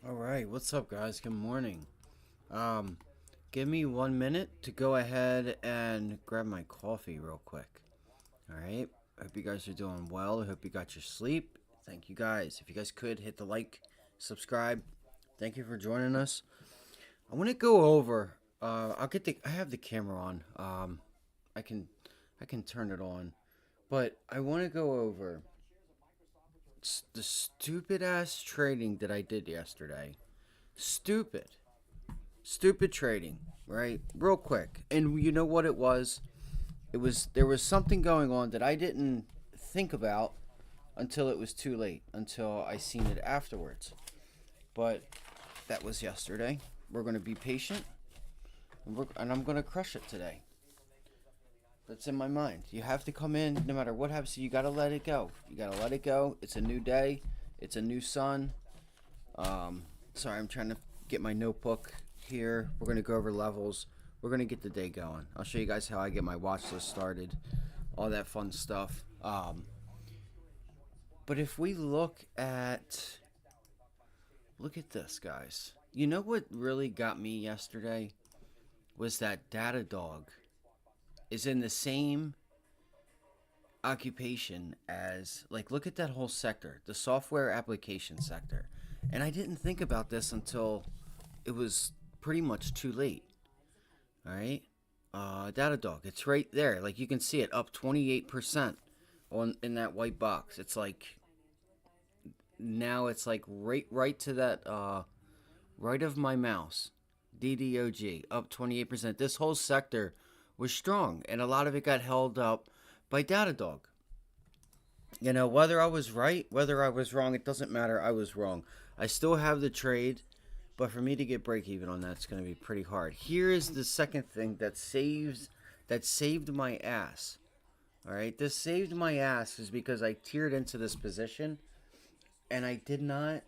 All right, what's up, guys? Good morning. Um, Give me 1 minute to go ahead and grab my coffee real quick. All right. I hope you guys are doing well. I hope you got your sleep. Thank you guys. If you guys could hit the like, subscribe. Thank you for joining us. I want to go over. I have the camera on. I can, I can turn it on, but I want to go over the stupid ass trading that I did yesterday. Stupid. Stupid trading, right? Real quick. And you know what it was? There was something going on that I didn't think about until it was too late, until I seen it afterwards. But that was yesterday. We're going to be patient, and I'm going to crush it today. That's in my mind. You have to come in no matter what happens. You got to let it go. You got to let it go. It's a new day. It's a new sun. Sorry, I'm trying to get my notebook here. We're going to go over levels. We're going to get the day going. I'll show you guys how I get my watch list started. All that fun stuff. But if we look at this, guys. You know what really got me yesterday was that Datadog is in the same occupation as, like, look at that whole sector, the software application sector. And I didn't think about this until it was pretty much too late. All right. Datadog, it's right there. Like, you can see it up 28% on in that white box. It's like now it's like right to that right of my mouse. DDOG up 28%. This whole sector was strong, and a lot of it got held up by Datadog. You know, whether I was right, whether I was wrong, it doesn't matter. I was wrong. I still have the trade, but for me to get break even on that, it's going to be pretty hard. Here is the second thing that saved my ass. All right, this saved my ass is because I tiered into this position, and I did not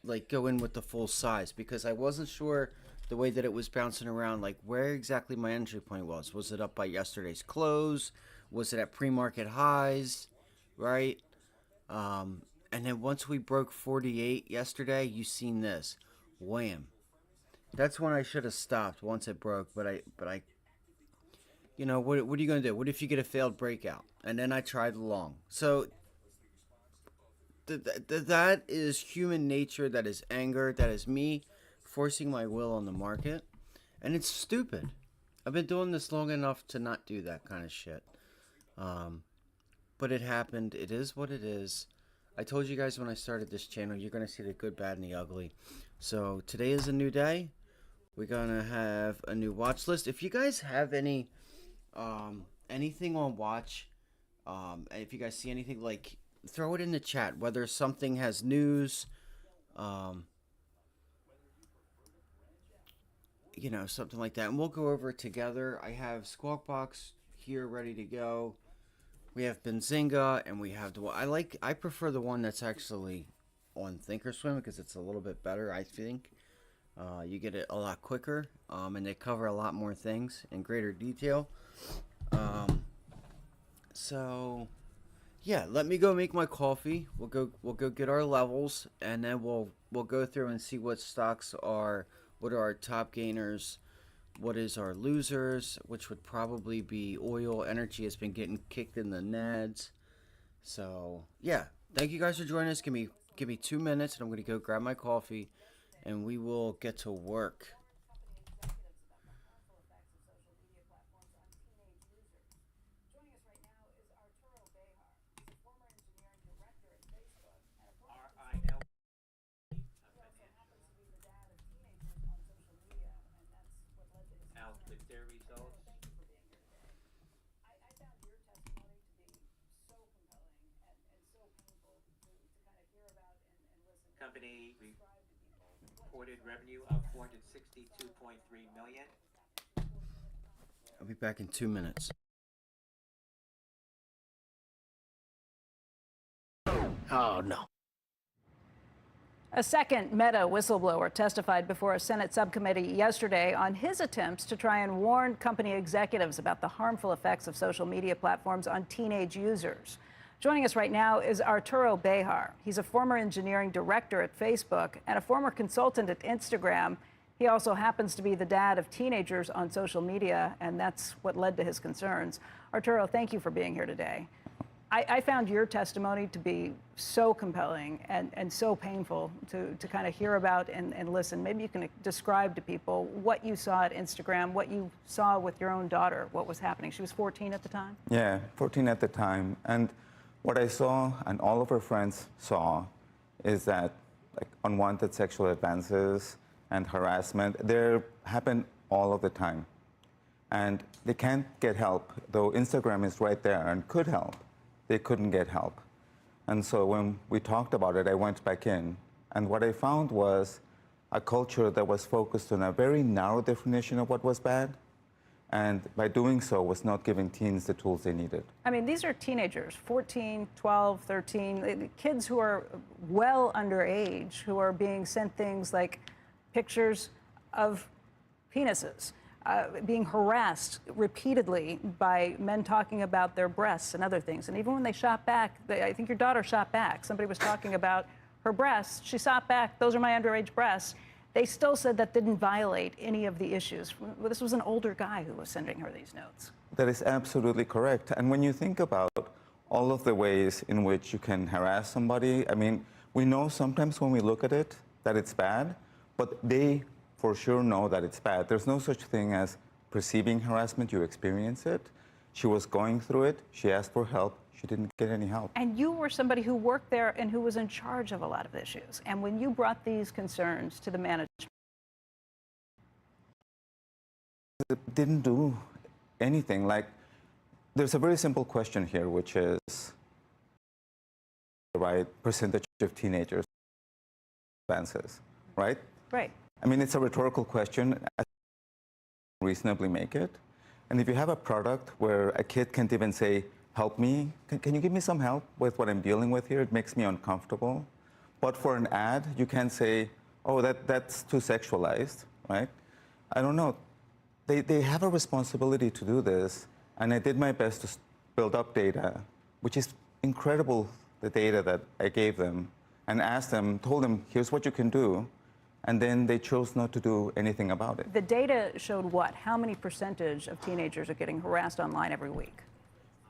like go in with the full size because I wasn't sure the way that it was bouncing around, like where exactly my entry point was. Was it up by yesterday's close? Was it at pre-market highs? Right? And then once we broke 48 yesterday, you seen this, wham. That's when I should have stopped once it broke. But I, you know, what are you gonna do? What if you get a failed breakout? And then I tried the long. So that is human nature. That is anger. That is me forcing my will on the market, and it's stupid. I've been doing this long enough to not do that kind of shit. Um, but it happened. It is what it is. I told you guys when I started this channel, you're gonna see the good, bad, and the ugly. So today is a new day. We're gonna have a new watch list. If you guys have anything on watch, if you guys see anything, like, throw it in the chat. Whether something has news, um, you know, something like that, and we'll go over it together. I have Squawk Box here ready to go. We have Benzinga, and we have the I prefer the one that's actually on Thinkorswim because it's a little bit better. I think you get it a lot quicker, and they cover a lot more things in greater detail. Um, so yeah, let me go make my coffee. We'll go get our levels, and then we'll go through and see what stocks are, what are our top gainers, what is our losers, which would probably be oil. Energy has been getting kicked in the nads. So yeah, thank you guys for joining us. Give me 2 minutes, and I'm gonna go grab my coffee, and we will get to work. Out with their results. Company reported revenue of 462.3 million. I'll be back in 2 minutes. Oh no. A second Meta whistleblower testified before a Senate subcommittee yesterday on his attempts to try and warn company executives about the harmful effects of social media platforms on teenage users. Joining us right now is Arturo Bejar. He's a former engineering director at Facebook and a former consultant at Instagram. He also happens to be the dad of teenagers on social media, and that's what led to his concerns. Arturo, thank you for being here today. I found your testimony to be so compelling and so painful to kind of hear about and listen. Maybe you can describe to people what you saw at Instagram, what you saw with your own daughter, what was happening. She was 14 at the time? Yeah, 14 at the time. And what I saw and all of her friends saw is that like unwanted sexual advances and harassment, they happen all of the time. And they can't get help, though Instagram is right there and could help. They couldn't get help. And so when we talked about it, I went back in. And what I found was a culture that was focused on a very narrow definition of what was bad. And by doing so, was not giving teens the tools they needed. I mean, these are teenagers, 14, 12, 13, kids who are well underage, who are being sent things like pictures of penises. Being harassed repeatedly by men talking about their breasts and other things. And even when they shot back, I think your daughter shot back. Somebody was talking about her breasts. She shot back, those are my underage breasts. They still said that didn't violate any of the issues. This was an older guy who was sending her these notes. That is absolutely correct. And when you think about all of the ways in which you can harass somebody, I mean, we know sometimes when we look at it that it's bad, but they for sure know that it's bad. There's no such thing as perceiving harassment, you experience it. She was going through it, she asked for help, she didn't get any help. And you were somebody who worked there and who was in charge of a lot of issues. And when you brought these concerns to the management, it didn't do anything. Like, there's a very simple question here, which is the right percentage of teenagers advances, right? right. I mean, it's a rhetorical question. I reasonably make it. And if you have a product where a kid can't even say, help me, can you give me some help with what I'm dealing with here? It makes me uncomfortable. But for an ad, you can say, oh, that's too sexualized, right? I don't know. They have a responsibility to do this. And I did my best to build up data, which is incredible, the data that I gave them, and asked them, told them, here's what you can do. And then they chose not to do anything about it. The data showed what? How many percentage of teenagers are getting harassed online every week?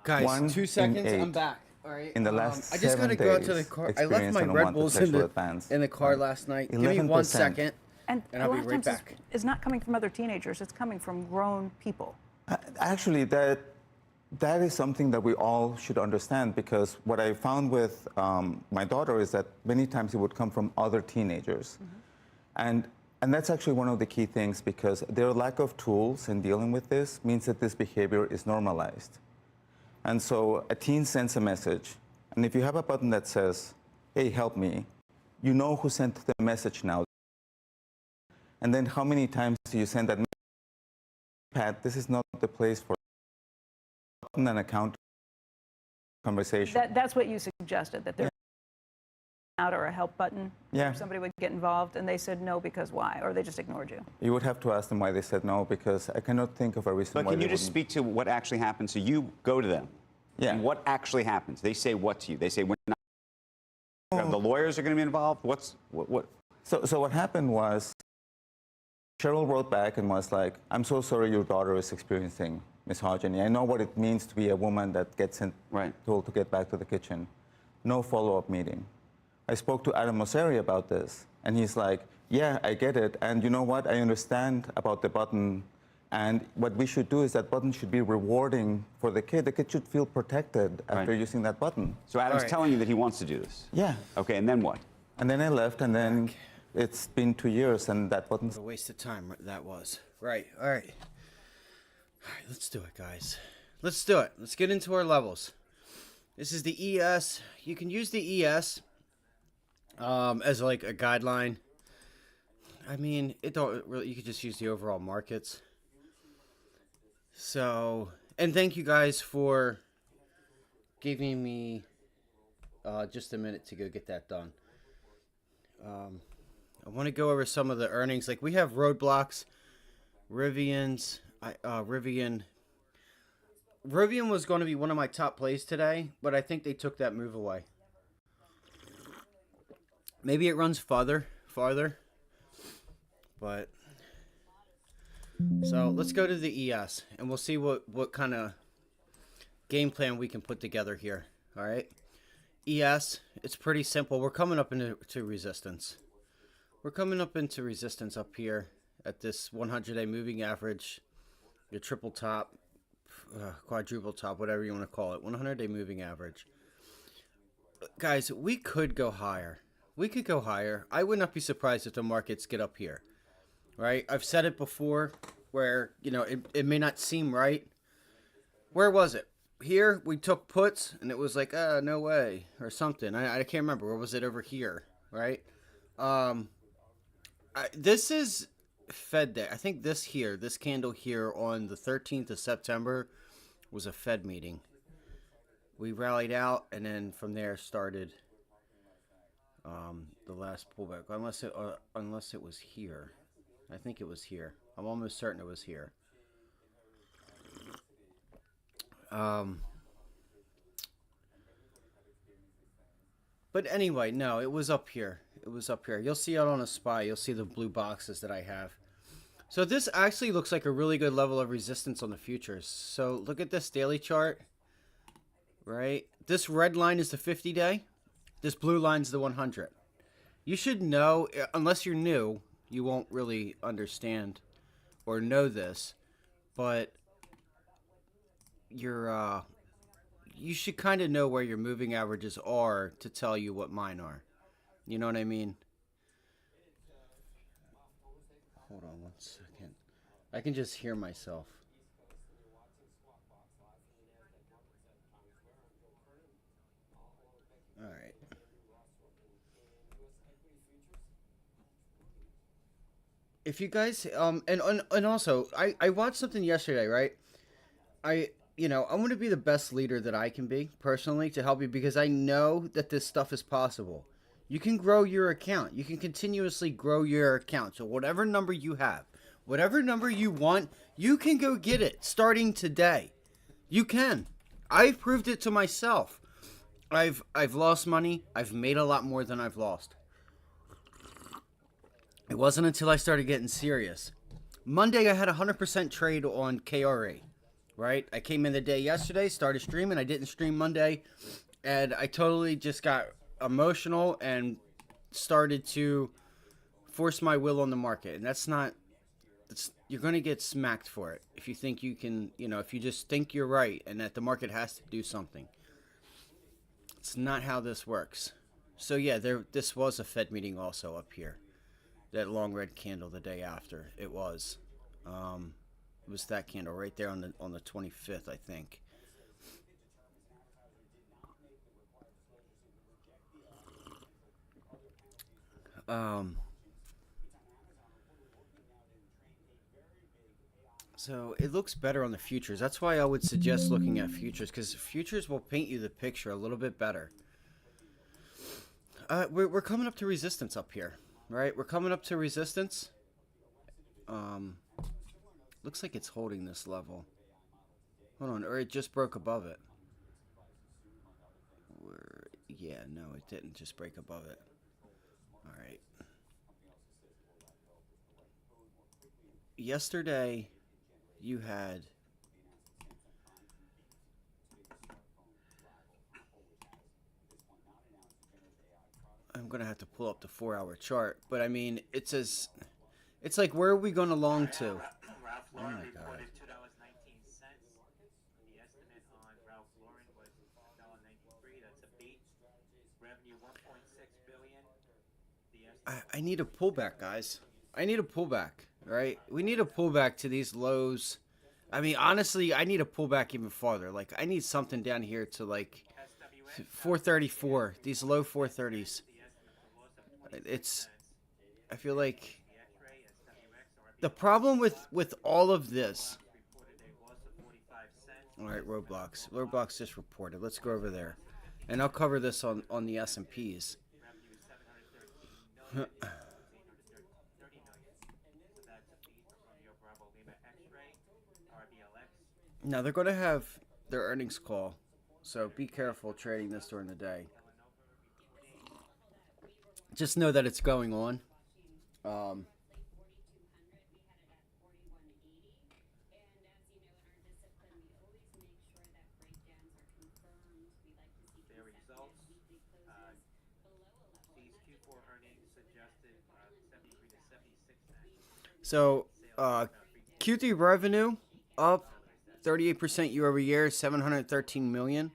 Guys, 1 2 in seconds, 8 I'm back. All right. in the last I just 7 gotta go out to the days car. I left my experienced an Red unwanted Bulls sexual advance. in the car last night. Give me 1 11%. second, and a I'll lot be of right times back. it's not coming from other teenagers. It's coming from grown people. Actually, that is something that we all should understand, because what I found with my daughter is that many times it would come from other teenagers. And that's actually one of the key things, because their lack of tools in dealing with this means that this behavior is normalized. And so a teen sends a message, and if you have a button that says, hey, help me, you know who sent the message now. And then how many times do you send that message? Pat, this is not the place for an account conversation. That's what you suggested, that there's out or a help button Yeah. where somebody would get involved, and they said no because why? Or they just ignored you? You would have to ask them why they said no, because I cannot think of a reason But why can they you just wouldn't. speak to what actually happens? So you go to them. Yeah. And what actually happens? They say what to you? They say we're not. The lawyers are going to be involved? What? So what happened was, Cheryl wrote back and was like, I'm so sorry your daughter is experiencing misogyny. I know what it means to be a woman that gets told to get back to the kitchen. No follow-up meeting. I spoke to Adam Mosseri about this, and he's like, yeah, I get it, and you know what? I understand about the button, and what we should do is that button should be rewarding for the kid. The kid should feel protected after using that button. So Adam's All right. telling you that he wants to do this? Yeah. Okay, and then what? And then I left, and then it's been 2 years, and that button's... What a waste of time that was. Right. All right. All right, let's do it, guys. Let's do it. Let's get into our levels. This is the ES. You can use the ES as like a guideline. I mean, it don't really. You could just use the overall markets. So, and thank you guys for giving me just a minute to go get that done. I want to go over some of the earnings. Like, we have Roadblocks, Rivian's, Rivian Rivian was going to be one of my top plays today, but I think they took that move away. Maybe it runs farther, but so let's go to the ES and we'll see what kind of game plan we can put together here. All right, ES, it's pretty simple. We're coming up into resistance. We're coming up into resistance up here at this 100-day moving average, your triple top, quadruple top, whatever you want to call it, 100-day moving average. Guys, we could go higher. We could go higher. I would not be surprised if the markets get up here, right? I've said it before where, you know, it may not seem right. Where was it? Here, we took puts, and it was like, no way, or something. I can't remember. Or was it over here, right? This is Fed Day. I think this candle here on the 13th of September was a Fed meeting. We rallied out, and then from there started the last pullback. Unless it was here. I think it was here. I'm almost certain it was here. But anyway, no, it was up here. It was up here. You'll see it on a SPY. You'll see the blue boxes that I have. So this actually looks like a really good level of resistance on the futures. So look at this daily chart, right? This red line is the 50-day. This blue line is the 100. You should know, unless you're new, you won't really understand or know this, but you should kind of know where your moving averages are to tell you what mine are. You know what I mean? Hold on 1 second. I can just hear myself. All right. If you guys and also I watched something yesterday, right? I want to be the best leader that I can be personally to help you because I know that this stuff is possible. You can grow your account. You can continuously grow your account. So whatever number you have, whatever number you want, you can go get it starting today. You can. I've proved it to myself. I've lost money. I've made a lot more than I've lost. It wasn't until I started getting serious. Monday, I had a 100% trade on KRA, right? I came in the day yesterday, started streaming. I didn't stream Monday, and I totally just got emotional and started to force my will on the market. And you're going to get smacked for it if you think you can, if you just think you're right and that the market has to do something. It's not how this works. So yeah, this was a Fed meeting also up here. That long red candle the day after it was that candle right there on the 25th, I think. So it looks better on the futures. That's why I would suggest looking at futures because futures will paint you the picture a little bit better. We're coming up to resistance up here. Right, we're coming up to resistance. Looks like it's holding this level. Hold on, or it just broke above it. Yeah, no, it didn't just break above it. All right. Yesterday, you had I'm gonna have to pull up the 4-hour chart, but I mean, it's like where are we going to long to? Ralph Lauren my God. reported $2.19. The estimate on Ralph Lauren was $1.93. That's a beat. Revenue $1.6 billion. The estimate I need a pullback, guys. I need a pullback, right? We need a pullback to these lows. I mean, honestly, I need a pullback even farther. Like, I need something down here to like 434. These low 430s. I feel like the problem with all of this. All right, Roblox just reported. Let's go over there, and I'll cover this on the S&Ps. Now they're going to have their earnings call. So be careful trading this during the day. Just know that it's going on. Um, Their results, these Q4 earnings suggested 73 to 76 cents. so Sales uh, about free cash Q3 revenue up 38% year over year, 713 million.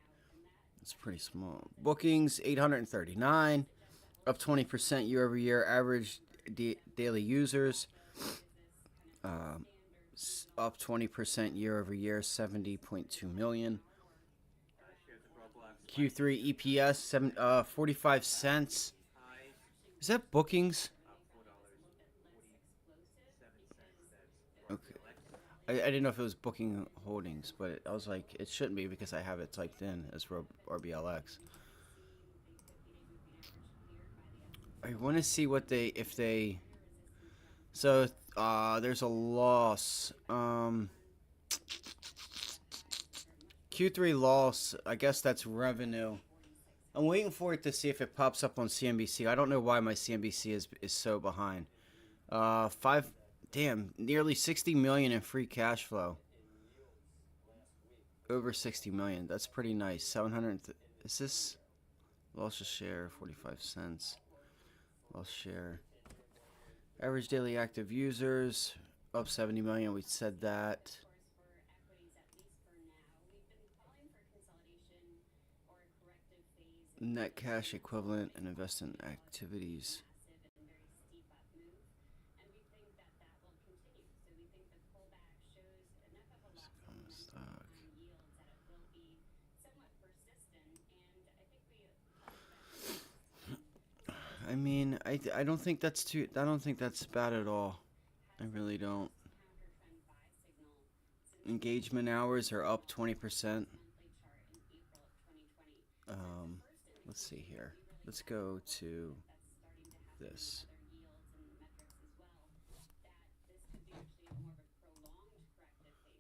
It's pretty small. Bookings 839, up 20% year over year. Average daily users up 20% year over year, 70.2 million. shares of Roblox Q3 EPS 45 cents. highs, Is that bookings? $4.47. That's Okay. RBLX. I didn't know if it was booking holdings, but I was like, it shouldn't be because I have it typed in as RBLX. I want to see what if they. So there's a loss. Q3 loss. I guess that's revenue. I'm waiting for it to see if it pops up on CNBC. I don't know why my CNBC is so behind. Nearly 60 million in free cash flow. Over 60 million. That's pretty nice. 700. Is this loss a share? 45 cents. Loss share. Average daily active users up 70 million. We said that. Net cash equivalent and investment activities. Stock. I mean, I don't think that's too. I don't think that's bad at all. I really don't. Engagement hours are up 20%. Let's see here. Let's go to this.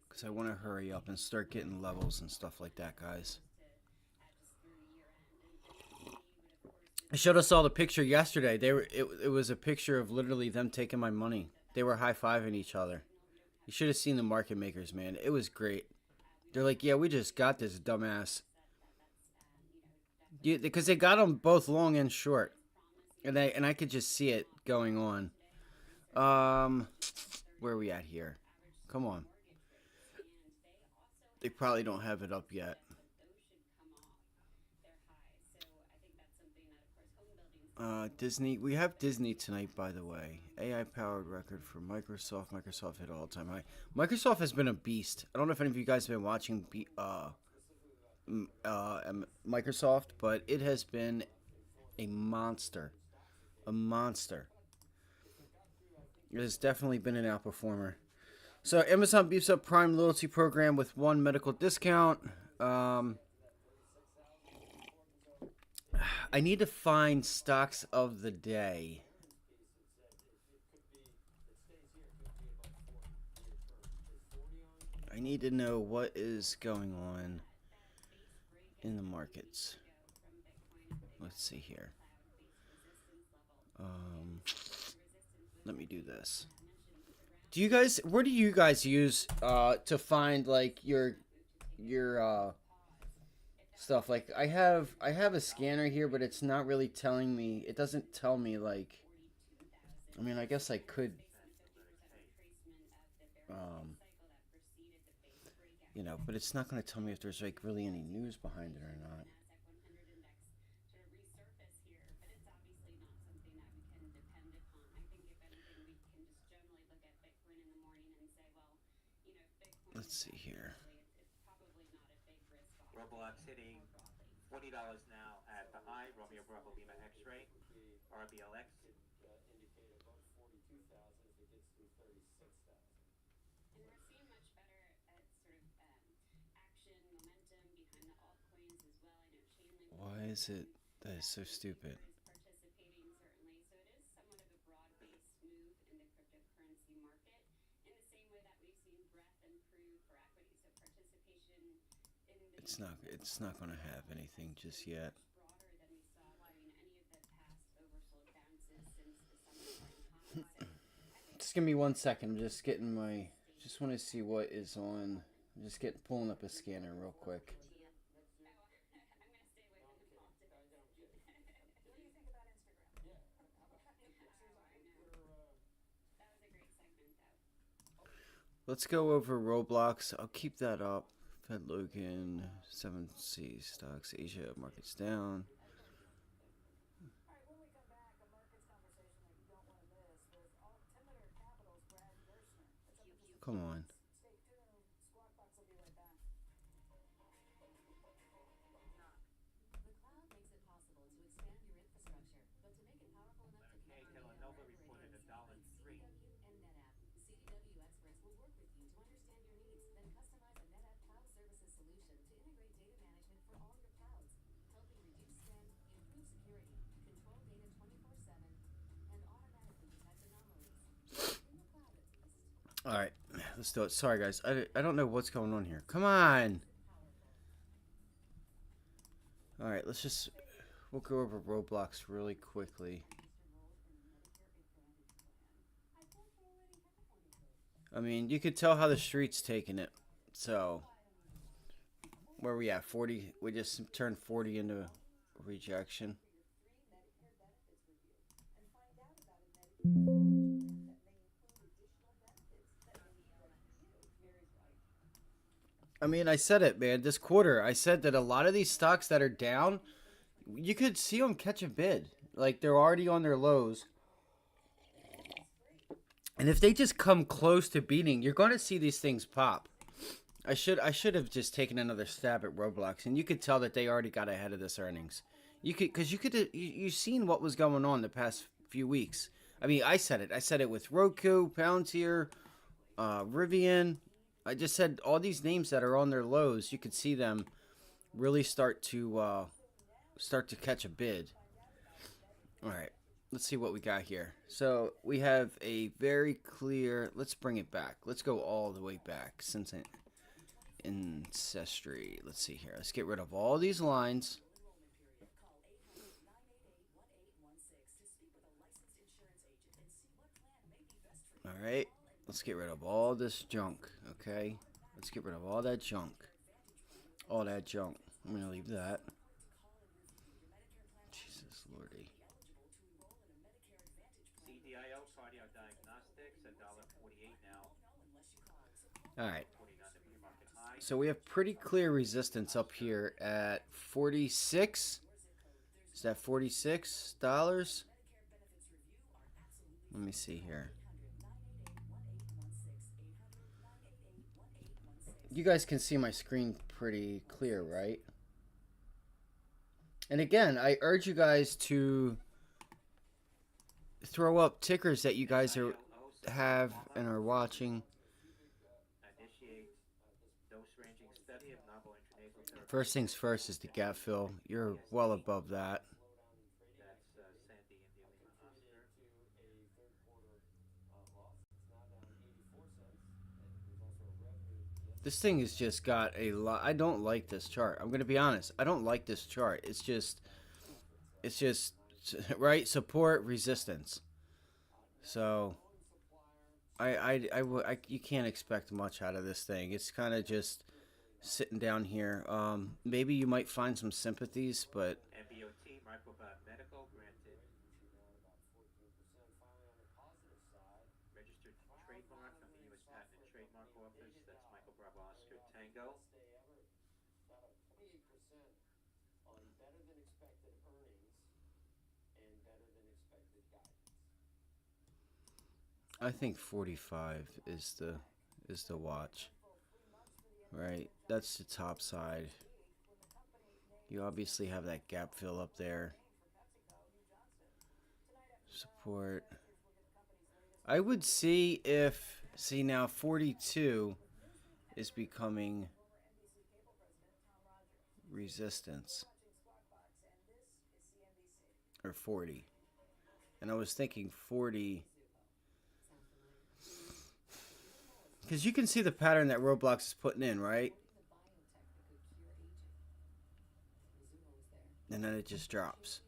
Because I want to hurry up and start getting levels and stuff like that, guys. I showed us all the picture yesterday. It was a picture of literally them taking my money. They were high-fiving each other. You should have seen the market makers, man. It was great. They're like, yeah, we just got this dumbass. Because they got them both long and short. And I could just see it going on. Where are we at here? Come on. They probably don't have it up yet. Disney. We have Disney tonight, by the way. AI-powered record for Microsoft. Microsoft hit all-time high. Microsoft has been a beast. I don't know if any of you guys have been watching Microsoft, but it has been a monster. A monster. It has definitely been an outperformer. So Amazon beefs up Prime loyalty program with one medical discount. I need to find stocks of the day. I need to know what is going on in the markets. Let's see here. Let me do this. Where do you guys use to find like your stuff? Like I have a scanner here, but it's not really telling me. It doesn't tell me like. I mean, I guess I could. But it's not going to tell me if there's like really any news behind it or not. Let's see here. Roblox hitting $40 now at the high. Romeo Bravo Lima X-ray. RBLX. Why is it that is so stupid? It's not gonna have anything just yet. Just give me 1 second. I'm just getting my. Just want to see what is on. I'm just pulling up a scanner real quick. Let's go over Roblox. I'll keep that up. Fed Logan, 7C stocks, Asia markets down. Come on. Okay, Villanova reported $1.03. All right, let's do it. Sorry, guys. I don't know what's going on here. Come on. All right, we'll go over Roblox really quickly. I mean, you could tell how the street's taking it. So, where we at? 40. We just turned 40 into rejection. I mean, I said it, man. This quarter, I said that a lot of these stocks that are down, you could see them catch a bid. Like, they're already on their lows. And if they just come close to beating, you're going to see these things pop. I should have just taken another stab at Roblox, and you could tell that they already got ahead of this earnings. You've seen what was going on the past few weeks. I mean, I said it. I said it with Roku, Palantir, Rivian. I just said all these names that are on their lows. You could see them really start to catch a bid. All right, let's see what we got here. So we have a very clear. Let's bring it back. Let's go all the way back since ancestry. Let's see here. Let's get rid of all these lines. All right. Let's get rid of all this junk, okay? Let's get rid of all that junk. All that junk. I'm going to leave that. Jesus Lordy. CDIO, Cardio Diagnostics, $1.48 now. All right. 49 the pre-market high. So we have pretty clear resistance up here at 46. Is that $46? Let me see here. You guys can see my screen pretty clear, right? And again, I urge you guys to throw up tickers that you guys have and are watching. Initiate dose ranging study of novel intranasal therapy. First things first is the gap fill. You're well above that. That's Sandy and the Lima Oscar. This thing has just got a lot. I don't like this chart. I'm going to be honest. I don't like this chart. It's just, right? Support, resistance. So, you can't expect much out of this thing. It's kind of just sitting down here. Maybe you might find some sympathies, but MBOT, Microbiome Medical, granted registered trademark from the U.S. Patent and Trademark Office. That's Michael Bravo Oscar Tango. I think 45 is the watch. Right? That's the top side. You obviously have that gap fill up there. Support. I would see now 42 is becoming resistance. Or 40. And I was thinking 40. Because you can see the pattern that Roblox is putting in, right? and then it just drops.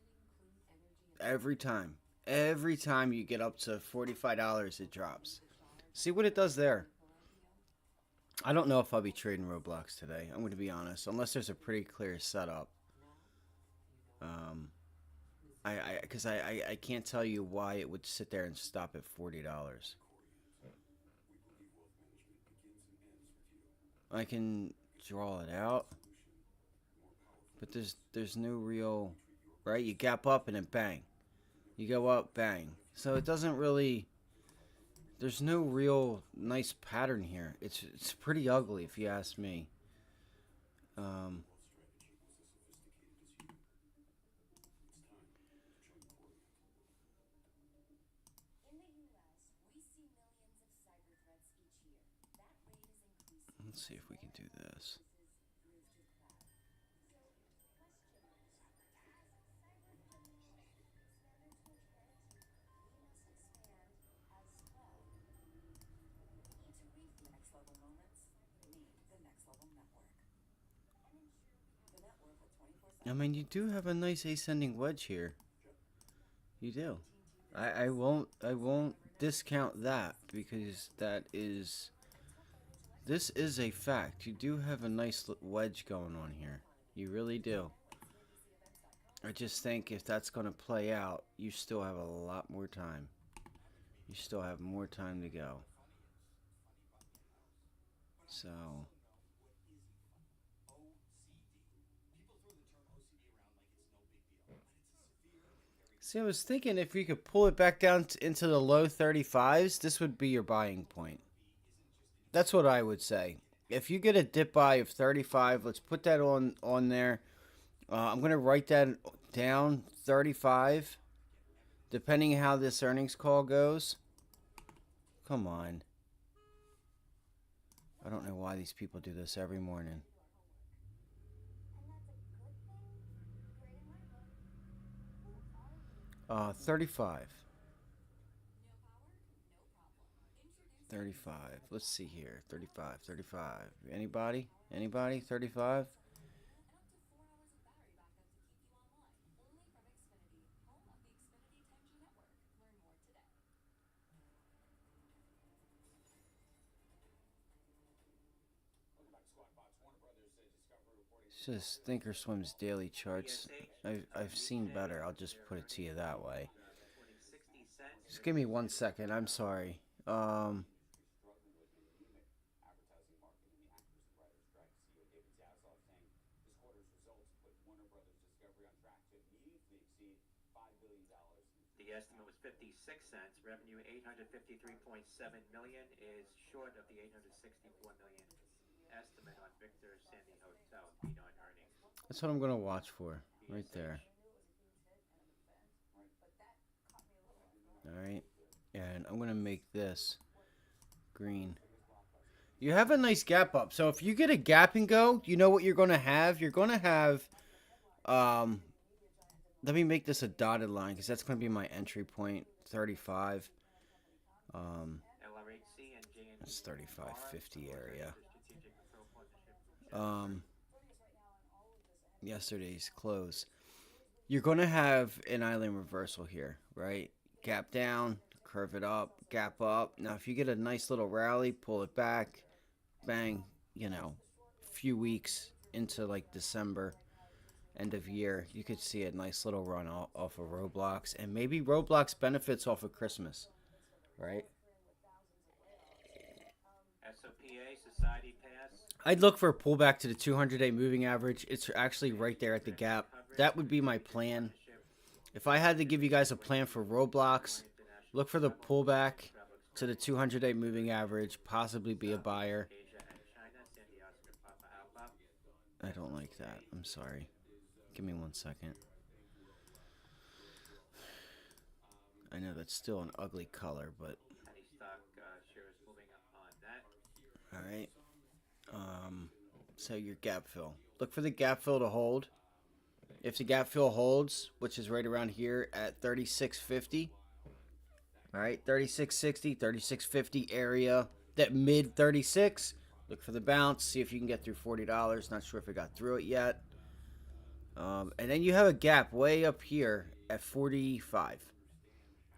Every time. Every time you get up to $45, it drops. See what it does there. I don't know if I'll be trading Roblox today. I'm going to be honest. Unless there's a pretty clear setup. Because I can't tell you why it would sit there and stop at $40. I can draw it out. But there's no real... Right? You gap up and then bang. You go up, bang. So it doesn't really... There's no real nice pattern here. It's pretty ugly if you ask me. Let's see if we can do this. I mean, you do have a nice ascending wedge here. You do. I won't discount that because this is a fact. You do have a nice wedge going on here. You really do. I just think if that's going to play out, you still have a lot more time. You still have more time to go. So... See, I was thinking if we could pull it back down into the low 35s, this would be your buying point. That's what I would say. If you get a dip buy of 35, let's put that on there. I'm going to write that down, 35, depending how this earnings call goes. Come on. I don't know why these people do this every morning. 35. 35. Let's see here. 35. 35. Anybody? Anybody? 35? It's just Thinkorswim's daily charts. I've seen better. I'll just put it to you that way. Just give me 1 second. I'm sorry. The estimate was 56 cents. Revenue 853.7 million is short of the 864 million estimate on Victor Sandy Hotel beat on earnings. That's what I'm going to watch for. Right there. Alright. And I'm going to make this green. You have a nice gap up. So if you get a gap and go, you know what you're going to have? You're going to have... let me make this a dotted line because that's going to be my entry point. 35. That's 35.50 area. Yesterday's close. You're going to have an island reversal here, right? Gap down, curve it up, gap up. Now, if you get a nice little rally, pull it back, bang, you know, a few weeks into like December, end of year, you could see a nice little run off of Roblox. And maybe Roblox benefits off of Christmas, right? SOPA, Society Pass. I'd look for a pullback to the 200-day moving average. It's actually right there at the gap. That would be my plan. If I had to give you guys a plan for Roblox, look for the pullback to the 200-day moving average, possibly be a buyer. I don't like that. I'm sorry. Give me 1 second. I know that's still an ugly color, but... Alright. So your gap fill. Look for the gap fill to hold. If the gap fill holds, which is right around here at 36.50. Alright, 36.60, 36.50 area. That mid 36. Look for the bounce. See if you can get through $40. Not sure if it got through it yet. And then you have a gap way up here at 45.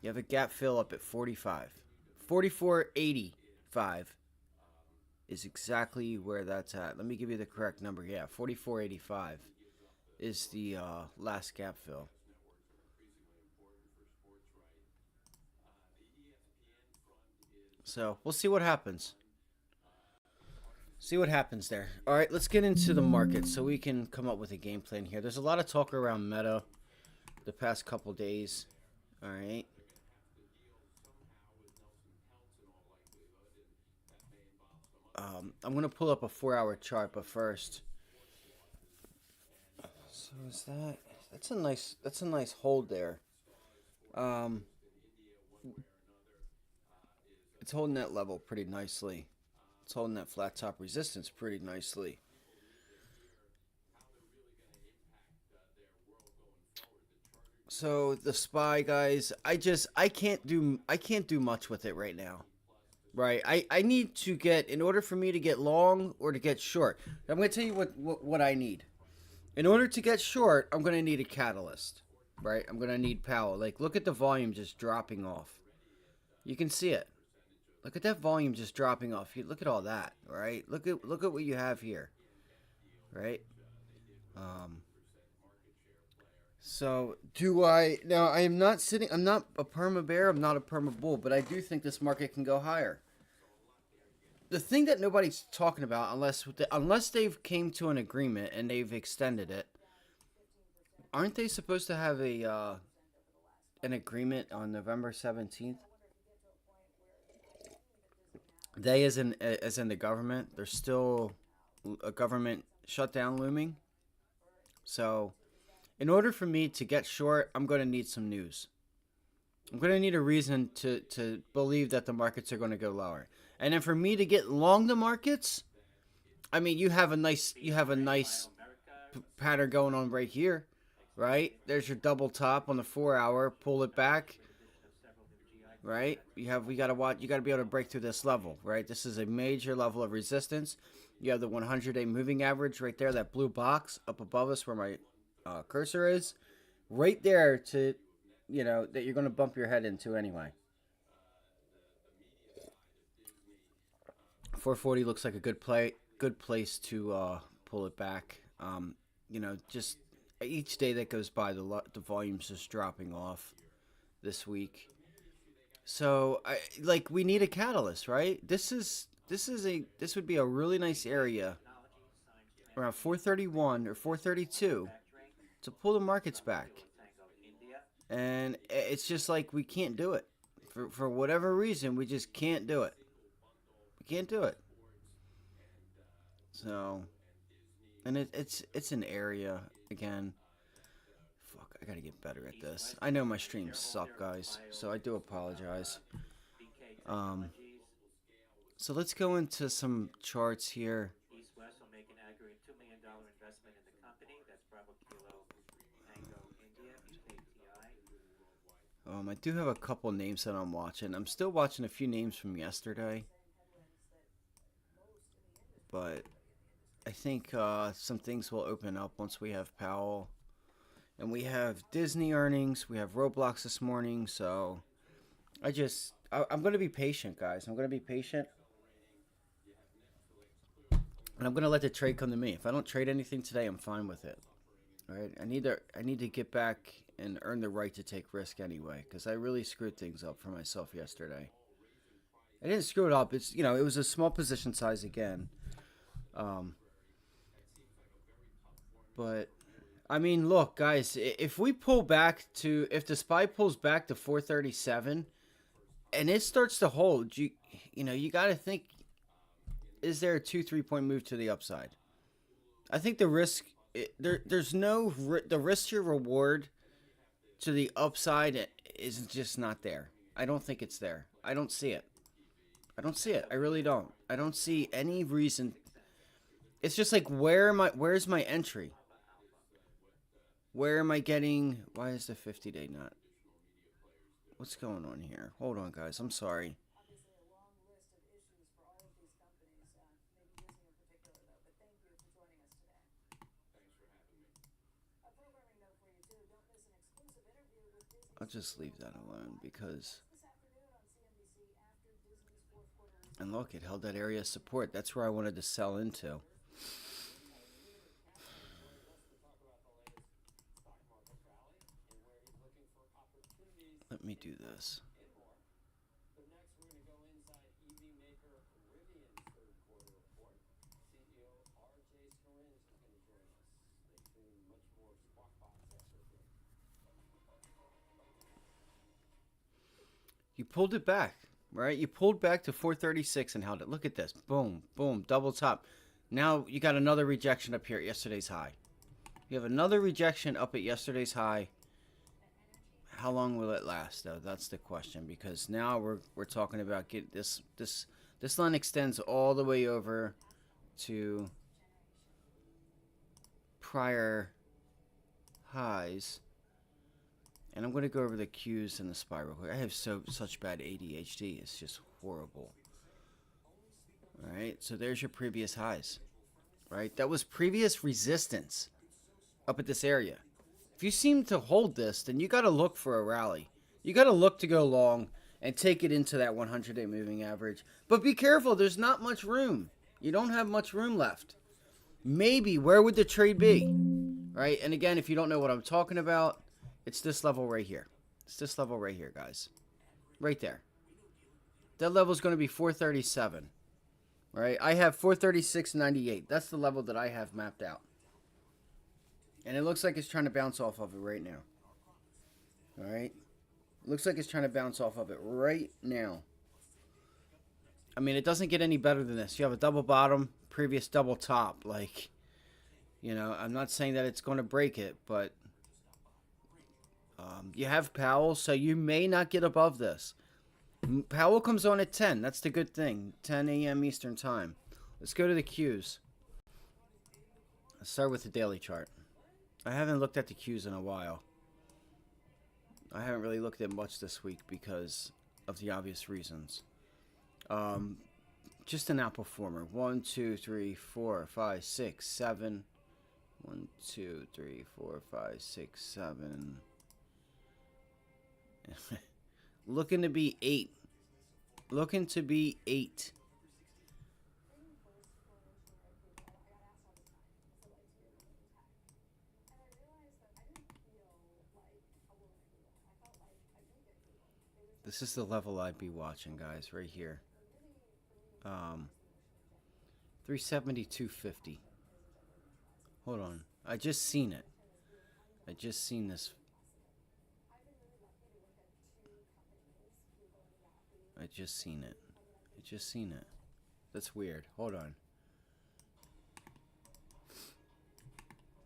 You have a gap fill up at 45. 44.85 is exactly where that's at. Let me give you the correct number. Yeah, 44.85 is the last gap fill. So we'll see what happens. See what happens there. All right, let's get into the market so we can come up with a game plan here. There's a lot of talk around Meta the past couple days. All right. I'm gonna pull up a 4-hour chart, but first. So is that's a nice hold there. Um, it's holding that level pretty nicely. It's holding that flat top resistance pretty nicely. So the SPY guys, I can't do much with it right now. Right. I need to get, in order for me to get long or to get short. I'm gonna tell you what I need. In order to get short, I'm gonna need a catalyst. Right? I'm gonna need Powell. Like, look at the volume just dropping off. You can see it. Look at that volume just dropping off. Look at all that, right? Look at what you have here, right? So do I now? I am not sitting. I'm not a perma bear. I'm not a perma bull. But I do think this market can go higher. The thing that nobody's talking about, unless they've came to an agreement and they've extended it, aren't they supposed to have an agreement on November 17th? They, as in the government, there's still a government shutdown looming. So, in order for me to get short, I'm going to need some news. I'm going to need a reason to believe that the markets are going to go lower. And then for me to get long the markets, I mean, you have a nice pattern going on right here, right? There's your double top on the 4-hour, pull it back, right? We got to be able to break through this level, right? This is a major level of resistance. You have the 100-day moving average right there, that blue box up above us where my cursor is, right there to, that you're going to bump your head into anyway. 440 looks like a good place to pull it back. Just each day that goes by, the volume's just dropping off this week. So we need a catalyst, right? This would be a really nice area around 431 or 432 to pull the markets back. And it's just like we can't do it. For whatever reason, we just can't do it. We can't do it. So, and it's an area, again. Fuck, I gotta get better at this. I know my streams suck, guys, so I do apologize. So let's go into some charts here. East West will make an aggregate $2 million investment in the company. That's Bravo Kilo Tango India, KTI. I do have a couple names that I'm watching. I'm still watching a few names from yesterday, but I think some things will open up once we have Powell. And we have Disney earnings. We have Roblox this morning. So I'm going to be patient, guys. I'm going to be patient. And I'm going to let the trade come to me. If I don't trade anything today, I'm fine with it. All right. I need to get back and earn the right to take risk anyway, because I really screwed things up for myself yesterday. I didn't screw it up. It was a small position size again. But I mean, look, guys, if the SPY pulls back to 437 and it starts to hold, you got to think, is there a 2-3 point move to the upside? I think the risk, the risk to reward to the upside is just not there. I don't think it's there. I don't see it. I really don't. I don't see any reason. It's just like, where's my entry? Where am I getting? Why is the 50-day not? What's going on here? Hold on, guys. I'm sorry. I'll just leave that alone because. And look, it held that area of support. That's where I wanted to sell into. Let me do this. You pulled it back, right? You pulled back to 436 and held it. Look at this. Boom, boom, double top. Now you got another rejection up here at yesterday's high. You have another rejection up at yesterday's high. How long will it last, though? That's the question, because now we're talking about this line extends all the way over to prior highs. And I'm going to go over the Qs and the SPY real quick. I have such bad ADHD. It's just horrible. All right, so there's your previous highs. Right? That was previous resistance up at this area. If you seem to hold this, then you got to look for a rally. You got to look to go long and take it into that 100-day moving average. But be careful. There's not much room. You don't have much room left. Maybe. Where would the trade be? Right? And again, if you don't know what I'm talking about, it's this level right here. It's this level right here, guys. Right there. That level is going to be 437. Right? I have 436.98. That's the level that I have mapped out. And it looks like it's trying to bounce off of it right now. All right? Looks like it's trying to bounce off of it right now. I mean, it doesn't get any better than this. You have a double bottom, previous double top. Like, you know, I'm not saying that it's going to break it, but you have Powell, so you may not get above this. Powell comes on at 10. That's the good thing. 10 a.m. Eastern Time. Let's go to the Qs. Let's start with the daily chart. I haven't looked at the Qs in a while. I haven't really looked at much this week because of the obvious reasons. Just an outperformer. 1, 2, 3, 4, 5, 6, 7. 1, 2, 3, 4, 5, 6, 7. Looking to be 8. Looking to be 8. This is the level I'd be watching, guys, right here. 372.50. Hold on. I just seen it. I just seen this. I just seen it. I just seen it. That's weird. Hold on.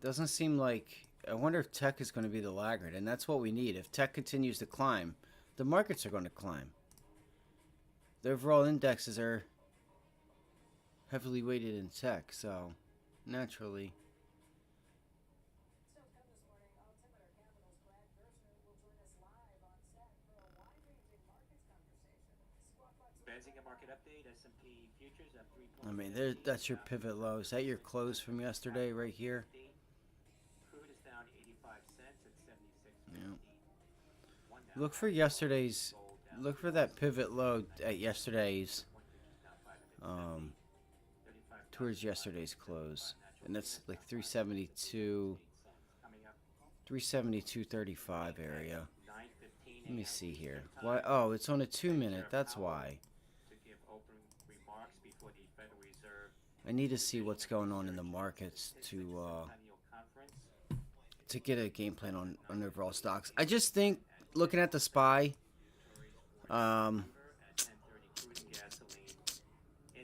Doesn't seem like... I wonder if tech is going to be the laggard, and that's what we need. If tech continues to climb, the markets are going to climb. The overall indexes are heavily weighted in tech, so naturally... Market update, S&P futures up 3. I mean, that's your pivot low. Is that your close from yesterday right here? Crude is down 85 cents at 76.15. Yeah. Look for yesterday's. Look for that pivot low at yesterday's. Towards yesterday's close, and that's like 372. 372.35 area. Let me see here. Why? Oh, it's on a 2-minute. That's why. I need to see what's going on in the markets to get a game plan on overall stocks. I just think looking at the SPY,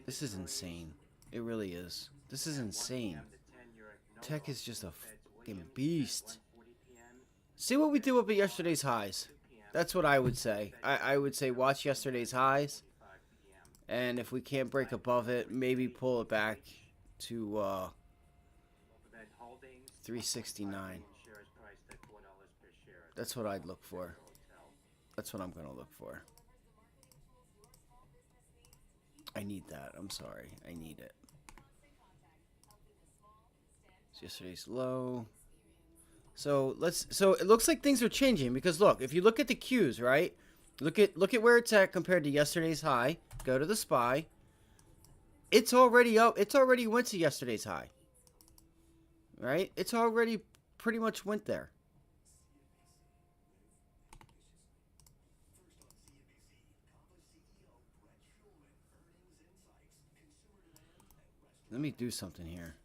this is insane. It really is. This is insane. Tech is just a fucking beast. See what we do up at yesterday's highs. That's what I would say. I would say watch yesterday's highs. And if we can't break above it, maybe pull it back to 369. That's what I'd look for. That's what I'm going to look for. I need that. I'm sorry. I need it. It's yesterday's low. So it looks like things are changing because look, if you look at the cues, right? Look at where it's at compared to yesterday's high. Go to the SPY. It's already up. It's already went to yesterday's high. Right? It's already pretty much went there. Let me do something here.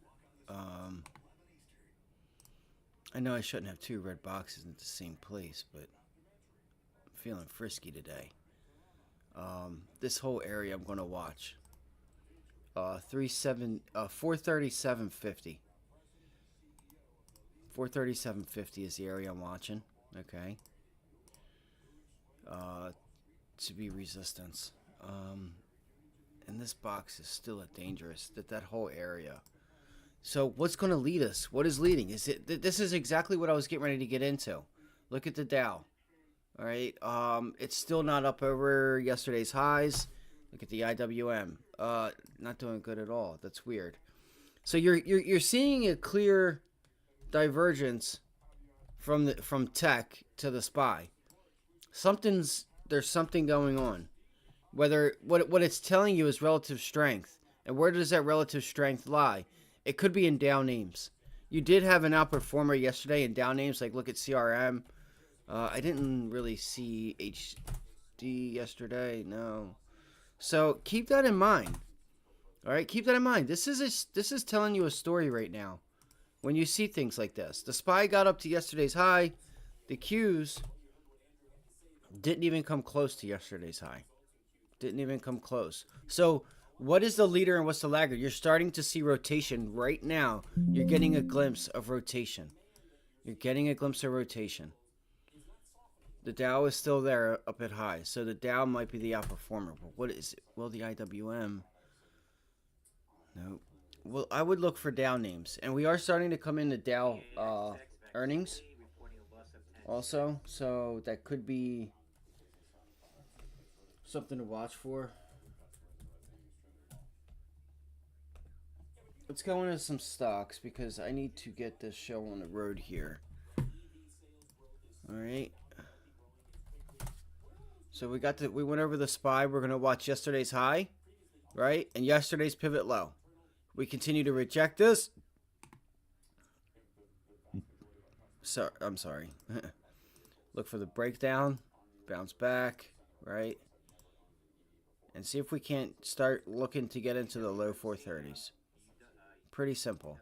I know I shouldn't have two red boxes in the same place, but I'm feeling frisky today. This whole area I'm going to watch. 437.50. 437.50 is the area I'm watching. Okay. To be resistance. And this box is still dangerous. That whole area. So what's going to lead us? What is leading? This is exactly what I was getting ready to get into. Look at the Dow. All right. It's still not up over yesterday's highs. Look at the IWM. Not doing good at all. That's weird. So you're seeing a clear divergence from tech to the SPY. There's something going on. Whether what it's telling you is relative strength, and where does that relative strength lie? It could be in down names. You did have an outperformer yesterday in down names, like look at CRM. I didn't really see HD yesterday, no. So keep that in mind. All right, keep that in mind. This is telling you a story right now. When you see things like this, the SPY got up to yesterday's high. The Qs didn't even come close to yesterday's high. Didn't even come close. So what is the leader and what's the laggard? You're starting to see rotation right now. You're getting a glimpse of rotation. You're getting a glimpse of rotation. The Dow is still there up at high. So the Dow might be the outperformer. But what is it? Well, the IWM. No. Well, I would look for Dow names. And we are starting to come into Dow earnings also. So that could be something to watch for. Let's go into some stocks because I need to get this show on the road here. All right. So we went over the SPY. We're going to watch yesterday's high, right? And yesterday's pivot low. We continue to reject this. So, I'm sorry. Look for the breakdown, bounce back, right? And see if we can't start looking to get into the low 430s. Pretty simple.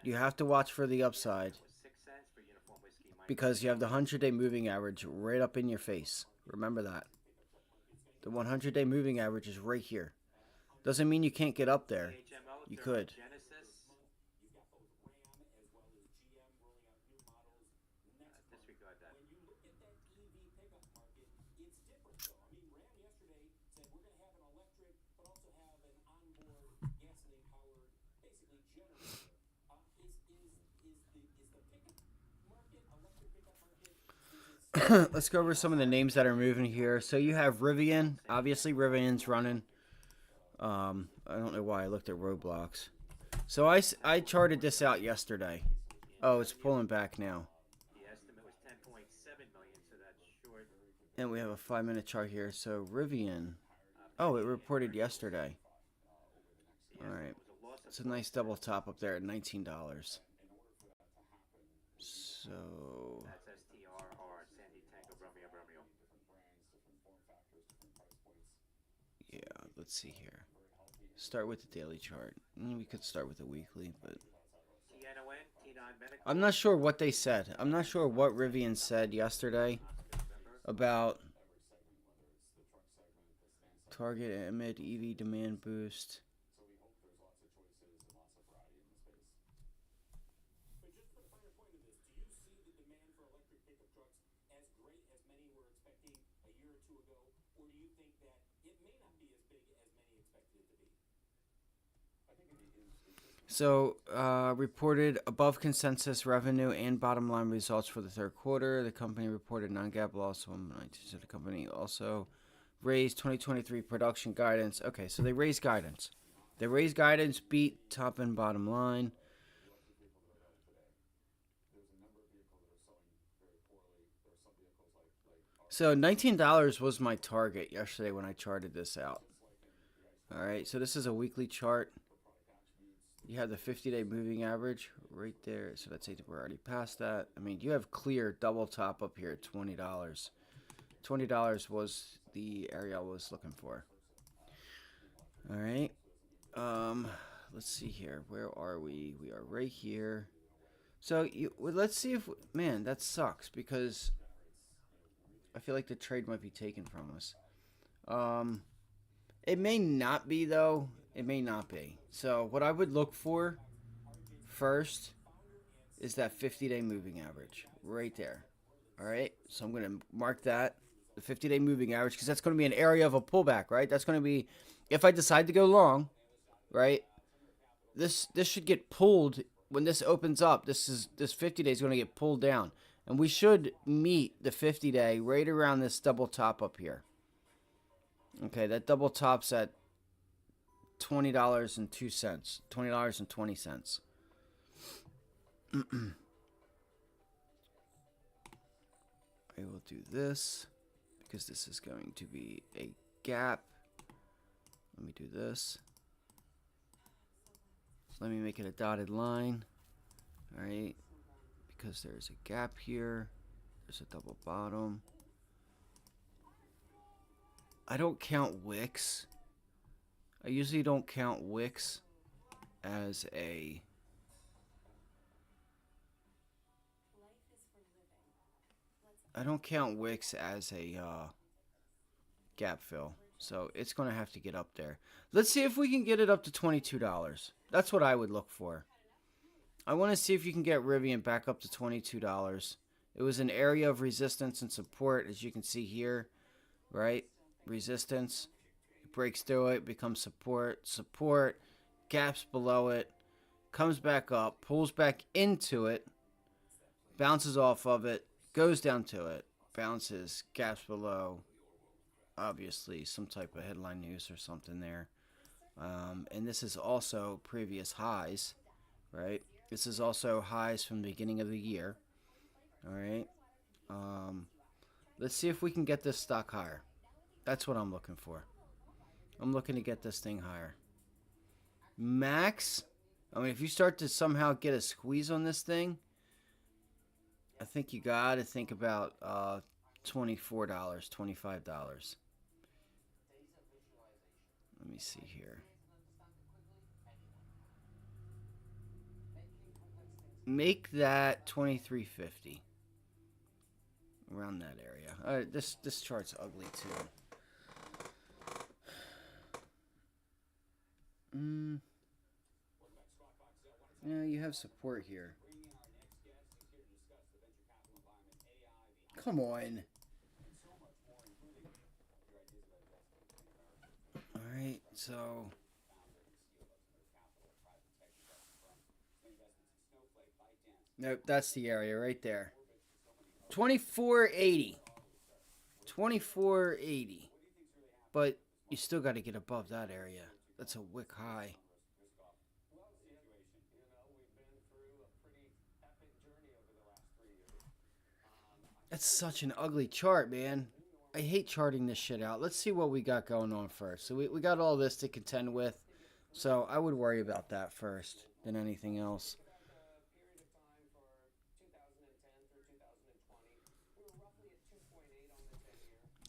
You have to watch for the upside because you have the 100-day moving average right up in your face. Remember that. The 100-day moving average is right here. Doesn't mean you can't get up there. You could. Let's go over some of the names that are moving here. So you have Rivian. Obviously, Rivian's running. I don't know why I looked at Roblox. So I charted this out yesterday. Oh, it's pulling back now. The estimate was 10.7 million, so that's short. And we have a 5-minute chart here. So Rivian. Oh, it reported yesterday. All right. It's a nice double top up there at $19. So That's STRR, Sandy Tango Romeo Romeo. yeah, let's see here. Start with the daily chart. We could start with the weekly, but TNON, T9 Medical. I'm not sure what they said. I'm not sure what Rivian said yesterday about target amid EV demand boost. So, reported above consensus revenue and bottom line results for the third quarter. The company reported non-GAAP loss of 1.92. The company also raised 2023 production guidance. Okay, so they raised guidance. They raised guidance, beat top and bottom line. So $19 was my target yesterday when I charted this out. All right, so this is a weekly chart. You have the 50-day moving average right there. So let's say we're already past that. I mean, you have clear double top up here at $20. $20 was the area I was looking for. All right. Let's see here. Where are we? We are right here. So let's see if, man, that sucks because I feel like the trade might be taken from us. It may not be, though. It may not be. So what I would look for first is that 50-day moving average right there. All right. So I'm going to mark that, the 50-day moving average, because that's going to be an area of a pullback, right? That's going to be, if I decide to go long, right, this should get pulled when this opens up. This 50-day is going to get pulled down. And we should meet the 50-day right around this double top up here. Okay, that double top's at $20.02, $20.20. I will do this because this is going to be a gap. Let me do this. So let me make it a dotted line. All right, because there's a gap here. There's a double bottom. I don't count wicks. I usually don't count wicks as a gap fill. So it's going to have to get up there. Let's see if we can get it up to $22. That's what I would look for. I want to see if you can get Rivian back up to $22. It was an area of resistance and support, as you can see here, right? Resistance, it breaks through it, becomes support, support, gaps below it, comes back up, pulls back into it, bounces off of it, goes down to it, bounces, gaps below, obviously some type of headline news or something there. And this is also previous highs, right? This is also highs from the beginning of the year, all right? Let's see if we can get this stock higher. That's what I'm looking for. I'm looking to get this thing higher. Max, I mean, if you start to somehow get a squeeze on this thing, I think you got to think about $24, $25. Let me see here. Make that $23.50. Around that area. This chart's ugly too. Yeah, you have support here. Come on. Alright, so nope, that's the area right there. 24.80. 24.80. But you still got to get above that area. That's a wick high. That's such an ugly chart, man. I hate charting this shit out. Let's see what we got going on first. So we got all this to contend with. So I would worry about that first than anything else.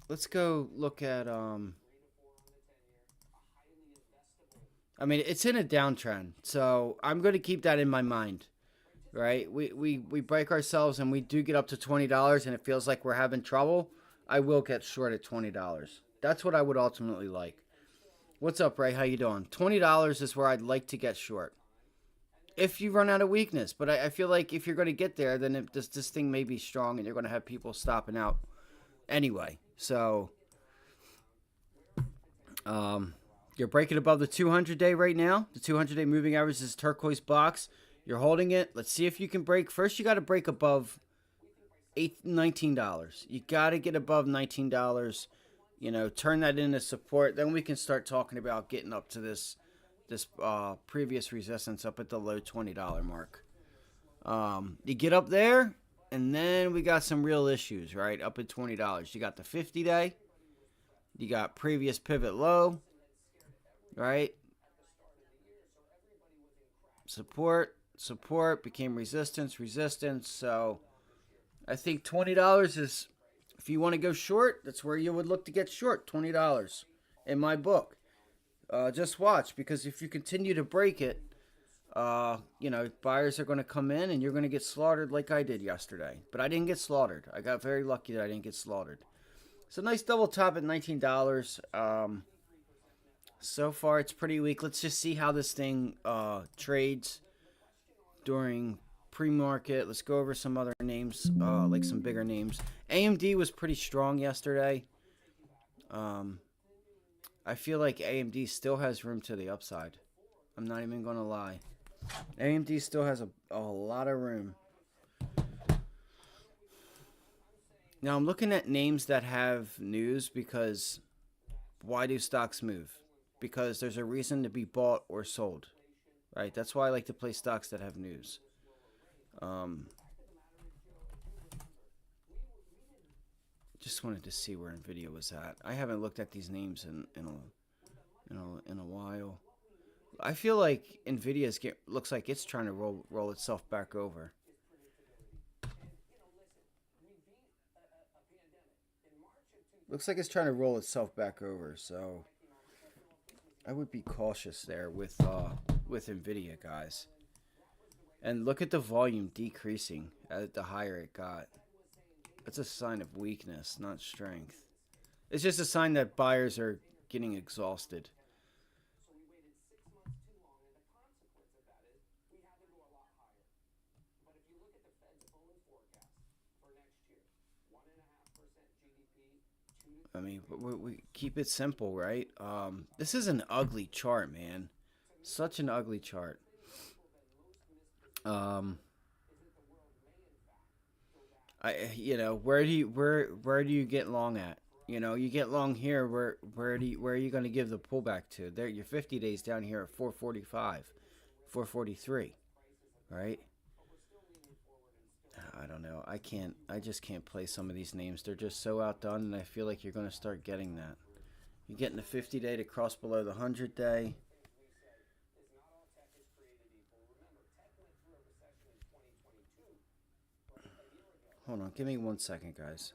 Let's go look at I mean, it's in a downtrend, so I'm going to keep that in my mind, right? We break ourselves and we do get up to $20 and it feels like we're having trouble. I will get short at $20. That's what I would ultimately like. What's up, Ray? How you doing? $20 is where I'd like to get short. If you run out of weakness, but I feel like if you're going to get there, then this thing may be strong and you're going to have people stopping out anyway. So, you're breaking above the 200-day right now. The 200-day moving average is turquoise box. You're holding it. Let's see if you can break. First, you got to break above $19. You got to get above $19. You know, turn that into support. Then we can start talking about getting up to this previous resistance up at the low $20 mark. You get up there, And then we got some real issues, right? Up at $20. You got the 50-day. You got previous pivot low, right? Support became resistance. So I think $20 is, if you want to go short, that's where you would look to get short, $20 in my book. Just watch, because if you continue to break it, buyers are going to come in and you're going to get slaughtered like I did yesterday. But I didn't get slaughtered. I got very lucky that I didn't get slaughtered. It's a nice double top at $19. So far, it's pretty weak. Let's just see how this thing trades during pre-market. Let's go over some other names, like some bigger names. AMD was pretty strong yesterday. I feel like AMD still has room to the upside. I'm not even going to lie. AMD still has a lot of room. Now, I'm looking at names that have news, because why do stocks move? Because there's a reason to be bought or sold, right? That's why I like to play stocks that have news. Just wanted to see where Nvidia was at. I haven't looked at these names in a while. I feel like Nvidia's looks like it's trying to roll itself back over. Looks like it's trying to roll itself back over, so I would be cautious there with Nvidia, guys. And look at the volume decreasing the higher it got. That's a sign of weakness, not strength. It's just a sign that buyers are getting exhausted. I mean, we keep it simple, right? This is an ugly chart, man. Such an ugly chart. Where do you get long at? You get long here. Where are you going to give the pullback to? There, your 50 days down here at 445, 443, right? I don't know. I just can't play some of these names. They're just so outdone, and I feel like you're going to start getting that. You're getting the 50-day to cross below the 100-day. Hold on. Give me 1 second, guys.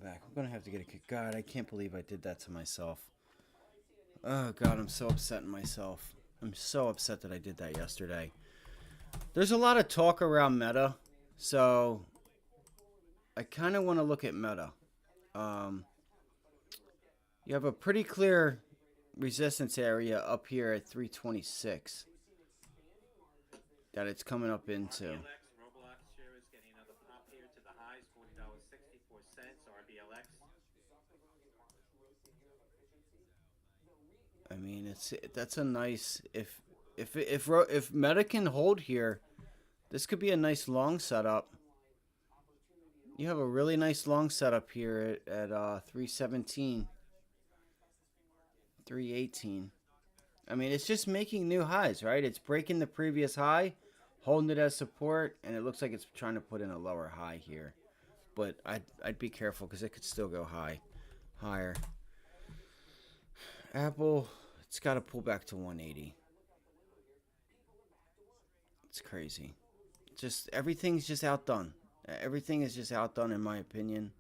Back. I'm gonna have to get a kick. God, I can't believe I did that to myself. Oh God, I'm so upset in myself. I'm so upset that I did that yesterday. There's a lot of talk around Meta, so I kind of want to look at Meta. You have a pretty clear resistance area up here at 326 that it's coming up into. Roblox share is getting another pop here to the highs, $40.64. RBLX. I mean, that's a nice if Meta can hold here, this could be a nice long setup. You have a really nice long setup here at 317, 318. I mean, it's just making new highs, right? It's breaking the previous high, holding it as support, and it looks like it's trying to put in a lower high here. But I'd be careful, because it could still go higher. Apple, it's got to pull back to 180. It's crazy. Just everything's just outdone. Everything is just outdone, in my opinion.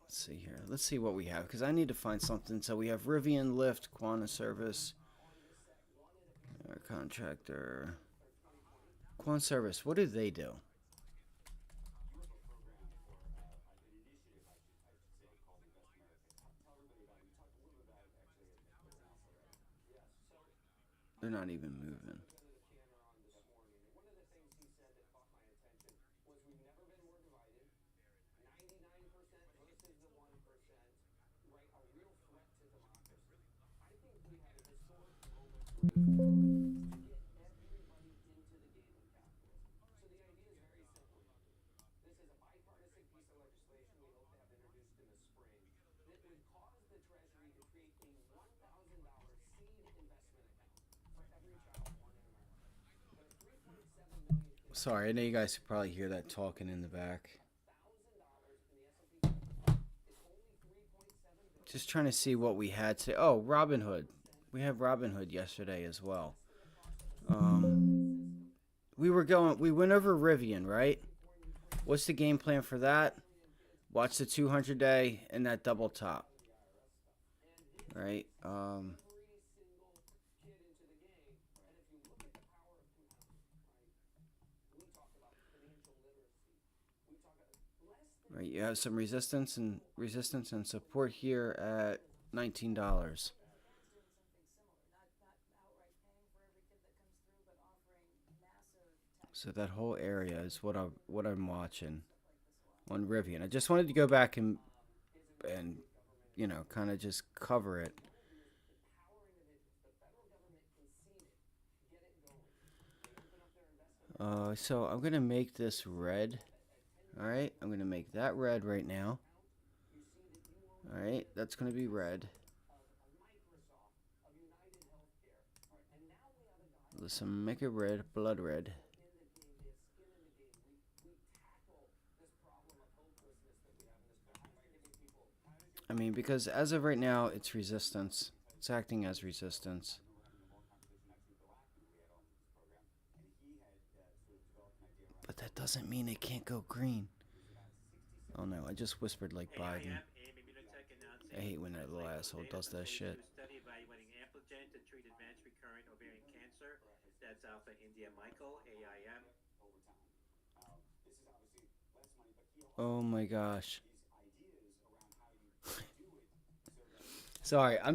Let's see here. Let's see what we have, because I need to find something. So we have Rivian, Lyft, Quanta Service, contractor. Quanta Service, what do they do? They're not even moving. Sorry, I know you guys could probably hear that talking in the back. Just trying to see what we had today. Oh, Robinhood. We have Robinhood yesterday as well. We went over Rivian, right? What's the game plan for that? Watch the 200-day and that double top, right? Right, you have some resistance and support here at $19. So that whole area is what I'm watching on Rivian. I just wanted to go back and kind of just cover it. So I'm gonna make this red. All right, I'm gonna make that red right now. All right, that's gonna be red. Listen, make it red, blood red. I mean, because as of right now, it's resistance. It's acting as resistance. But that doesn't mean it can't go green. Oh no, I just whispered like Biden. I hate when that little asshole does that shit. Study evaluating Ampligen to treat advanced recurrent ovarian cancer. That's Alpha India Michael, AIM. Oh my gosh. Sorry, I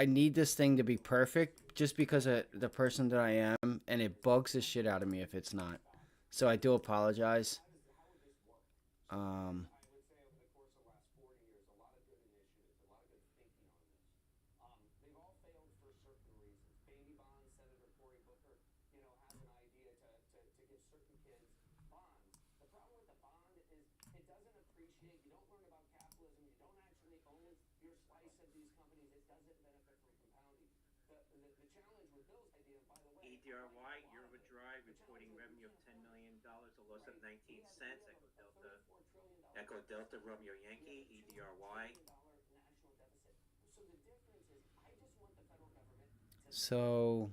need this thing to be perfect just because of the person that I am, and it bugs the shit out of me if it's not. So I do apologize. EDRY, Eurodrive, reporting revenue of $10 million, a loss of 19 cents. Echo Delta, Romeo Yankee, EDRY. So,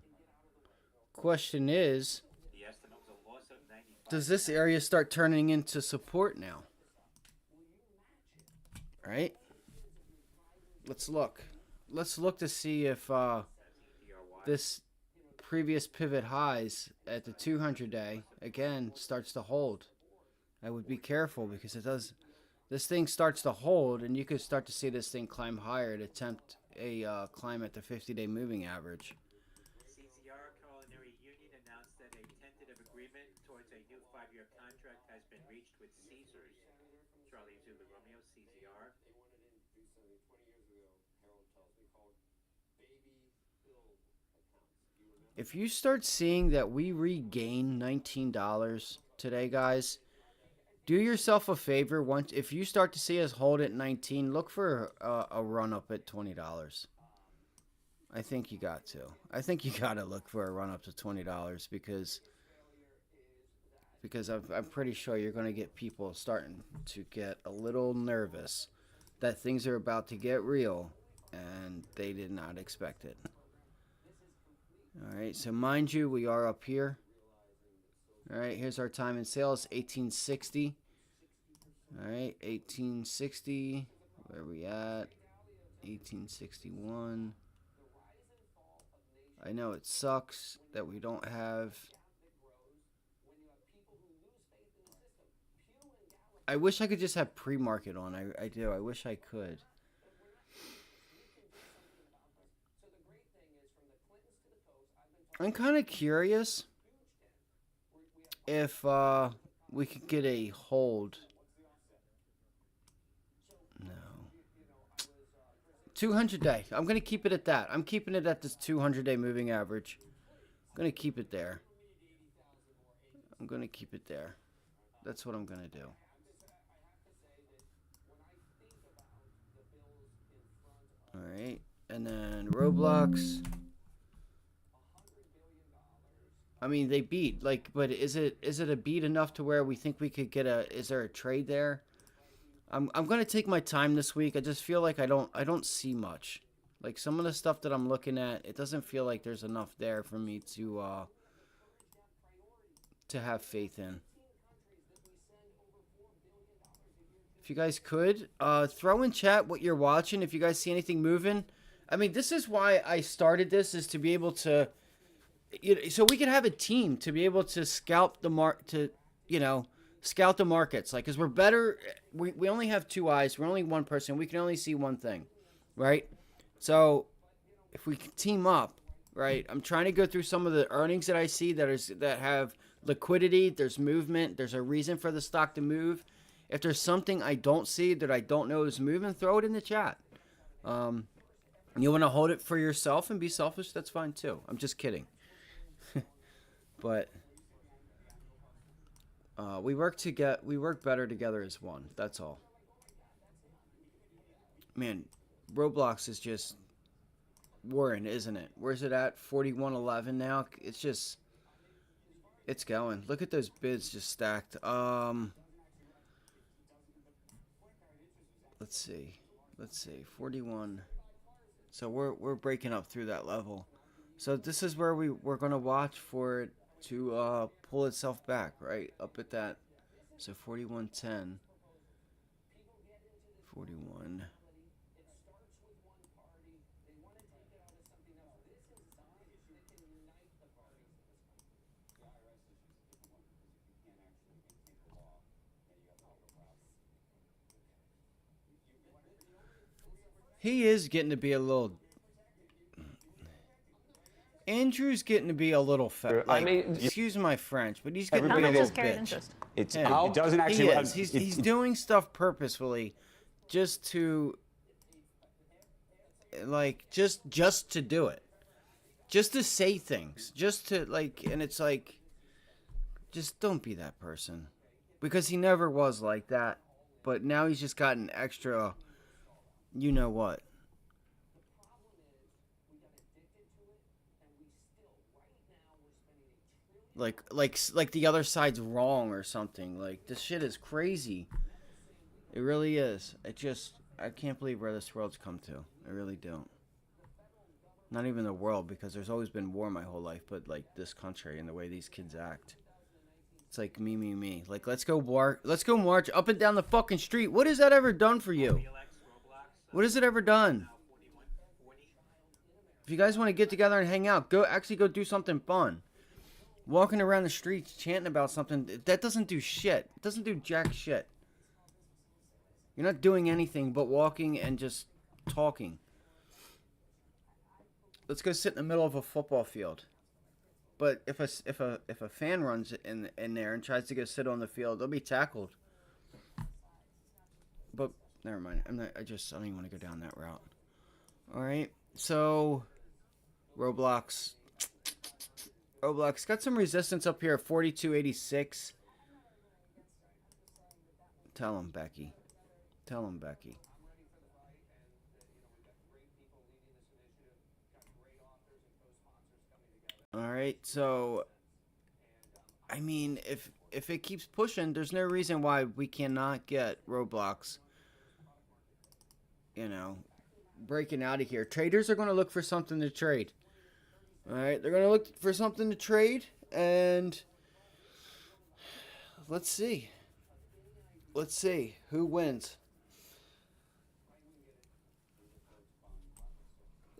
question is, The estimate was a loss of 95. does this area start turning into support now? Right? Let's look. Let's look to see if this previous pivot highs at the 200-day again starts to hold. I would be careful because it does. This thing starts to hold, and you could start to see this thing climb higher to attempt a climb at the 50-day moving average. CZR Culinary Union announced that a tentative agreement towards a new 5-year contract has been reached with Caesars. Charlie Zulu Romeo, CZR. If you start seeing that we regain $19 today, guys, do yourself a favor. If you start to see us hold at 19, look for a run up at $20. I think you got to. I think you got to look for a run up to $20 because I'm pretty sure you're going to get people starting to get a little nervous that things are about to get real and they did not expect it. All right, so mind you, we are up here. All right, here's our time in sales, 1860. All right, 1860. Where are we at? 1861. I know it sucks that we don't have. I wish I could just have pre-market on. I do. I wish I could. I'm kind of curious if we could get a hold. No. 200-day. I'm going to keep it at that. I'm keeping it at this 200-day moving average. I'm going to keep it there. I'm going to keep it there. That's what I'm going to do. All right. And then Roblox. I mean, they beat, like, but is it a beat enough to where we think we could get a, is there a trade there? I'm going to take my time this week. I just feel like I don't see much. Like, some of the stuff that I'm looking at, it doesn't feel like there's enough there for me to have faith in. If you guys could, throw in chat what you're watching. If you guys see anything moving. I mean, this is why I started this, is to be able to, so we could have a team to be able to scalp the scout the markets. Like, because we're better, we only have two eyes. We're only one person. We can only see one thing, right? So if we can team up, right? I'm trying to go through some of the earnings that I see that have liquidity. There's movement. There's a reason for the stock to move. If there's something I don't see that I don't know is moving, throw it in the chat. You want to hold it for yourself and be selfish? That's fine too. I'm just kidding. But we work better together as one. That's all. Man, Roblox is just worrying, isn't it? Where's it at? 41.11 now. It's going. Look at those bids just stacked. Let's see. 41. So we're breaking up through that level. So this is where we're gonna watch for it to pull itself back, right? Up at that. So 41.10. 41. He is getting to be a little. Andrew's getting to be a little fat. Like, excuse my French, but he's getting to be a little bitch. It Yeah. doesn't actually. He's doing stuff purposefully, just to, like, just to do it, just to say things, just to, like, and it's like, just don't be that person, because he never was like that, but now he's just gotten extra. You know what? Like the other side's wrong or something. Like, this shit is crazy. It really is. I can't believe where this world's come to. I really don't. Not even the world, because there's always been war my whole life, but like this country and the way these kids act. It's like me. Like, let's go march up and down the fucking street. What has that ever done for you? What has it ever done? If you guys want to get together and hang out, go do something fun. Walking around the streets chanting about something, that doesn't do shit. It doesn't do jack shit. You're not doing anything but walking and just talking. Let's go sit in the middle of a football field. But if a fan runs in there and tries to go sit on the field, they'll be tackled. But never mind. I don't even want to go down that route. All right. So Roblox got some resistance up here at 42.86. Tell him, Becky. All right. So, I mean, if it keeps pushing, there's no reason why we cannot get Roblox, breaking out of here. Traders are going to look for something to trade. All right, they're going to look for something to trade, and let's see who wins.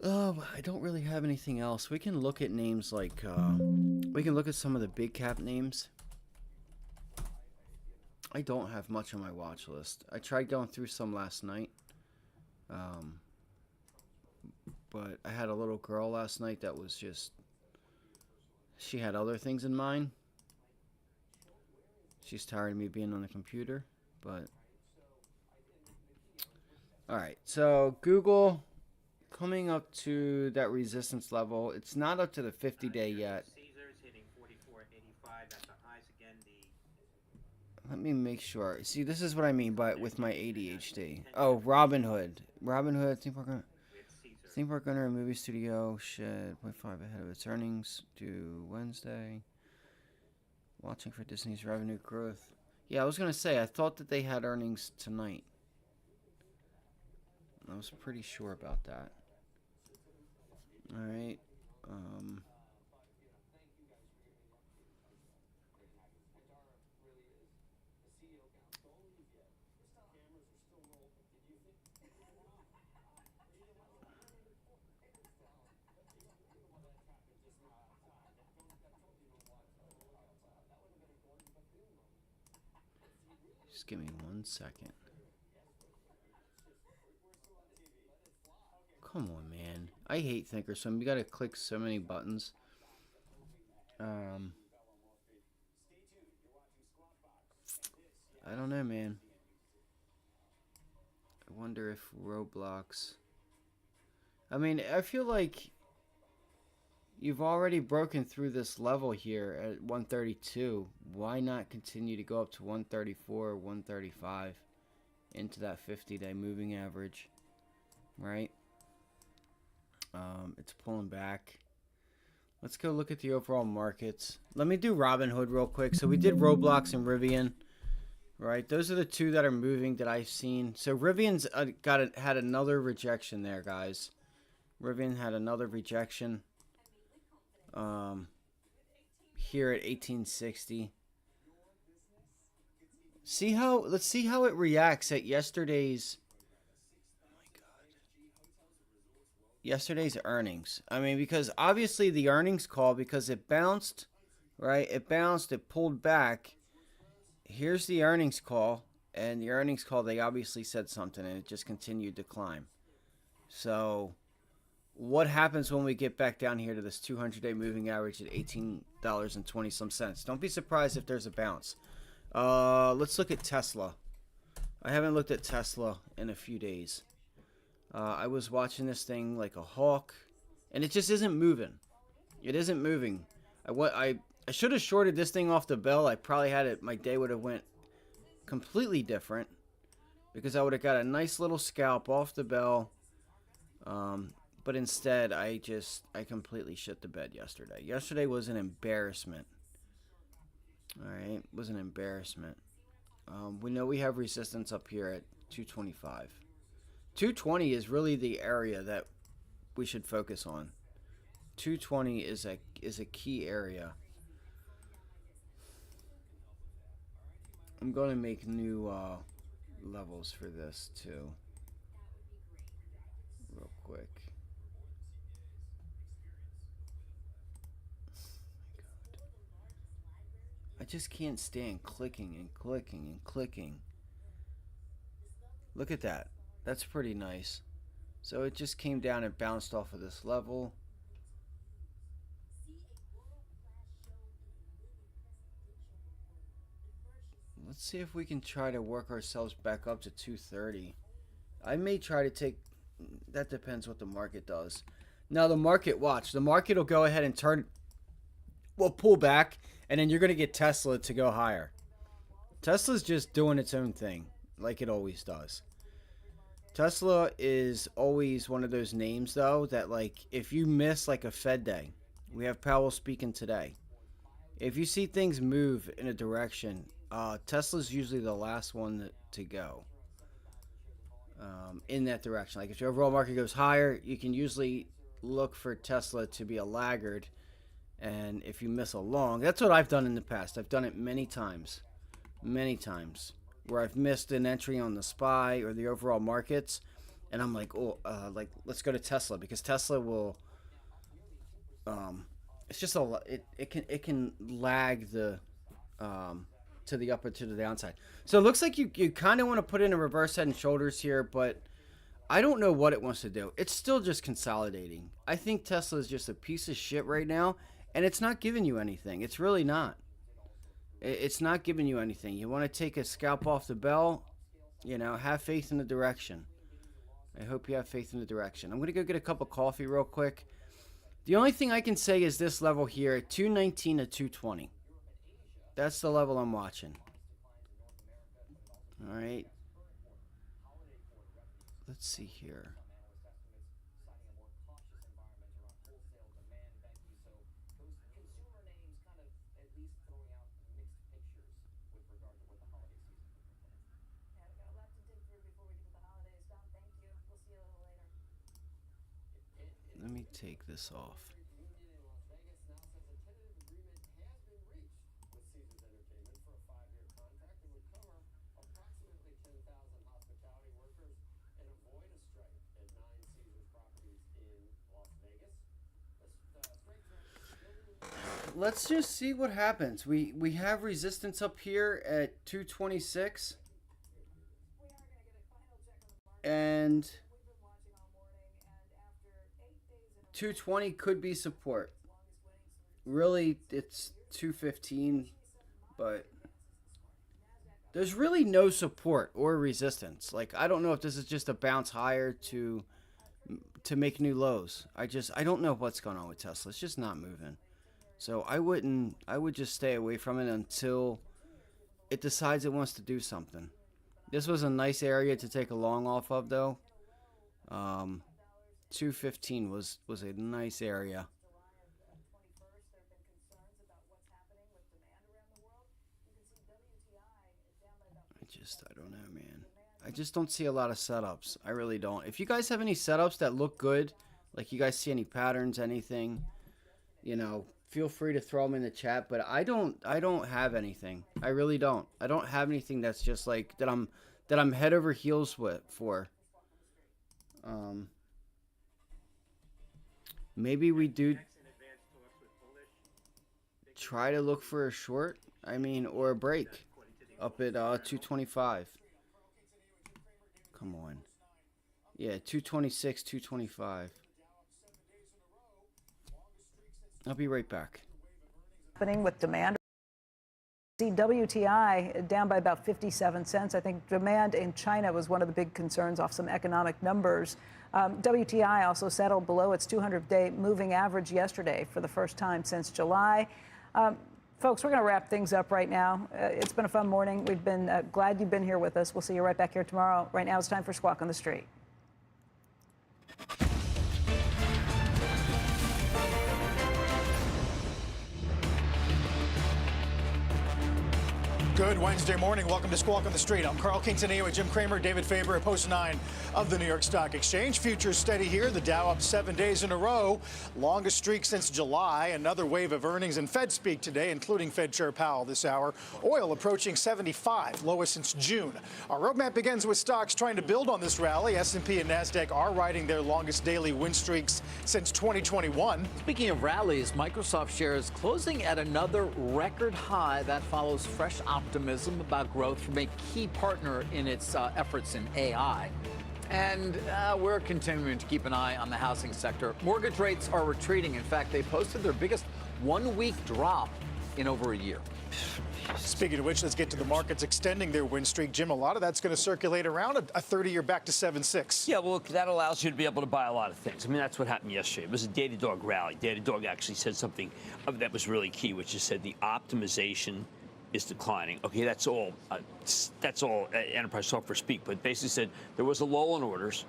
Oh, I don't really have anything else. We can look at names like, we can look at some of the big cap names. I don't have much on my watch list. I tried going through some last night. But I had a little girl last night that was just she had other things in mind. She's tired of me being on the computer, but all right. So Google coming up to that resistance level. It's not up to the 50-day yet. Caesars hitting 44.85 at the highs again. Let me make sure. See, this is what I mean by with my ADHD. Oh, Robinhood. Theme park owner and movie studio shed 0.5 ahead of its earnings due Wednesday. Watching for Disney's revenue growth. Yeah, I was gonna say I thought that they had earnings tonight. I was pretty sure about that. All right. Just give me 1 second. Come on, man. I hate Thinkorswim. You gotta click so many buttons. I don't know, man. I wonder if Roblox... I mean, I feel like you've already broken through this level here at 132. Why not continue to go up to 134, 135 into that 50-day moving average, right? It's pulling back. Let's go look at the overall markets. Let me do Robinhood real quick. So we did Roblox and Rivian, right? Those are the two that are moving that I've seen. So Rivian's had another rejection there, guys. Rivian had another rejection here at 1860. Let's see how it reacts at yesterday's earnings. I mean, because obviously the earnings call, because it bounced, right? It bounced, it pulled back. Here's the earnings call, and the earnings call, they obviously said something, and it just continued to climb. So what happens when we get back down here to this 200-day moving average at $18.20 some cents? Don't be surprised if there's a bounce. Let's look at Tesla. I haven't looked at Tesla in a few days. I was watching this thing like a hawk, and it just isn't moving. It isn't moving. I should have shorted this thing off the bell. I probably had it. My day would have went completely different because I would have got a nice little scalp off the bell. But instead, I completely shit the bed yesterday. Yesterday was an embarrassment. All right, it was an embarrassment. We know we have resistance up here at 225. 220 is really the area that we should focus on. 220 is a key area. I'm going to make new levels for this too. Real quick. I just can't stand clicking and clicking and clicking. Look at that. That's pretty nice. So it just came down and bounced off of this level. Let's see if we can try to work ourselves back up to 230. I may try to take... That depends what the market does. Now the market, watch. The market will go ahead and turn... Will pull back, and then you're going to get Tesla to go higher. Tesla's just doing its own thing, like it always does. Tesla is always one of those names, though, that, like, if you miss, like, a Fed day, we have Powell speaking today. If you see things move in a direction, Tesla's usually the last one to go in that direction. Like, if the overall market goes higher, you can usually look for Tesla to be a laggard. And if you miss a long, that's what I've done in the past. I've done it many times, where I've missed an entry on the SPY or the overall markets, and I'm like, let's go to Tesla, because Tesla will, it's just it can lag the, to the up or to the downside. So it looks like you kind of want to put in a reverse head and shoulders here, but I don't know what it wants to do. It's still just consolidating. I think Tesla is just a piece of shit right now, And it's not giving you anything. It's really not. It's not giving you anything. You want to take a scalp off the bell, have faith in the direction. I hope you have faith in the direction. I'm going to go get a cup of coffee real quick. The only thing I can say is this level here at 219 to 220. That's the level I'm watching. All right. Let's see here. Let me take this off. Let's just see what happens. We have resistance up here at 226. And 220 could be support. Really, it's 215, but there's really no support or resistance. Like, I don't know if this is just a bounce higher to make new lows. I don't know what's going on with Tesla. It's just not moving. So I would just stay away from it until it decides it wants to do something. This was a nice area to take a long off of, though. 215 was a nice area. I don't know, man. I just don't see a lot of setups. I really don't. If you guys have any setups that look good, like you guys see any patterns, anything, feel free to throw them in the chat. But I don't have anything. I really don't. I don't have anything that's just like that I'm head over heels for. Maybe we do try to look for a short. Or a break up at 225. Come on. Yeah, 226, 225. I'll be right back. Happening with demand. WTI down by about 57 cents. I think demand in China was one of the big concerns off some economic numbers. WTI also settled below its 200-day moving average yesterday for the first time since July. Folks, we're going to wrap things up right now. It's been a fun morning. We've been glad you've been here with us. We'll see you right back here tomorrow. Right now it's time for Squawk on the Street. Good Wednesday morning. Welcome to Squawk on the Street. I'm Carl Quintanilla with Jim Cramer, David Faber at Post 9 of the New York Stock Exchange. Futures steady here. The Dow up 7 days in a row. Longest streak since July. Another wave of earnings and Fed speak today, including Fed Chair Powell this hour. Oil approaching 75, lowest since June. Our roadmap begins with stocks trying to build on this rally. S&P and NASDAQ are riding their longest daily win streaks since 2021. Speaking of rallies, Microsoft shares closing at another record high. That follows fresh optimism about growth from a key partner in its efforts in AI. And we're continuing to keep an eye on the housing sector. Mortgage rates are retreating. In fact, they posted their biggest one-week drop in over a year. Speaking of which, let's get to the markets extending their win streak. Jim, a lot of that's going to circulate around a 30-year back to 7.6. Yeah, well, that allows you to be able to buy a lot of things. That's what happened yesterday. It was a Datadog rally. Datadog actually said something that was really key, which is said the optimization is declining. Okay, that's all enterprise software speak, but basically said there was a lull in orders.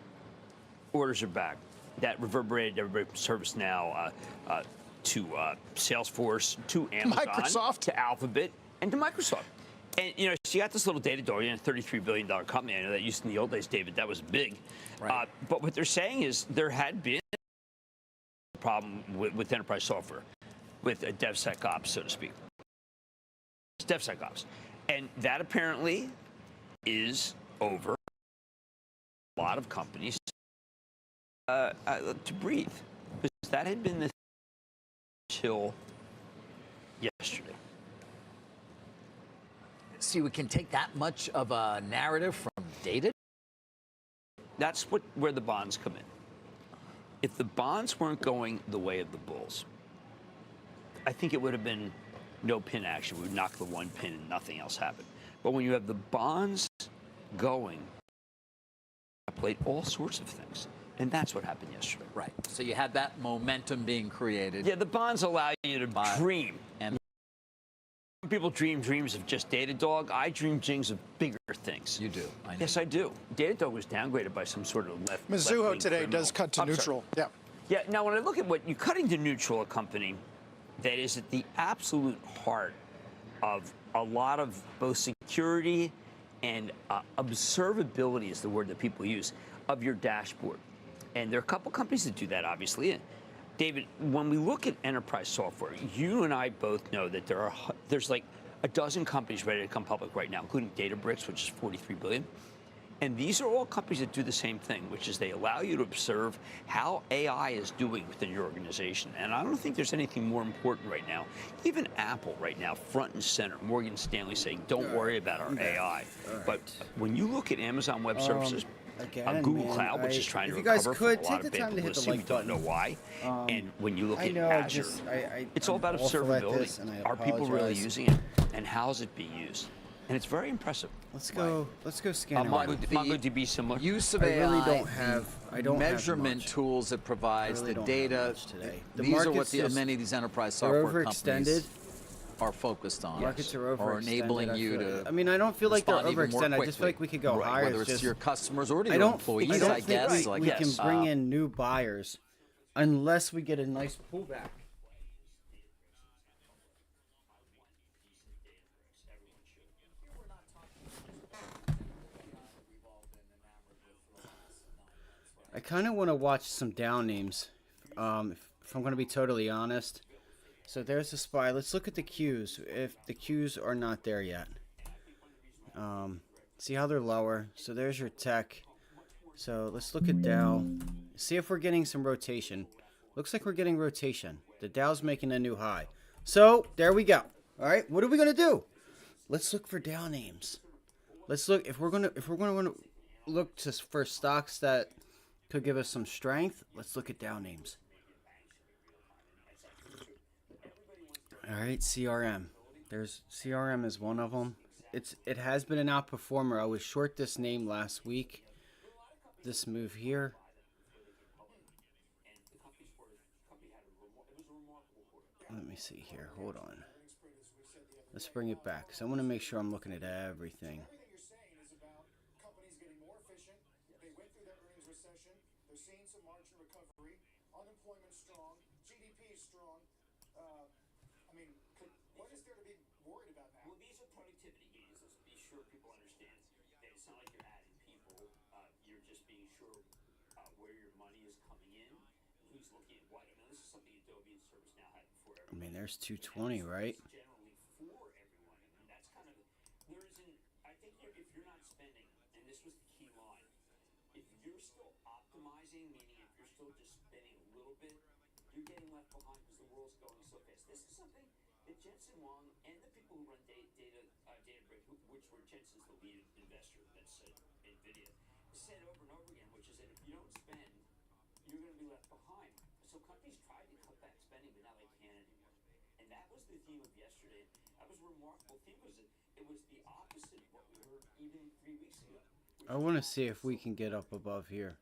Orders are back. That reverberated everybody from ServiceNow to Salesforce to Amazon, Microsoft, to Alphabet, and to Microsoft. And, so you got this little Datadog, a $33 billion company. I know that used in the old days, David, that was big. Right. But what they're saying is there had been a problem with enterprise software, with DevSecOps, so to speak. DevSecOps. And that apparently is over. A lot of companies to breathe. Because that had been the till yesterday. See, we can take that much of a narrative from data? That's where the bonds come in. If the bonds weren't going the way of the bulls, I think it would have been no pin action. We would knock the one pin and nothing else happened. But when you have the bonds going, played all sorts of things. And that's what happened yesterday. Right. So you had that momentum being created. Yeah, the bonds allow you to dream. And some people dream dreams of just Datadog. I dream dreams of bigger things. you do. I know. Yes, I do. Datadog was downgraded by some sort of left. Mizuho left-wing today criminal. does cut to I'm sorry. neutral. Yeah. Yeah, now when I look at what you're cutting to neutral, a company that is at the absolute heart of a lot of both security and observability is the word that people use of your dashboard. And there are a couple companies that do that, obviously. David, when we look at enterprise software, you and I both know that there's like a dozen companies ready to come public right now, including Databricks, which is $43 billion. And these are all companies that do the same thing, which is they allow you to observe how AI is doing within your organization. And I don't think there's anything more important right now. Even Apple right now, front and center, Morgan Stanley saying, don't worry about our AI. But when you look at Amazon Web Services, Again, Google man, Cloud, which is trying to if you guys recover could, from a lot take of the bad time to hit the publicity, we like don't know button. why. And when you look I at know, Azure, it's all I'm about awful at observability. this, and I Are people really apologize. using it? And how's it being used? And it's very impressive. Let's go scan it. MongoDB similar. Use of I AI, really don't the have. I don't measurement have much. tools it provides, I really the don't have data. much today. The These are what market's just- many of these enterprise They're software overextended. companies are focused on. Markets are overextended. Or enabling I you feel- to. I mean, I don't feel like they're respond even more overextended. I just feel quickly. like we could go Right, higher. Whether it's just, your customers or to I your don't. employees, I don't I think guess. we can yes. bring in new buyers unless we get a nice pullback. I kind of want to watch some down names, if I'm going to be totally honest. So there's the SPY. Let's look at the Qs. If the Qs are not there yet, see how they're lower. So there's your tech. So let's look at Dow. See if we're getting some rotation. Looks like we're getting rotation. The Dow's making a new high. So there we go. All right, what are we gonna do? Let's look for Dow names. Let's look if we're gonna look for stocks that could give us some strength. Let's look at Dow names. All right, CRM. There's CRM is one of them. It has been an outperformer. I was short this name last week. This move here. Let me see here. Hold on. Let's bring it back. So I want to make sure I'm looking at everything. Everything you're saying is about companies getting more efficient. They went through that earnings recession. They're seeing some margin recovery. Unemployment strong. GDP is strong. I mean, what is there to be worried about now? Well, these are productivity gains. Let's be sure people understand that it's not like you're adding people. You're just being sure where your money is coming in, who's looking at what. I mean, this is something Adobe and ServiceNow had before everyone. I mean, there's 220, right? Generally for everyone. I mean, that's kind of there isn't. I think if you're not spending, and this was the key line, if you're still optimizing, meaning if you're still just spending a little bit, you're getting left behind because the world's going so fast. This is something that Jensen Huang and the people who run Databricks, which were Jensen's the lead investor, that's NVIDIA, said over and over again, which is that if you don't spend, you're going to be left behind. So companies tried to cut back spending, but now they can't anymore. And that was the theme of yesterday. That was a remarkable theme. It was the opposite of what we heard even 3 weeks ago. I want to see if we can get up above here.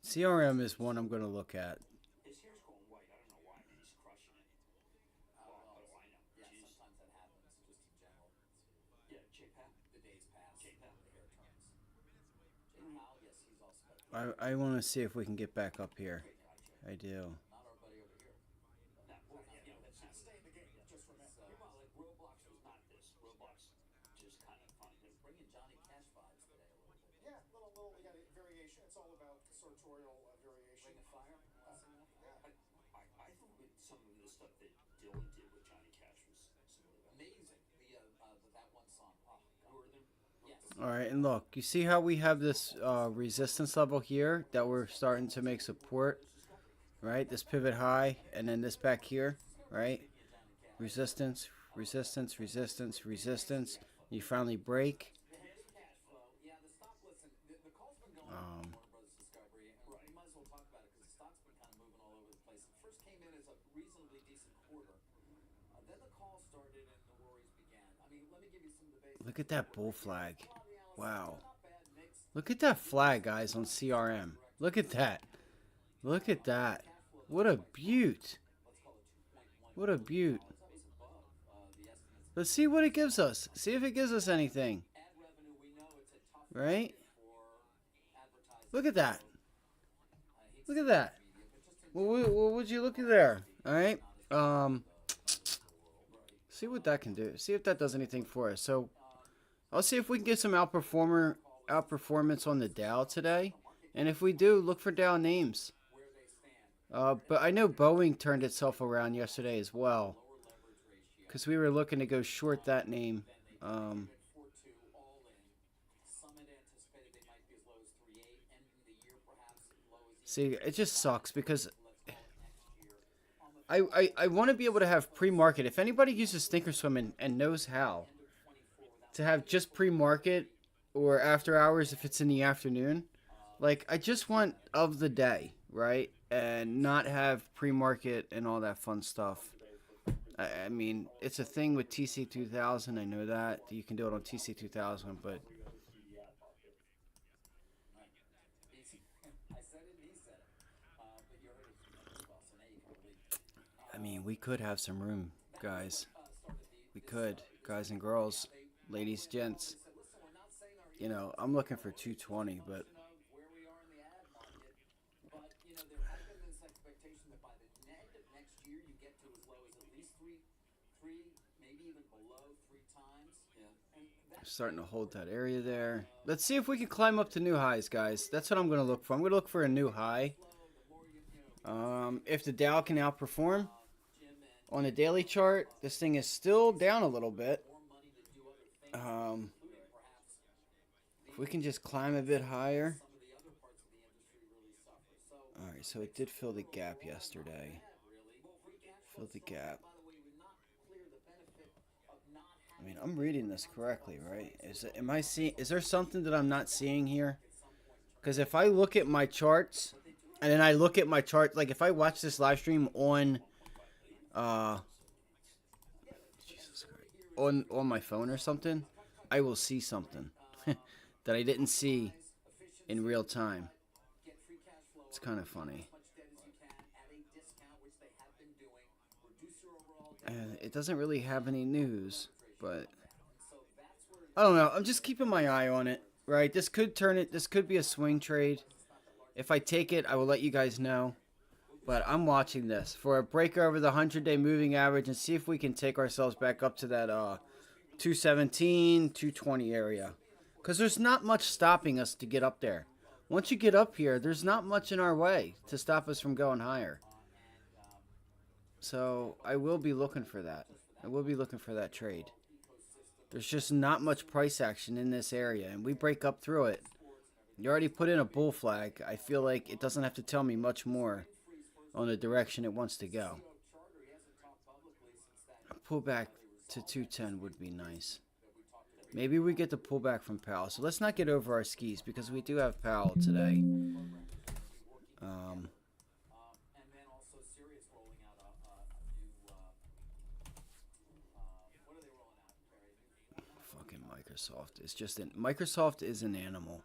CRM is one I'm going to look at. His hair's going white. I don't know why, but he's crushing it. Oh, I know. Yeah, sometimes that happens, just in general. Yeah, J-Pal. The days pass, J-Pal. the hair turns. Powell, yes, he's also got I want to see if we can get back up here. I do. not our buddy over here. That's not Stay in the game just for a minute. Well, like Roblox was not this. Roblox just kind of fun. Bringing Johnny Cash vibes today a little bit. Yeah, little. We got a variation. It's all about sartorial variation. Bring a fire. I thought with some of the stuff that Dylan did with Johnny Cash was some really Amazing. That one song. Oh, God. Northern. Yes. All right, and look, you see how we have this resistance level here that we're starting to make support, right? This pivot high, and then this back here, right? Resistance, resistance, resistance, resistance. You finally break. Yeah, the stock, listen, the call's been going on Warner Brothers Discovery, and we might as well talk about it because the stock's been kind of moving all over the place. It first came came in as a reasonably decent quarter. Then the call started and the worries began. I mean, let me give you some of the basics. Look at that bull flag. Wow. Look at that flag, guys, on CRM. Look at that. Look at that. What a beaut. What a beaut. Let's see what it gives us. See if it gives us anything. Right? Look at that. Look at that. What would you look at there? All right. See what that can do. See if that does anything for us. So I'll see if we can get some outperformance on the Dow today. And if we do, look for Dow names. But I know Boeing turned itself around yesterday as well, because we were looking to go short that name. See, it just sucks because I want to be able to have pre-market. If anybody uses Thinkorswim and knows how to have just pre-market or after hours if it's in the afternoon, like I just want of the day, right? And not have pre-market and all that fun stuff. I mean, it's a thing with TC2000. I know that you can do it on TC2000, but I mean, we could have some room, guys. We could, guys and girls, ladies, gents. You know, I'm looking for 220, but starting to hold that area there. Let's see if we can climb up to new highs, guys. That's what I'm going to look for. I'm going to look for a new high. If the Dow can outperform on a daily chart, this thing is still down a little bit. If we can just climb a bit higher. All right, so it did fill the gap yesterday. Filled the gap. I mean, I'm reading this correctly, right? Is there something that I'm not seeing here? Because if I look at my charts, and then I look at my chart, like if I watch this live stream on, Jesus Christ, on my phone or something, I will see something that I didn't see in real time. It's kind of funny. It doesn't really have any news. But I don't know. I'm just keeping my eye on it, right? This could turn it. This could be a swing trade. If I take it, I will let you guys know. But I'm watching this for a break over the 100-day moving average and see if we can take ourselves back up to that 217, 220 area. Because there's not much stopping us to get up there. Once you get up here, there's not much in our way to stop us from going higher. So I will be looking for that. I will be looking for that trade. There's just not much price action in this area, and we break up through it. You already put in a bull flag. I feel like it doesn't have to tell me much more on the direction it wants to go. A pullback to 210 would be nice. Maybe we get the pullback from Powell. So let's not get over our skis because we do have Powell today. Microsoft. It's just Microsoft is an animal.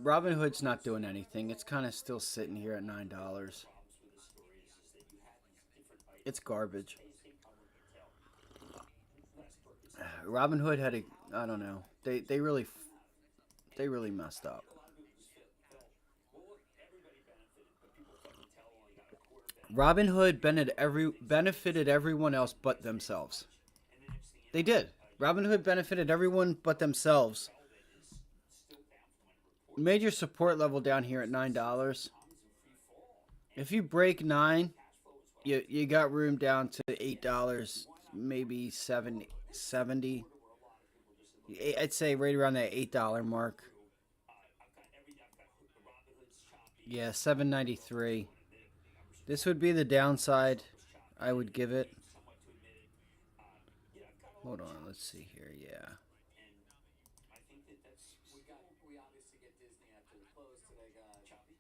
Robinhood's not doing anything. It's kind of still sitting here at $9. It's garbage. Robinhood had I don't know. They really messed up. Robinhood benefited everyone else but themselves. They did. Robinhood benefited everyone but themselves. Major support level down here at $9. If you break 9, you got room down to $8, maybe $7.70. I'd say right around that $8 mark. Yeah, $7.93. This would be the downside I would give it. Hold on, let's see here. Yeah. I think that's we obviously get Disney after the close today, guys. Choppy.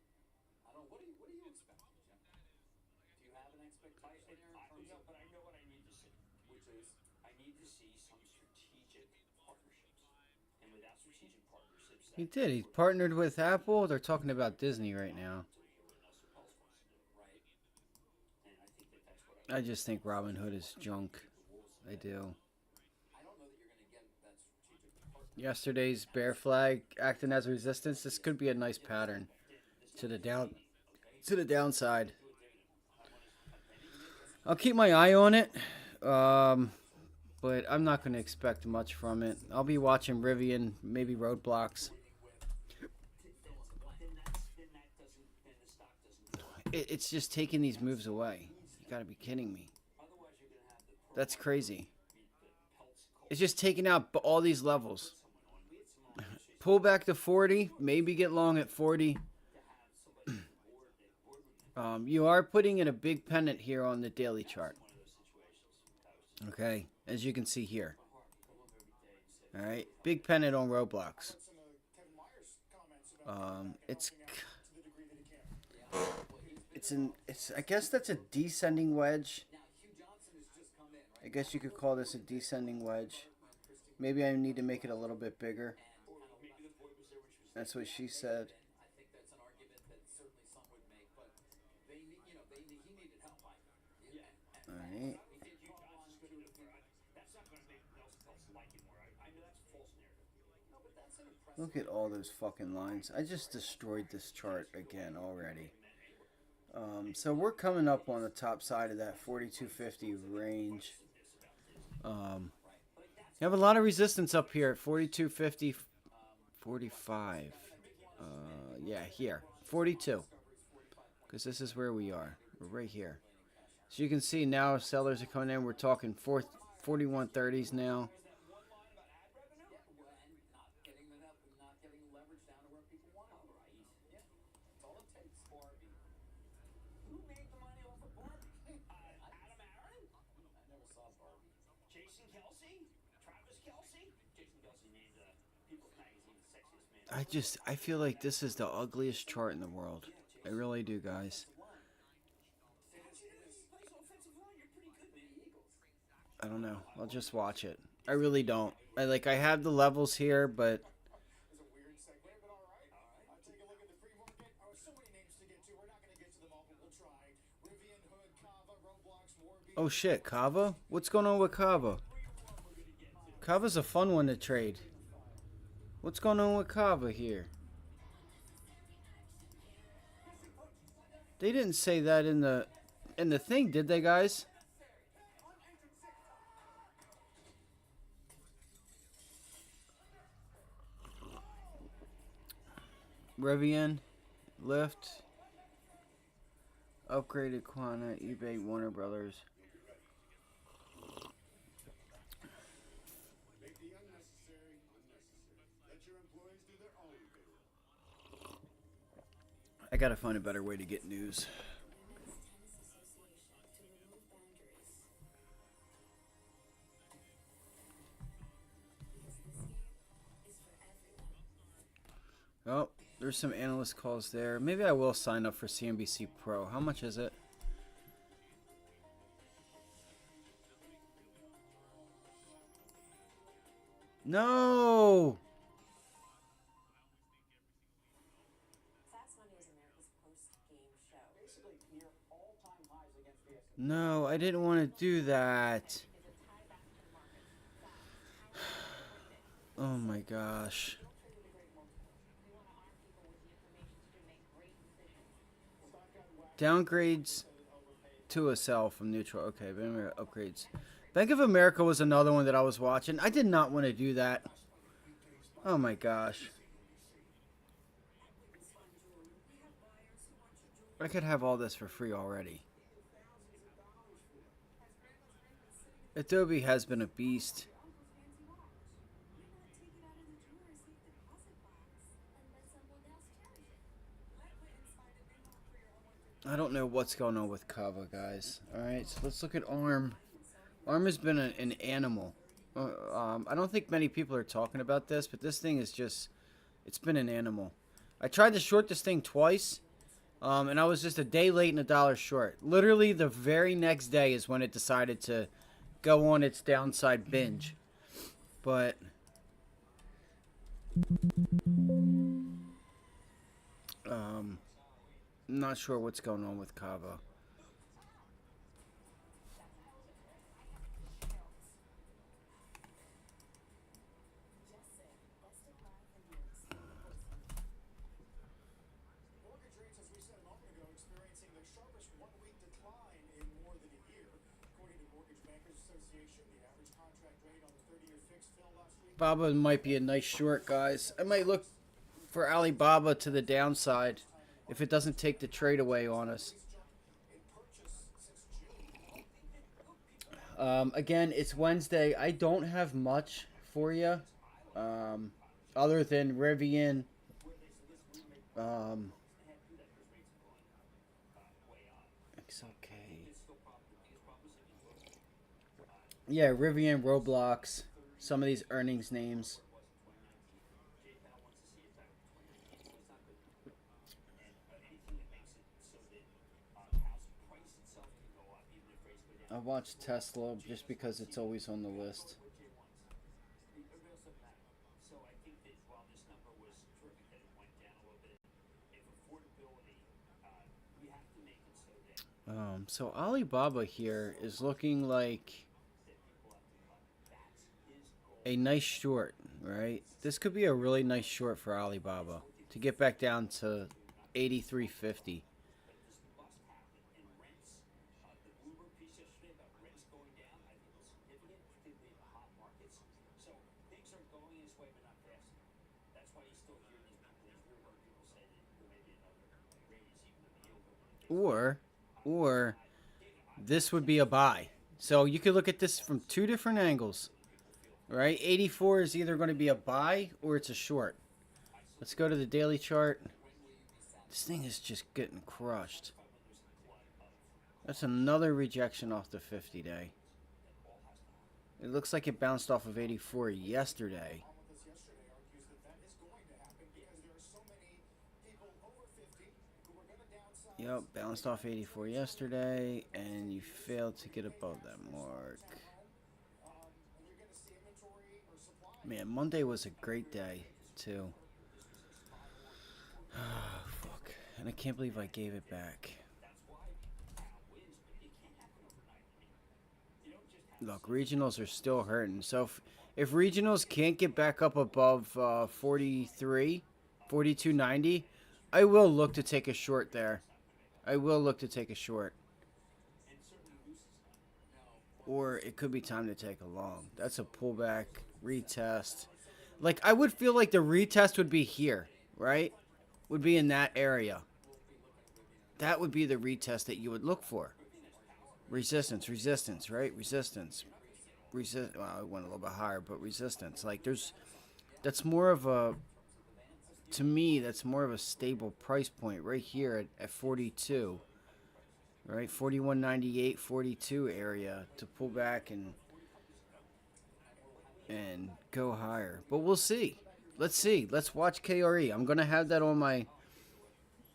I don't know. What are you expecting, Jim? Do you have an expectation there in terms of? But I know what I need to see. Which is? I need to see some strategic partnerships. And without strategic partnerships, He did. He partnered with Apple. They're talking about Disney right now. I just think Robin Hood is junk. I do. Yesterday's bear flag acting as resistance. This could be a nice pattern to the downside. I'll keep my eye on it, but I'm not going to expect much from it. I'll be watching Rivian, maybe Roadblocks. It's just taking these moves away. You got to be kidding me. That's crazy. It's just taking out all these levels. Pull back to 40, maybe get long at 40. You are putting in a big pennant here on the daily chart. Okay, as you can see here. All right, big pennant on Roblox. I guess that's a descending wedge. I guess you could call this a descending wedge. Maybe I need to make it a little bit bigger. That's what she said. Alright. Look at all those fucking lines. I just destroyed this chart again already. So we're coming up on the top side of that 4250 range. You have a lot of resistance up here at 4250, 45. Yeah, here, 42. Because this is where we are. We're right here. So you can see now sellers are coming in. We're talking 4130s now. I feel like this is the ugliest chart in the world. I really do, guys. I don't know. I'll just watch it. I really don't. I have the levels here, but oh shit, Kava? What's going on with Kava? Kava's a fun one to trade. What's going on with Kava here? They didn't say that in the thing, did they, guys? Rivian, Lyft, upgraded Quanta, eBay, Warner Brothers. I gotta find a better way to get news. Oh, there's some analyst calls there. Maybe I will sign up for CNBC Pro. How much is it? No! No, I didn't want to do that. Oh my gosh. Downgrades to a sell from neutral. Okay, upgrades. Bank of America was another one that I was watching. I did not want to do that. Oh my gosh. I could have all this for free already. Adobe has been a beast. I don't know what's going on with Kava, guys. Alright, so let's look at ARM. ARM has been an animal. I don't think many people are talking about this, but this thing is just, it's been an animal. I tried to short this thing twice, and I was just a day late and $1 short. Literally the very next day is when it decided to go on its downside binge. But I'm not sure what's going on with Kava. Mortgage rates, as we said a moment ago, experiencing the sharpest one-week decline in more than a year. According to Mortgage Bankers Association, the average contract rate on the 30-year fixed fell last week. Baba might be a nice short, guys. I might look for Alibaba to the downside if it doesn't take the trade away on us. Again, it's Wednesday. I don't have much for you, other than Rivian. It's okay. Yeah, Rivian, Roblox, some of these earnings names. I watch Tesla just because it's always on the list. So Alibaba here is looking like a nice short, right? This could be a really nice short for Alibaba to get back down to 83.50. Or this would be a buy. So you could look at this from two different angles, right? 84 is either going to be a buy or it's a short. Let's go to the daily chart. This thing is just getting crushed. That's another rejection off the 50-day. It looks like it bounced off of 84 yesterday. Yep, bounced off 84 yesterday, and you failed to get above that mark. Man, Monday was a great day, too. Fuck. And I can't believe I gave it back. Look, regionals are still hurting. So if regionals can't get back up above 43, 42.90, I will look to take a short there. I will look to take a short. Or it could be time to take a long. That's a pullback, retest. Like, I would feel like the retest would be here, right? Would be in that area. That would be the retest that you would look for. Resistance, resistance, right? Resistance. Well, I went a little bit higher, but resistance. Like, that's more of a, to me, that's more of a stable price point right here at 42. Right? 41.98, 42 area to pull back and go higher. But we'll see. Let's see. Let's watch KRE. I'm going to have that on my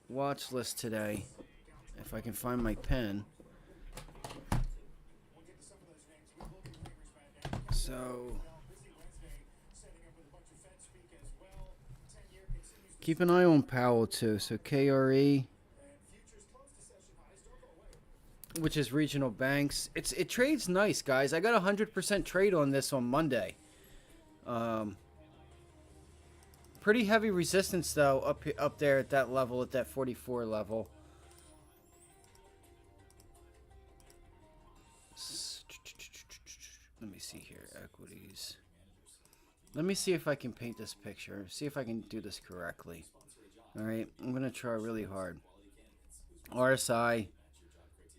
watch list today if I can find my pen. So keep an eye on Powell too. So KRE, which is regional banks. It trades nice, guys. I got 100% trade on this on Monday. Pretty heavy resistance though up there at that level, at that 44 level. Let me see here, equities. Let me see if I can paint this picture. See if I can do this correctly. All right, I'm going to try really hard. RSI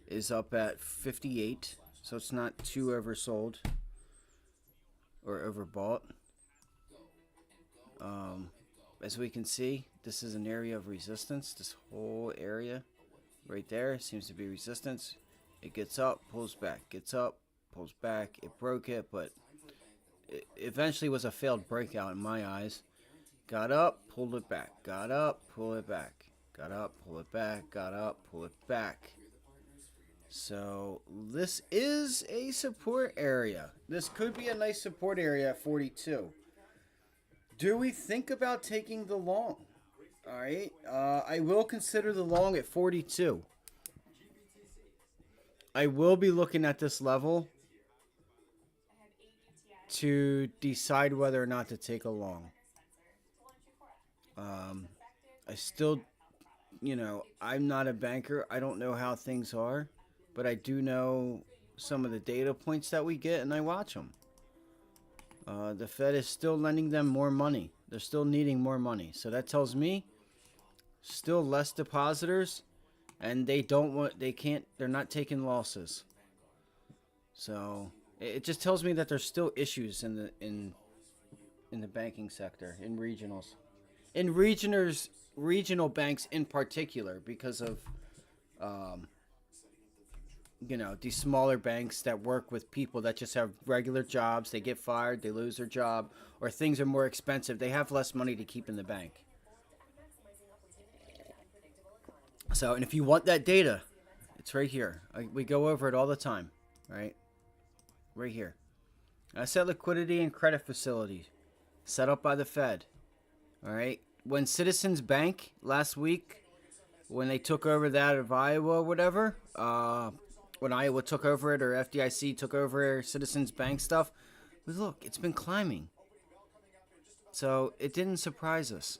is up at 58, so it's not too oversold or overbought. As we can see, this is an area of resistance. This whole area right there seems to be resistance. It gets up, pulls back, gets up, pulls back. It broke it, but it eventually was a failed breakout in my eyes. Got up, pulled it back. Got up, pull it back. Got up, pull it back. Got up, pull it back. So this is a support area. This could be a nice support area at 42. Do we think about taking the long? All right. I will consider the long at 42. I will be looking at this level to decide whether or not to take a long. I still, I'm not a banker. I don't know how things are, but I do know some of the data points that we get, and I watch them. The Fed is still lending them more money. They're still needing more money. So that tells me still less depositors, and they're not taking losses. So it just tells me that there's still issues in the banking sector, in regionals. In regional banks in particular, because of these smaller banks that work with people that just have regular jobs. They get fired, they lose their job, or things are more expensive. They have less money to keep in the bank. So, and if you want that data, it's right here. We go over it all the time, right? Right here. Asset liquidity and credit facilities set up by the Fed. All right. When Citizens Bank last week, when they took over that of Iowa or whatever, when Iowa took over it or FDIC took over Citizens Bank stuff, look, it's been climbing. So it didn't surprise us.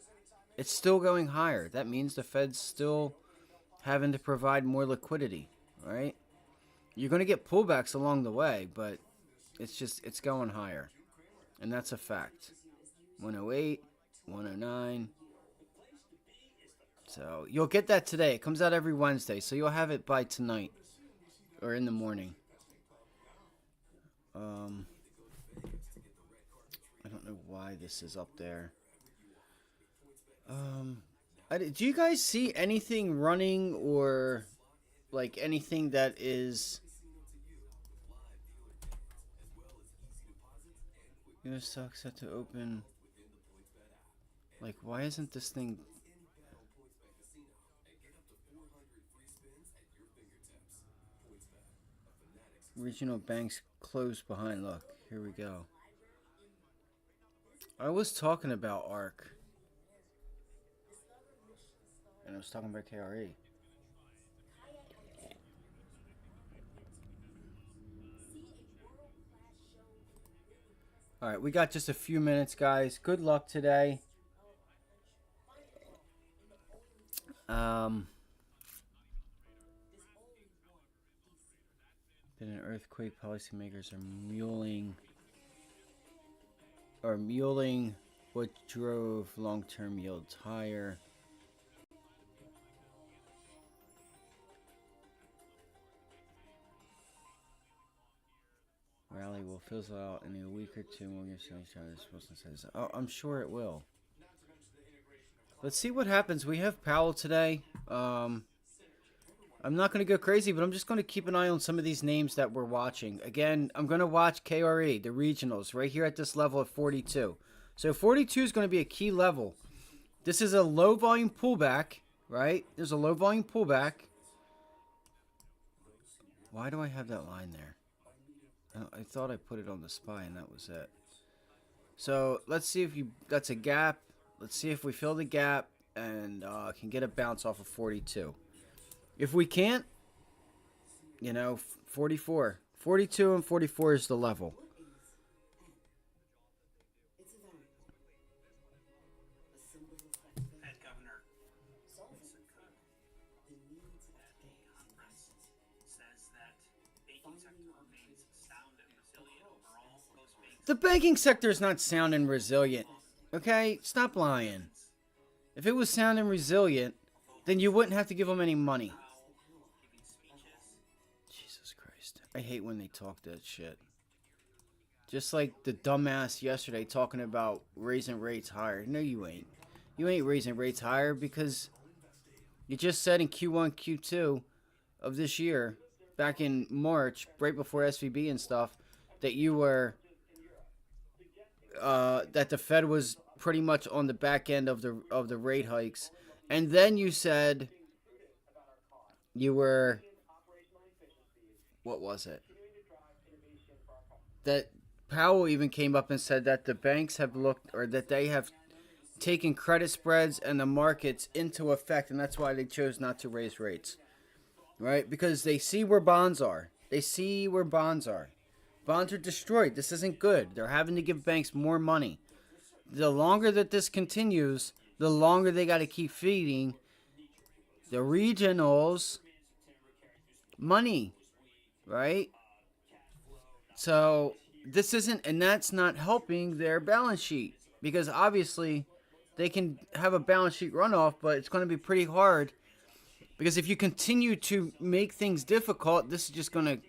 It's still going higher. That means the Fed's still having to provide more liquidity, right? You're going to get pullbacks along the way, but it's going higher. And that's a fact. 108, 109. So you'll get that today. It comes out every Wednesday, so you'll have it by tonight or in the morning. I don't know why this is up there. Do you guys see anything running or like anything that is stock set to open? Like, why isn't this thing? Regional banks closed behind. Look, here we go. I was talking about ARC. And I was talking about KRE. Alright, we got just a few minutes, guys. Good luck today. Been an earthquake. Policymakers are muling what drove long-term yields higher. Rally will fizzle out in a week or two. Oh, I'm sure it will. Let's see what happens. We have Powell today. I'm not going to go crazy, but I'm just going to keep an eye on some of these names that we're watching. Again, I'm going to watch KRE, the regionals, right here at this level at 42. So 42 is going to be a key level. This is a low volume pullback, right? There's a low volume pullback. Why do I have that line there? I thought I put it on the SPY and that was it. So let's see if that's a gap. Let's see if we fill the gap and can get a bounce off of 42. If we can't, 44. 42 and 44 is the level. The banking sector is not sound and resilient. Okay? Stop lying. If it was sound and resilient, then you wouldn't have to give them any money. Jesus Christ. I hate when they talk that shit. Just like the dumbass yesterday talking about raising rates higher. No, you ain't. You ain't raising rates higher because you just said in Q1, Q2 of this year, back in March, right before SVB and stuff, that you were that the Fed was pretty much on the back end of the rate hikes, and then you said you were, what was it? That Powell even came up and said that the banks have looked, or that they have taken credit spreads and the markets into effect, and that's why they chose not to raise rates, right? Because they see where bonds are. They see where bonds are. Bonds are destroyed. This isn't good. They're having to give banks more money. The longer that this continues, the longer they got to keep feeding the regionals money, right? So this isn't, and that's not helping their balance sheet, because obviously they can have a balance sheet runoff, but it's going to be pretty hard, because if you continue to make things difficult, this is just going to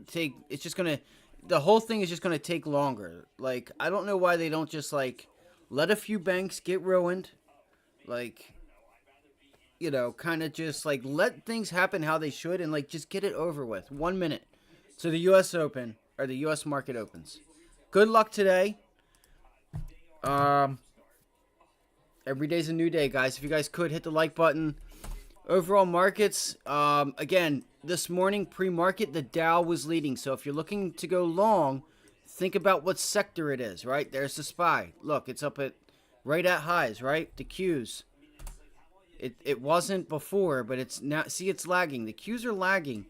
take, it's just going to, the whole thing is just going to take longer. Like, I don't know why they don't just, like, let a few banks get ruined, like, you know, kind of just, like, let things happen how they should, and, like, just get it over with. 1 minute. So the U.S. Open, or the U.S. market opens. Good luck today. Every day's a new day, guys. If you guys could, hit the like button. Overall markets, again, this morning, pre-market, the Dow was leading. So if you're looking to go long, think about what sector it is, right? There's the SPY. Look, it's up at, right at highs, right? The Qs. It wasn't before, but it's now, see, it's lagging. The Qs are lagging.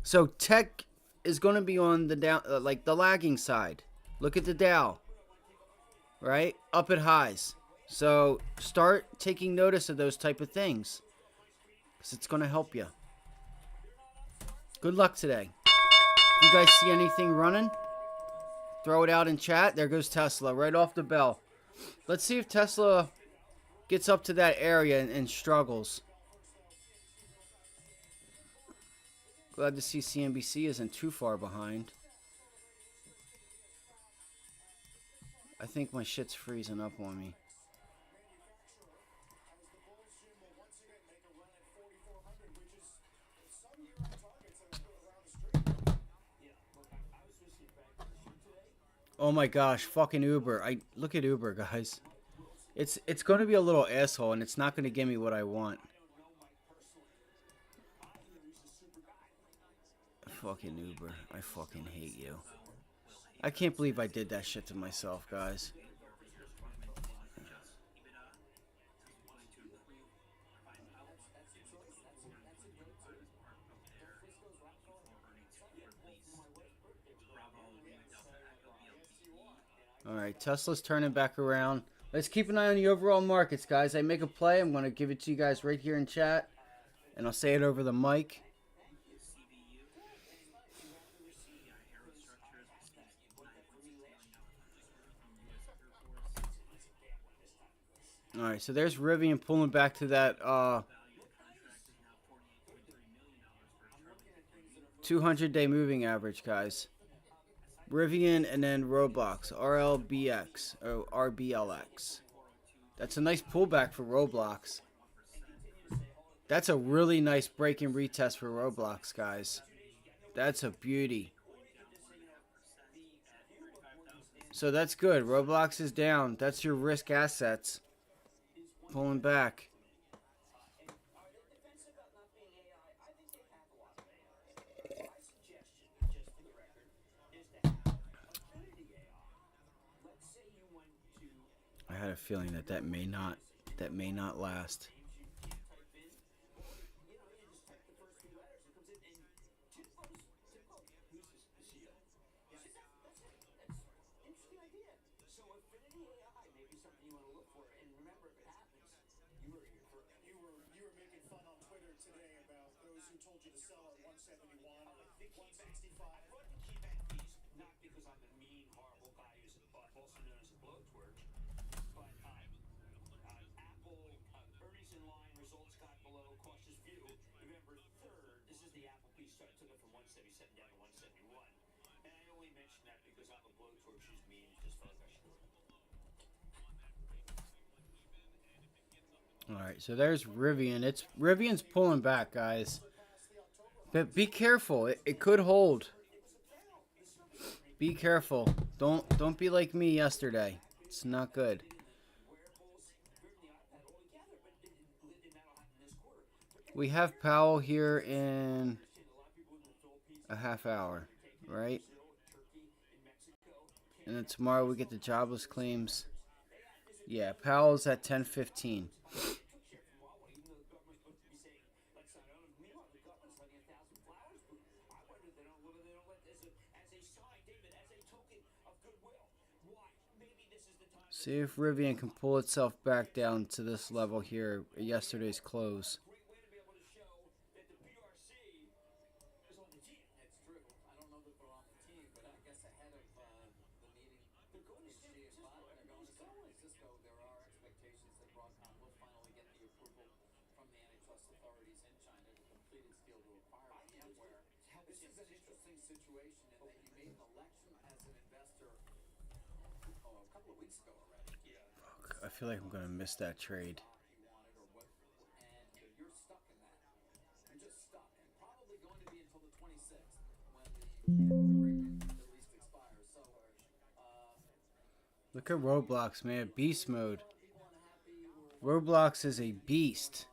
So tech is going to be on the down, like the lagging side. Look at the Dow, right? Up at highs. So start taking notice of those type of things, because it's going to help you. Good luck today. If you guys see anything running, throw it out in chat. There goes Tesla right off the bell. Let's see if Tesla gets up to that area and struggles. Glad to see CNBC isn't too far behind. I think my shit's freezing up on me. Oh my gosh, fucking Uber. Look at Uber, guys. It's going to be a little asshole, and it's not going to give me what I want. Fucking Uber. I fucking hate you. I can't believe I did that shit to myself, guys. Alright, Tesla's turning back around. Let's keep an eye on the overall markets, guys. I make a play, I'm going to give it to you guys right here in chat. And I'll say it over the mic. Alright, so there's Rivian pulling back to that 200-day moving average, guys. Rivian and then Roblox, RLBX, or RBLX. That's a nice pullback for Roblox. That's a really nice break and retest for Roblox, guys. That's a beauty. So that's good. Roblox is down. That's your risk assets. Pulling back. I had a feeling that may not last. Alright, so there's Rivian. Rivian's pulling back, guys. But be careful. It could hold. Be careful. Don't be like me yesterday. It's not good. We have Powell here in a half hour, right? And then tomorrow we get the jobless claims. Yeah, Powell's at 10:15. See if Rivian can pull itself back down to this level here at yesterday's close. I feel like I'm going to miss that trade. Look at Roblox, man. Beast mode. Roblox is a beast.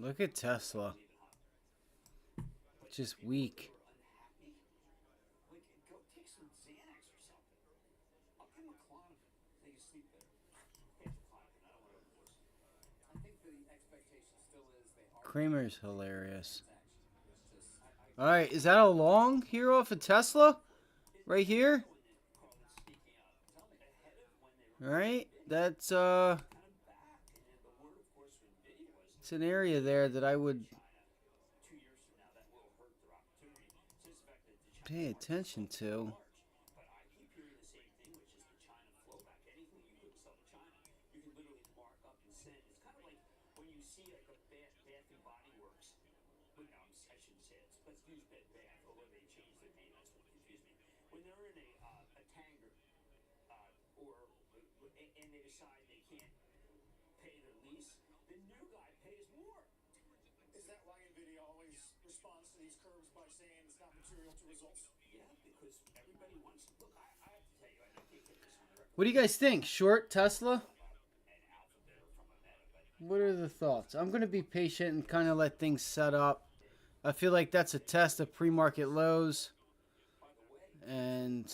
Look at Tesla. Just weak. Kramer's hilarious. All right, is that a long here off of Tesla? Right here? All right, that's it's an area there that I would pay attention to. What do you guys think? Short Tesla? What are the thoughts? I'm going to be patient and kind of let things set up. I feel like that's a test of pre-market lows. And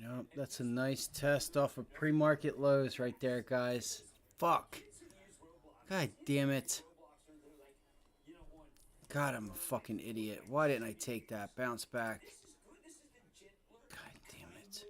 yep, that's a nice test off of pre-market lows right there, guys. Fuck. God damn it. God, I'm a fucking idiot. Why didn't I take that? Bounce back. God damn it.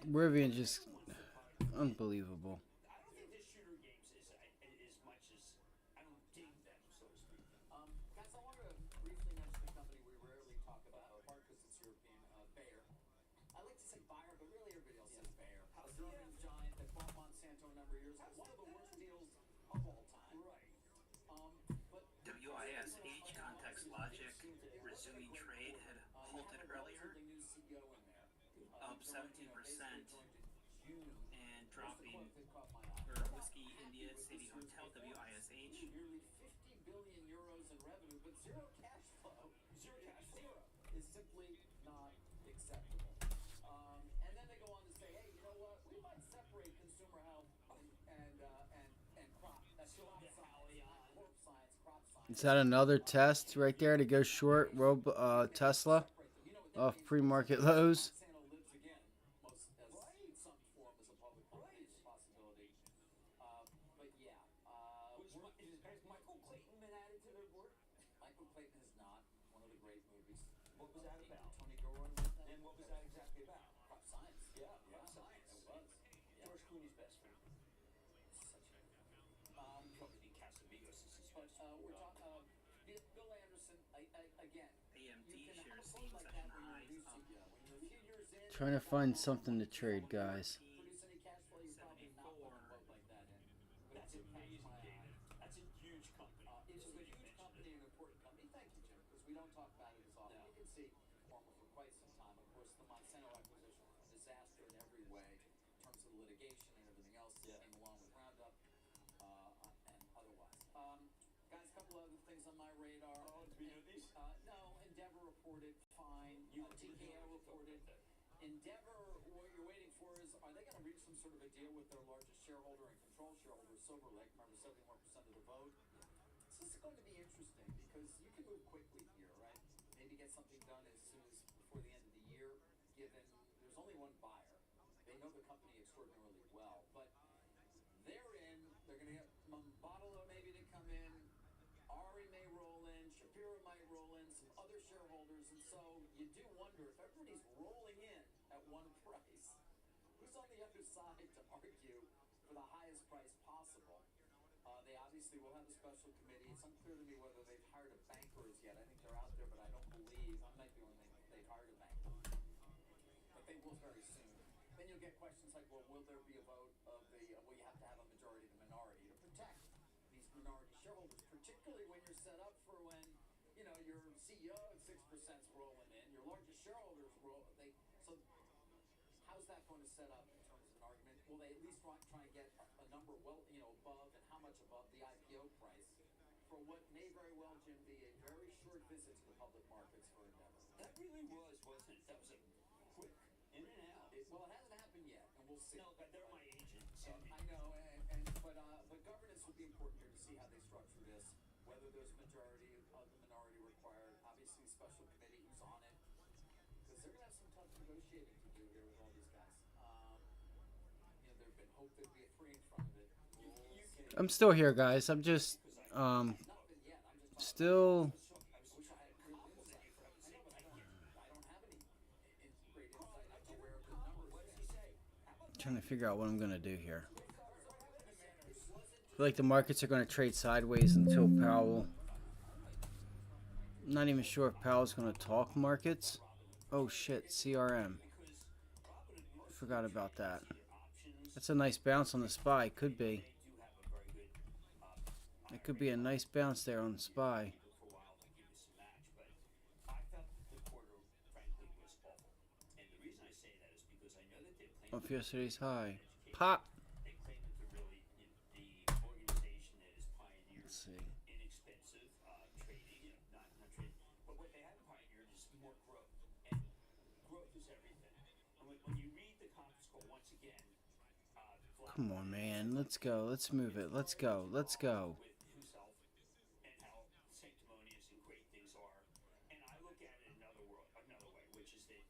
Rivian just unbelievable. I don't think this shooter games is as much as I don't dig them, so to speak. Guys, I wanted to briefly mention a company we rarely talk about, part because it's European, Bayer. I like to say Bayer, but really everybody else says Bayer. A German giant that bought Monsanto a number of years ago. One of the worst deals of all time. Right. But WISH Context Logic resuming trade had halted earlier, new CEO in there. up 17%, and dropping for Whiskey India City Hotel WISH. Nearly 50 billion euros in revenue, but zero cash flow. Zero cash flow is simply not acceptable. And then they go on to say, hey, you know what? We might separate consumer health and crop. That's crop science, not crop science, crop science. Is that another test right there to go short Tesla off pre-market lows? Monsanto lives again, most as some form as a public company is a possibility. But yeah, Has Michael Clayton been added to their board? Michael Clayton is not one of the great movies. What was that about? Tony Gilroy was that? And what was that exactly about? Crop science. Yeah, Crop science. It was. George Clooney's best friend. Such a Probably think Casamigos is his but best friend. we're talking Bill Anderson again. AMD You can have a shares quote seeing like session that when you're a highs new up CEO. When you're a few years in, Trying to find something to trade, guys. produce any cash flow, you're probably not putting a quote like that in. But That's it did catch amazing, my eye. David. That's a huge company. It's So a that you huge mentioned company, it. an important company. Thank you, Jim, because we don't talk about it as often. No. You can see Forma for quite some time. Of course, the Monsanto acquisition was a disaster in every way in terms of the litigation and everything else that came along with Roundup and otherwise. Guys, a couple other things on my radar. Oh, do we know these? No, Endeavor reported fine. TKO reported. Endeavor, what you're waiting for is, are they going to reach some sort of a deal with their largest shareholder and control shareholder, Silver Lake? Remember, 71% of the vote. This is going to be interesting because you can move quickly here, right? Maybe get something done as soon as before the end of the year, given there's only one buyer. They know the company extraordinarily well, but they're in. They're going to get Mambadala maybe to come in. Ari may roll in. Shapiro might roll in. Some other shareholders, and so you do wonder if everybody's rolling in at one price, who's on the other side to argue for the highest price possible? They obviously will have a special committee. It's unclear to me whether they've hired a banker as yet. I think they're out there, but I don't believe. I might be wrong. They've hired a banker, but they will very soon. Then you'll get questions like, well, will there be a vote of the? Well, you have to have a majority of the minority to protect these minority shareholders, particularly when you're set up for when your CEO at 6% is rolling in, your largest shareholders roll. So how's that going to set up in terms of an argument? Will they at least try and get a number well, above, and how much above the IPO price for what may very well, Jim, be a very short visit to the public markets for Endeavor? That really was, wasn't it? That was a quick in and out. Well, it hasn't happened yet, and we'll see. No, but they're my agent. So I know, but governance will be important here to see how they structure this, whether there's majority of the minority required. Obviously, special committee who's on it, because they're going to have some tough negotiating to do here with all these guys. There've been hope there'd be a three in front of it. I'm still here, guys. I'm just still trying to figure out what I'm gonna do here. I feel like the markets are gonna trade sideways until Powell. I'm not even sure if Powell's gonna talk markets. Oh shit, CRM. Forgot about that. That's a nice bounce on the SPY. Could be. It could be a nice bounce there on the SPY. for a while to give you some match, but I felt that the quarter, frankly, was awful. And the reason I say that is because I know that they claim Off yesterday's high. Pop. they claim that they're really the organization that has pioneered Let's see. inexpensive trading, not trading, but what they have pioneered is more growth, and growth is everything. And when you read the conference call once again, Come on, man. Let's go. Let's move it. Let's go. Let's go. with himself and how sanctimonious and great things are. And I look at it another way, which is that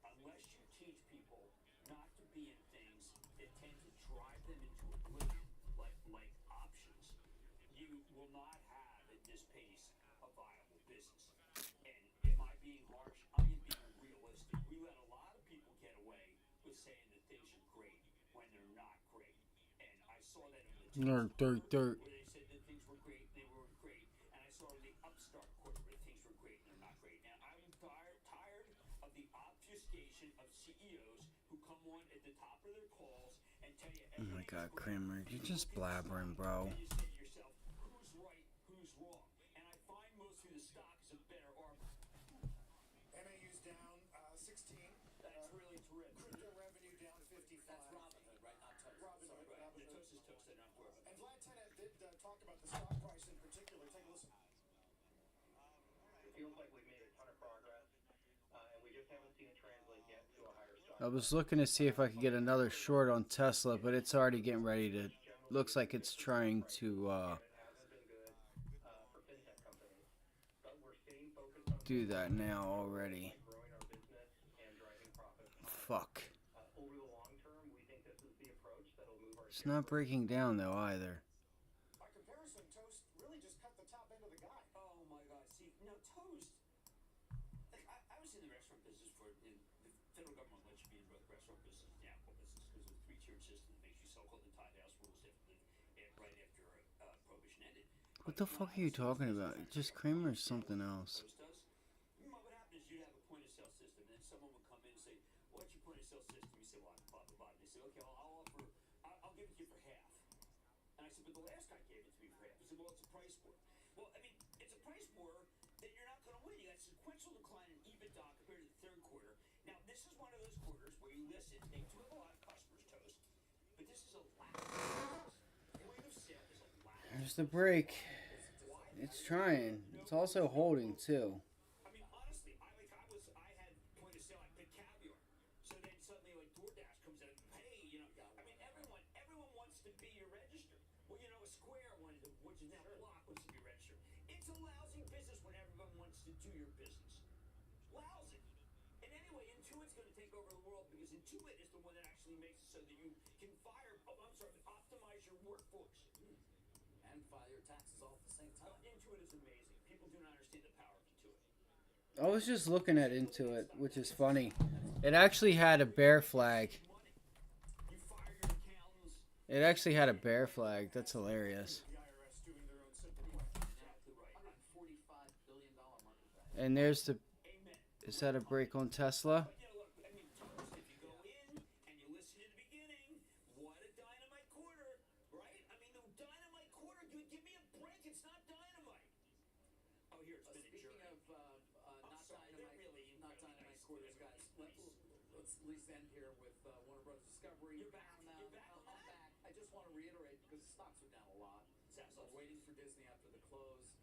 unless you teach people not to be in things that tend to drive them into oblivion, like options, you will not have at this pace a viable business. And am I being harsh? I am being realistic. We let a lot of people get away was saying that things are great when they're not great. And I saw that on the Dirt. where they said that things were great, they were great. And I saw in the upstart quarter where things were great and they're not great. And I'm tired of the obfuscation of CEOs who come on at the top of their calls and tell you Oh my everything's God, great. Kramer, you're just blabbering, bro. And you say to yourself, who's right, who's wrong? And I find mostly the stock is a better arbiter. MAU's down 16. That's really terrific. Crypto revenue down 55. That's Robinhood, right? Not Toast. Robinhood, Right. Robinhood. The toast is toast, they're not worth it. And Vlad Tenet did talk about the stock price in particular. Take a listen. It feels like we've made a ton of progress, and we just haven't seen it translate yet to a higher stock. I was looking to see if I could get another short on Tesla, but it's already getting ready to. Looks like it's trying to It hasn't been good for fintech companies, but we're staying focused on do that now already. growing our business and driving profits. Fuck. Over the long term, we think this is the approach that'll move our It's not breaking down though either. By comparison, Toast really just cut the top end of the guide. Oh my God! See, no toast. Like I was in the restaurant business for the federal government lets you be in the restaurant business, the alcohol business, because of a three-tiered system that makes you so-called the Tide House rules right after prohibition ended. What the fuck are you talking about? Just Kramer or something else. Toast does. What would happen is you'd have a point of sale system, and then someone would come in and say, "What's your point of sale system?" You say, "Well, blah blah blah." They say, "Okay, I'll give it to you for half." And I said, "But the last guy gave it to me for half." He said, "Well, it's a price war." Well, I mean, it's a price war that you're not going to win. You got sequential decline in EBITDA compared to the third quarter. Now, this is one of those quarters where you listen. They do have a lot of customers, Toast, but this is a lack of sales. Point of sale is a lack. There's the break. It's trying. It's also holding too. I mean, honestly, I had point of sale. I picked caviar. So then suddenly, like DoorDash comes in, hey, I mean, everyone wants to be your register. Well, Square wanted to, which is now Block, wants to be registered. It's a lousy business when everyone wants to do your business. Lousy. And anyway, Intuit's going to take over the world because Intuit is the one that actually makes it so that you can optimize your workforce. And file your taxes all at the same time. Intuit is amazing. People do not understand the power of Intuit. I was just looking at Intuit, which is funny. It actually had a bear flag. You fire your accountants. It actually had a bear flag. That's hilarious. The IRS doing their own simple question. Exactly right. $145 billion market value. And there's the. Amen. Is that a break on Tesla? But look, I mean, Toast, if you go in and you listen to the beginning, what a dynamite quarter, right? I mean, the dynamite quarter, dude, give me a break. It's not dynamite. Oh, here, it's been a Speaking journey. of not sorry, dynamite, they're really not incredibly dynamite nice. quarters, guys. Let's at least end here with Warner Brothers Discovery. You're back. Paramount. You're back on I'm that? back. I just want to reiterate because the stocks are down a lot. So I'm waiting for Disney after the close.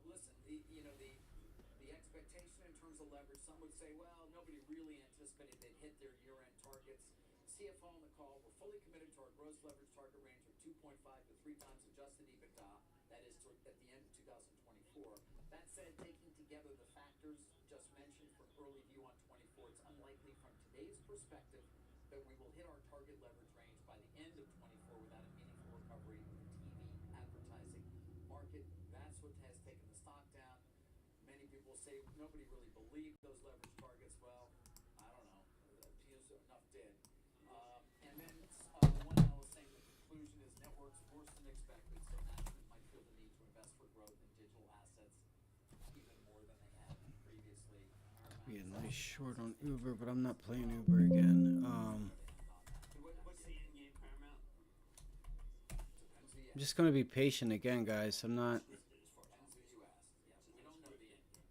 Listen, the expectation in terms of leverage, some would say, well, nobody really anticipated they'd hit their year-end targets. CFO on the call, we're fully committed to our gross leverage target range of 2.5 to 3 times adjusted EBITDA. That is at the end of 2024. That said, taking together the factors just mentioned for an early view on 24, it's unlikely from today's perspective that we will hit our target leverage range by the end of 24 without a meaningful recovery in the TV advertising market. That's what has taken the stock down. Many people say nobody really believed those leverage targets. Well, I don't know. Enough did. And then one analyst saying the conclusion is networks worse than expected, so management might feel the need to invest for growth in digital assets even more than they had previously. Be a nice short on Uber, but I'm not playing Uber again. What's the end game, Paramount? I'm just gonna be patient again, guys. I'm not. Depends who you ask. Yeah, we don't know the end game.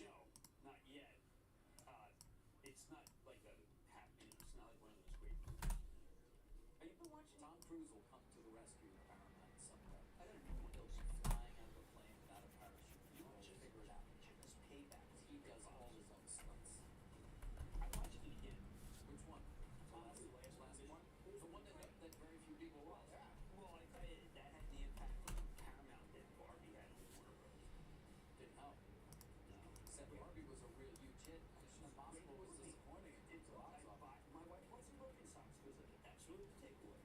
No, not yet. It's not like it's not like one of those great movies. Have you been watching? Tom Cruise will come to the rescue of Paramount in some way. I don't know. He'll be flying out of a plane without a parachute. We'll figure it out. Just payback. He does all his own stunts. I watched it again. Which one? The last one? The one that very few people watch. Well, I tell you, that had the impact on Paramount that Barbie had on Warner Brothers. Didn't help. Said Barbie was a real huge hit. Mission Impossible was disappointing. It did box office. My wife wasn't broken socks because of it. That's really the takeaway.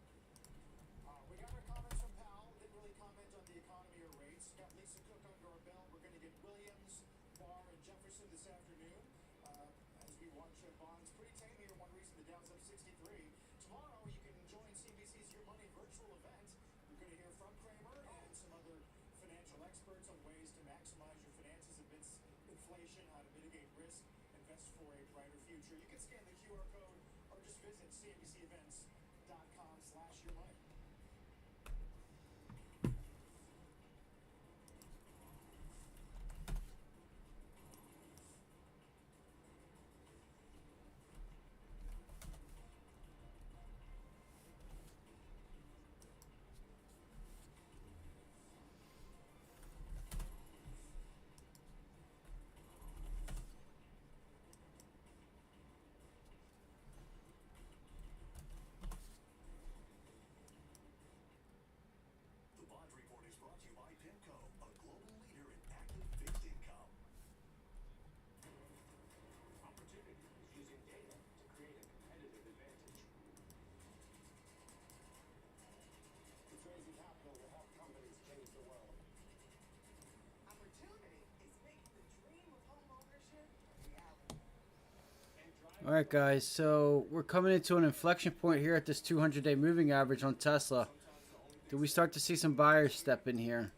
We got our comments from Powell. Didn't really comment on the economy or rates. Got Lisa Cook under our belt. We're going to get Williams, Barr, and Jefferson this afternoon as we watch bonds pretty tame here. One reason the Dow's up 63. Tomorrow you can join CNBC's Your Money virtual event. You're going to hear from Kramer and some other financial experts on ways to maximize your finances amidst inflation, how to mitigate risk, invest for a brighter future. You can scan the QR code or just visit cnbcevents.com/yourmoney. All right, guys, so we're coming into an inflection point here at this 200-day moving average on Tesla. Do we start to see some buyers step in here?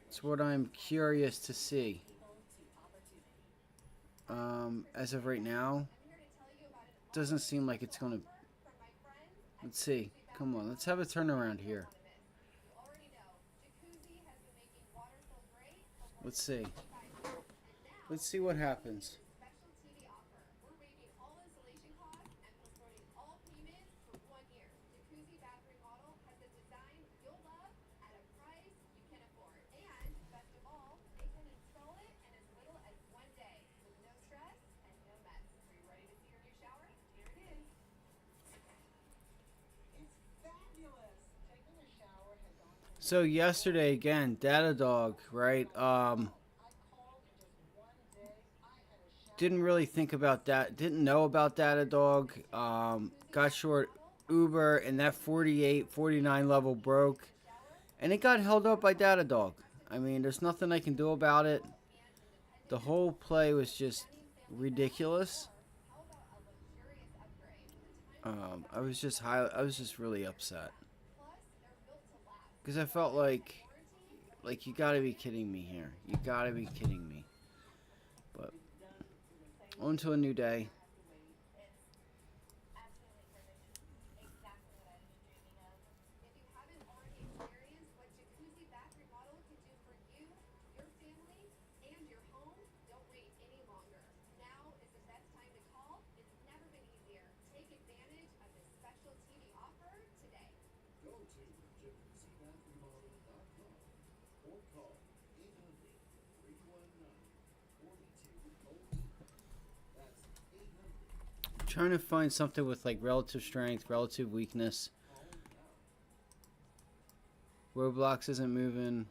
That's what I'm curious to see. As of right now, doesn't seem like it's going to... Let's see. Come on, let's have a turnaround here. Let's see. Let's see what happens. So yesterday again, Datadog, right? Didn't really think about that. Didn't know about Datadog. Got short Uber, and that 48, 49 level broke, and it got held up by Datadog. I mean, there's nothing I can do about it. The whole play was just ridiculous. I was just really upset because I felt like you gotta be kidding me here. You gotta be kidding me. But on to a new day. Trying to find something with like relative strength, relative weakness. Roblox isn't moving.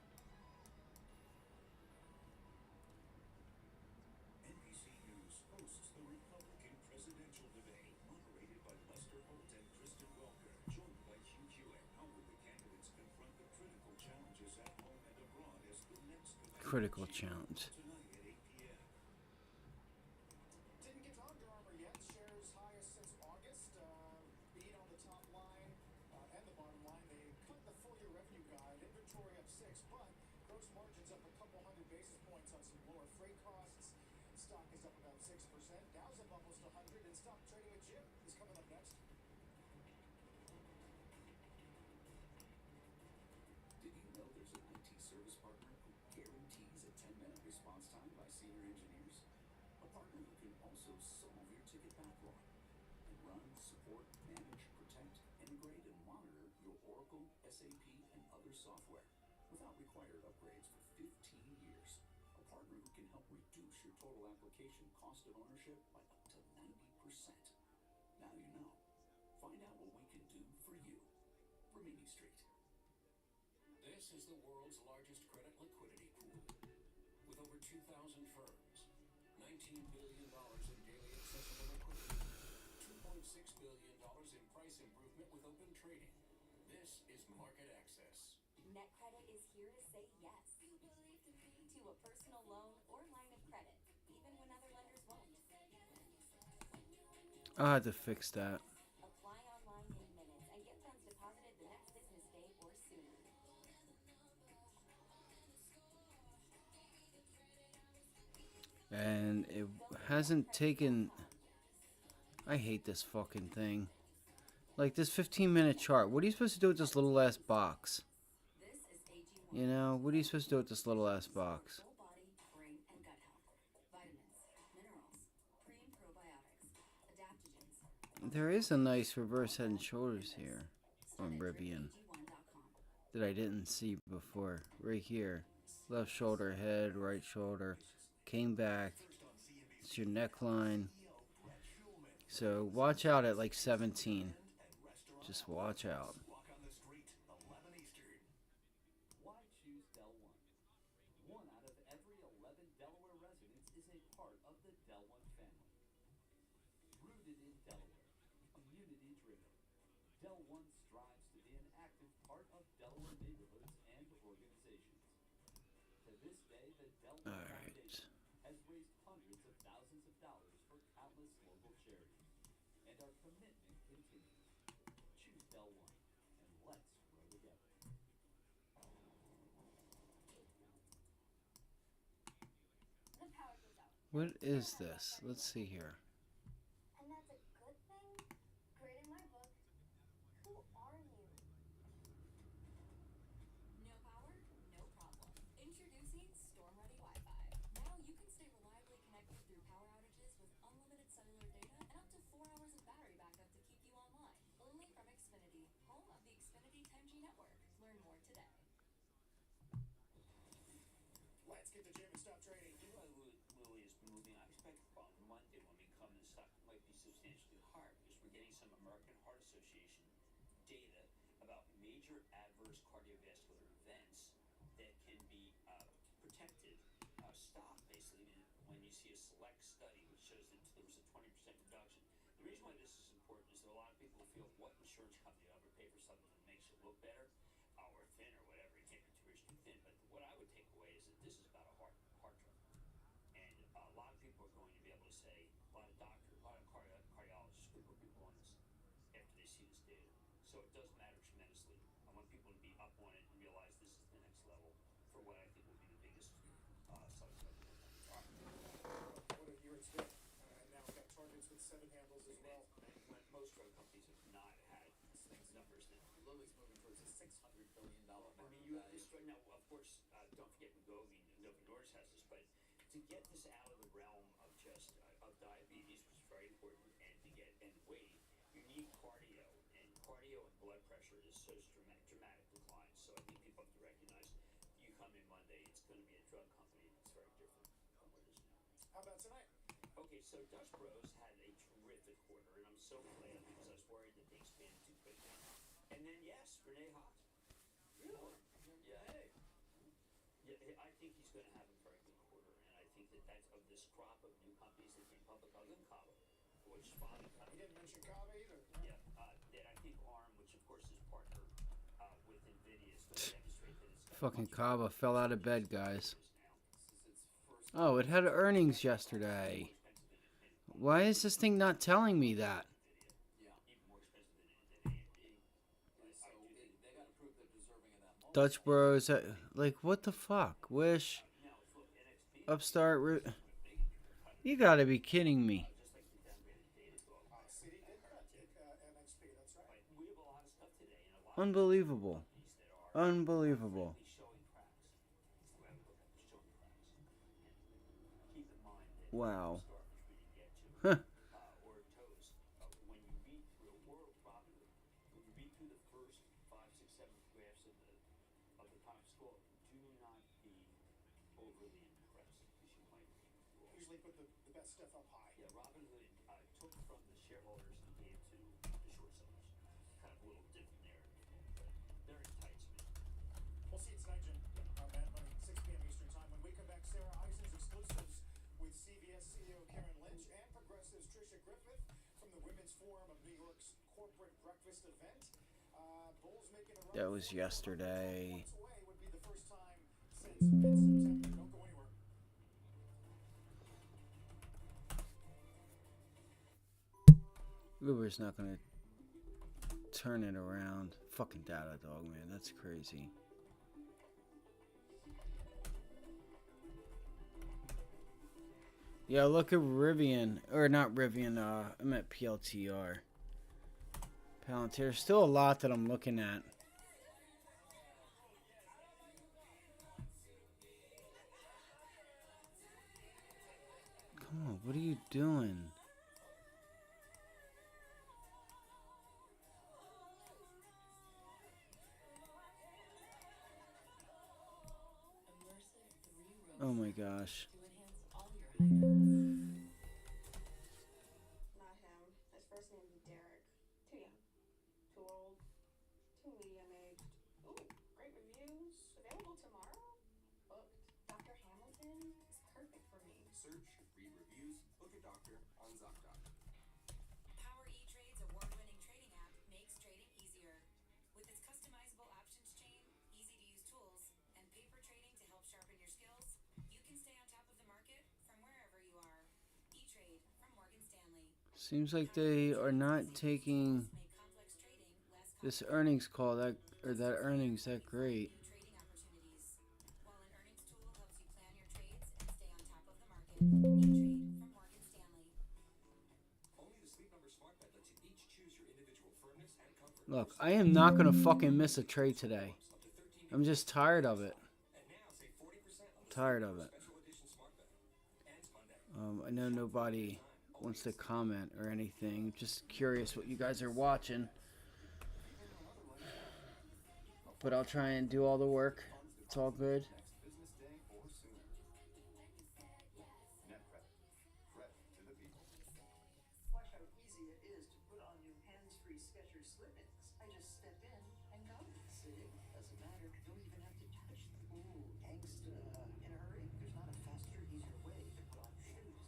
Critical challenge. This is the world's largest credit liquidity pool, with over 2,000 firms, $19 billion in daily accessible liquidity, $2.6 billion in price improvement with open trading. This is market access. NetCredit is here to say yes to a personal loan or line of credit, even when other lenders won't. I'll have to fix that. Apply online in minutes and get funds deposited the next business day or sooner. And it hasn't taken. I hate this fucking thing. Like this 15-minute chart. What are you supposed to do with this little ass box? This is AG1. You know, what are you supposed to do with this little ass box? Full body, brain, and gut health. Vitamins, minerals, pre and probiotics, adaptogens. There is a nice reverse head and shoulders here on Rivian that I didn't see before. Right here. Left shoulder, head, right shoulder. Came back. It's your neckline. So watch out at like 17. Just watch out. Why choose Del One? One out of every 11 Delaware residents is a part of the Del One family. Rooted in Delaware, community-driven, Del One strives to be an active part of Delaware neighborhoods and organizations. To this day, the Del One Foundation has raised hundreds of thousands of dollars for countless local charities, and our commitment continues. Choose Del One, and let's grow together. What is this? Let's see here. And that's a good thing? Great in my book. Who are you? No power? No problem. Introducing Storm Ready Wi-Fi. Now you can stay reliably connected through power outages with unlimited cellular data and up to 4 hours of battery backup to keep you online. Only from Xfinity, home of the Xfinity 10G network. Learn more today. Let's get to Jim and stop trading. Eli Lilly is moving. I expect on Monday when we come in, the stock might be substantially higher because we're getting some American Heart Association data about major adverse cardiovascular events that can be protected. Stop basically when you see a select study which shows that there was a 20% reduction. The reason why this is important is that a lot of people feel, what insurance company will ever pay for something that makes it look better or thin or whatever? It can't be too rich, too thin. But what I would take away is that this is about a heart drug. And a lot of people are going to be able to say, a lot of doctors, a lot of cardiologists could put people on this after they see this data. So it does matter tremendously. I want people to be up on it and realize this is the next level for what I think will be the biggest subset. What a year it's been. Now we've got targets with 7 handles as well. Most drug companies have not had numbers that Lilly's moving towards a $600 billion market you value. now, of course, don't forget Wegovy. Novo Nordisk has this, but to get this out of the realm of just of diabetes, which is very important, and to get and weight, you need cardio, and blood pressure is so dramatic decline. So I think people have to recognize you come in Monday, it's going to be a drug company that's very different from what it is now. How about tonight? Okay, so Dutch Bros had a terrific quarter, and I'm so glad because I was worried that they expanded too quickly. And then yes, Renee Haas. Really? Yeah. Hey. Yeah, I think he's going to have a very good quarter, and I think that that's of this crop of new companies that came public, other than Cabo, which finally He didn't mention Kava either. yeah, that I think ARM, which of course is partner with NVIDIA, is going to demonstrate that it's got Fucking Kava fell out of bed, guys. Oh, it had earnings yesterday. Why is this thing not telling me that? even more expensive than AMD. So they got to prove they're deserving of that multiple. Dutch Bros, like what the fuck? Wish, Upstart, you gotta be kidding me. CD did cut MXP, that's right. We have a lot of stuff today, and a lot Unbelievable. that are Unbelievable. showing cracks. It's the way I would look at it, showing cracks. And keep in mind that Wow. Star, which we didn't get to, Huh. or Toast, when you read through or Robinhood, when you read through the first 5, 6, 7 graphs of the top score, do not be overly impressed because you might be wrong. Usually put the best stuff up high. Yeah, Robinhood took from the shareholders and gave to the short sellers. Kind of a little different narrative, but they're enticement. We'll see you tonight, Jim. Mad Money, 6 p.m. Eastern Time. When we come back, Sarah Eisen's exclusives with CVS CEO Karen Lynch and Progressive's Tricia Griffith from the Women's Forum of New York's corporate breakfast event. Bulls making a run. That was yesterday. Points away would be the first time since mid-September. Don't go anywhere. Uber's not gonna turn it around. Fucking Datadog, man, that's crazy. Yeah, look at Rivian, or not Rivian. I meant PLTR. Palantir. There's still a lot that I'm looking at. Come on, what are you doing? Oh my gosh. Not him. His first name's Derek. Too young. Too old. Too medium-aged. Ooh, great reviews. Available tomorrow? Booked. Dr. Hamilton is perfect for me. Search, read reviews, book a doctor on ZocDoc. Power eTrade's award-winning trading app makes trading easier. With its customizable options chain, easy-to-use tools, and paper trading to help sharpen your skills, you can stay on top of the market from wherever you are. eTrade from Morgan Stanley. Seems like they are not taking Make complex trading less this earnings call that earnings that great. new trading opportunities. While an earnings tool helps you plan your trades and stay on top of the market. eTrade from Morgan Stanley. Only the Sleep Number smart bed lets you each choose your individual firmness and comfort. Look, I am not gonna fucking miss a trade today. I'm just tired of it. And now save 40% on the Tired of it. special edition smart bed. Ends Monday. I know nobody wants to comment or anything. Just curious what you guys are watching. But I'll try and do all the work. It's all good. Next business day or sooner. NetCredit. Credit to the people. Watch how easy it is to put on new hands-free Skechers slip-ins. I just step in and go. Sitting doesn't matter. Don't even have to touch them. Ooh, gangsta. In a hurry? There's not a faster, easier way to put on shoes.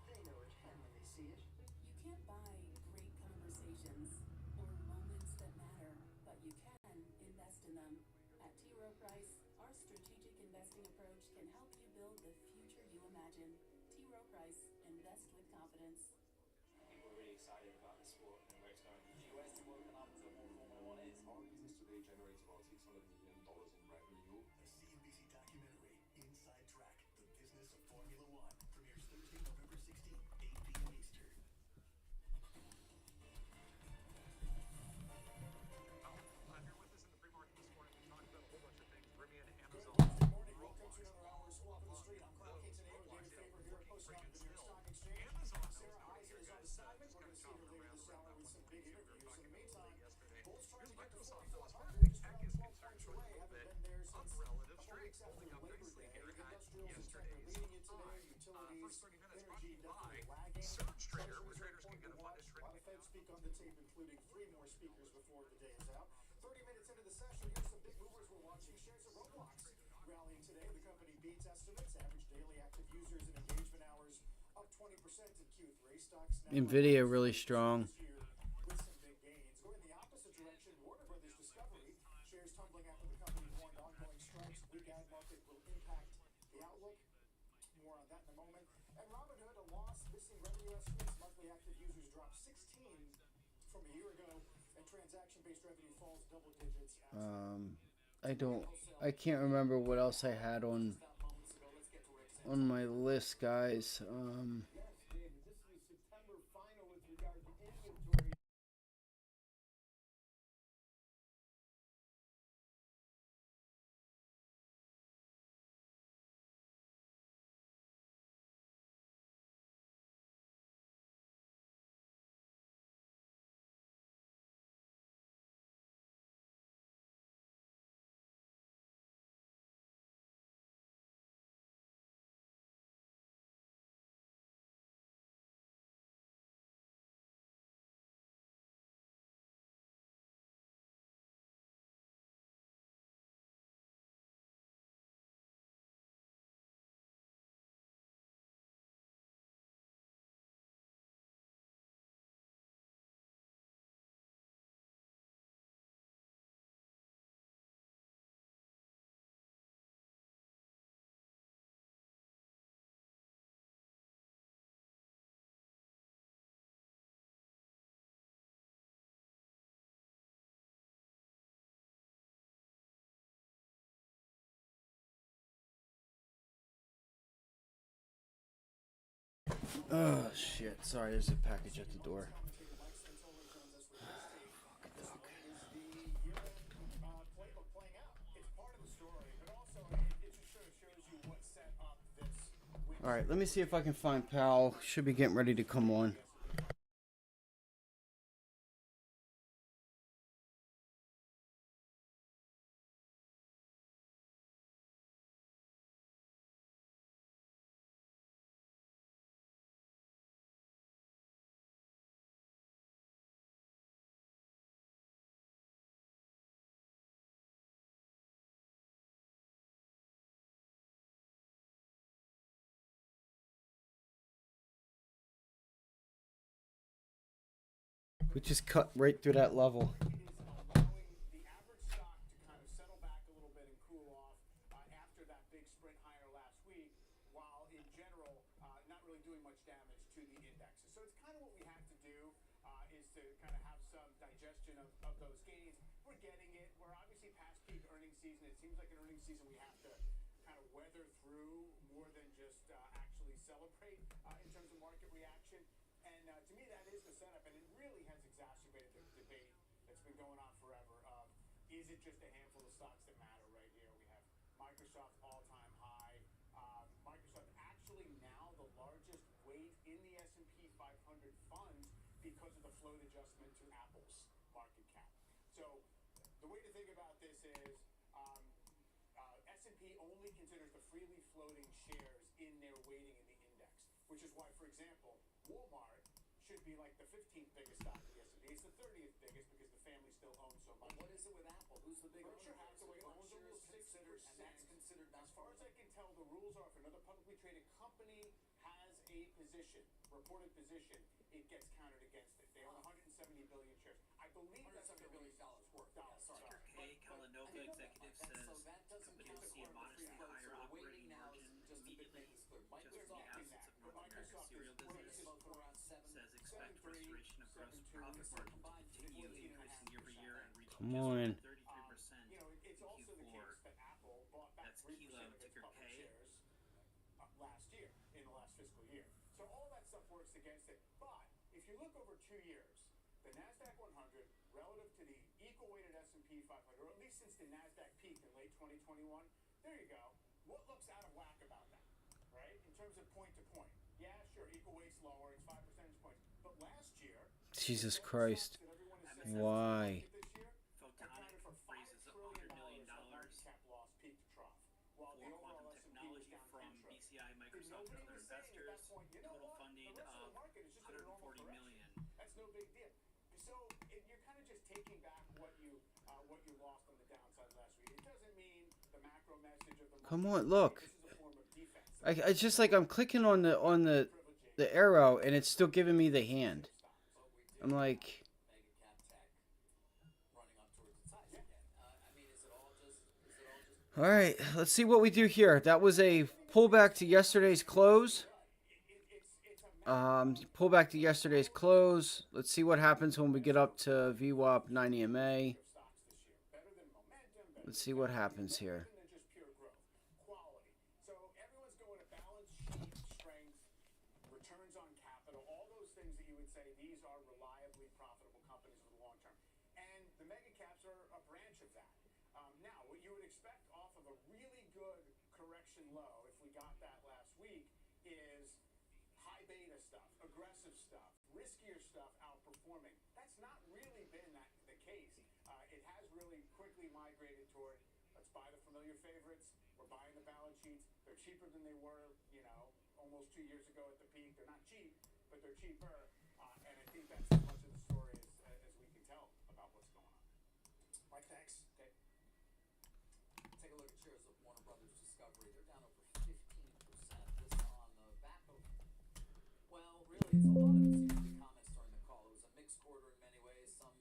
They know it, and when they see it, You can't buy great conversations or moments that matter, but you can invest in them. At T. Rowe Price, our strategic investing approach can help you build the future you imagine. T. Rowe Price, invest with confidence. People are really excited about the sport and where it's going. The US to open up to what Formula 1 is. Our business today generates about $600 million in revenue. A CNBC documentary, Inside Track, The Business of Formula One, premieres Thursday, November 16th, 8 p.m. Eastern. Good morning. Welcome to another hour of Squawk on the Street. I'm Carl Quintanilla with David Faber here at Post 9 of the New York Stock Exchange. Sarah Eisen is on assignment. We're going to see her later this hour with some big interviews. In the meantime, Bulls trying to get to 4,400, just around 12 points away. Haven't been there since a couple weeks after Labor Day. Industrials and tech are leading it today. Utilities, energy definitely lagging. Treasury Reserve point to watch. A lot of Fed speak on the tape, including 3 more speakers before the day is out. 30 minutes into the session, here's some big movers we're watching. Shares of Roblox rallying today. The company beats estimates. Average daily active users and engagement hours up 20% in Q3. Stocks now Nvidia really strong. this year with some big gains. Going the opposite direction, Warner Brothers Discovery shares tumbling after the company warned ongoing strikes. Weak ad market will impact the outlook. More on that in a moment. And Robinhood, a loss, missing revenue estimates. Monthly active users dropped 16 from a year ago, and transaction-based revenue falls double digits. I can't remember what else I had on my list, guys. Oh shit! Sorry, there's a package at the door. All right, let me see if I can find Powell. Should be getting ready to come on. We just cut right through that level. Of those gains. We're getting it. We're obviously past peak earnings season. It seems like an earnings season we have to kind of weather through more than just actually celebrate in terms of market reaction. And to me, that is the setup. And it really has exacerbated the debate that's been going on forever of, is it just a handful of stocks that matter right here? We have Microsoft all-time high. Microsoft actually now the largest weight in the S&P 500 funds because of the float adjustment to Apple's market cap. So the way to think about this is S&P only considers the freely floating shares in their weighting in the index, which is why, for example, Walmart should be like the 15th biggest stock in the S&P. It's the 30th biggest because the family still owns so much. What is it with Apple? Who's the big Berkshire owner? Hathaway owns almost 6%. And that's considered As far as I can tell, the rules are if another publicly traded company has a position, reported position, it gets counted against it. They own 170 billion shares. I believe that's $170 billion worth. Ticker K, Kalanova executive says company will see a modestly higher operating margin immediately. Just from the absence of North American cereal business, says expect restoration of gross profit margin to continue increasing year over year and reach Come just on. over 33% It's in also the Q4. case that Apple bought back That's 3% Kilo, of its ticker public K. shares last year, in the last fiscal year. So all that stuff works against it. But if you look over 2 years, the NASDAQ 100 relative to the equal-weighted S&P 500, or at least since the NASDAQ peaked in late 2021, there you go. What looks out of whack about that, right? In terms of point to point. Yeah, sure, equal weight's lower, it's 5 percentage points. But last year, Jesus Christ. Why? Photonic raises $100 million. For quantum technology from BCI, Microsoft, and other investors. Total funding of $140 million. That's no big deal. So you're kind of just taking back what you lost on the downside last week. It doesn't mean the macro message of the market. Come on, look. This is a form of defense. It's just like I'm clicking on the arrow and it's still giving me the hand. I'm like, all right, let's see what we do here. That was a pullback to yesterday's close. Pullback to yesterday's close. Let's see what happens when we get up to VWAP 90 MA. Let's see what happens here. So everyone's going to balance sheet strength, returns on capital, all those things that you would say these are reliably profitable companies for the long term. And the mega caps are a branch of that. Now, what you would expect off of a really good correction low, if we got that last week, is high beta stuff, aggressive stuff, riskier stuff outperforming. That's not really been the case. It has really quickly migrated toward, let's buy the familiar favorites. We're buying the balance sheets. They're cheaper than they were, almost 2 years ago at the peak. They're not cheap, but they're cheaper. And I think that's as much of the story as we can tell about what's going on. Mike, thanks. Okay. Take a look at shares of Warner Brothers Discovery. They're down over 15%. This on the back of, well, really, it's a lot of it seems to be comments during the call. It was a mixed quarter in many ways. Some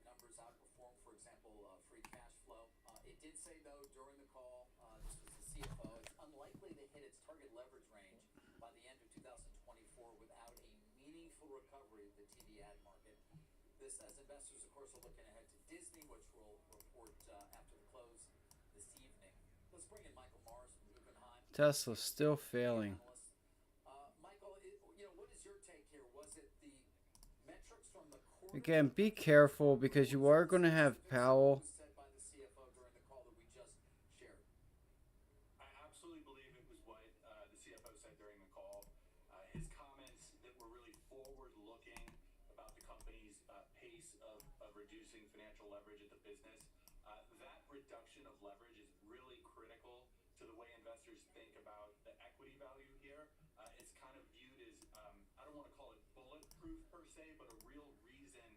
numbers outperformed, for example, free cash flow. It did say, though, during the call, this was the CFO, it's unlikely to hit its target leverage range by the end of 2024 without a meaningful recovery of the TV ad market. This, as investors, of course, are looking ahead to Disney, which will report after the close this evening. Let's bring in Michael Morris from Guggenheim. Tesla's still failing. Michael, what is Again, be careful because you are going to have Powell. Said by the CFO during the call that we just shared. I absolutely believe it was what the CFO said during the call. His comments that were really forward-looking about the company's pace of reducing financial leverage at the business. That reduction of leverage is really critical to the way investors think about the equity value here. It's kind of viewed as, I don't want to call it bulletproof per se, but a real reason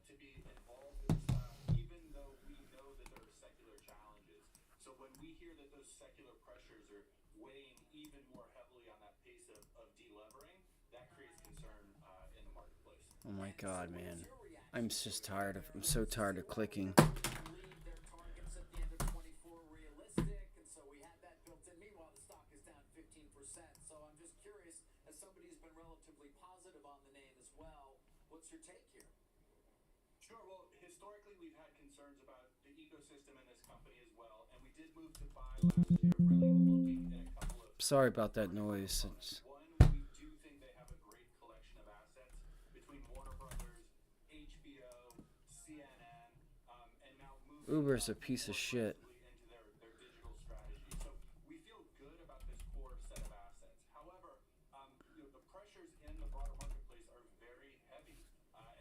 to be involved in the stock, even though we know that there are secular challenges. So when we hear that those secular pressures are weighing even more heavily on that pace of delevering, that creates concern in the marketplace. Oh my God, man. I'm so tired of clicking. Believe their targets at the end of 24 realistic, and so we had that built in. Meanwhile, the stock is down 15%. So I'm just curious, as somebody who's been relatively positive on the name as well, what's your take here? Sure. Well, historically, we've had concerns about the ecosystem in this company as well, and we did move to buy last year, really looking at a couple of. Sorry about that noise. One, we do think they have a great collection of assets between Warner Brothers, HBO, CNN, and now moving Uber's a piece of shit. into their digital strategy. So we feel good about this core set of assets. However, the pressures in the broader marketplace are very heavy,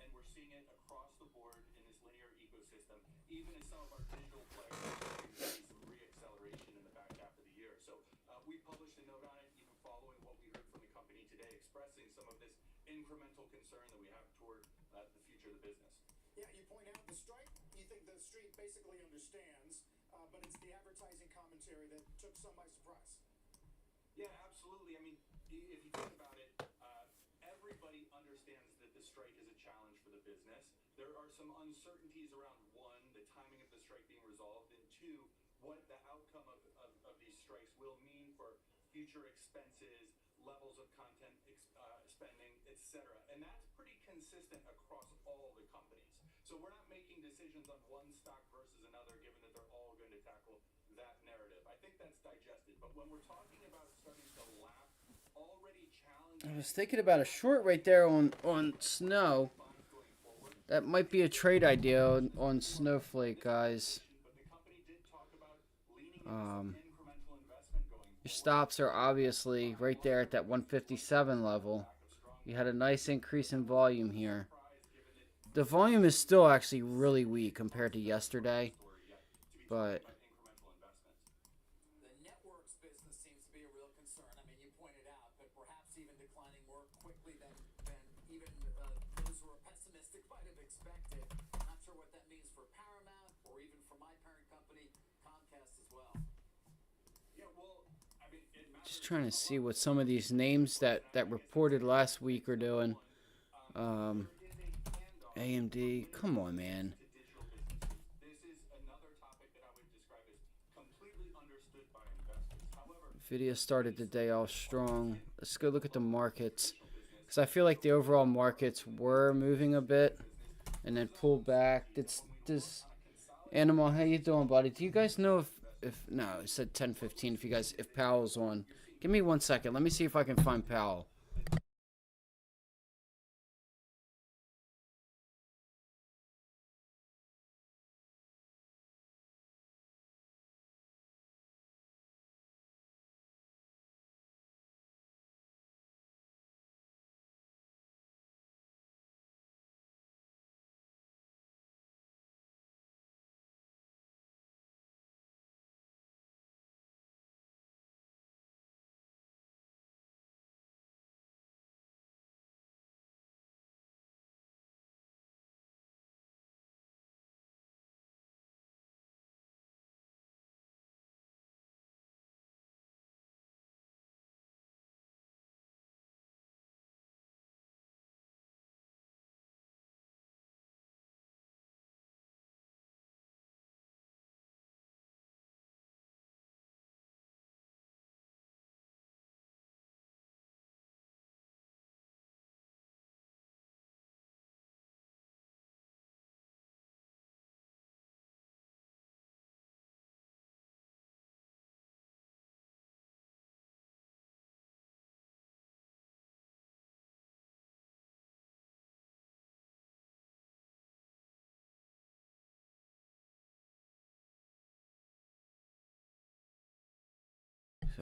and we're seeing it across the board in this linear ecosystem, even as some of our digital players are starting to see some re-acceleration in the back half of the year. So we published a note on it, even following what we heard from the company today, expressing some of this incremental concern that we have toward the future of the business. Yeah, you point out the strike. You think the street basically understands, but it's the advertising commentary that took some by surprise. Yeah, absolutely. I mean, if you think about it, everybody understands that the strike is a challenge for the business. There are some uncertainties around, one, the timing of the strike being resolved, and two, what the outcome of these strikes will mean for future expenses, levels of content spending, etc. And that's pretty consistent across all the companies. So we're not making decisions on one stock versus another, given that they're all going to tackle that narrative. I think that's digested. But when we're talking about starting to lap already challenging. I was thinking about a short right there on Snow. That might be a trade idea on Snowflake, guys. Your stops are obviously right there at that 157 level. You had a nice increase in volume here. The volume is still actually really weak compared to yesterday, but The networks business seems to be a real concern. I mean, you pointed out, but perhaps even declining more quickly than even those who are pessimistic might have expected. Not sure what that means for Paramount or even for my parent company, Comcast as well. Yeah, well, I mean, it matters. just trying to see what some of these names that reported last week are doing. AMD, come on, man. This is another topic that I would describe as completely understood by investors. However, Nvidia started the day off strong. Let's go look at the markets, because I feel like the overall markets were moving a bit and then pulled back. Does Animal, how you doing, buddy? Do you guys know if no, it said 10:15. If Powell's on, give me 1 second. Let me see if I can find Powell.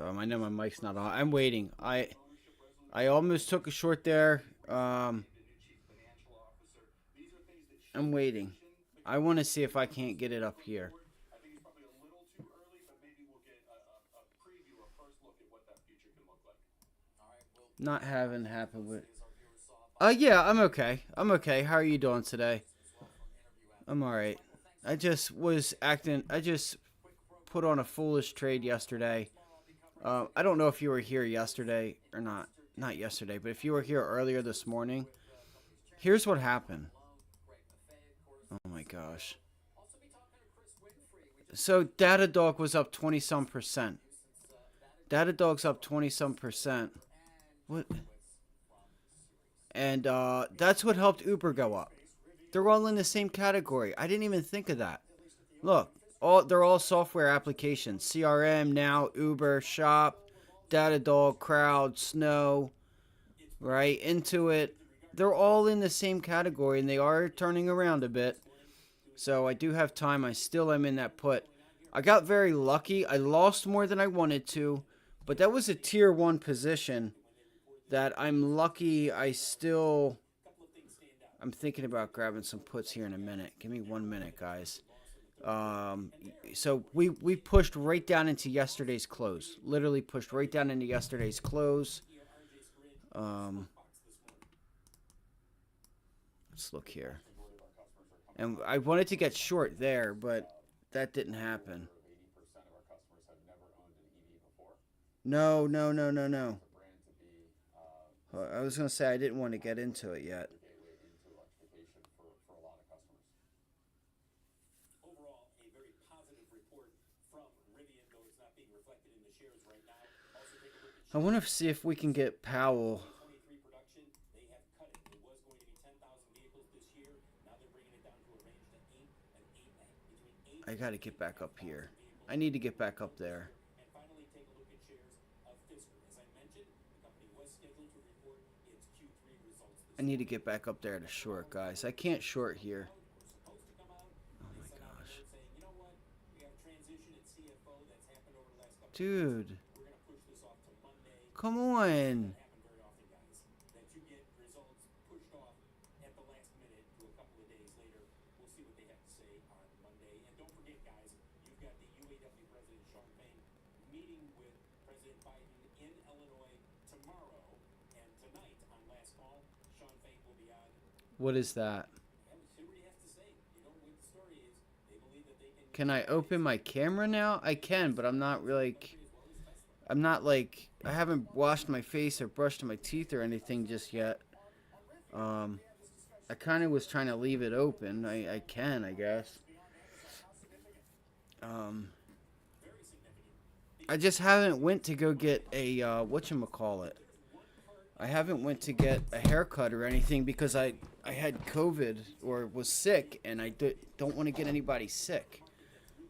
I know my mic's not on. I'm waiting. I almost took a short there. I'm waiting. I want to see if I can't get it up here. I think it's probably a little too early, but maybe we'll get a preview, a first look at what that future can look like. Not having happened with. Yeah, I'm okay. I'm okay. How are you doing today? I'm all right. I just put on a foolish trade yesterday. I don't know if you were here yesterday or not. Not yesterday, but if you were here earlier this morning, here's what happened. Oh my gosh. So Datadog was up 20-some percent. Datadog's up 20-some percent. What? And that's what helped Uber go up. They're all in the same category. I didn't even think of that. Look, they're all software applications. CRM, Now, Uber, Shop, Datadog, Crowd, Snow, right? Intuit. They're all in the same category, and they are turning around a bit. So I do have time. I still am in that put. I got very lucky. I lost more than I wanted to, but that was a tier 1 position that I'm lucky I'm thinking about grabbing some puts here in a minute. Give me 1 minute, guys. So we pushed right down into yesterday's close. Literally pushed right down into yesterday's close. Let's look here. And I wanted to get short there, but that didn't happen. No. I was going to say I didn't want to get into it yet. I want to see if we can get Powell. I got to get back up here. I need to get back up there. I need to get back up there to short, guys. I can't short here. Oh my gosh. Dude. Come on. What is that? Can I open my camera now? I can, but I'm not like, I haven't washed my face or brushed my teeth or anything just yet. I kind of was trying to leave it open. I can, I guess. I just haven't went to go get a, whatchamacallit. I haven't went to get a haircut or anything because I had COVID or was sick, and I don't want to get anybody sick.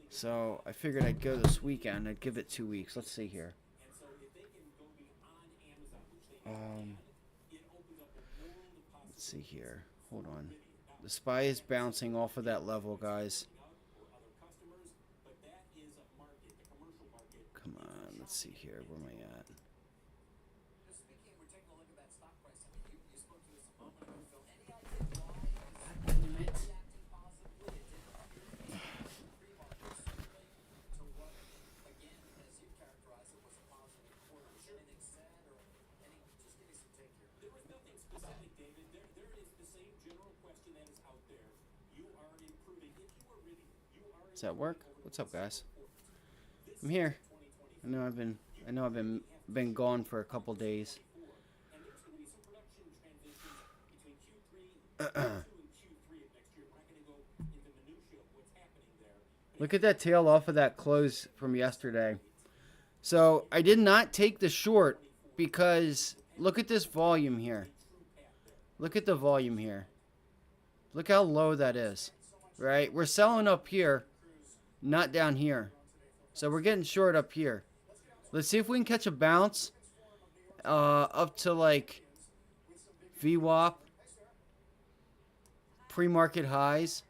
So I figured I'd go this weekend. I'd give it 2 weeks. Let's see here. Let's see here. Hold on. The SPY is bouncing off of that level, guys. Come on. Let's see here. Where am I at? Does that work? What's up, guys? I'm here. I know I've been gone for a couple days. Look at that tail off of that close from yesterday. So I did not take the short because look at this volume here. Look at the volume here. Look how low that is, right? We're selling up here, not down here. So we're getting short up here. Let's see if we can catch a bounce up to like VWAP, pre-market highs,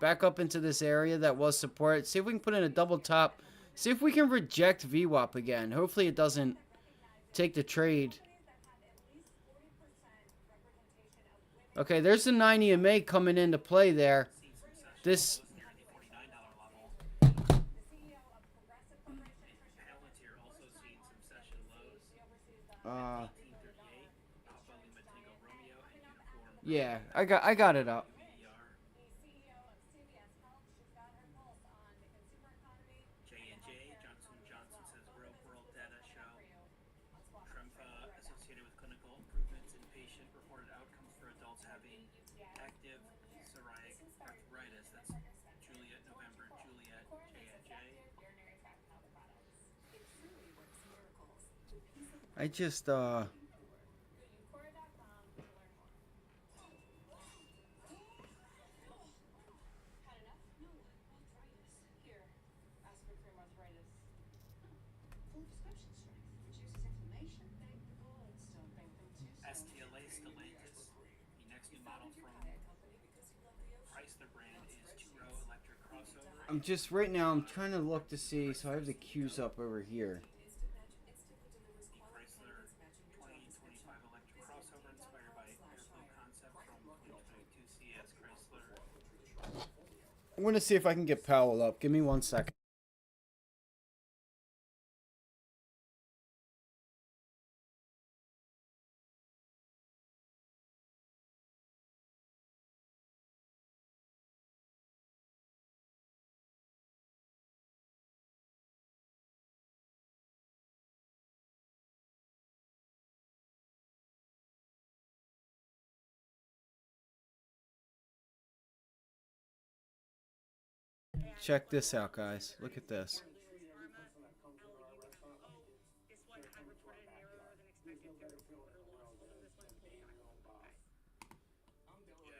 back up into this area that was support. See if we can put in a double top See if we can reject VWAP again. Hopefully it doesn't take the trade. Okay, there's the 9 EMA coming into play there. This. Yeah, I got it up. J&J, Johnson says real-world data show Tremfya associated with clinical improvements in patient-reported outcomes for adults having active psoriatic arthritis. That's Juliet, November, Juliet, J&J. I just STLA, Stellantis, the next new model from Chrysler brand is two-row electric crossover. I'm just right now I'm trying to look to see, so I have the queues up over here. The Chrysler 2025 electric crossover inspired by Airflow concept from 2022 CES Chrysler. I'm gonna see if I can get Powell up. Give me 1 second. Check this out, guys. Look at this.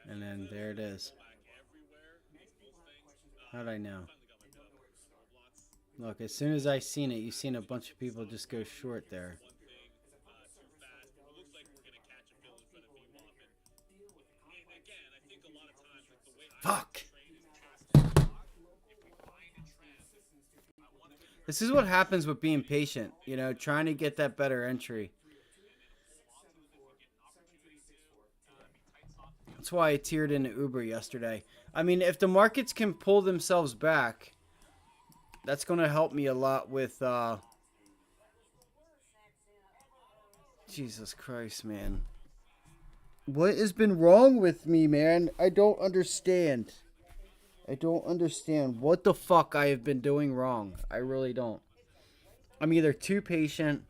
And then there it is. How'd I know? Look, as soon as I seen it, you seen a bunch of people just go short there. Fuck! This is what happens with being patient, you know, trying to get that better entry. That's why I tiered into Uber yesterday. I mean, if the markets can pull themselves back, that's going to help me a lot with, Jesus Christ, man. What has been wrong with me, man? I don't understand. I don't understand what the fuck I have been doing wrong. I really don't. I'm either too patient.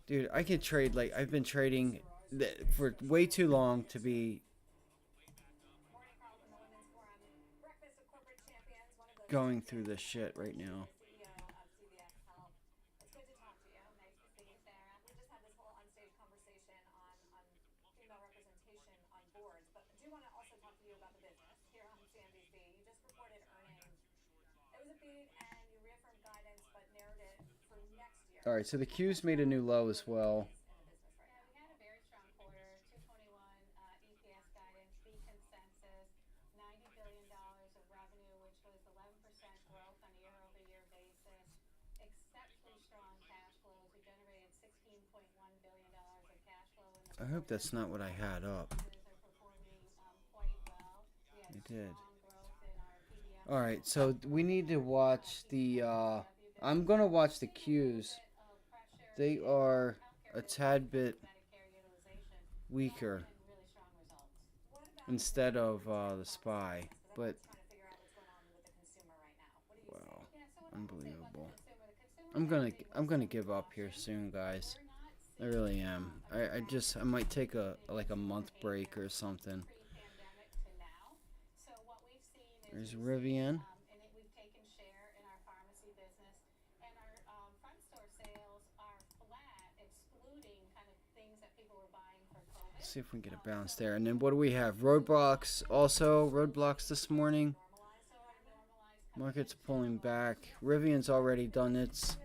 Dude, I can trade, like, I've been trading for way too long to be going through this shit right now. All right, so the Q's made a new low as well. I hope that's not what I had up. I did. All right, so we need to watch the. I'm gonna watch the Q's. They are a tad bit weaker instead of the SPY, but wow, unbelievable. I'm gonna give up here soon, guys. I really am. I might take a month break or something. There's Rivian. Let's see if we can get a bounce there. And then what do we have? Roadblocks also. Roadblocks this morning. Market's pulling back. Rivian's already done its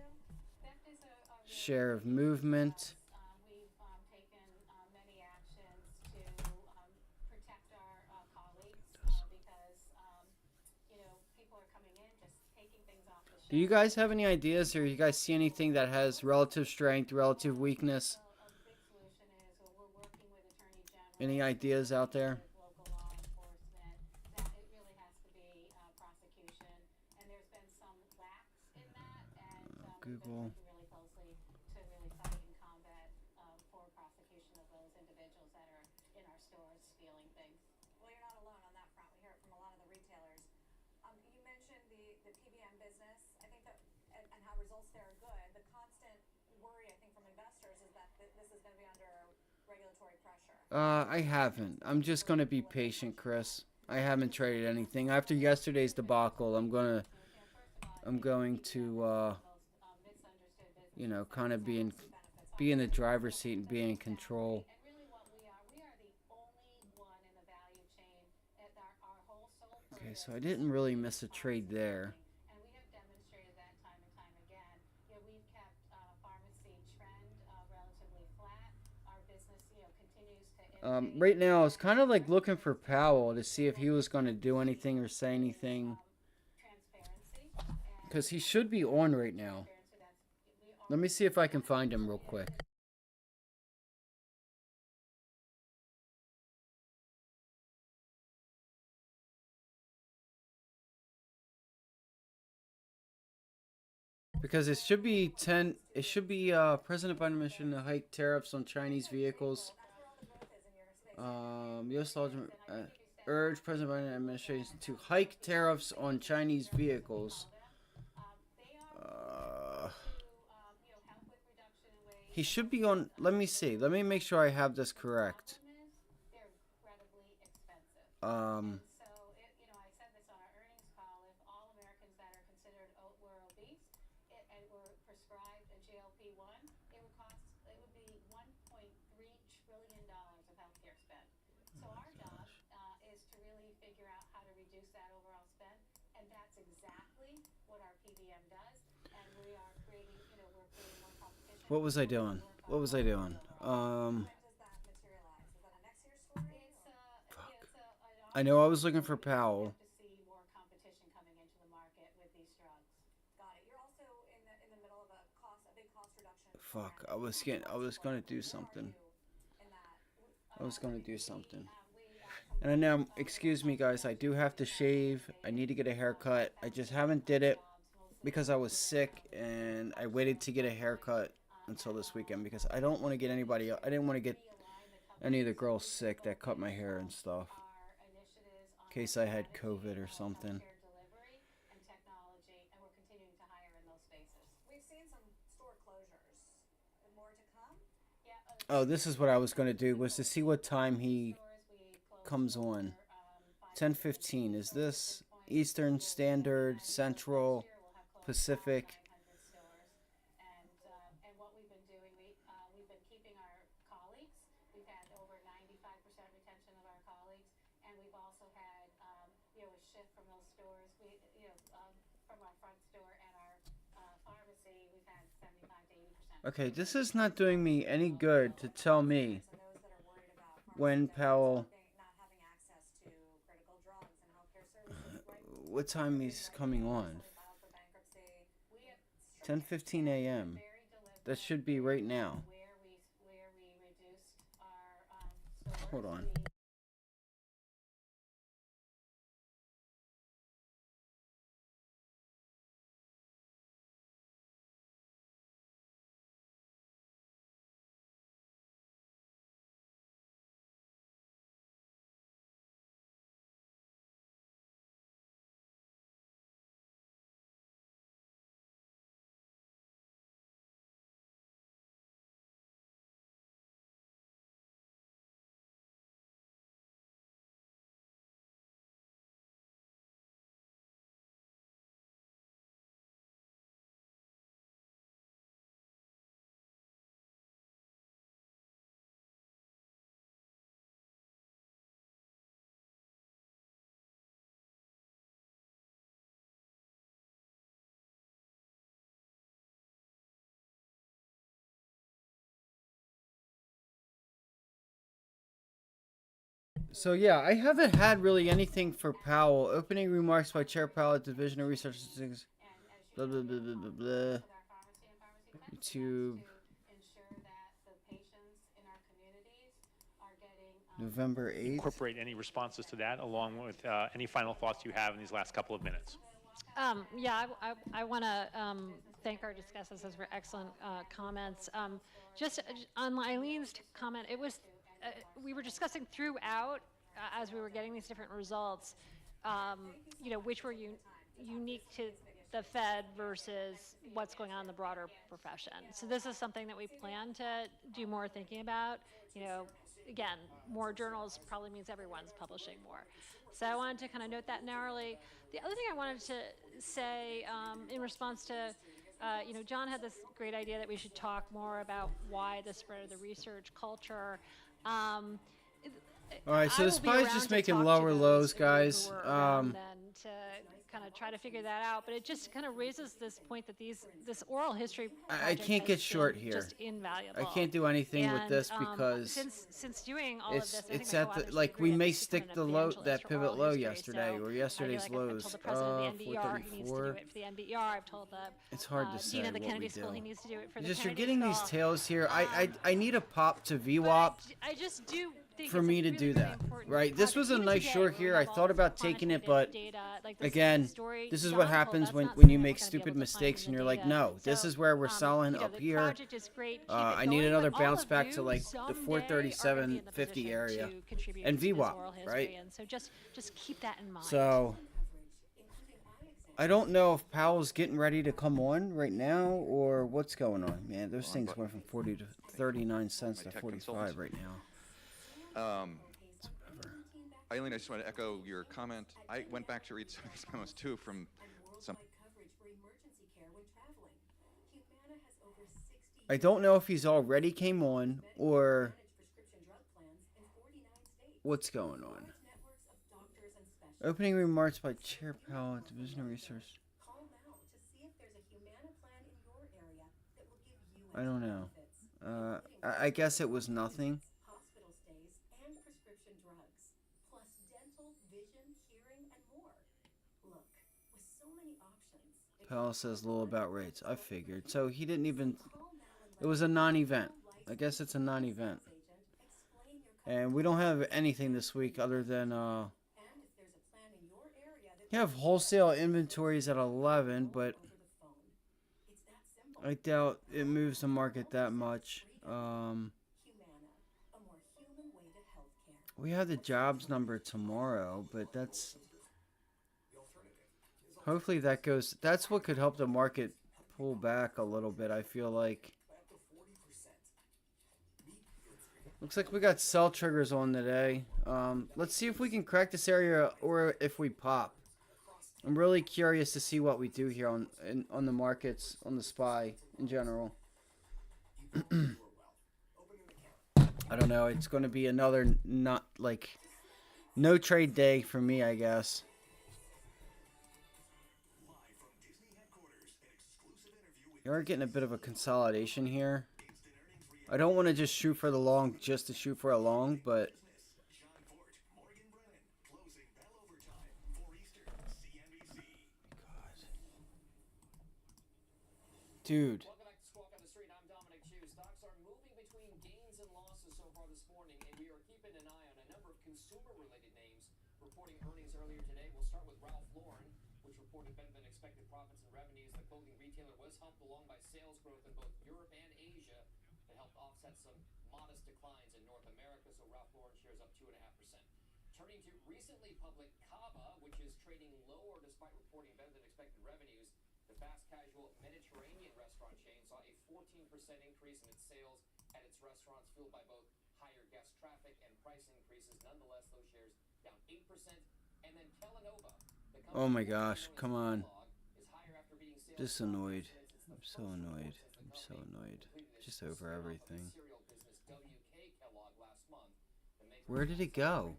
share of movement. Do you guys have any ideas, or you guys see anything that has relative strength, relative weakness? Any ideas out there? Google. Well, you're not alone on that front. We hear it from a lot of the retailers. You mentioned the PBM business. I think that, and how results there are good. The constant worry, I think, from investors is that this is going to be under regulatory pressure. I haven't. I'm just gonna be patient, Chris. I haven't traded anything after yesterday's debacle. I'm going to, kind of be in the driver's seat and be in control. Okay, so I didn't really miss a trade there. Right now, I was kind of like looking for Powell to see if he was going to do anything or say anything. Because he should be on right now. Let me see if I can find him real quick. Because it should be President Biden administration to hike tariffs on Chinese vehicles. U.S. laws urge President Biden administration to hike tariffs on Chinese vehicles. He should be on. Let me see. Let me make sure I have this correct. What was I doing? What was I doing? I know I was looking for Powell. Fuck, I was gonna do something. And I know, excuse me guys, I do have to shave. I need to get a haircut. I just haven't did it because I was sick and I waited to get a haircut until this weekend because I don't want to get anybody else. I didn't want to get any of the girls sick that cut my hair and stuff. In case I had COVID or something. Oh, this is what I was going to do, was to see what time he comes on. 10:15. Is this Eastern Standard, Central, Pacific? Okay, this is not doing me any good to tell me when Powell, what time he's coming on. 10:15 a.m. That should be right now. Hold on. So yeah, I haven't had really anything for Powell. Opening remarks by Chair Powell at Division of Research Blah, blah, blah, blah, blah, blah. YouTube. November 8th. Incorporate any responses to that along with any final thoughts you have in these last couple of minutes. Yeah, I want to thank our discussants for excellent comments. Just on Eileen's comment, it was we were discussing throughout as we were getting these different results, which were unique to the Fed versus what's going on in the broader profession. So this is something that we plan to do more thinking about. Again, more journals probably means everyone's publishing more. So I wanted to kind of note that narrowly. The other thing I wanted to say in response to, John had this great idea that we should talk more about why the spread of the research culture. All right, so the SPY's just making lower lows, guys. To kind of try to figure that out, but it just kind of raises this point that this oral history I can't get short here. Just invaluable. I can't do anything with this because since doing all of this, it's at the we may stick the low that pivot low yesterday or yesterday's lows. I've told the president of the NBER he needs to do 434. it for the NBER. I've told the It's hard to say dean of the what Kennedy we School do. he needs to do it for the Just you're Kennedy getting School. these tails here. I need a pop to VWAP. I just do think For it's me a to really, do really that, important right? This project. was a Even nice today, short we here. I have thought all about this taking it, quantitative but data, like this again, story this is John what told, happens that's when not you something make we're gonna be stupid able to find mistakes in and the you're like, data. no, this So, is where we're selling the up here. project is great. Keep it I need going, another but all bounce of back you to like the someday are gonna be in the 437.50 position area to contribute and to this VWAP, oral history, right? And so just keep that in mind. So I don't know if Powell's getting ready to come on right now or what's going on, man. Those things went from 40 to 39 cents to 45 right now. Eileen, I just want to echo your comment. I went back to read some of these memos too from some. I don't know if he's already came on or what's going on. Opening remarks by Chair Powell, Division of Research. I don't know. I guess it was nothing. Powell says little about rates. I figured. So he didn't even... It was a non-event. I guess it's a non-event. And we don't have anything this week other than... You have wholesale inventories at 11, but... I doubt it moves the market that much. We have the jobs number tomorrow, but that's... Hopefully that goes... That's what could help the market pull back a little bit, I feel like. Looks like we got sell triggers on today. Let's see if we can crack this area or if we pop. I'm really curious to see what we do here on the markets, on the SPY in general. I don't know. It's going to be another no trade day for me, I guess. You are getting a bit of a consolidation here. I don't want to just shoot for the long just to shoot for a long, but... Dude. Welcome back to Squawk on the Street. I'm Dominic Chu. Stocks are moving between gains and losses so far this morning, and we are keeping an eye on a number of consumer-related names reporting earnings earlier today. We'll start with Ralph Lauren, which reported better than expected profits and revenues. The clothing retailer was helped along by sales growth in both Europe and Asia that helped offset some modest declines in North America, so Ralph Lauren shares up 2.5%. Turning to recently public Cava, which is trading lower despite reporting better than expected revenues. The fast casual Mediterranean restaurant chain saw a 14% increase in its sales at its restaurants, fueled by both higher guest traffic and price increases. Nonetheless, those shares down 8%. And then Kellanova, the company Oh my gosh, come on. Just annoyed. I'm so annoyed. I'm so annoyed. Just over everything. Where did it go?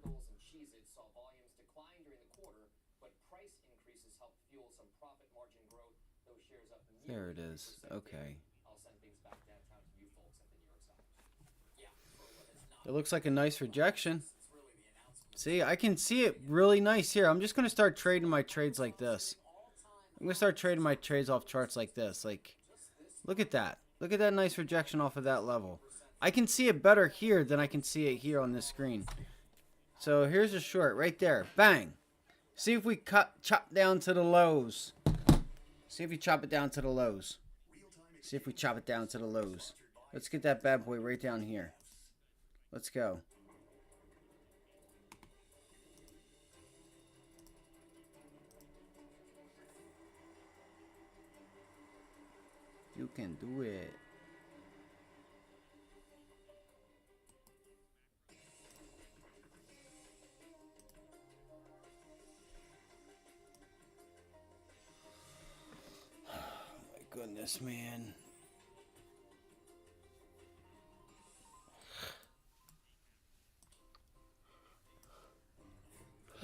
There it is. Okay. It looks like a nice rejection. See, I can see it really nice here. I'm just going to start trading my trades like this. I'm gonna start trading my trades off charts like this. Like, look at that. Look at that nice rejection off of that level. I can see it better here than I can see it here on this screen. So here's a short right there. Bang. See if we chop down to the lows. See if you chop it down to the lows. See if we chop it down to the lows. Let's get that bad boy right down here. Let's go. You can do it. Oh my goodness, man.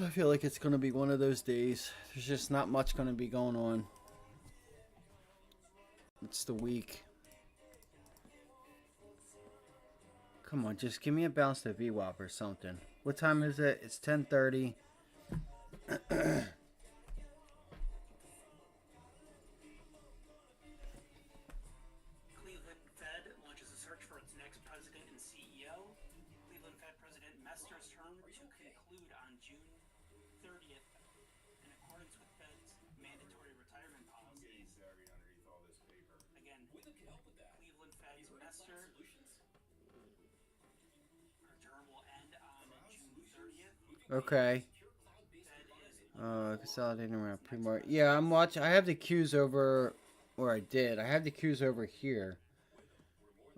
I feel like it's going to be one of those days. There's just not much going to be going on. It's the week. Come on, just give me a bounce to VWAP or something. What time is it? It's 10:30. Cleveland Fed launches a search for its next president and CEO. Cleveland Fed President Mester's term to conclude on June 30th in accordance with Fed's mandatory retirement policies. Again, Cleveland Fed's Mester. Our term will end on June 30th. Okay. Consolidating around pre-market. Yeah, I'm watching. I have the queues over, or I did. I have the queues over here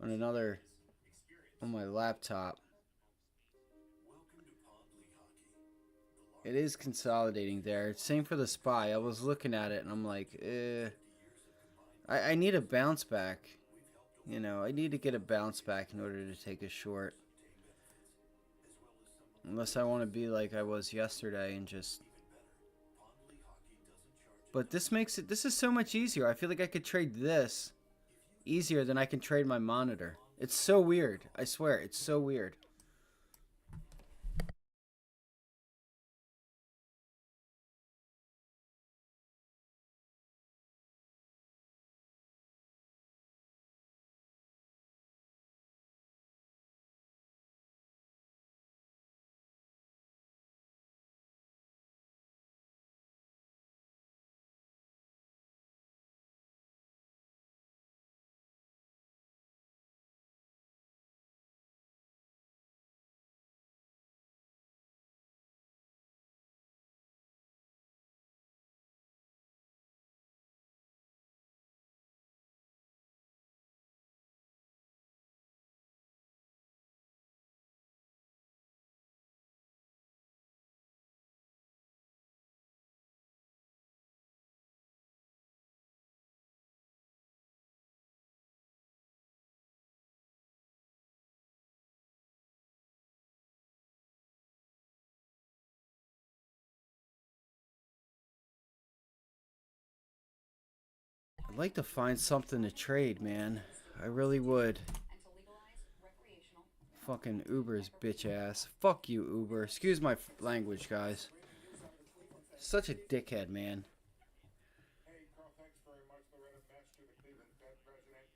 on another, on my laptop. It is consolidating there. Same for the SPY. I was looking at it and I'm like, I need a bounce back. You know, I need to get a bounce back in order to take a short. Unless I want to be like I was yesterday and just... But this makes it... This is so much easier. I feel like I could trade this easier than I can trade my monitor. It's so weird. I swear, it's so weird. I'd like to find something to trade, man. I really would. Fucking Uber's bitch ass. Fuck you, Uber. Excuse my language, guys. Such a dickhead, man. Hey, Carl, thanks very much. Loretta Mester, the Cleveland Fed president.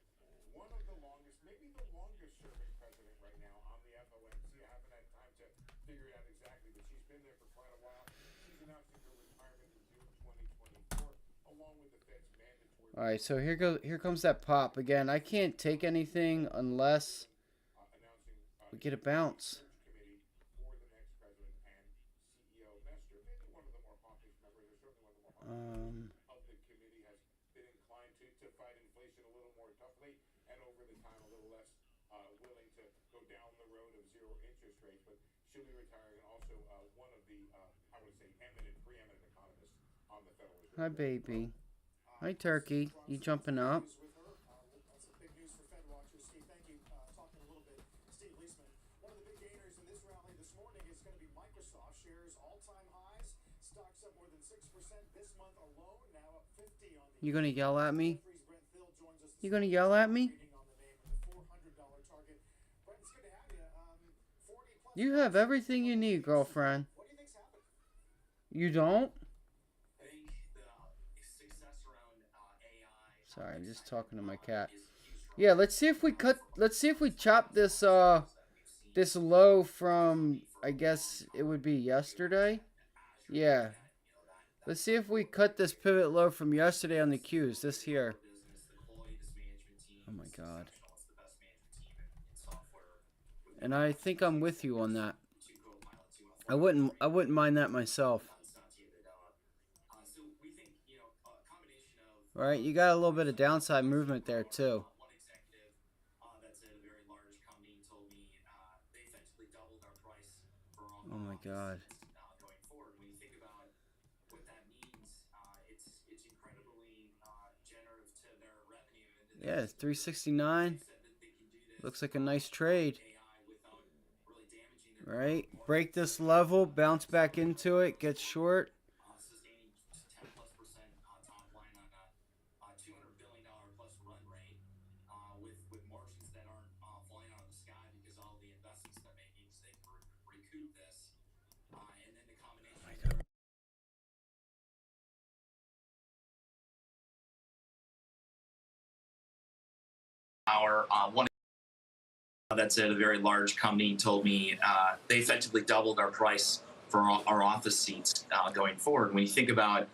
One of the longest, maybe the longest serving president right now on the FOMC. I haven't had time to figure it out exactly, but she's been there for quite a while. She's announcing her retirement in June 2024, along with the Fed's mandatory... Alright, so here comes that pop again. I can't take anything unless we get a bounce. Of the committee has been inclined to fight inflation a little more toughly and over the time a little less willing to go down the road of zero interest rates, but she'll be retiring, and also one of the, I would say, preeminent economists on the Federal Reserve. Hi, baby. Hi, Turkey. You jumping up? That's some big news for Fed watchers. Steve, thank you. Talking a little bit, Steve Leisman. One of the big gainers in this rally this morning is going to be Microsoft. Shares all-time highs. Stocks up more than 6% this month alone. Now up 50 on the... You gonna yell at me? You gonna yell at me? You have everything you need, girlfriend. You don't? I think the success Sorry, I'm just talking to my cat. Yeah, let's see if we chop this this low from, I guess it would be yesterday. Yeah. Let's see if we cut this pivot low from yesterday on the Qs. This here. Oh my god. And I think I'm with you on that. I wouldn't mind that myself. All right, you got a little bit of downside movement there too. Oh my god. Yeah, it's 369. Looks like a nice trade. Right? Break this level, bounce back into it, get short. One that's at a very large company told me they effectively doubled our price for our office seats going forward. When you think about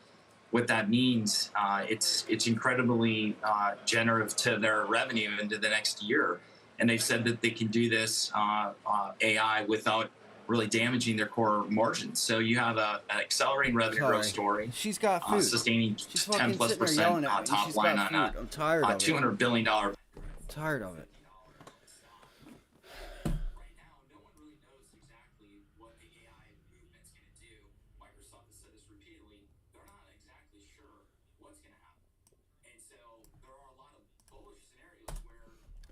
what that means, it's incredibly generative to their revenue into the next year. And they've said that they can do this AI without really damaging their core margins. So you have an accelerating revenue growth story. She's got food. Sustaining She's 10+% top line on a I'm tired of $200 billion. I'm tired of it.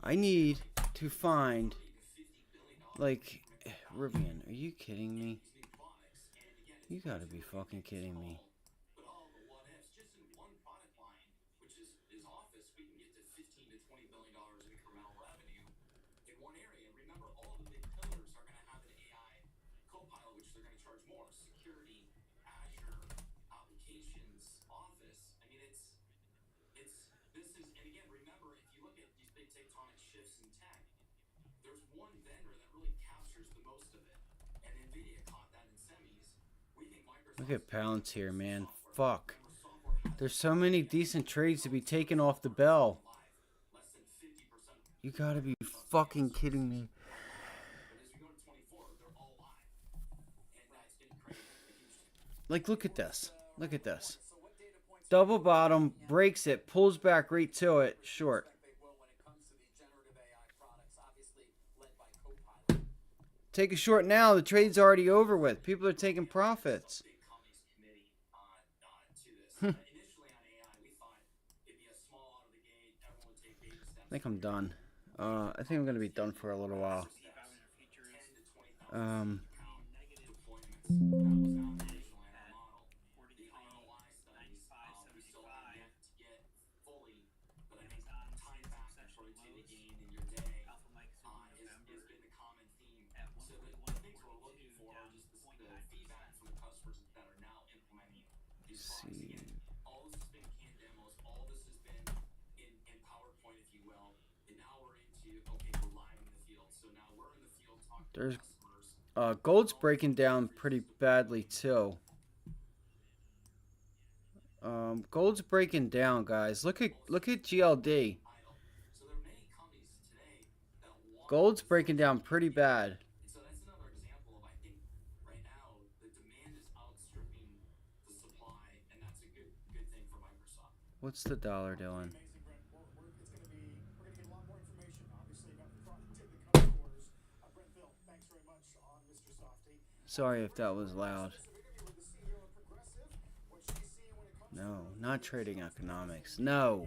I need to find, like, Rivian, are you kidding me? You gotta be fucking kidding me. Look at Pounds here, man. Fuck. There's so many decent trades to be taken off the bell. You gotta be fucking kidding me. Like, look at this. Look at this. Double bottom, breaks it, pulls back right to it, short. Take a short now, the trade's already over with. People are taking profits. I think I'm done. I think I'm going to be done for a little while. See. There's gold's breaking down pretty badly too. Gold's breaking down, guys. Look at GLD. Gold's breaking down pretty bad. What's the dollar doing? Sorry if that was loud. No, not trading economics. No.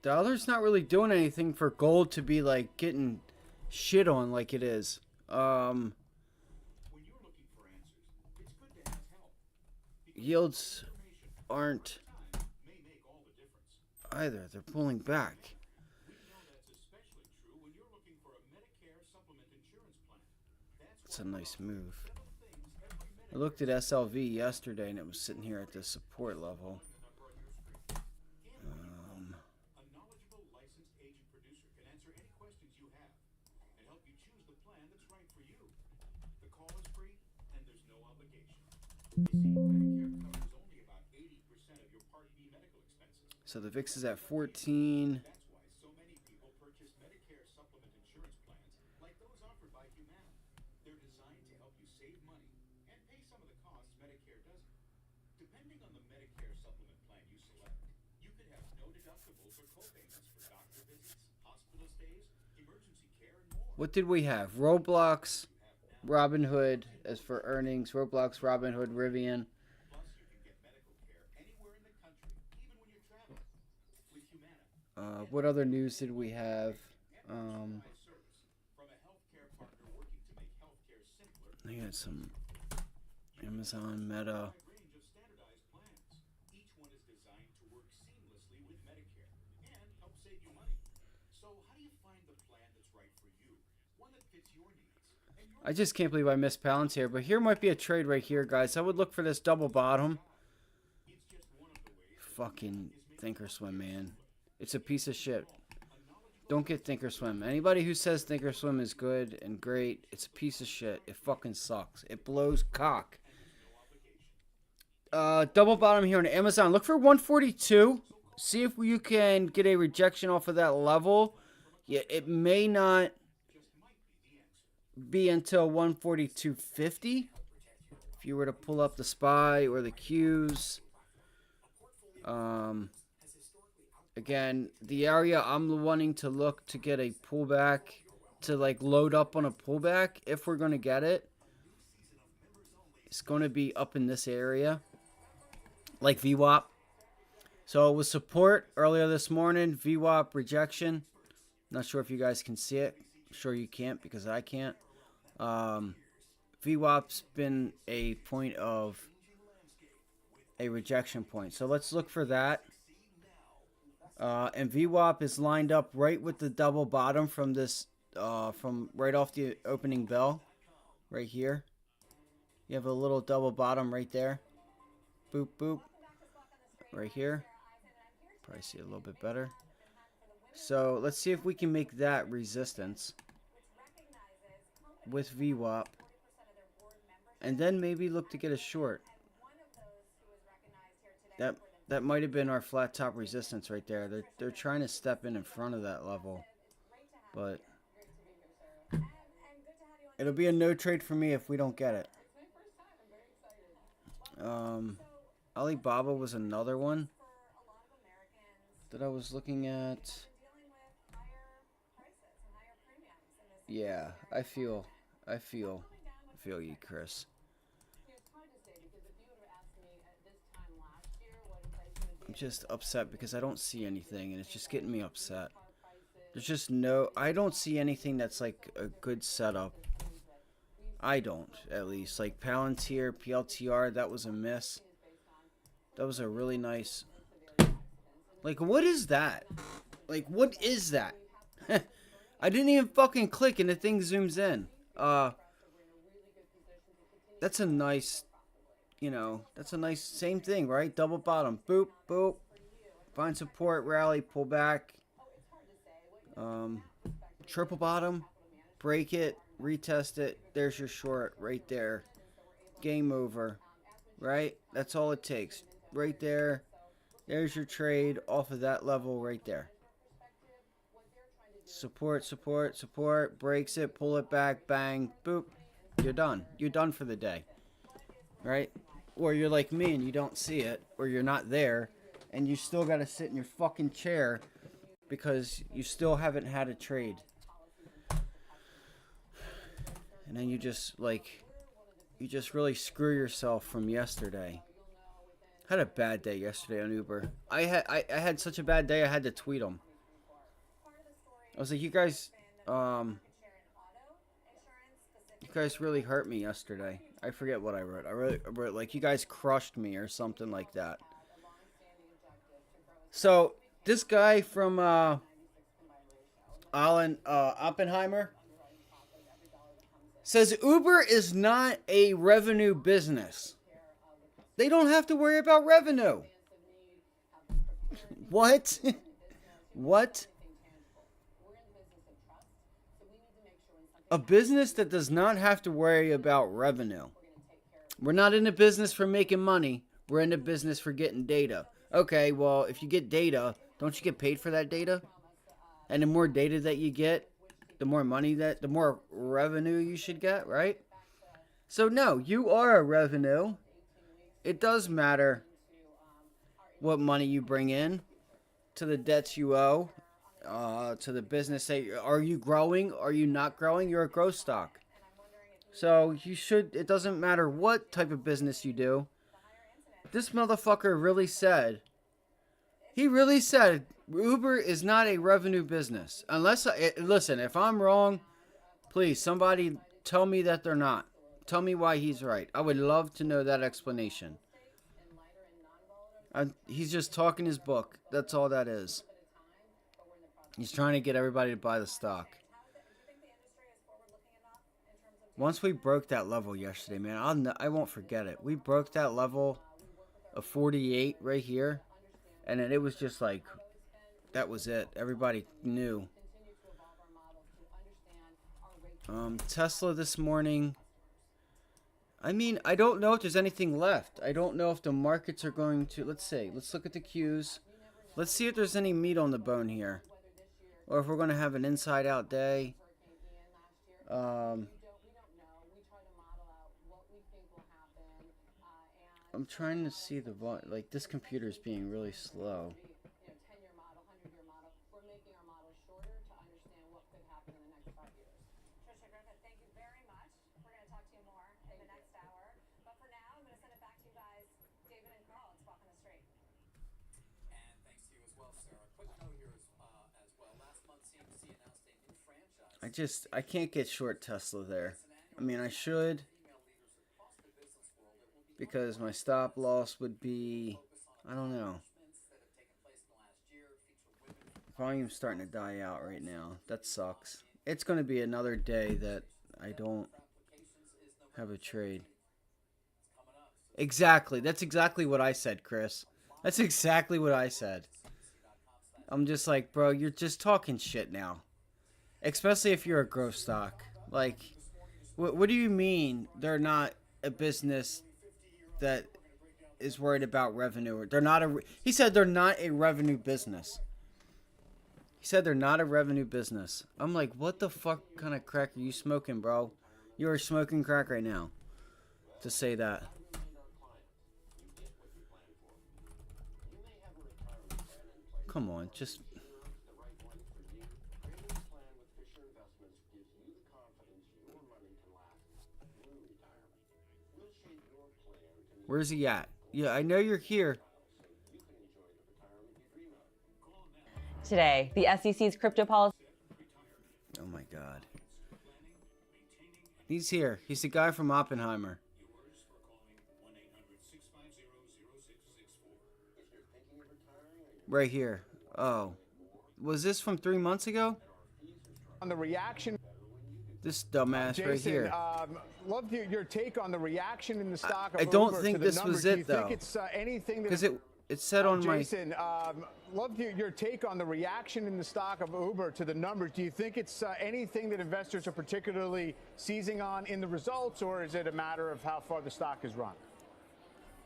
Dollar's not really doing anything for gold to be like getting shit on like it is. Yields aren't either. They're pulling back. It's a nice move. I looked at SLV yesterday and it was sitting here at the support level. A knowledgeable licensed agent producer can answer any questions you have and help you choose the plan that's right for you. The call is free and there's no obligation. You see, Medicare covers only about 80% of your Part B medical expenses. So the VIX is at 14. That's why so many people purchase Medicare supplement insurance plans like those offered by Humana. They're designed to help you save money and pay some of the costs Medicare doesn't. Depending on the Medicare supplement plan you select, you could have no deductibles or co-payments for doctor visits, hospital stays, emergency care, and more. What did we have? Roblox, Robinhood as for earnings. Roblox, Robinhood, Rivian. Plus, you can get medical care anywhere in the country, even when you're traveling. With Humana, What other news did we have? from a healthcare partner working to make healthcare simpler. I had some Amazon, Meta. Range of standardized plans. Each one is designed to work seamlessly with Medicare and help save you money. So how do you find the plan that's right for you? One that fits your needs. And your I just can't believe I missed Palantir, but here might be a trade right here, guys. I would look for this double bottom. Fucking Thinkorswim, man. It's a piece of shit. Don't get Thinkorswim. Anybody who says Thinkorswim is good and great, it's a piece of shit. It fucking sucks. It blows cock. Double bottom here on Amazon. Look for 142. See if you can get a rejection off of that level. Yeah, it may not be until 142.50. If you were to pull up the SPY or the Qs. Again, the area I'm wanting to look to get a pullback, to like load up on a pullback, if we're going to get it, it's going to be up in this area, like VWAP. So it was support earlier this morning, VWAP rejection. Not sure if you guys can see it. I'm sure you can't because I can't. VWAP's been a point of a rejection point. So let's look for that. And VWAP is lined up right with the double bottom from this, from right off the opening bell, right here. You have a little double bottom right there. Boop, boop. Right here. Probably see it a little bit better. So let's see if we can make that resistance with VWAP. And then maybe look to get a short. That might have been our flat top resistance right there. They're trying to step in front of that level. But it'll be a no trade for me if we don't get it. Alibaba was another one that I was looking at. Yeah, I feel you, Chris. I'm just upset because I don't see anything, and it's just getting me upset. There's just I don't see anything that's like a good setup. I don't, at least. Like Palantir, PLTR, that was a miss. That was a really nice. Like, what is that? Like, what is that? I didn't even fucking click and the thing zooms in. That's a nice, that's a nice, same thing, right? Double bottom, boop, boop. Find support, rally, pull back. Triple bottom, break it, retest it. There's your short right there. Game over, right? That's all it takes. Right there. There's your trade off of that level right there. Support, support, support. Breaks it, pull it back, bang, boop. You're done. You're done for the day. Right? Or you're like me and you don't see it, or you're not there, and you still got to sit in your fucking chair because you still haven't had a trade. And then you just really screw yourself from yesterday. I had a bad day yesterday on Uber. I had such a bad day I had to tweet them. I was like, you guys really hurt me yesterday. I forget what I wrote. I wrote like, you guys crushed me or something like that. So this guy from Oppenheimer says Uber is not a revenue business. They don't have to worry about revenue. What? What? A business that does not have to worry about revenue. We're not in the business for making money. We're in the business for getting data. Okay, well, if you get data, don't you get paid for that data? And the more data that you get, the more money the more revenue you should get, right? So no, you are a revenue. It does matter what money you bring in to the debts you owe, to the business. Are you growing? Are you not growing? You're a growth stock. So it doesn't matter what type of business you do. This motherfucker really said, Uber is not a revenue business. Listen, if I'm wrong, please, somebody tell me that they're not. Tell me why he's right. I would love to know that explanation. He's just talking his book. That's all that is. He's trying to get everybody to buy the stock. Once we broke that level yesterday, man, I won't forget it. We broke that level of 48 right here. And then it was just like, that was it. Everybody knew. Tesla this morning. I mean, I don't know if there's anything left. I don't know if the markets are going to... Let's see. Let's look at the Qs. Let's see if there's any meat on the bone here. Or if we're going to have an inside-out day. I'm trying to see the... Like, this computer's being really slow. I can't get short Tesla there. I mean, I should, because my stop loss would be, I don't know. Volume's starting to die out right now. That sucks. It's going to be another day that I don't have a trade. Exactly. That's exactly what I said, Chris. That's exactly what I said. I'm just like, bro, you're just talking shit now. Especially if you're a growth stock. Like, what do you mean they're not a business that is worried about revenue? They're not he said they're not a revenue business. He said they're not a revenue business. I'm like, what the fuck kind of crack are you smoking, bro? You are smoking crack right now to say that. Come on, just... Where's he at? Yeah, I know you're here. Today, the SEC's crypto policy. Oh my God. He's here. He's the guy from Oppenheimer. Right here. Oh. Was this from 3 months ago? On the reaction. This dumbass right here. Love your take on the reaction in the stock of I don't Uber think to the this numbers. was Do it, you though. think it's anything that... Because it said on my... Jason, love your take on the reaction in the stock of Uber to the numbers. Do you think it's anything that investors are particularly seizing on in the results, or is it a matter of how far the stock has run?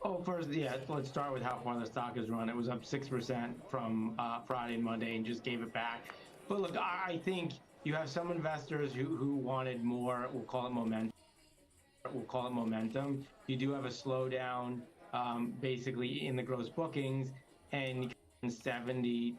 Oh, first, yeah, let's start with how far the stock has run. It was up 6% from Friday and Monday and just gave it back. But look, I think you have some investors who wanted more, we'll call it momentum. You do have a slowdown basically in the gross bookings and 70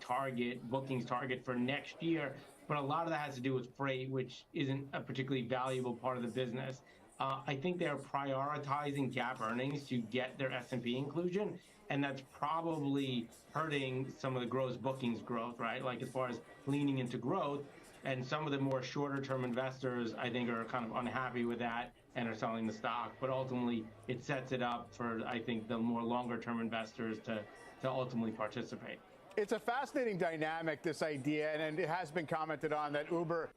bookings target for next year. But a lot of that has to do with freight, which isn't a particularly valuable part of the business. I think they're prioritizing GAAP earnings to get their S&P inclusion, and that's probably hurting some of the gross bookings growth, right? Like as far as leaning into growth, and some of the more shorter term investors, I think, are kind of unhappy with that and are selling the stock. But ultimately, it sets it up for, I think, the more longer-term investors to ultimately participate. It's a fascinating dynamic, this idea, and it has been commented on that Uber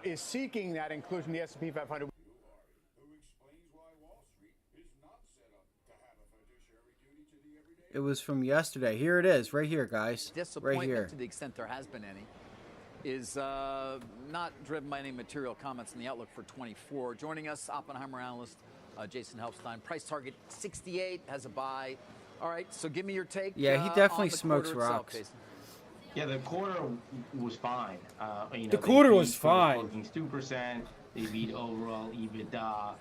is seeking that inclusion in the S&P 500. It was from yesterday. Here it is, right here, guys. Right Disappointment, here. to the extent there has been any, is not driven by any material comments in the outlook for 24. Joining us, Oppenheimer analyst Jason Helfstein. Price target 68, has a buy. All right, so give me your take. Yeah, he definitely on the smokes quarter itself, rocks. Jason. Yeah, the quarter was fine. The quarter was beat gross fine. Bookings 2%. They beat overall EBITDA.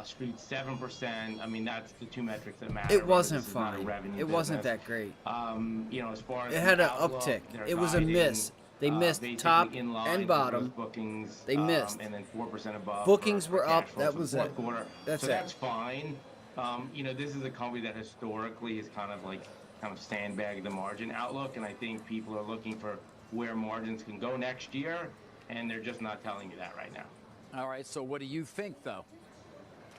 Street 7%. I mean, that's the two metrics that matter. It wasn't This is not a fine. revenue It wasn't business. that great. You know, as far as It had the an outlook, uptick. they're It was a guiding, miss. They missed basically top in line and for bottom. gross bookings. They missed. And then 4% above. Bookings for were cash up. flow That for was the fourth it. quarter. That's so it. that's fine. You know, this is a company that historically is kind of sandbagged the margin outlook, and I think people are looking for where margins can go next year, and they're just not telling you that right now. All right, so what do you think, though?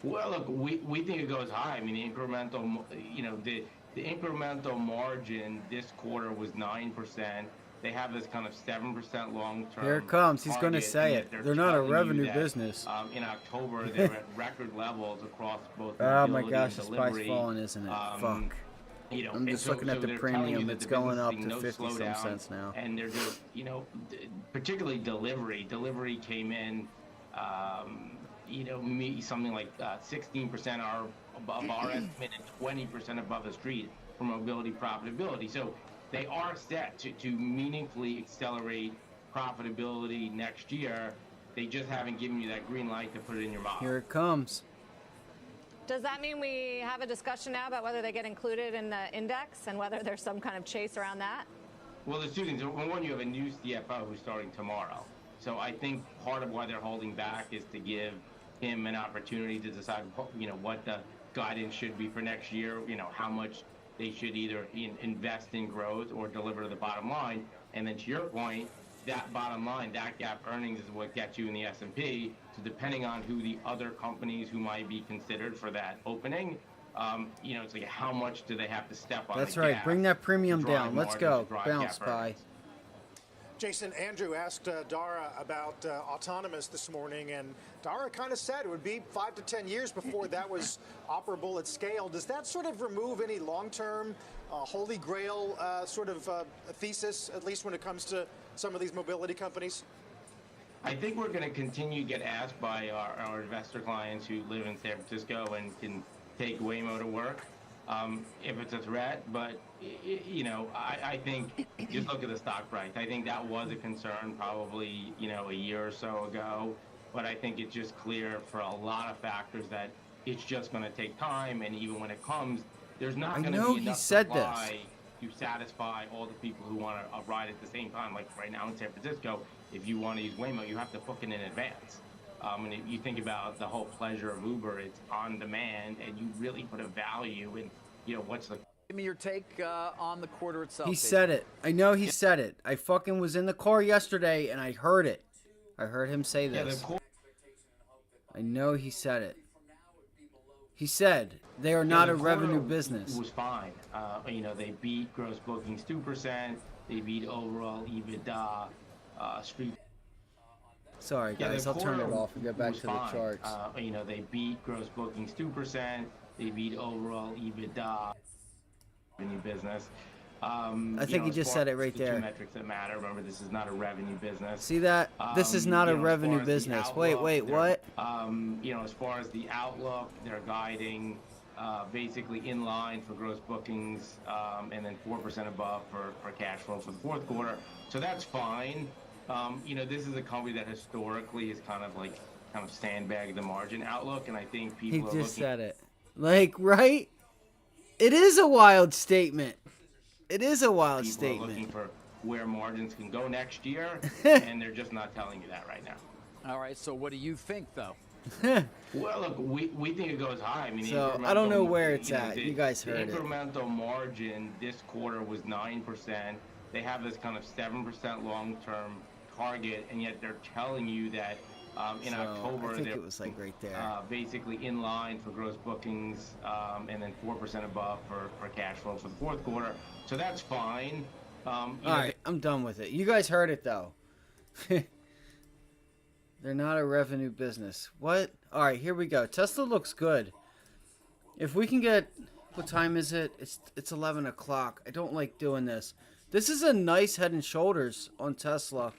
Well, look, we think it goes high. I mean, the incremental, you know, the incremental margin this quarter was 9%. They have this kind of 7% long-term. Here it comes. He's going to target, say and it. yet They're not a telling you revenue that, business. In October, they were at record levels across both Oh my mobility gosh, and the delivery. spy's falling, isn't it? Fuck. You know, I'm just looking at the they're telling you premium. that It's the going business up is to seeing no 50 some slowdown, cents now. and they're just, you know, particularly delivery. Delivery came in, you know, something like 16% are above our estimate and 20% above the street for mobility profitability. So they are set to meaningfully accelerate profitability next year. They just haven't given you that green light to put it in your model. Here it comes. Does that mean we have a discussion now about whether they get included in the index and whether there's some kind of chase around that? Well, the students, one, you have a new CFO who's starting tomorrow. So I think part of why they're holding back is to give him an opportunity to decide, you know, what the guidance should be for next year, you know, how much they should either invest in growth or deliver to the bottom line. And then to your point, that bottom line, that gap earnings is what gets you in the S&P. So depending on who the other companies who might be considered for that opening, you know, it's like how much do they have to step on That's the right. gas Bring that premium to drive down. Let's margins, go. to drive Bounce, gap Spy. earnings? Jason, Andrew asked Dara about autonomous this morning, and Dara kind of said it would be 5 to 10 years before that was operable at scale. Does that sort of remove any long-term holy grail sort of thesis, at least when it comes to some of these mobility companies? I think we're going to continue to get asked by our investor clients who live in San Francisco and can take Waymo to work if it's a threat. But, you know, I think just look at the stock price. I think that was a concern probably, you know, a year or so ago. But I think it's just clear for a lot of factors that it's just going to take time. And even when it comes, there's not going to be enough supply to satisfy all the people who want to ride at the same time. Like right now in San Francisco, if you want to use Waymo, you have to book it in advance. And if you think about the whole pleasure of Uber, it's on demand, and you really put a value in, you know, what's the... Give me your take on the quarter itself. He Jason. said it. I know he said it. I fucking was in the car yesterday and I heard it. I heard him say this. I know he said it. He said they are not a revenue business. Was fine. You know, they beat gross bookings 2%. They beat overall EBITDA. Street. Sorry, guys. I'll turn it off and go back to the charts. You know, they beat gross bookings 2%. They beat overall EBITDA. Revenue business. I think he just said it right there. Two metrics that matter. Remember, this is not a revenue business. See that? This is not a revenue business. Wait, what? You know, as far as the outlook, they're guiding basically in line for gross bookings and then 4% above for cash flow for the fourth quarter. So that's fine. You know, this is a company that historically is kind of sandbagged the margin outlook, and I think people He are looking. just said it. Like, right? It is a wild statement. It is a wild People statement. are looking for where margins can go next year, and they're just not telling you that right now. All right, so what do you think, though? Well, look, we think it goes high. I mean, So, I don't know where it's at. You guys heard it. The incremental margin this quarter was 9%. They have this kind of 7% long-term target, and yet they're telling you that In So October, I think they're it was like right there. basically in line for gross bookings, and then 4% above for cash flow for the fourth quarter. So that's fine. All right, I'm done with it. You guys heard it though. They're not a revenue business. What? All right, here we go. Tesla looks good. If we can get, what time is it? It's 11 o'clock. I don't like doing this. This is a nice Head and Shoulders on Tesla.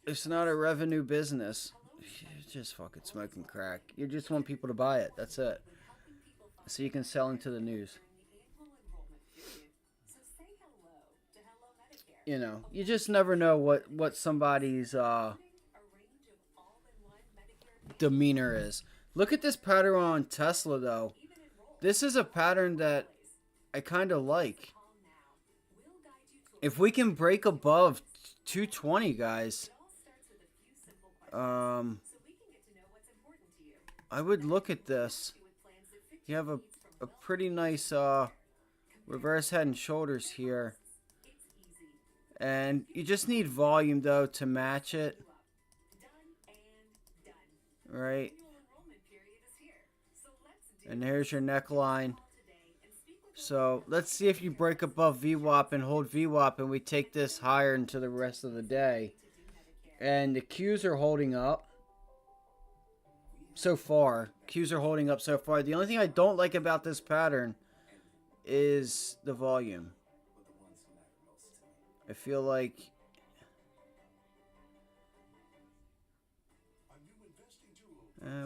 It's not a revenue business. You're just fucking smoking crack. You just want people to buy it. That's it. So you can sell into the news. You know, you just never know what somebody's demeanor is. Look at this pattern on Tesla, though. This is a pattern that I kind of like. If we can break above 220, guys, I would look at this. You have a pretty nice reverse Head and Shoulders here. And you just need volume, though, to match it. Right? And here's your neckline. So let's see if you break above VWAP and hold VWAP, and we take this higher into the rest of the day. And the Qs are holding up so far. Qs are holding up so far. The only thing I don't like about this pattern is the volume. I feel like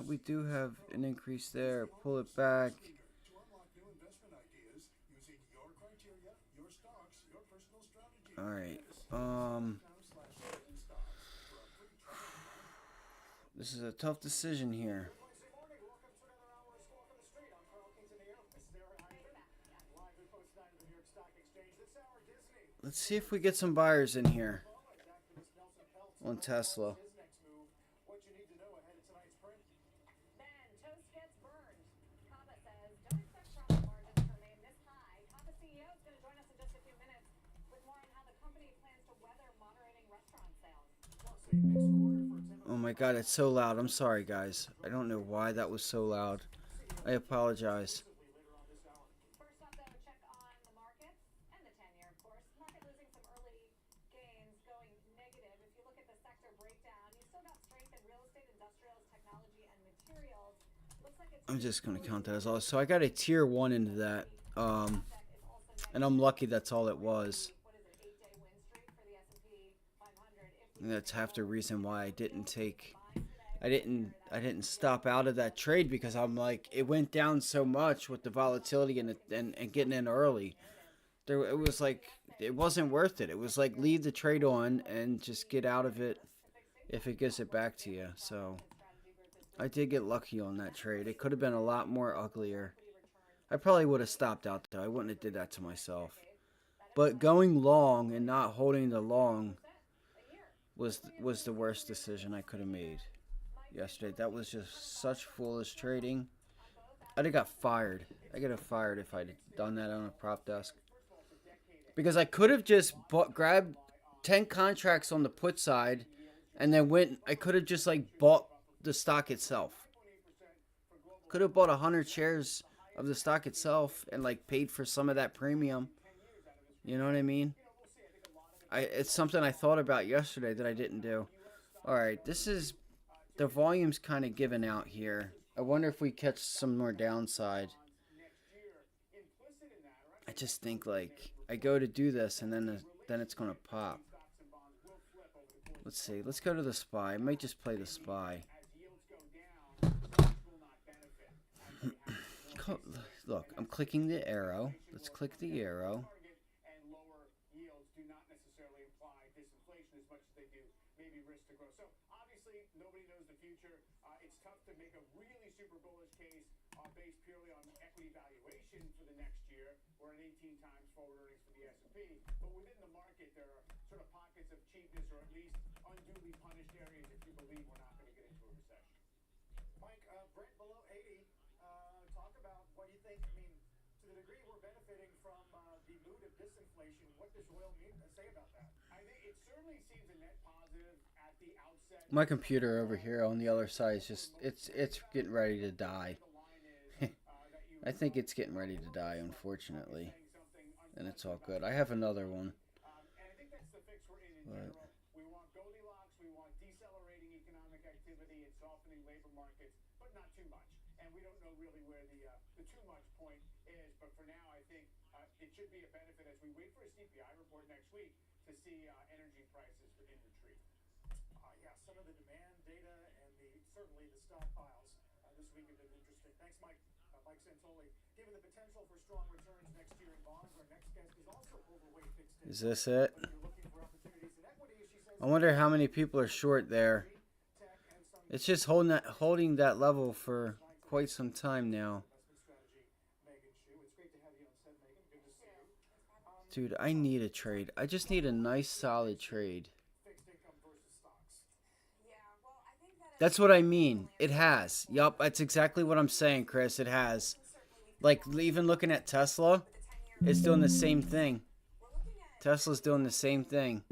we do have an increase there. Pull it back. All right. This is a tough decision here. Let's see if we get some buyers in here on Tesla. Oh my god, it's so loud. I'm sorry, guys. I don't know why that was so loud. I apologize. I'm just going to count that as all. So I got a tier 1 into that. And I'm lucky that's all it was. And that's half the reason why I didn't stop out of that trade, because I'm like, it went down so much with the volatility and getting in early. It was like, it wasn't worth it. It was like, leave the trade on and just get out of it if it gives it back to you. So I did get lucky on that trade. It could have been a lot more uglier. I probably would have stopped out though. I wouldn't have did that to myself. But going long and not holding the long was the worst decision I could have made yesterday. That was just such foolish trading. I'd have got fired. I could have fired if I'd done that on a prop desk. Because I could have just grabbed 10 contracts on the put side and then I could have just like bought the stock itself. Could have bought 100 shares of the stock itself and like paid for some of that premium. You know what I mean? It's something I thought about yesterday that I didn't do. All right, the volume's kind of giving out here. I wonder if we catch some more downside. I just think like I go to do this and then it's gonna pop. Let's see. Let's go to the SPY. I might just play the SPY. Look, I'm clicking the arrow. Let's click the arrow. It's tough to make a really super bullish case based purely on equity valuation for the next year. We're at 18 times forward earnings for the S&P. But within the market, there are sort of pockets of cheapness, or at least unduly punished areas if you believe we're not going to get into a recession. Mike, Brent below 80. Talk about what do you think? I mean, to the degree we're benefiting from the mood of disinflation, what does oil say about that? it certainly seems a net positive at the outset. My computer over here on the other side is just it's getting ready to die. I think it's getting ready to die, unfortunately, and it's all good. I have another one. And I think that's the fix we're in But general. We want Goldilocks, we want decelerating economic activity and softening labor markets, but not too much. And we don't know really where the too much point is. But for now, I think it should be a benefit as we wait for a CPI report next week to see energy prices in retreat. Yeah, some of the demand data and certainly the stockpiles this week have been interesting. Thanks, Mike. Mike Santoli. Given the potential for strong returns next year in bonds, our next guest is also overweight fixed income. is this it? But if you're looking for opportunities in equity, she says I wonder how many people are short there. It's just holding that level for quite some time now. Dude, I need a trade. I just need a nice solid trade. That's what I mean. It has. Yup, that's exactly what I'm saying, Chris. It has. Like, even looking at Tesla, it's doing the same thing. Tesla's doing the same thing.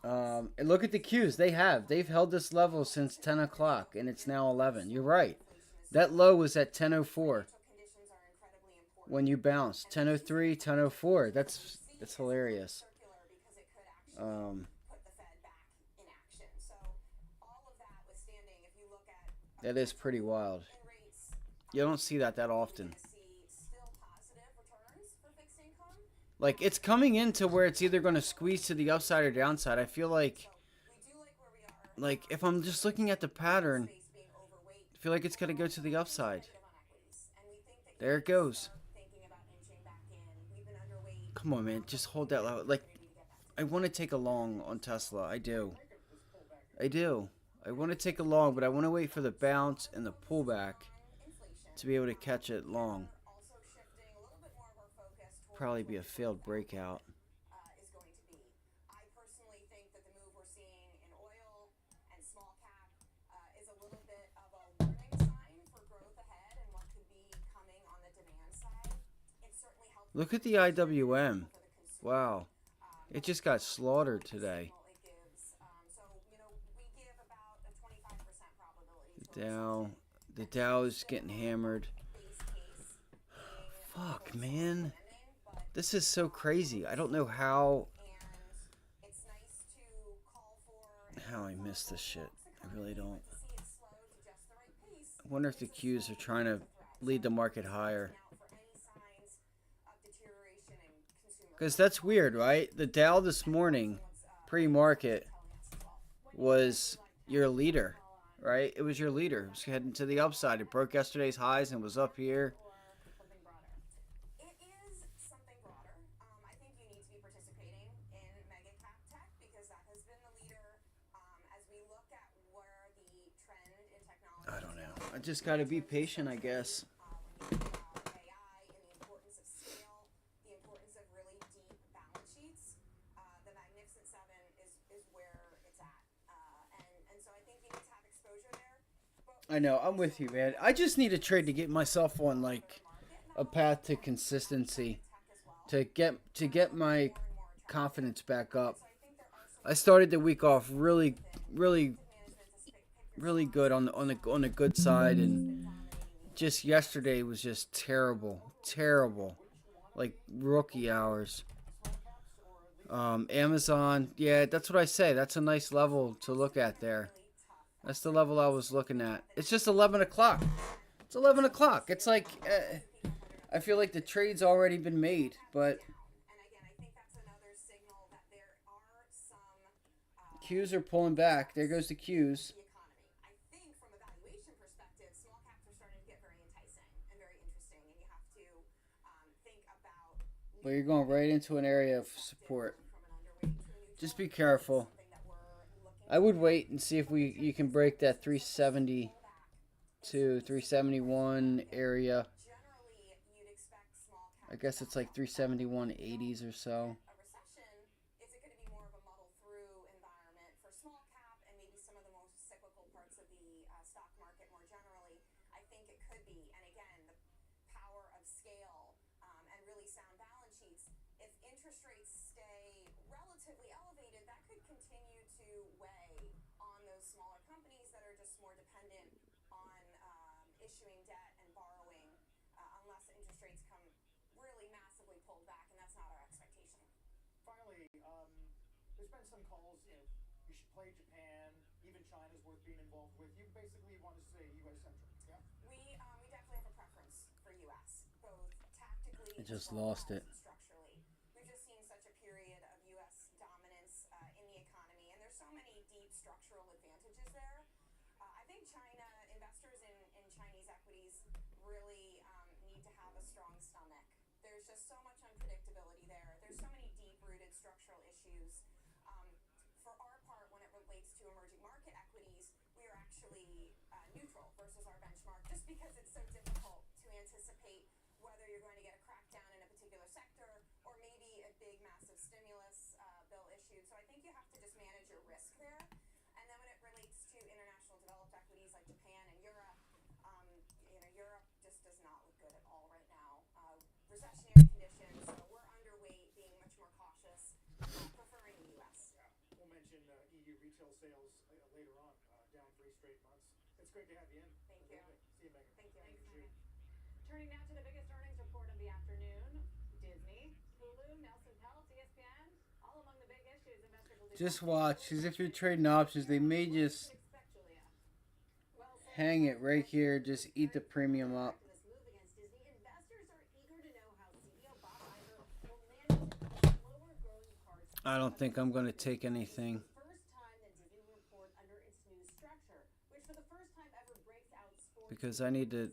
And look at the Qs. They've held this level since 10 o'clock, and it's now 11. You're right. That low was at 10:04 when you bounced. 10:03, 10:04. That's hilarious. That is pretty wild. You don't see that often. Like, it's coming into where it's either going to squeeze to the upside or downside. I feel like if I'm just looking at the pattern, I feel like it's going to go to the upside. There it goes. Come on, man. Just hold that level. Like, I want to take a long on Tesla. I do. I want to take a long, but I want to wait for the bounce and the pullback to be able to catch it long. Probably be a failed breakout. Look at the IWM. Wow. It just got slaughtered today. The Dow is getting hammered. Fuck, man. This is so crazy. I don't know how I missed this shit. I really don't. I wonder if the Qs are trying to lead the market higher. Because that's weird, right? The Dow this morning, pre-market, was your leader, right? It was your leader. It was heading to the upside. It broke yesterday's highs and was up here. I don't know. I just got to be patient, I guess. I know, I'm with you, man. I just need a trade to get myself on like a path to consistency, to get my confidence back up. I started the week off really good on the good side, and just yesterday was just terrible, like rookie hours. Amazon, yeah, that's what I say. That's a nice level to look at there. That's the level I was looking at. It's just 11 o'clock. It's 11 o'clock. It's like, I feel like the trade's already been made, but Qs are pulling back. There goes the Qs. But you're going right into an area of support. Just be careful. I would wait and see if you can break that 370 to 371 area. I guess it's like 371.80s or so. relatively elevated, that could continue to weigh on those smaller companies that are just more dependent on issuing debt and borrowing unless interest rates come really massively pulled back, and that's not our expectation. Finally, there's been some calls, you should play Japan, even China's worth being involved with. You basically want to stay U.S.-centric, yeah? We definitely have a preference for U.S., both tactically I just lost it. and structurally. We've just seen such a period of U.S. dominance in the economy, and there's so many deep structural advantages there. I think investors in Chinese equities really need to have a strong stomach. There's just so much unpredictability there. There's so many deep-rooted structural issues. For our part, when it relates to emerging market equities, we are actually neutral versus our benchmark, just because it's so difficult to anticipate whether you're going to get a crackdown in a particular sector or maybe a big, massive stimulus bill issued. So I think you have to just manage your risk there. And then when it relates to international developed equities like Japan and Europe, Europe just does not look good at all right now. Recessionary conditions, so we're underweight, being much more cautious, preferring the U.S. Yeah. We'll mention EU retail sales later on, down 3 straight months. It's great to have you in. Thank you. See you, Megan. Thank you. Thanks, Megan. Turning now to the biggest earnings report of the afternoon, Disney, Hulu, Nelson Peltz, ESPN, all among the big issues investors will be Just watch, because if you're trading options, they may just hang it right here, just eat the premium up. I don't think I'm going to take anything. Because I need to...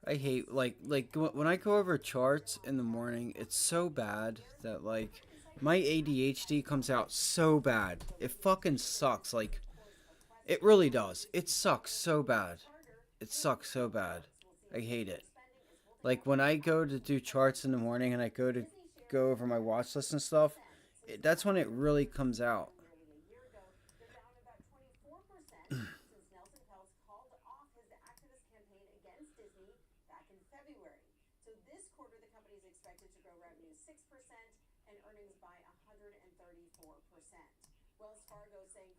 I hate, like when I go over charts in the morning, it's so bad that, like, my ADHD comes out so bad. It fucking sucks, like... It really does. It sucks so bad. It sucks so bad. I hate it. Like, when I go to do charts in the morning and I go over my watch list and stuff, that's when it really comes out.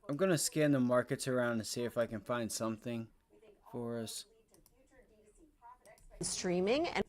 I'm going to scan the markets around to see if I can find something for us. Streaming and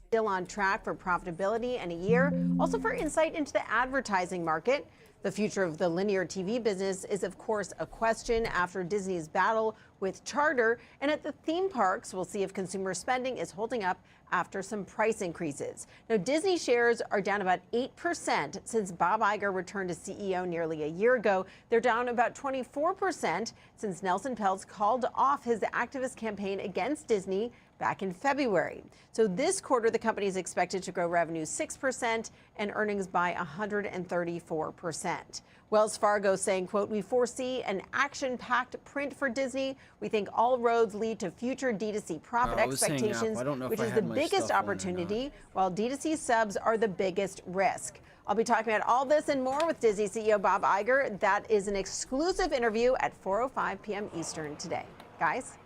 still on track for profitability in a year. Also for insight into the advertising market. The future of the linear TV business is, of course, a question after Disney's battle with Charter. And at the theme parks, we'll see if consumer spending is holding up after some price increases. Now, Disney shares are down about 8% since Bob Iger returned as CEO nearly a year ago. They're down about 24% since Nelson Peltz called off his activist campaign against Disney back in February. So this quarter, the company is expected to grow revenue 6% and earnings by 134%. Wells Fargo saying, quote, "We foresee an action-packed print for Disney. We think all roads lead to future D2C profit expectations, which is the biggest opportunity, while D2C subs are the biggest risk." I'll be talking about all this and more with Disney CEO Bob Iger. That is an exclusive interview at 4:05 p.m. Eastern today. Guys?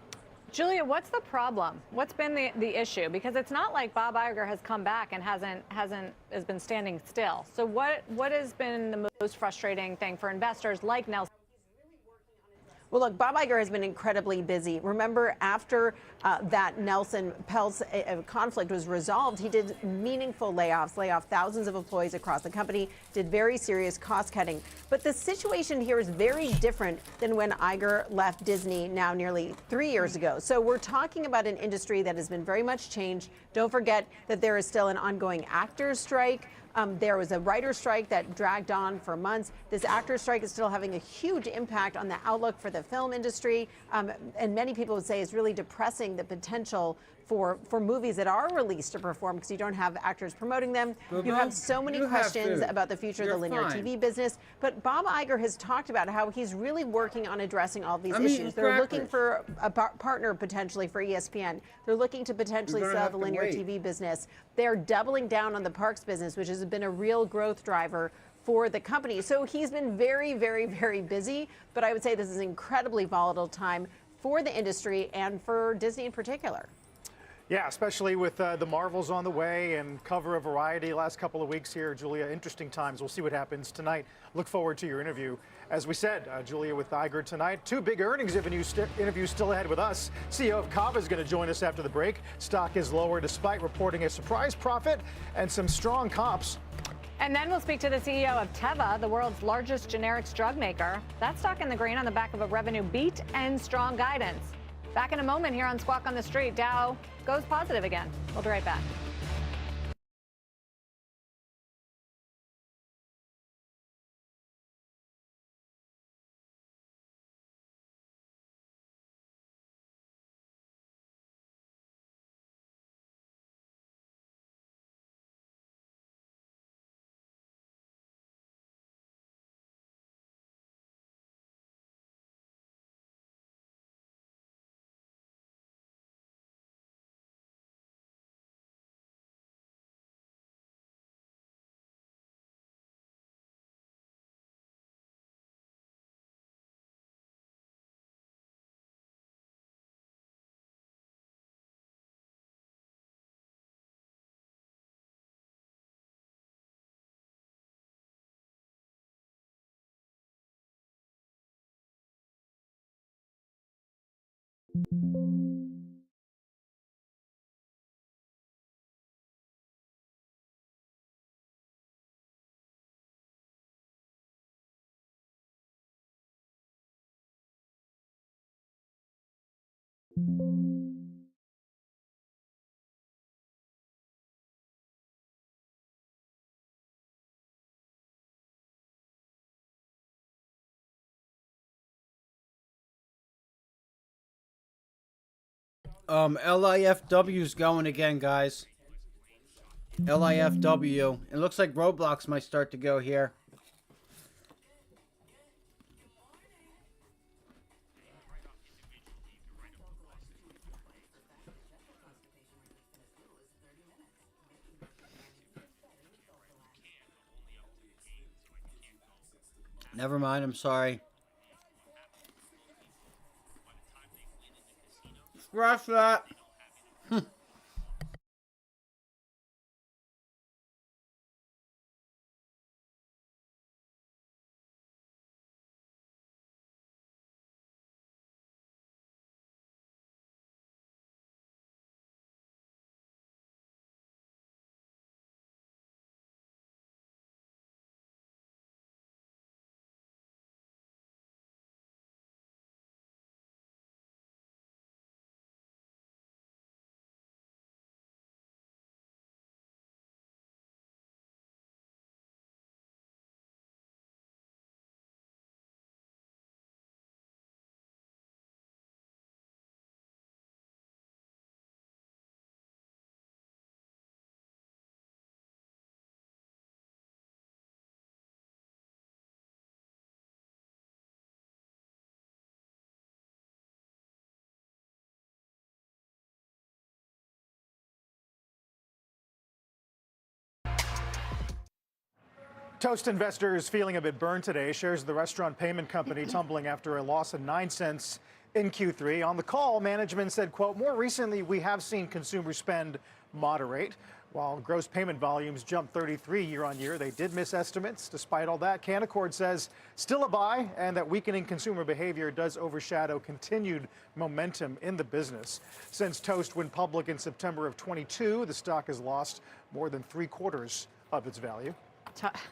Julia, what's the problem? What's been the issue? Because it's not like Bob Iger has come back and has been standing still. So what has been the most frustrating thing for investors like Nelson? Well, look, Bob Iger has been incredibly busy. Remember, after that Nelson Peltz conflict was resolved, he did meaningful layoffs, lay off thousands of employees across the company, did very serious cost cutting. But the situation here is very different than when Iger left Disney now nearly 3 years ago. So we're talking about an industry that has been very much changed. Don't forget that there is still an ongoing actors strike. There was a writer's strike that dragged on for months. This actors strike is still having a huge impact on the outlook for the film industry. And many people would say is really depressing the potential for movies that are released to perform because you don't have actors promoting them. You have so many questions about the future of the linear TV business. But Bob Iger has talked about how he's really working on addressing all these issues. They're looking for a partner potentially for ESPN. They're looking to potentially sell the linear TV business. They're doubling down on the parks business, which has been a real growth driver for the company. So he's been very, very, very busy. But I would say this is an incredibly volatile time for the industry and for Disney in particular. Yeah, especially with the Marvels on the way and cover of Variety last couple of weeks here, Julia. Interesting times. We'll see what happens tonight. Look forward to your interview. As we said, Julia with Iger tonight. Two big earnings interviews still ahead with us. CEO of Kava is going to join us after the break. Stock is lower despite reporting a surprise profit and some strong comps. And then we'll speak to the CEO of Teva, the world's largest generics drug maker. That stock in the green on the back of a revenue beat and strong guidance. Back in a moment here on Squawk on the Street. Dow goes positive again. We'll be right back. LIFW's going again, guys. LIFW. It looks like Roblox might start to go here. Never mind, I'm sorry. Scratch that. Toast investors feeling a bit burned today. Shares of the restaurant payment company tumbling after a loss of 9 cents in Q3. On the call, management said, quote, more recently, we have seen consumer spend moderate. While gross payment volumes jumped 33 year on year, they did miss estimates. Despite all that, Canaccord says still a buy and that weakening consumer behavior does overshadow continued momentum in the business. Since Toast went public in September of 22, the stock has lost more than 3/4 of its value.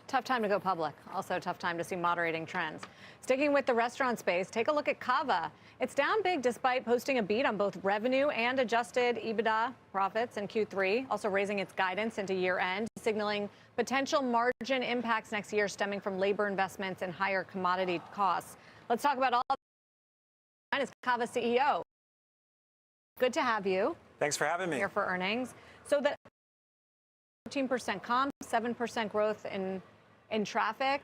Tough time to go public. Also tough time to see moderating trends. Sticking with the restaurant space, take a look at Kava. It's down big despite posting a beat on both revenue and adjusted EBITDA profits in Q3, also raising its guidance into year end, signaling potential margin impacts next year stemming from labor investments and higher commodity costs. Let's talk about all that. Is Kava CEO. Good to have you. Thanks for having me. Here for earnings. So the 13% comp, 7% growth in traffic.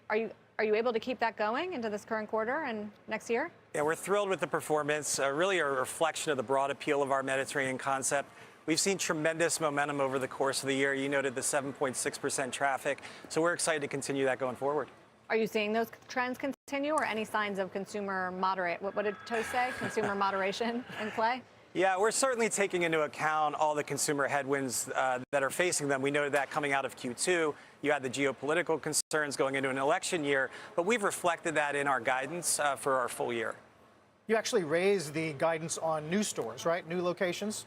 Are you able to keep that going into this current quarter and next year? Yeah, we're thrilled with the performance. Really a reflection of the broad appeal of our Mediterranean concept. We've seen tremendous momentum over the course of the year. You noted the 7.6% traffic. So we're excited to continue that going forward. Are you seeing those trends continue or any signs of consumer moderate? What did Toast say? Consumer moderation in play? Yeah, we're certainly taking into account all the consumer headwinds that are facing them. We noted that coming out of Q2. You had the geopolitical concerns going into an election year, but we've reflected that in our guidance for our full year. You actually raised the guidance on new stores, right? New locations?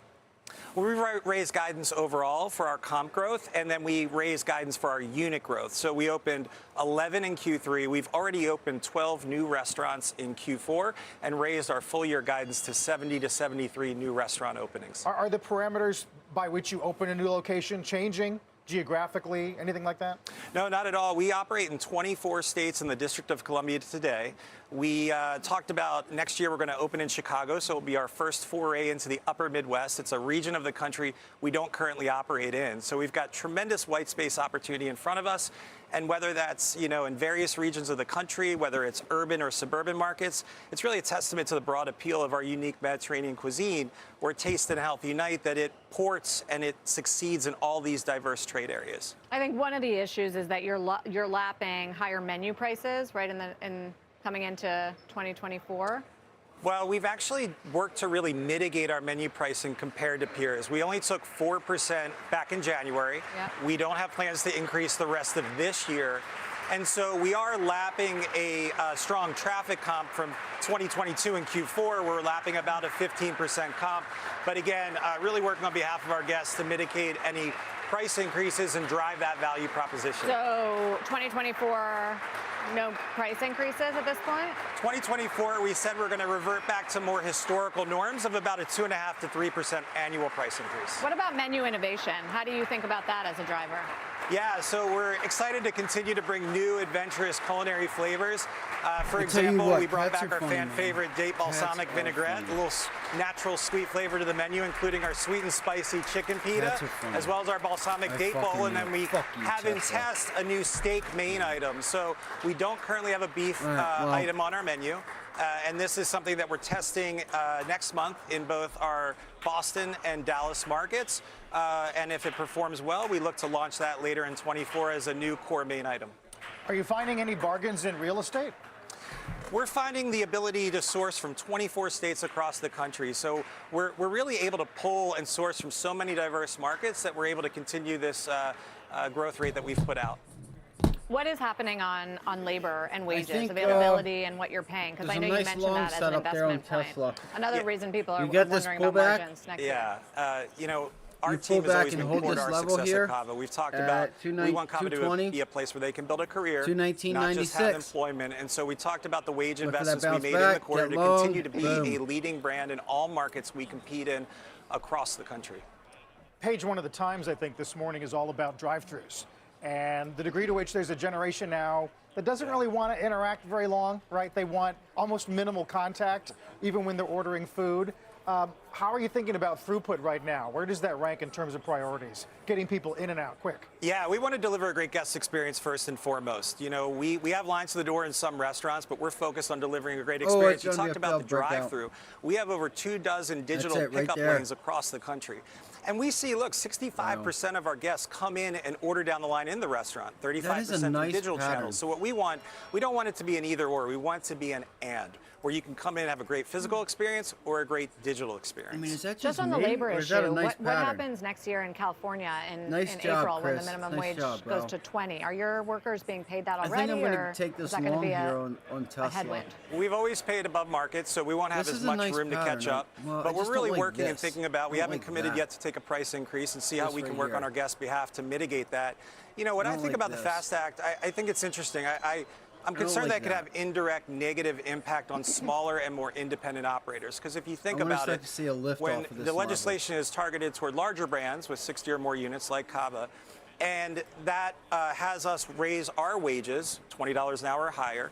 Well, we raised guidance overall for our comp growth, and then we raised guidance for our unit growth. So we opened 11 in Q3. We've already opened 12 new restaurants in Q4 and raised our full year guidance to 70 to 73 new restaurant openings. Are the parameters by which you open a new location changing geographically, anything like that? No, not at all. We operate in 24 states in the District of Columbia today. We talked about next year we're going to open in Chicago, so it'll be our first foray into the upper Midwest. It's a region of the country we don't currently operate in. So we've got tremendous white space opportunity in front of us. And whether that's, in various regions of the country, whether it's urban or suburban markets, it's really a testament to the broad appeal of our unique Mediterranean cuisine, where taste and health unite, that it ports and it succeeds in all these diverse trade areas. I think one of the issues is that you're lapping higher menu prices, right, in coming into 2024. Well, we've actually worked to really mitigate our menu pricing compared to peers. We only took 4% back in January. Yep. We don't have plans to increase the rest of this year. And so we are lapping a strong traffic comp from 2022 in Q4. We're lapping about a 15% comp. But again, really working on behalf of our guests to mitigate any price increases and drive that value proposition. So 2024, no price increases at this point? 2024, we said we're going to revert back to more historical norms of about a 2.5% to 3% annual price increase. What about menu innovation? How do you think about that as a driver? Yeah, so we're excited to continue to bring new adventurous culinary flavors. For example, we brought back our fan favorite date balsamic vinaigrette, a little natural sweet flavor to the menu, including our sweet and spicy chicken pita, as well as our balsamic date bowl. And then we have in test a new steak main item. So we don't currently have a beef item on our menu. And this is something that we're testing next month in both our Boston and Dallas markets. And if it performs well, we look to launch that later in 24 as a new core main item. Are you finding any bargains in real estate? We're finding the ability to source from 24 states across the country. So we're really able to pull and source from so many diverse markets that we're able to continue this growth rate that we've put out. What is happening on labor and wages, availability, and what you're paying? Because I know you mentioned that as an investment point. Another reason people are wondering about margins next year. Our team has always been core to our success at Cava. We've talked about we want Cava to be a place where they can build a career, not just have employment. And so we talked about the wage investments we made in the quarter to continue to be a leading brand in all markets we compete in across the country. Page one of the Times, I think, this morning is all about drive-thrus and the degree to which there's a generation now that doesn't really want to interact very long, right? They want almost minimal contact, even when they're ordering food. How are you thinking about throughput right now? Where does that rank in terms of priorities? Getting people in and out quick. Yeah, we want to deliver a great guest experience first and foremost. We have lines to the door in some restaurants, but we're focused on delivering a great experience. You talked about the drive-through. We have over 24 digital pickup lanes across the country. And we see, look, 65% of our guests come in and order down the line in the restaurant, 35% through digital channels. So what we don't want it to be an either or. We want it to be an and, where you can come in and have a great physical experience or a great digital experience. I mean, is that just on the labor issue? What happens next year in California in April when the minimum wage goes to 20? Are your workers being paid that already? I think I'm going to take this long here on Tesla. Headwind? We've always paid above market, so we won't have as much room to catch up. But we're really working and thinking about, we haven't committed yet to take a price increase and see how we can work on our guests' behalf to mitigate that. When I think about the FAST Act, I think it's interesting. I'm concerned that could have indirect negative impact on smaller and more independent operators. Because if you think about it, when the legislation is targeted toward larger brands with 60 or more units like Cava, and that has us raise our wages $20 an hour or higher,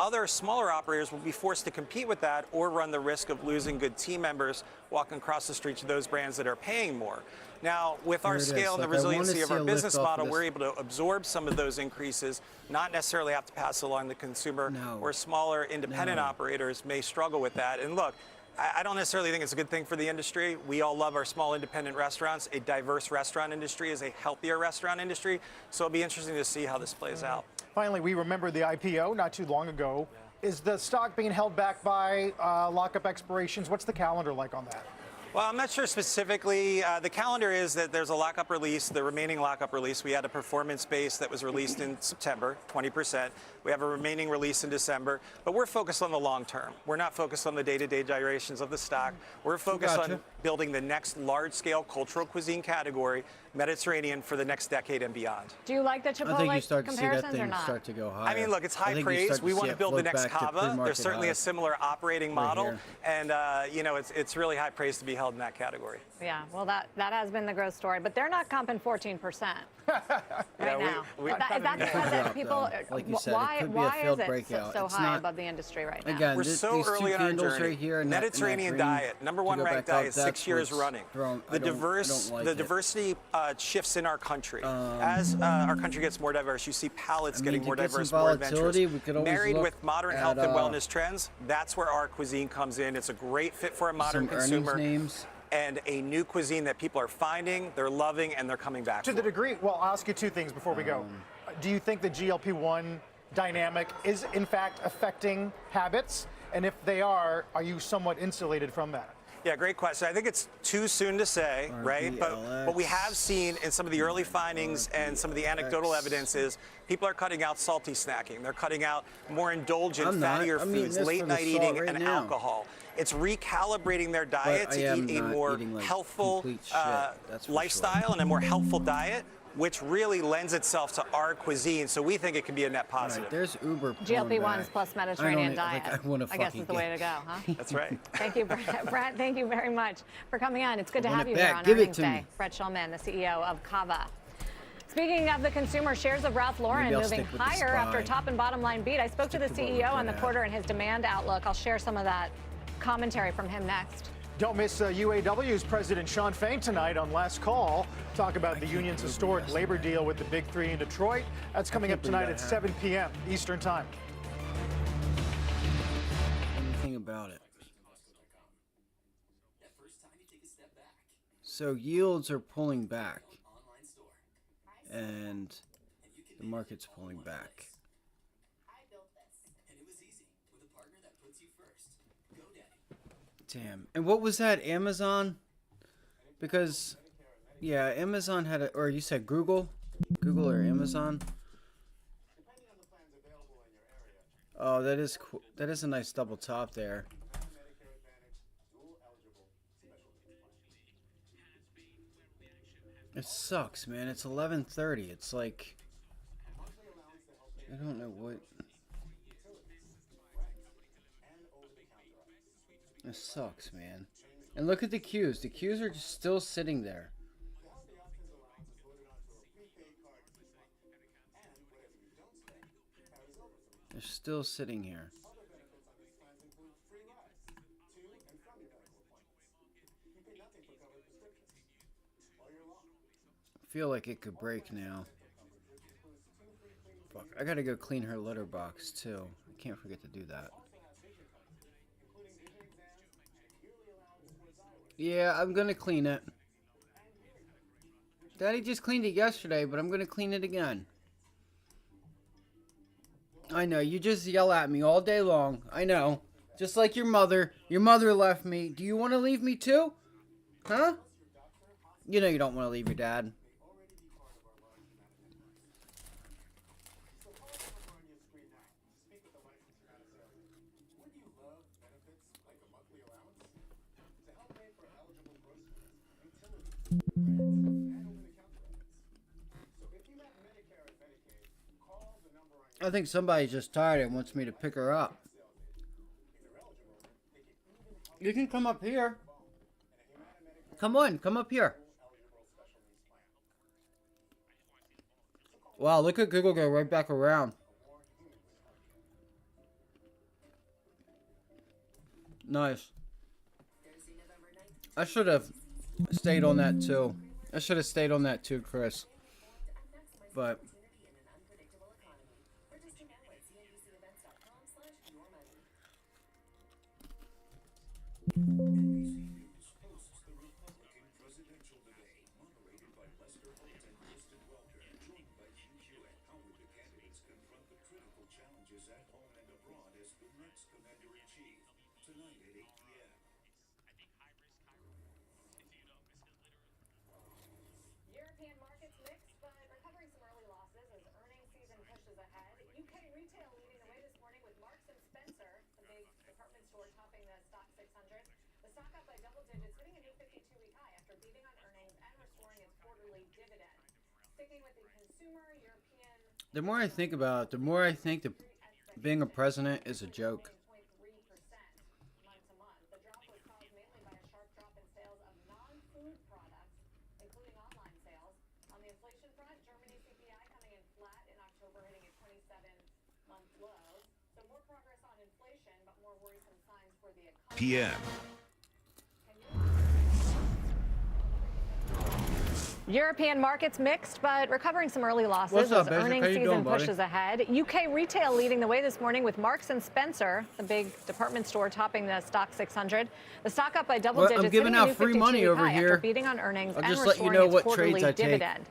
other smaller operators will be forced to compete with that or run the risk of losing good team members walking across the street to those brands that are paying more. Now, with our scale and the resiliency of our business model, we're able to absorb some of those increases, not necessarily have to pass along the consumer, where smaller independent operators may struggle with that. And look, I don't necessarily think it's a good thing for the industry. We all love our small independent restaurants. A diverse restaurant industry is a healthier restaurant industry. So it'll be interesting to see how this plays out. Finally, we remember the IPO not too long ago. Is the stock being held back by lockup expirations? What's the calendar like on that? Well, I'm not sure specifically. The calendar is that there's a lockup release, the remaining lockup release. We had a performance base that was released in September, 20%. We have a remaining release in December, but we're focused on the long term. We're not focused on the day-to-day gyrations of the stock. We're focused on building the next large-scale cultural cuisine category, Mediterranean, for the next decade and beyond. Do you like the Chipotle I think you start to see that comparisons or thing not? start to go higher. I mean, look, it's I high think you praise. start We see want to it build the float next back to Cava. pre-market There's certainly a highs. similar operating Right model, here. and you know, it's really high praise to be held in that category. Yeah, well, that has been the growth story, but they're not comping 14% right now. Is that because people? Like you said, why it could be a why is failed it breakout. so It's high not- above the industry right now? Again, We're so these early two on our candles journey. right here in that Mediterranean green, diet, number to one go ranked back up, diet, that's 6 years what's running. wrong. The I don't like the it. diversity shifts in our country. As our country gets more diverse, you see palates I mean, getting to more get some diverse, more adventurous. volatility, we could always Married look with modern at, health and wellness trends, that's where our cuisine comes in. It's a great fit for a modern some earnings consumer. names. And a new cuisine that people are finding, they're loving, and they're coming back To for. the degree, well, I'll ask you two things before we go. Do you think the GLP-1 dynamic is in fact affecting habits? And if they are you somewhat insulated from that? Yeah, great question. I think it's too soon to say, right? But what we have seen in some of the early findings and some of the anecdotal evidence is people are cutting out salty snacking. They're cutting out more indulgent, I'm not. fattier I'm eating foods, this late for the night salt eating, right and now. alcohol. It's recalibrating their diet I to am eat a not more eating, like, healthful complete shit, that's for lifestyle sure. and a more healthful diet, which really lends itself to our cuisine. So we think it can be a net All right, positive. there's Uber. pulling GLP-1s back. plus Mediterranean I don't, diet. Like, I wanna guess fucking is the way to go, huh? That's right. Thank you, Brett. Brett, thank you very much for coming on. It's good to I want have it you back. here on Give it Earnings to Day. me. Brett Shulman, the CEO of Cava. Speaking of the consumer, shares of Ralph Lauren Maybe I'll moving stick with the higher after SPY. top and bottom line beat. I spoke to the Stick to what CEO we're on the good quarter and his demand outlook. I'll share some of that commentary from him next. Don't miss UAW's President Sean Fain tonight on Last Call. Talk about the union's historic labor deal with the Big Three in Detroit. That's coming up tonight at 7 p.m. Eastern Time. Anything about it. So yields are pulling back, and the market's pulling back. Damn. And what was that? Amazon? Because, yeah, Amazon had a, or you said Google? Google or Amazon? Oh, that is cool. That is a nice double top there. It sucks, man. It's 11:30. It's like, I don't know what. It sucks, man. And look at the queues. The queues are just still sitting there. They're still sitting here. I feel like it could break now. Fuck, I gotta go clean her litter box too. I can't forget to do that. Yeah, I'm gonna clean it. Daddy just cleaned it yesterday, but I'm gonna clean it again. I know, you just yell at me all day long. I know. Just like your mother. Your mother left me. Do you want to leave me too? Huh? You know you don't want to leave your dad. I think somebody's just tired and wants me to pick her up. You can come up here. Come on, come up here. Wow, look at Google go right back around. Nice. I should have stayed on that too. I should have stayed on that too, Chris. But NBC News hosts the Republican presidential debate, moderated by Lester Holt and Kristen Welker, joined by Hugh Hewitt. How would the candidates confront the critical challenges at home and abroad as the next commander-in-chief? Tonight at 8 p.m. leading the way this morning with Marks and Spencer, the big department store topping the stock 600. The stock up by double digits, hitting a new 52-week high after beating on earnings and restoring its quarterly dividend. Sticking with the consumer, European. The more I think about it, the more I think that being a president is a joke. Month to month. The drop was caused mainly by a sharp drop in sales of non-food products, including online sales. On the inflation front, Germany CPI coming in flat in October, hitting a 27-month low. So more progress on inflation, but more worrisome signs for the economy. PM. European markets mixed, but recovering some early losses What's up, as Basic? earnings How you season doing, buddy? pushes ahead. UK retail leading the way this morning with Marks and Spencer, the big department store topping the stock 600. The stock up by double digits, I'm giving hitting a out new free 52 money week over high here. after beating on earnings I'll and just let you restoring know its what quarterly trades I take. dividend.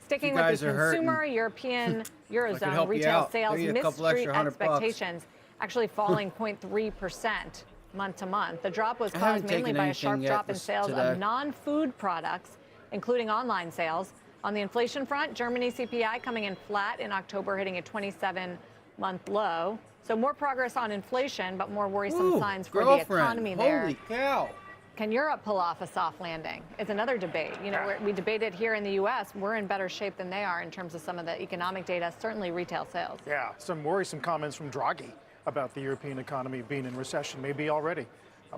Sticking You with guys the are hurting. consumer, European help Eurozone you retail out. sales Give you a missed couple street extra $100 bucks. expectations, actually falling 0.3% month to month. The drop was I caused haven't mainly taken by a sharp anything yet drop in this- sales today. of non-food products, including online sales. On the inflation front, Germany CPI coming in flat in October, hitting a 27-month low. So more progress on inflation, but more worrisome Ooh, signs for the girlfriend. economy there. Holy cow. Can Europe pull off a soft landing? It's another debate. You know, we debated here in the U.S. We're in better shape than they are in terms of some of the economic data, certainly retail sales. Yeah, some worrisome comments from Draghi about the European economy being in recession, maybe already.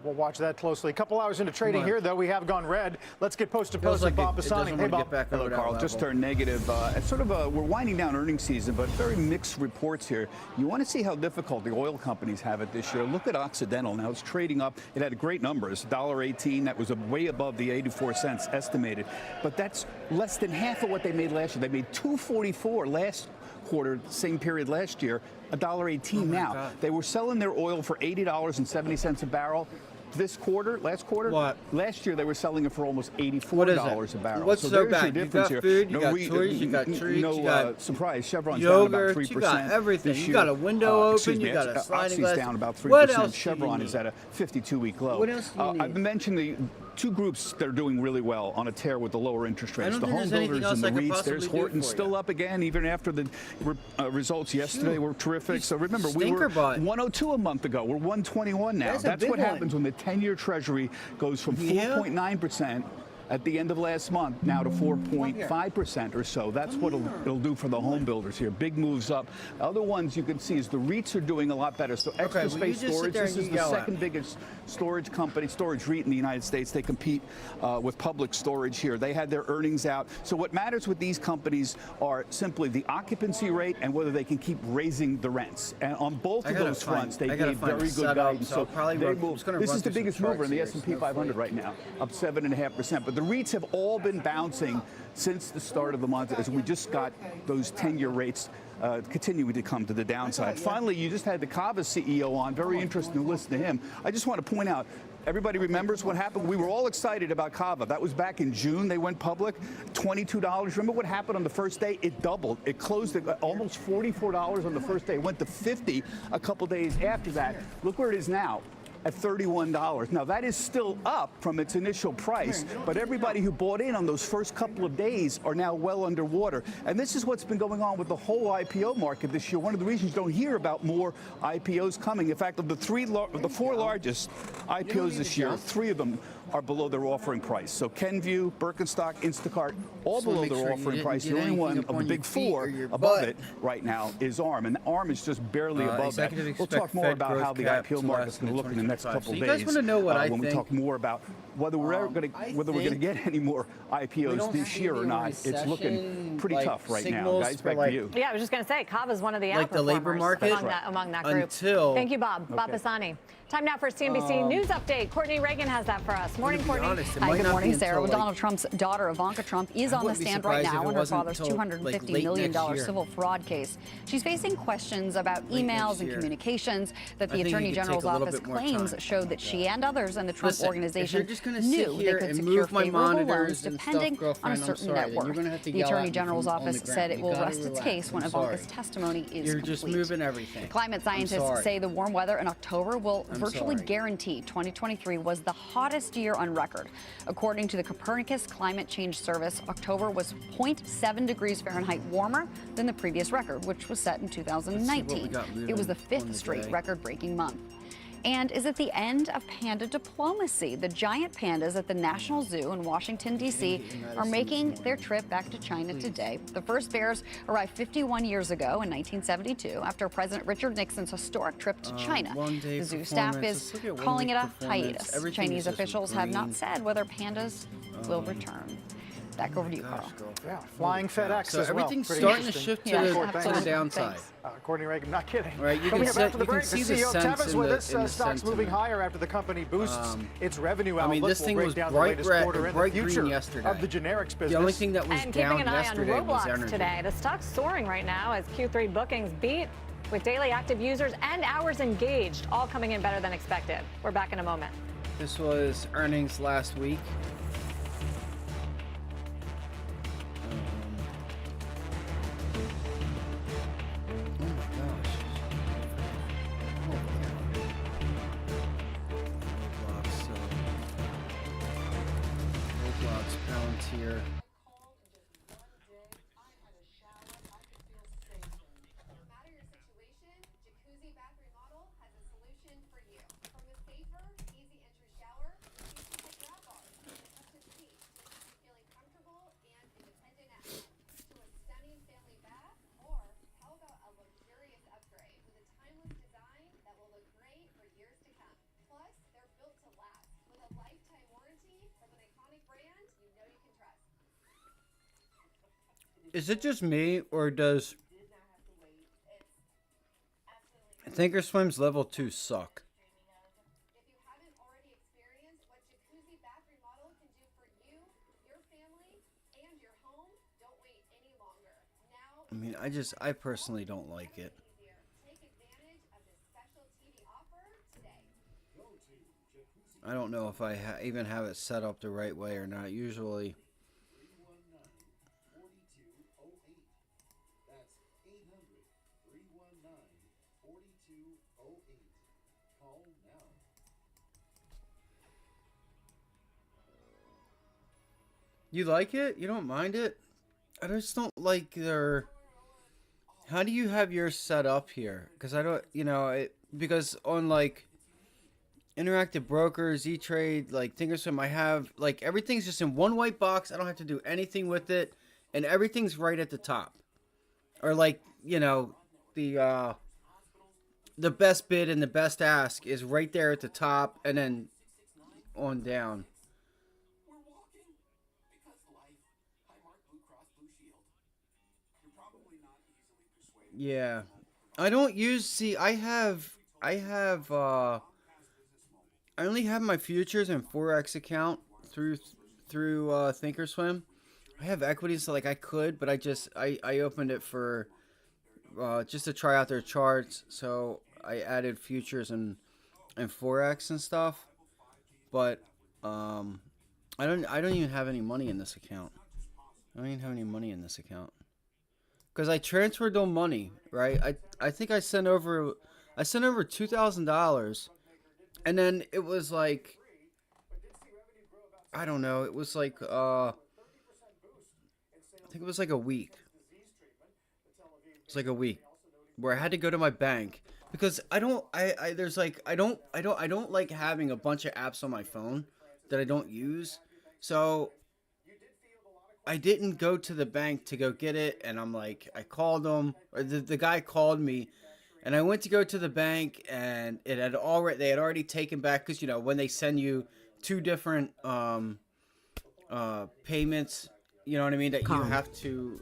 We'll watch that closely. A couple hours into trading here, though, we have gone red. Let's get post to post with Bob Pisani. Hey, Bob. Hello, Carl. Just turned negative. It's sort of we're winding down earnings season, but very mixed reports here. You want to see how difficult the oil companies have it this year. Look at Occidental. Now it's trading up. It had great numbers, $1.18. That was way above the 84 cents estimated. But that's less than half of what they made last year. They made $2.44 last quarter, same period last year, $1.18 now. God. They were selling their oil for $80.70 a barrel. This quarter, last quarter, last year they were selling it for almost $84 a barrel. What's so so there's bad? your You difference got here. food, you got toys, you got treats, no you got surprise. Chevron's down about yogurt, 3%. you got everything. This You year. got a window Excuse open, me, you got a sliding Oxy's glass. down about 3%. What else do Chevron you is at a 52-week low. What else do you need? I've mentioned the two groups that are doing really well on a tear with the lower interest I rates. don't The think home there's anything builders and the else I could REITs. There's possibly do Horton for still you. up again, even after the results yesterday were terrific. So remember, we were stinker butt. 102 a month ago. We're 121 now. That's a That's big what one. happens when the 10-year Treasury goes from 4.9% at the end of last month now to 4.5% or so. That's what it'll do for the home builders here. Big moves up. Other ones you can see is the REITs are doing a lot better. So Extra well, you Space just sit Storage, there this and is you the yell at second biggest storage company, storage REIT in the United States. They compete with Public Storage here. They had their earnings out. So what matters with these companies are simply the occupancy rate and whether they can keep raising the rents. And on both of those fronts, they gave very good guidance. So this is the biggest mover in the S&P 500 right now, up 7.5%. But the REITs have all been bouncing since the start of the month as we just got those 10-year rates continuing to come to the downside. Finally, you just had the Kava CEO on. Very interesting to listen to him. I just want to point out, everybody remembers what happened? We were all excited about Kava. That was back in June. They went public, $22. Remember what happened on the first day? It doubled. It closed at almost $44 on the first day. It went to $50 a couple days after that. Look where it is now, at $31. Now, that is still up from its initial price, but everybody who bought in on those first couple of days are now well underwater. And this is what's been going on with the whole IPO market this year. One of the reasons you don't hear about more IPOs coming. In fact, of the four largest IPOs this year, 3 of them are below their offering price. So Kenvue, Birkenstock, Instacart, all Just wanna below make their sure you offering didn't price. get The only anything one up of the on your big feet four or your above butt. it right now is ARM, and ARM is just barely above that. executive We'll talk expect more Fed about growth how the cap IPO to market's last going to look in the next 2025. couple So of you days. guys wanna know what I when we think? talk more about whether we're ever going to whether we're going to get any more IPOs this year or not. It's looking pretty tough right now, guys. Back to you. Yeah, I was just going to say, Kava is one of the Like the labor outperformers market? among that group. Until- Thank you, Bob. Bob Pisani. Time now for CNBC News Update. Courtney Reagan has that for us. Morning, Courtney. Hi, good morning, Sarah. Well, Donald Trump's daughter, Ivanka Trump, is on the wouldn't be stand right surprised if now it on her wasn't father's until, $250 late million next year. civil fraud case. She's facing questions about Late emails next and year. communications that I the think Attorney it could General's take a little office bit more claims time. showed that she and others in the Trump Listen, organization if you're just gonna sit knew they here could and secure move my favorable loans monitors and depending stuff, on a girlfriend, I'm certain sorry, net then you're worth. gonna have to The yell Attorney at me General's from on the office ground. said it You will gotta rest its relax. case when I'm Ivanka's sorry. testimony is You're complete. just moving everything. Climate I'm scientists sorry. say the warm weather in October will I'm virtually sorry. guaranteed 2023 was the hottest year on record. According to the Copernicus Climate Change Service, October was 0.7 degrees Fahrenheit warmer than the previous record, which was set in 2019. It was the fifth straight record-breaking month. And is it the end of panda diplomacy? The giant pandas at the National Zoo in Washington, D.C. are making their trip back to China today. The first bears arrived 51 years ago in 1972 after President Richard Nixon's historic trip to China. The zoo staff is calling it a hiatus. Chinese officials have not said whether pandas will return. Back over to you, Carl. Yeah, flying FedEx So as well. everything's Pretty starting to interesting. shift to the downside. Courtney Reagan, not kidding. Right, you Coming can up see- after the you can break, see the the CEO of sense Teva's in with the- us. in the Stocks moving sentiment. higher after the company boosts its revenue I outlook. mean, this thing we'll was break down the bright latest red, quarter and bright the green future yesterday. of the generics business. The only thing that was And down keeping an eye on yesterday was Roblox energy. today. The stock's soaring right now as Q3 bookings beat with daily active users and hours engaged, all coming in better than expected. We're back in a moment. This was earnings last week. Oh my gosh. Roblox, Palantir. Is it just me, or does Thinkorswim's level 2 suck? I mean, I personally don't like it. I don't know if I even have it set up the right way or not. Usually, you like it? You don't mind it? I just don't like their... How do you have yours set up here? Because I don't, because on like Interactive Brokers, E-Trade, like Thinkorswim, I have like everything's just in one white box. I don't have to do anything with it, and everything's right at the top. Or like, the best bid and the best ask is right there at the top, and then on down. Yeah. I don't use, I only have my futures and Forex account through Thinkorswim. I have equities, so like I could, but I opened it for just to try out their charts. So I added futures and Forex and stuff. But I don't even have any money in this account. Because I transferred them money, right? I think I sent over $2,000, and then it was like, I don't know, it was like I think it was like a week. It's like a week where I had to go to my bank because I don't like having a bunch of apps on my phone that I don't use. So I didn't go to the bank to go get it, and I'm like, I called them, or the guy called me, and I went to go to the bank, and they had already taken back, because when they send you two different payments, you know what I mean, that you have to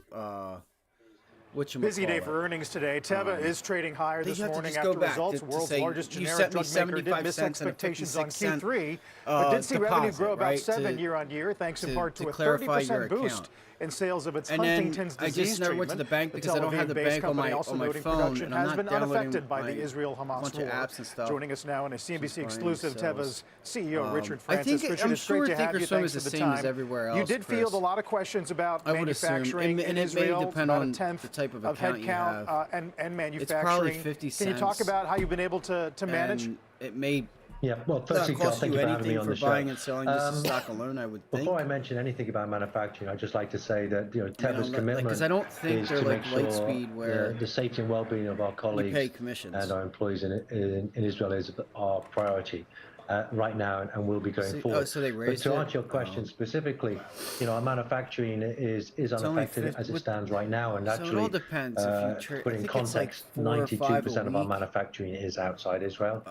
Busy day for earnings today. Teva is trading higher this morning after results. World's largest generic drug maker did miss expectations on Q3, but did see revenue grow about 7% year-on-year, thanks in part to a 30% boost in sales of its Huntington's disease treatment. I just never went to the bank because I don't have the bank on my phone, production and I'm has been not unaffected by downloading the Israel-Hamas bunch of war. apps and stuff. Joining us now in a CNBC exclusive, Teva's CEO Richard I Francis. think Richard, I'm it's sure great to have you. Thinkorswim Thanks is the for the same as time. everywhere else. You did field a lot of questions about manufacturing in Israel. It may depend on the type of account you have. and manufacturing. It's probably 50 Can you talk cents. about how you've been able to manage? it may Yeah, well, not firstly, Carl, cost thank you you for having me anything on for the show. buying and selling just the stock alone, I would think. Before I mention anything about manufacturing, I'd just like to say that Teva's commitment because I don't think is they're to like make sure Lightspeed where the safety and well-being of our colleagues commissions. and our employees in Israel is our priority right now and will be going forward. So they but raised to it? answer your question specifically, our manufacturing is unaffected as it stands right now, and So actually, it all depends if you to put I in think it's like context, 4 or 5 a 92% of our week. manufacturing is outside Israel,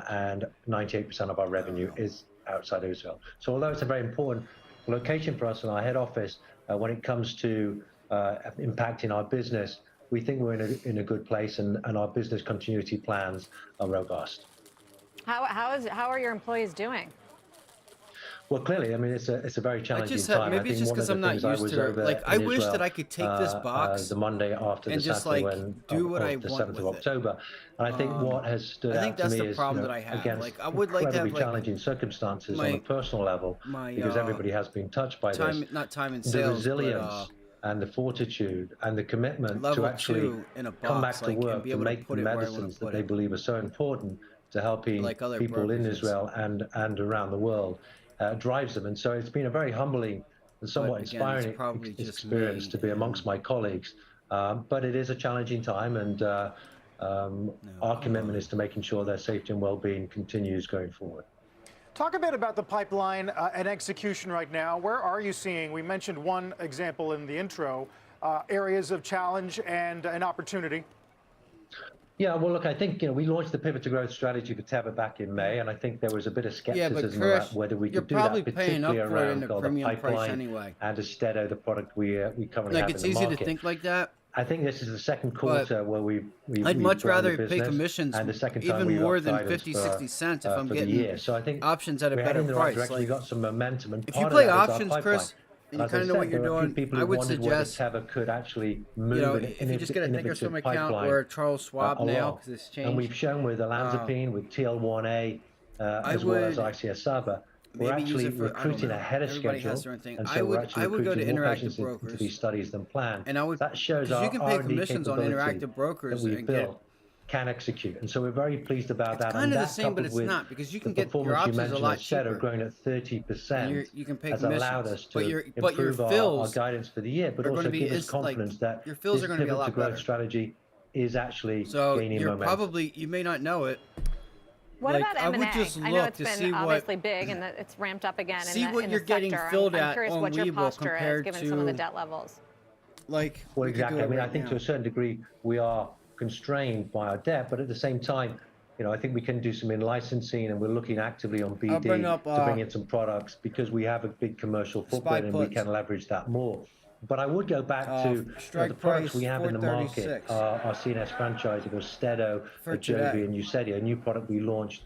and 98% of our revenue is outside Israel. So although it's a very important location for us in our head office, when it comes to impacting our business, we think we're in a good place, and our business continuity plans are robust. How are your employees doing? Well, clearly, I mean, it's a very challenging just time. maybe I it's think just one of 'cause the I'm not things I used was to over like, in I wish Israel, that I could take this box the Monday after and the just, Saturday like, do what I of the want 7th of with it. October. And I think what has stood I think out to that's me the is, problem that I have. against Like, I would like to have, incredibly like, challenging circumstances on a my- personal level, my, because everybody has been touched by time, this. not time in The sales, resilience and the fortitude and the commitment level to actually 2 in a come back box, to like, and work be to able to make the put it where I wanna medicines that put they it. believe are so important to helping Like other people in brokerages. Israel and around the world drives them. And so it's been a very humbling and somewhat again, it's inspiring probably just experience me to be amongst my colleagues. But it is a challenging time, and our commitment is to making sure their safety and well-being continues going forward. Talk a bit about the pipeline and execution right now. Where are you seeing, we mentioned one example in the intro, areas of challenge and an opportunity? Yeah, well, look, I think, we launched the Pivot to Growth strategy for Teva back in May, and I think there was a bit of skepticism Chris, about whether we you're could do probably that, paying up particularly for it in around the the premium price pipeline anyway. and Austedo, the product we currently Like, have it's in the easy market. to think like that. I think this is the second quarter where we've I'd much grown the rather pay business, commissions and the second time even we've more upped than guidance 50, for, 60 cents if I'm for the getting year. So I think options at a we're better heading in the right price. direction. Like, We've got some momentum, and if part you of play that is our options, pipeline. Chris, and you As kind of know said, what you're there are a few doing, people I who would wondered suggest, whether Teva could actually move if you just get a innovative Thinkorswim account pipeline or Charles Schwab now, along. because it's And changed. we've shown with olanzapine, with TL1A, as well as ICS-SABA, we're maybe use actually it for, I don't recruiting know. ahead of Everybody schedule, has their own thing. and I so we're would actually go to recruiting more Interactive patients into Brokers, these studies than planned. and I would, that shows because our you can pay R&D commissions on capability Interactive Brokers that we've and get. built can execute, and so we're very pleased about that. Kind and of the that, same, but coupled it's with not, because you can the get your performance you options a mentioned lot at Austedo cheaper. growing at 30%, You can pay has allowed commissions, us to but your improve our fills guidance for the year, but are also gonna be give us is, like, confidence that your fills this are going to be a Pivot to lot Growth better. strategy is actually So gaining you're momentum. probably, you may not know it. What Like, about I M&A? would just I know look it's to been see what obviously big and that it's ramped up again see in the, what in you're the getting sector. filled I'm at curious on what your Webull posture is compared given some of the to- debt levels. Like, Well, we could do exactly. it I mean, right I think now. to a certain degree we are constrained by our debt, but at the same time, I think we can do some in-licensing, and we're looking actively on BD bring up, to bring in some products because we have a big commercial footprint and we puts. can leverage that more. But I would go back to strike the products price, we have in the market, 436. our CNS franchise of Austedo, For Ajovy, today. and Uzedy, a new product we launched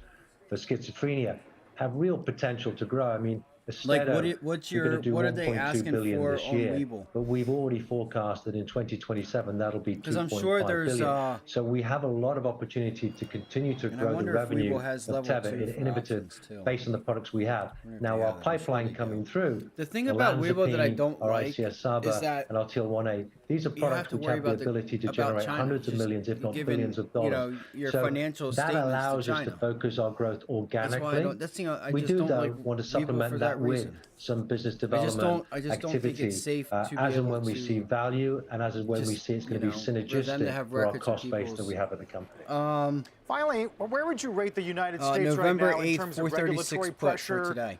for schizophrenia, have real potential to grow. I mean, Like, Austedo, what's we're going your, to do what are they 1.2 asking billion for this on year, Webull? but we've already forecast that in 2027 that'll be 'Cause I'm 2.5 sure there's, billion. So we have a lot of opportunity to continue to And I grow the wonder if revenue Webull has of level Teva 2 in for innovative options, too. based on the products we have. wonder if Now they our have it. I'm sure pipeline they coming do. through, The thing about Webull that I olanzapine, don't our like ICS-SABA, is that and our TL1A, these are you have products to which worry have the about ability to about generate China. hundreds of Just millions, if not given, billions of dollars. your So financial that statements allows to us to China. focus our growth organically. That's why I don't. That's I we just do, don't though, like want to Webull supplement for that with reason. some business I development just don't activity think it's safe to be as and able when we to see value, and as and when we just, see it's going to be for them to synergistic have for our records of cost base that people's- we have at the company. Finally, where would you rate the United States November right now in 8th, terms of 436 regulatory put for pressure, today.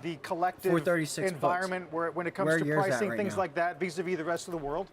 the collective 436 puts. environment when it comes Where to yours at pricing, right things now? like that, vis-a-vis the rest of the world?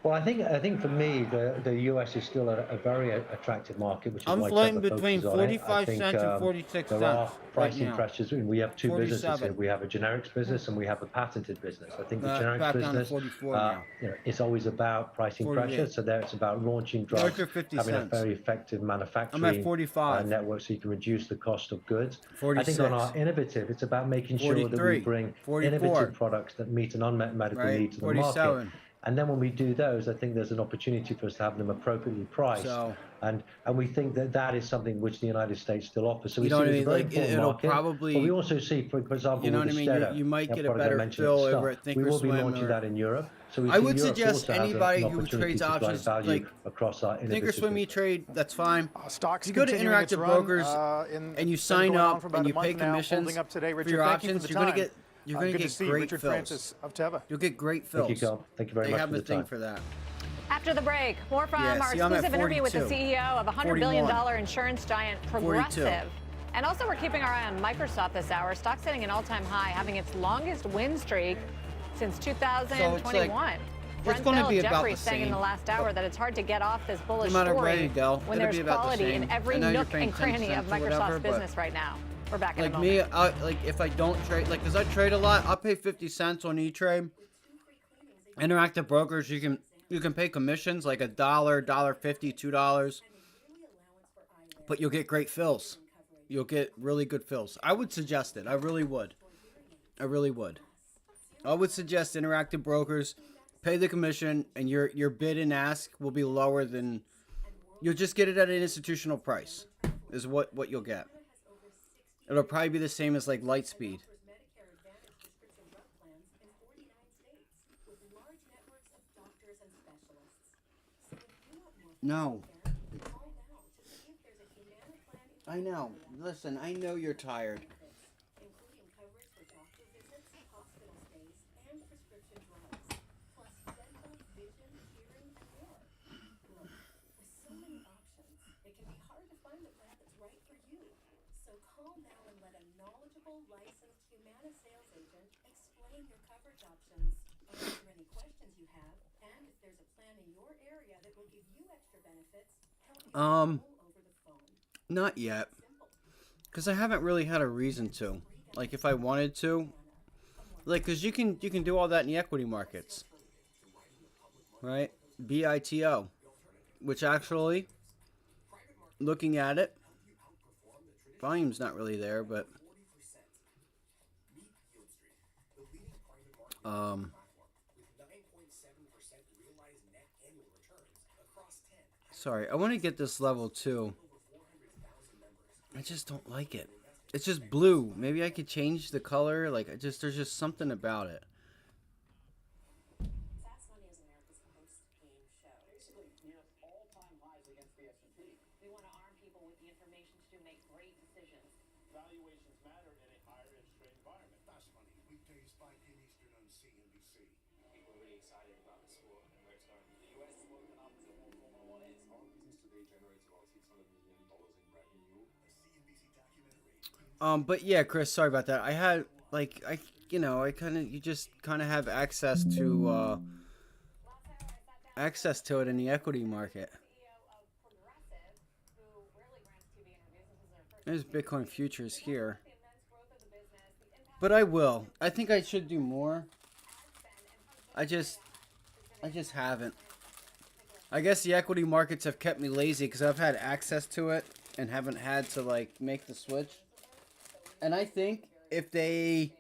Well, I think for me, the US is still a very attractive market, which is I'm why floating Teva between focuses on it. I 45 think, cents and 46 there cents are right pricing now. pressures. We have two businesses here. 47. We have a generics business and we have a patented business. I think the Back generics down to business, 44 now. it's always about pricing 48. pressure. So there it's about launching drugs, Those are 50 having cents. a very effective manufacturing 45. network so you can reduce the cost of goods. 46. I think on our innovative, it's about making sure that we 43. bring 44. innovative products that meet an unmet medical Right. need to the 47. market. And then when we do those, I think there's an opportunity for us to have them appropriately priced. So- and we think that that is something which the United States still offers. So we You know see what I it as a mean? very Like, important it'll market. probably- But we also see, for example, You know with what I the mean? Stera, You might that get a product I better mentioned fill at the over start. at We will be Thinkorswim launching or- that in Europe. So we I see would Europe suggest also has anybody an who opportunity trades to drive options, value like across our innovative Thinkorswim business. E-Trade, that's fine. Stocks You go to continuing its Interactive run, Brokers and and you been sign going on up for about and a you pay month now, commissions holding up today. for Richard, your thank you for options. the You're gonna time. get Good to get see you. great Richard fills. Francis of Teva. You'll get great fills. Thank you, Carl. Thank you very they much have for the the thing time. for that. After the break, more from Yeah, our see, I'm at exclusive interview with the 42. CEO of $100 billion 41. insurance giant 42. Progressive. And also, we're keeping our eye on Microsoft this hour. Stock's hitting an all-time high, having its longest win streak since 2021. Brent gonna Thill be about Jeffrey the saying in same. the last hour that it's hard to get off this bullish No matter story where you go, when it'll there's be about the quality in same. every I know you're nook paying and cranny 10 of cents or Microsoft's whatever, but business right now. We're back in a Like moment. me, like if I don't trade, like, cause I trade a lot, I'll pay 50 cents on E-Trade. Interactive Brokers, you can pay commissions like $1, $1.50, $2, but you'll get great fills. You'll get really good fills. I would suggest it. I really would. I really would. I would suggest Interactive Brokers. Pay the commission, and your bid and ask will be lower than. You'll just get it at an institutional price, is what you'll get. It'll probably be the same as like Lightspeed. No. I know. Listen, I know you're tired. Licensed Humana sales agent explain your coverage options, answer any questions you have, and if there's a plan in your area that will give you extra benefits, help you all over the phone. Not yet. Because I haven't really had a reason to. Like, if I wanted to. Like, because you can do all that in the equity markets. Right? BITO. Which actually, looking at it, volume's not really there, but... Sorry, I want to get this level too. I just don't like it. It's just blue. Maybe I could change the color. Like, there's just something about it. Fast Money is America's post-game show. Basically, near all-time highs against the S&P. We want to arm people with the information to make great decisions. Valuations matter in a higher interest rate environment. Fast Money, weekdays 5 p.m. Eastern on CNBC. People are really excited about the sport and where it's going. The US is woken up to what Formula One is. Our business today generates about $600 million in revenue. A CNBC documentary. But yeah, Chris, sorry about that. I had, like, you just kind of have access to it in the equity market. There's Bitcoin futures here. But I will. I think I should do more. I just haven't. I guess the equity markets have kept me lazy because I've had access to it and haven't had to, like, make the switch. And I think if they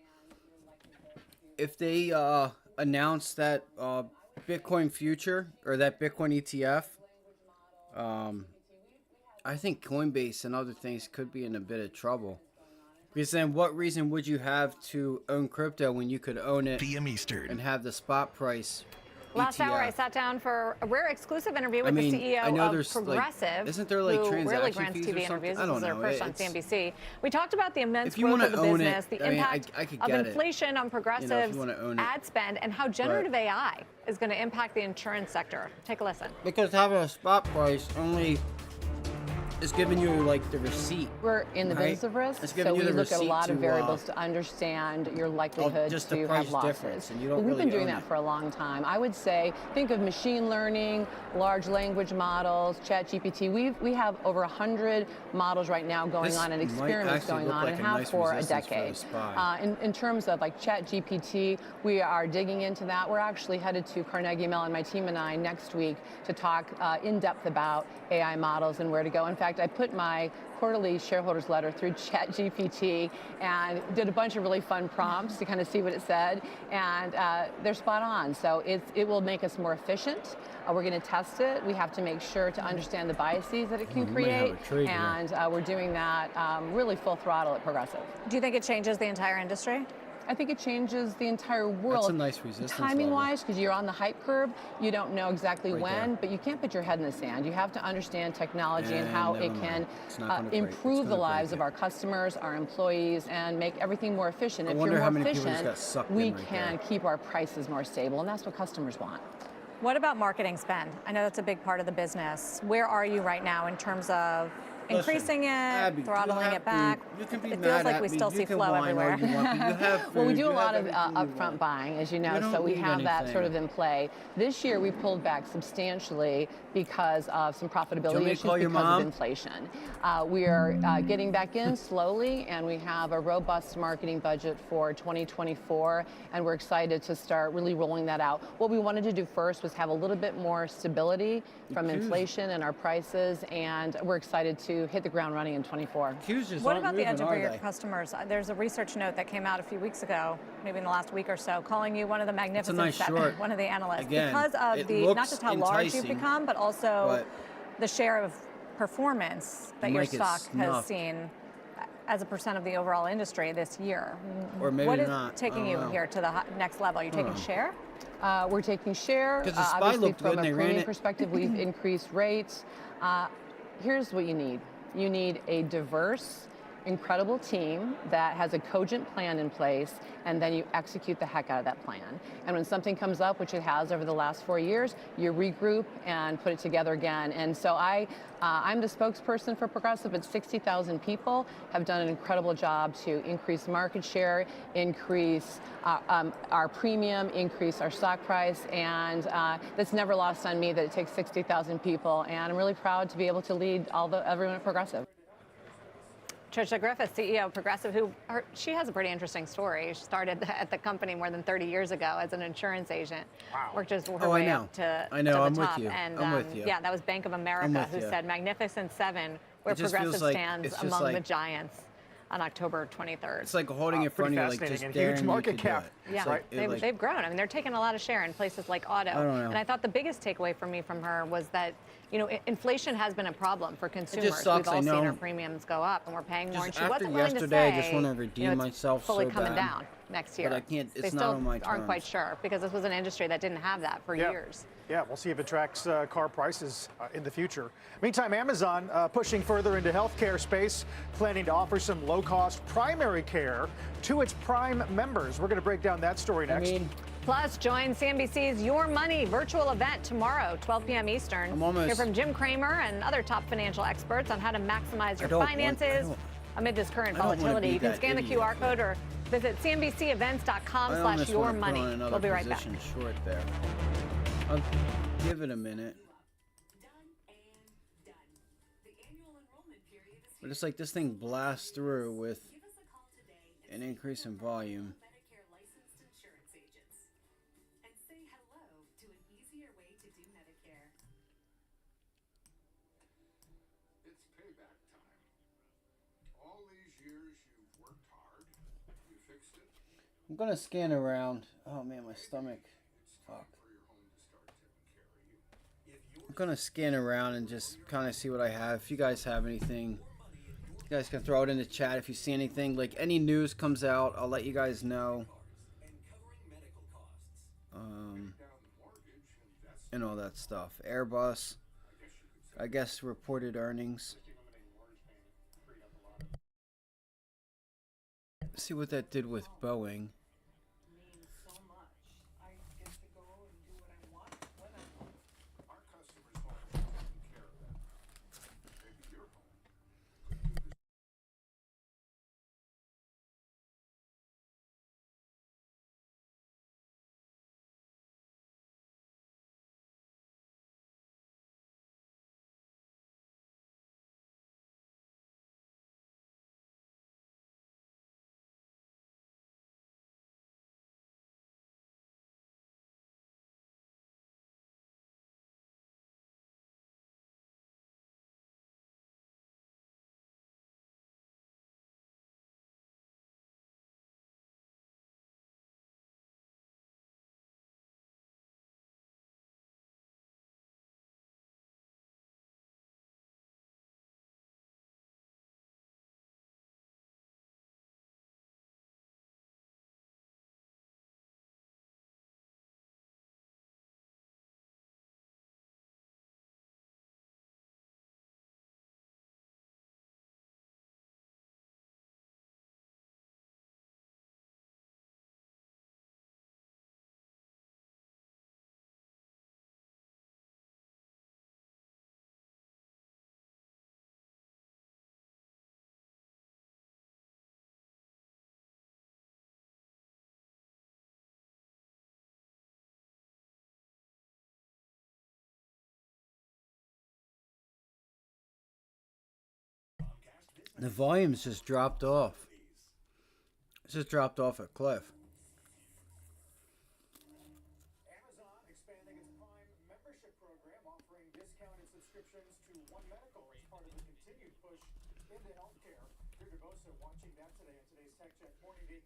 announce that Bitcoin future or that Bitcoin ETF, I think Coinbase and other things could be in a bit of trouble. Because then what reason would you have to own crypto when you could own it PM Eastern and have the spot price Last ETF? hour, I sat down for a rare exclusive interview with I mean, the CEO I know of there's, like, Progressive, isn't there, like, who rarely transaction grants fees or TV something? interviews. I This don't is their know. first on It's- CNBC. We talked about the immense If you growth wanna of the own it, business, the I mean, impact I could of get it. inflation on Progressive's wanna own it. ad spend, and how generative AI is going to impact the insurance sector. Take a listen. Because having a spot price only is giving you, like, the receipt. We're in the right? business of risk, It's so giving we you the look at a receipt lot of to, variables to understand your likelihood just the to price have losses. difference, and you don't But we've really been doing own that it. for a long time. I would say, think of machine learning, large language models, ChatGPT. We have over 100 models right now going This on and might experiments actually going look on like and a have nice for a resistance for the decade. SPY. In terms of like ChatGPT, we are digging into that. We're actually headed to Carnegie Mellon, my team and I, next week to talk in depth about AI models and where to go. In fact, fact, I put my quarterly shareholders letter through ChatGPT and did a bunch of really fun prompts to kind of see what it said, and they're spot on. So it will make us more efficient. We're going to test it. We have to make sure to understand the biases that it can create, and we're doing that really full throttle at Progressive. Do you think it changes the entire industry? I think it changes the entire world. That's a nice resistance Timing-wise, because you're on the hype curve, you don't know exactly Right when, there. but you can't put your head in the sand. You have to understand technology and how never it mind. can It's not gonna break. It's improve the gonna lives break of our customers, our employees, and make everything more efficient. I If wonder you're how more many people just efficient, got sucked we in right can there. keep our prices more stable, and that's what customers want. What about marketing spend? I know that's a big part of the business. Where are you right now in terms of increasing it, Abby, throttling it back? You can be It mad feels like at we me. still You see can flow whine all everywhere. you want, but you have Well, we food. do You a lot have of everything you upfront want. buying, as you know, You don't so we need have that anything. sort of in play. This year, we pulled back substantially because of some profitability me to issues call your because mom? of inflation. We are getting back in slowly, and we have a robust marketing budget for 2024, and we're excited to start really rolling that out. What we wanted to do first was have a little bit more stability from inflation and our prices, and we're excited to hit the ground running in 24. What about the edge of your customers? There's a research note that came out a few weeks ago, maybe in the last week or so, calling you one of the magnificent nice seven, short. one of the analysts, Again, because of it the not looks just how large you've enticing, become, but also but the share of performance that your Mike is stock has snuffed. seen as a percent of the overall industry this year. Or maybe what is not. I taking don't you know. here to the next level? Are you taking share? We're taking share. 'Cause the SPY Obviously, looked from good and a they ran premium it. perspective, we've increased rates. Here's what you need. You need a diverse, incredible team that has a cogent plan in place, and then you execute the heck out of that plan. And when something comes up, which it has over the last 4 years, you regroup and put it together again. And so I'm the spokesperson for Progressive, but 60,000 people have done an incredible job to increase market share, increase our premium, increase our stock price, and that's never lost on me that it takes 60,000 people, and I'm really proud to be able to lead everyone at Progressive. Tricia Griffith, CEO of Progressive, she has a pretty interesting story. She started at the company more than 30 years ago as an insurance agent. Wow. Worked her way up to I know. the I'm top. with you. And I'm with you. yeah, that was Bank of America who said Magnificent Seven, where It just Progressive feels like- stands it's just among the like- giants on October 23rd. It's like holding it in front of you, like just and daring huge you market to do cap. it. Yeah, It's like- it they've grown. I mean, they're taking a lot of share in places like auto. I don't know. And I thought the biggest takeaway for me from her was that, you know, inflation has been a problem for consumers. just sucks, We've all I seen know. our premiums go up, and we're paying more. And Just she after wasn't willing to yesterday, say, I just want to redeem you know, it's myself fully so coming bad. down next year. But I can't. They It's still not on my aren't quite terms. sure because this was an industry that didn't have that for years. Yeah, we'll see if it tracks car prices in the future. Meantime, Amazon pushing further into healthcare space, planning to offer some low-cost primary care to its Prime members. We're going to break down that story next. Plus, join CNBC's Your Money virtual event tomorrow, 12 p.m. Eastern. I'm almost- Hear from Jim Cramer and other top financial experts on how to maximize your don't want- finances amid this current I don't wanna volatility. be You can that scan the idiot. QR code or visit I almost cnbcevents.com/your wanna put money. on another We'll be right back. position short there. I'll give it a minute. But it's like this thing blasts through with an increase in volume. It's payback time. All these years you've worked hard. You fixed it. I'm gonna scan around. Oh man, my stomach. Fuck. I'm gonna scan around and just kind of see what I have. If you guys have anything, you guys can throw it in the chat. If you see anything, like any news comes out, I'll let you guys know. And all that stuff. Airbus, I guess, reported earnings. See what that did with Boeing. The volume's just dropped off. It's just dropped off a cliff. Amazon expanding its Prime membership program, offering discounted subscriptions to One Medical as part of the continued push into healthcare. Drew DeBosa watching that today on today's Tech Check Morning Beat.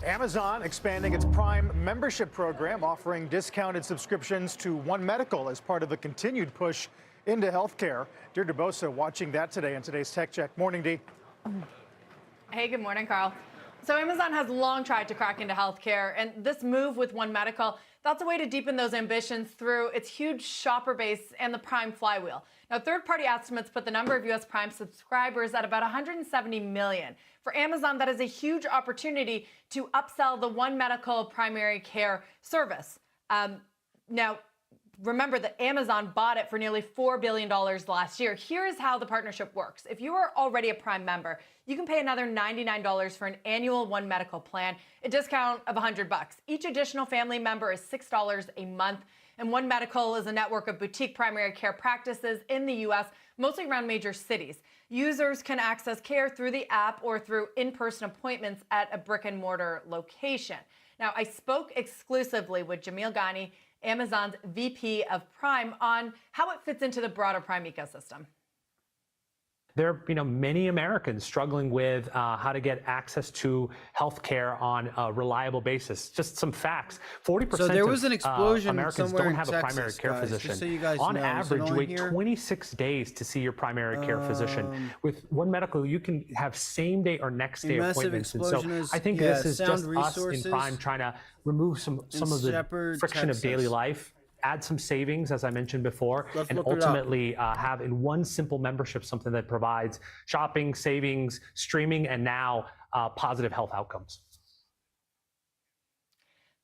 Amazon expanding its Prime membership program, offering discounted subscriptions to One Medical as part of the continued push into healthcare. Dear DeBosa watching that today on today's Tech Check. Morning, Dee. Hey, good morning, Carl. So Amazon has long tried to crack into healthcare, and this move with One Medical, that's a way to deepen those ambitions through its huge shopper base and the Prime flywheel. Now, third-party estimates put the number of U.S. Prime subscribers at about 170 million. For Amazon, that is a huge opportunity to upsell the One Medical primary care service. Now, remember that Amazon bought it for nearly $4 billion last year. Here is how the partnership works. If you are already a Prime member, you can pay another $99 for an annual One Medical plan, a discount of $100. Each additional family member is $6 a month. And One Medical is a network of boutique primary care practices in the U.S., mostly around major cities. Users can access care through the app or through in-person appointments at a brick-and-mortar location. Now, I spoke exclusively with Jamil Ghani, Amazon's VP of Prime, on how it fits into the broader Prime ecosystem. There are, many Americans struggling with how to get access to healthcare on a reliable basis. Just some facts: 40% So there was an explosion of Americans somewhere don't in have a Texas, primary care guys, physician. just so you guys on know. Is it average, you only wait here? 26 days to see your primary care physician. With One Medical, you can have same-day or next-day A massive appointments. And so explosion is- I think yeah, this is Sound just us Resources in Prime trying to remove some of the Shepherd, friction of daily Texas. life, add some savings, as I mentioned before, Let's and look it up. ultimately have in one simple membership something that provides shopping, savings, streaming, and now positive health outcomes.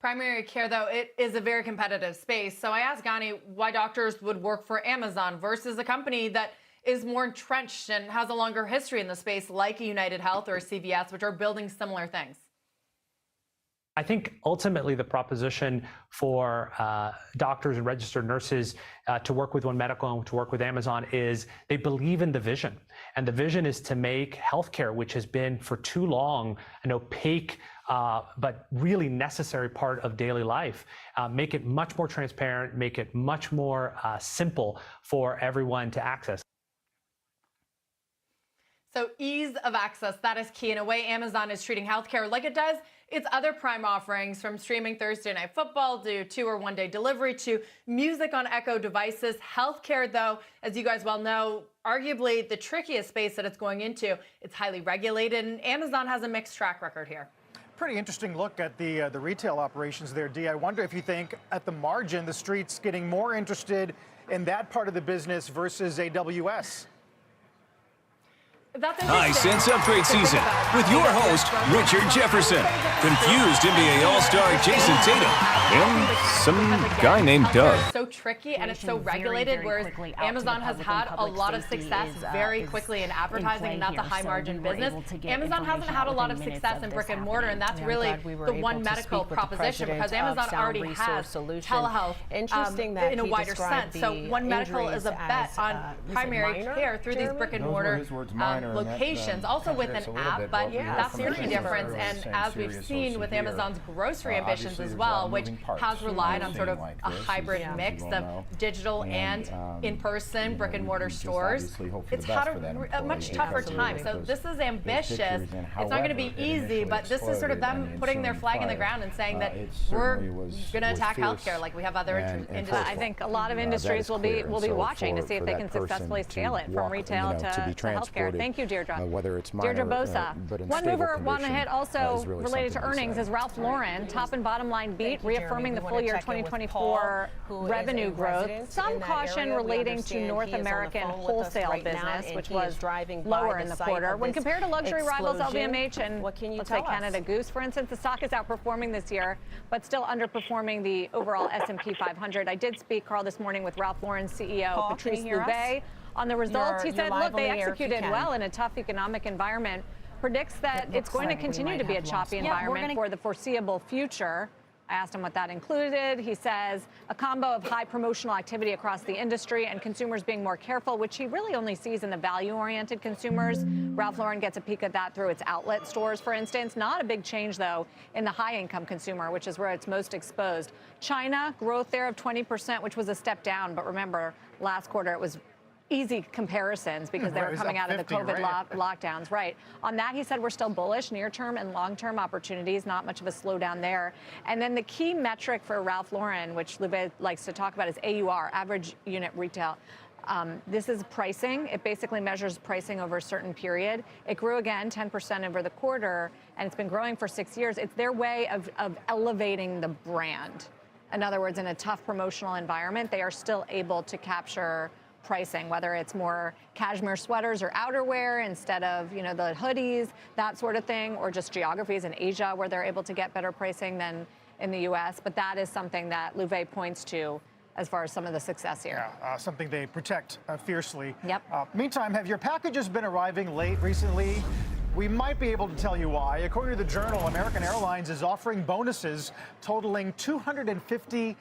Primary care, though, it is a very competitive space. So I asked Ghani why doctors would work for Amazon versus a company that is more entrenched and has a longer history in the space, like a United Health or a CVS, which are building similar things. I think ultimately the proposition for doctors and registered nurses to work with One Medical and to work with Amazon is they believe in the vision. And the vision is to make healthcare, which has been for too long an opaque but really necessary part of daily life, make it much more transparent, make it much more simple for everyone to access. So ease of access, that is key. In a way, Amazon is treating healthcare like it does its other Prime offerings, from streaming Thursday Night Football to 2 or 1 day delivery to music on Echo devices. Healthcare, though, as you guys well know, arguably the trickiest space that it's going into. It's highly regulated, and Amazon has a mixed track record here. Pretty interesting look at the retail operations there, Dee. I wonder if you think at the margin the street's getting more interested in that part of the business versus AWS. High Sense Upgrade Season with your host, Richard Jefferson, confused NBA All-Star Jason Tatum, and some guy named Doug. It's so tricky and it's so regulated, whereas Amazon has had a lot of success very quickly in advertising, and that's a high-margin business. Amazon hasn't had a lot of success in brick and mortar, and that's really the One Medical proposition, because Amazon already has telehealth in a wider sense. So One Medical is a bet on primary care through these brick and mortar locations, also with an app, but that's the only difference. And as we've seen with Amazon's grocery ambitions as well, which has relied on sort of a hybrid mix of digital and in-person brick and mortar stores, it's had a much tougher time. So this is ambitious. It's not going to be easy, but this is sort of them putting their flag in the ground and saying that we're going to attack healthcare like we have other industries. I think a lot of industries will be watching to see if they can successfully scale it from retail to healthcare. Thank you. Thank you, Deirdre. Whether it's minor, Deirdre Bosa. but in One stable mover want to condition, hit also is really related to something to be earnings said. is Ralph Lauren. Top and bottom line beat, reaffirming the full year 2024 revenue growth. Some caution relating to North American wholesale business, which was lower in the quarter. When compared to luxury rivals LVMH and let's say Canada Goose, for instance, the stock is outperforming this year, but still underperforming the overall S&P 500. I did speak, Carl, this morning with Ralph Lauren's CEO, Patrice Louvet, on the results. He said, look, they executed well in a tough economic environment, predicts that it's going to continue to be a choppy environment for the foreseeable future. I asked him what that included. He says a combo of high promotional activity across the industry and consumers being more careful, which he really only sees in the value-oriented consumers. Ralph Lauren gets a peek at that through its outlet stores, for instance. Not a big change, though, in the high-income consumer, which is where it's most exposed. China, growth there of 20%, which was a step down. But remember, last quarter it was easy comparisons because they were coming out of the COVID lockdowns. Right. On that, he said we're still bullish, near-term and long-term opportunities, not much of a slowdown there. And then the key metric for Ralph Lauren, which Louvet likes to talk about, is AUR, average unit retail. This is pricing. It basically measures pricing over a certain period. It grew again 10% over the quarter, and it's been growing for 6 years. It's their way of elevating the brand. In other words, in a tough promotional environment, they are still able to capture pricing, whether it's more cashmere sweaters or outerwear instead of, the hoodies, that sort of thing, or just geographies in Asia where they're able to get better pricing than in the U.S. But that is something that Louvet points to as far as some of the success here. Yeah, something they protect fiercely. Yep. Meantime, have your packages been arriving late recently? We might be able to tell you why. According to the Journal, American Airlines is offering bonuses totaling $250,000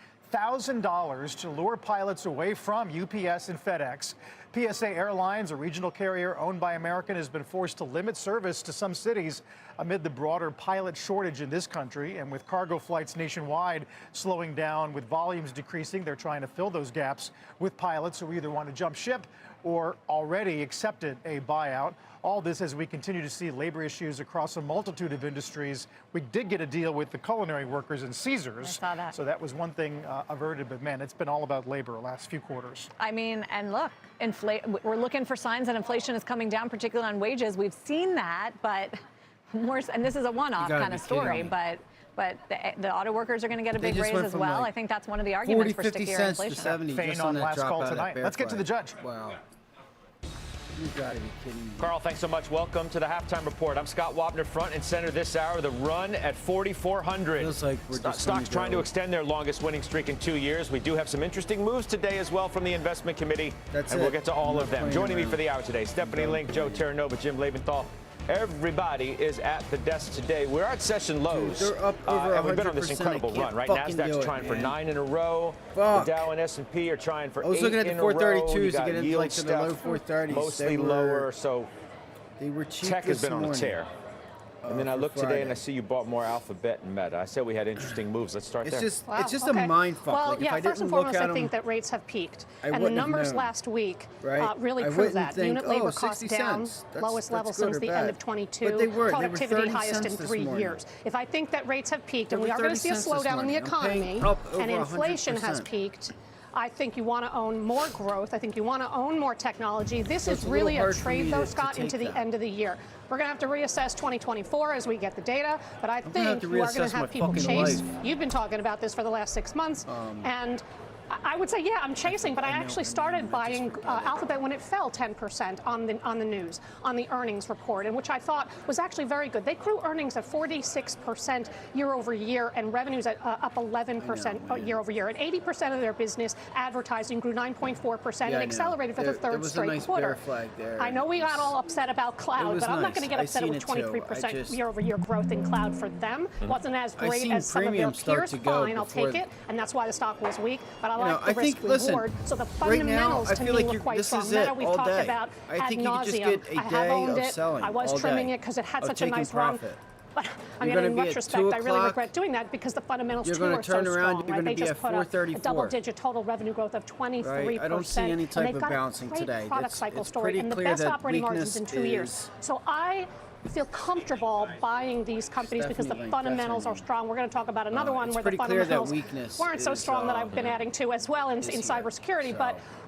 to lure pilots away from UPS and FedEx. PSA Airlines, a regional carrier owned by American, has been forced to limit service to some cities amid the broader pilot shortage in this country. And with cargo flights nationwide slowing down, with volumes decreasing, they're trying to fill those gaps with pilots who either want to jump ship or already accepted a buyout. All this as we continue to see labor issues across a multitude of industries. We did get a deal with the culinary workers and Caesars. I saw that. So that was one thing averted, but man, it's been all about labor the last few quarters. I mean, and look, we're looking for signs that inflation is coming down, particularly on wages. We've seen that, but more, and this is a one-off kind of story, but the auto workers are going to get a big raise as well. I think that's one of the arguments for stickier inflation. Fain on last call tonight. Let's get to the judge. Wow. You gotta be kidding me. Carl, thanks so much. Welcome to the Halftime Report. I'm Scott Wapner, front and center this hour. The run at 4,400. Feels like we're just Stocks trying to extend their longest winning streak in 2 years. We do have some interesting moves today as well from the investment committee. And we'll get to all of them. Joining me for the hour today, Stephanie Link, Joe Terranova, Jim Leventhal. Everybody is at the desk today. We're at session lows. Dude, they're up over and we've been on this 100%. incredible run, right? Nasdaq's trying for 9 in a row. Fuck. The Dow and S&P are trying for 8 I was looking at the in a row. 432s You to got get into yield like to the low stuff, 430s. mostly lower. So they were cheap tech has this been on a morning. tear. And then I for look today Friday. and I see you bought more Alphabet and Meta. I said we had interesting moves. Let's start there. It's just a mind fuck. Well, like, yeah, if I first and didn't look foremost, at I think them, that rates have peaked. I And the wouldn't have numbers known. last week Right? really I prove wouldn't that. think, Unit labor 60 costs down, cents. That's lowest level good or since the end bad. of 22. But they were 30 Productivity highest in cents this 3 morning. years. If I think that rates have peaked, and They we were are going to 30 see a cents this slowdown in the morning. I'm paying economy, up over and inflation has 100%. peaked, I think you want to own more growth. I think you want to own more technology. This So it's is a little really a hard for me trade, though, to Scott, take into the that. end of the year. We're going to have to reassess 2024 as we get the data, but I gonna have think to you are going reassess to my have people fucking chase. life. You've been talking about this for the last 6 months, and I would say, yeah, I'm chasing, but I actually started buying Alphabet when it fell 10% on the news, on the earnings report, and which I thought was actually very good. They grew earnings at 46% year over year, and revenues at up 11% year over year. And 80% of their business, advertising, grew 9.4% Yeah, and I know. accelerated for the There third was a straight nice quarter. bear flag there. I know we got all upset about cloud, was but I'm not nice. going to get I upset seen with it too. 23% year over year growth in cloud for them. Wasn't as I great seen as some of their premium start peers. to go Fine, I'll before take it, and that's why the stock was weak. But I You know, like the I think, risk listen, reward. So the right now, fundamentals I to feel me like look you're- quite this strong. is it Meta we've all talked day. about I ad think you could just nauseum. get a I have day owned of it. selling I was all trimming day, it because it had of such a taking nice run. profit. But I You're mean, gonna in be at retrospect, 2 I really o'clock. regret doing that because the fundamentals You're too gonna are so turn around, strong. you're Right? gonna They be just at put a 434. double-digit total revenue growth of 23%. Right? I don't see any type and they've of got bouncing a great today. product It's cycle story pretty and the clear best that operating margins in weakness 2 years. is- So I feel comfortable buying these companies because the Stephanie Link, fundamentals that's are her strong. We're going to talk about another one it's where the pretty clear that fundamentals weakness weren't so is, strong that I've been adding to as well in cybersecurity. But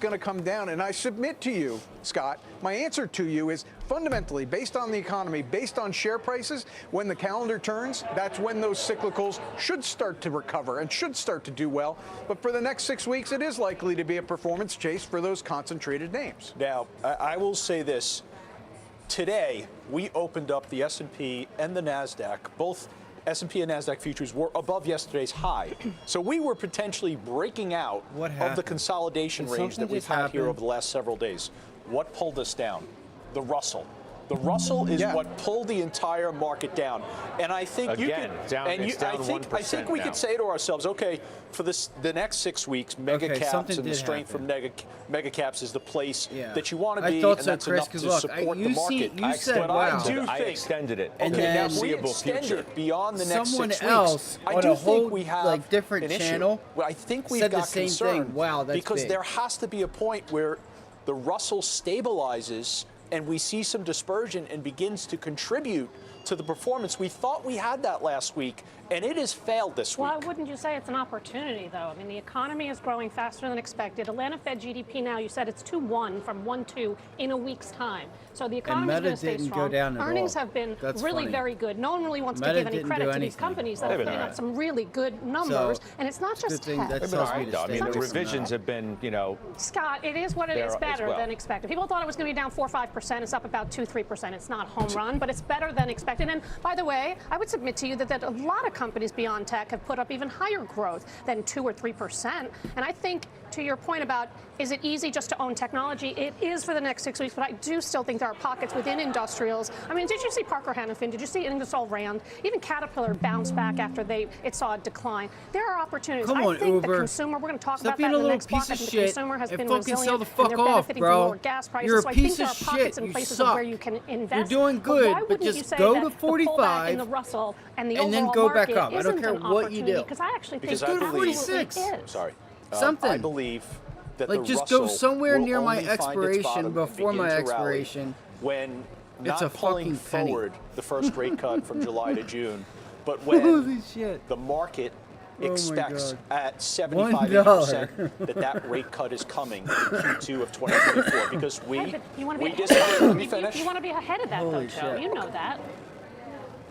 going to come down. And I submit to you, Scott, my answer to you is fundamentally, based on the economy, based on share prices, when the calendar turns, that's when those cyclicals should start to recover and should start to do well. But for the next 6 weeks, it is likely to be a performance chase for those concentrated names. Now, I will say this. Today, we opened up the S&P and the NASDAQ. Both S&P and NASDAQ futures were above yesterday's high. So we were potentially breaking out of the consolidation range that we've had here over the last several days. What pulled us down? The Russell. The Russell is what pulled the entire market down. And I think I think we could say to ourselves, okay, for the next 6 weeks, mega caps and the strength from mega caps is the place that you want to be, and that's enough to support the market. I extended it. Okay, now if we extend it beyond the next 6 weeks, I do think we have different an channel. Issue. I think we've got concern because there has to be a point where the Russell stabilizes and we see some dispersion and begins to contribute to the performance. We thought we had that last week, and it has failed this week. Why wouldn't you say it's an opportunity, though? I mean, the economy is growing faster than expected. Atlanta Fed GDP now, you said it's 2.1 from 1.2 in a week's time. So the economy is going to stay strong. Earnings have been really very good. No one really wants to give any credit to these companies that have putting up some really good numbers. And it's not just tech. I mean, the revisions have been, Scott, it is what it is, better than expected. People thought it was going to be down 4 or 5%. It's up about 2-3%. It's not home run, but it's better than expected. And by the way, I would submit to you that a lot of companies beyond tech have put up even higher growth than 2 or 3%. And I think, to your point about, is it easy just to own technology? It is for the next 6 weeks, but I do still think there are pockets within industrials. I mean, did you see Parker Hannifin? Did you see Ingersoll Rand? Even Caterpillar bounced back after it saw a decline. There are opportunities. I think the consumer, we're going to talk about that in the next block. I think the consumer has been resilient, and they're benefiting from lower gas prices. So I think there are pockets and places where you can invest. You're doing good, but just go to 45 in the Russell and the and then go back up. I don't care what you do. Because I actually think because it I believe, is. Something. I believe that like the just Russell go somewhere will near my only find its expiration bottom before and my begin to rally expiration. when It's not a pulling fucking penny. forward the first rate cut from July to June, but when the market expects at 75% that rate cut is coming in Q2 of 2024 because we disagree. Let me finish. You want to be ahead of that, though, Joe. You know that.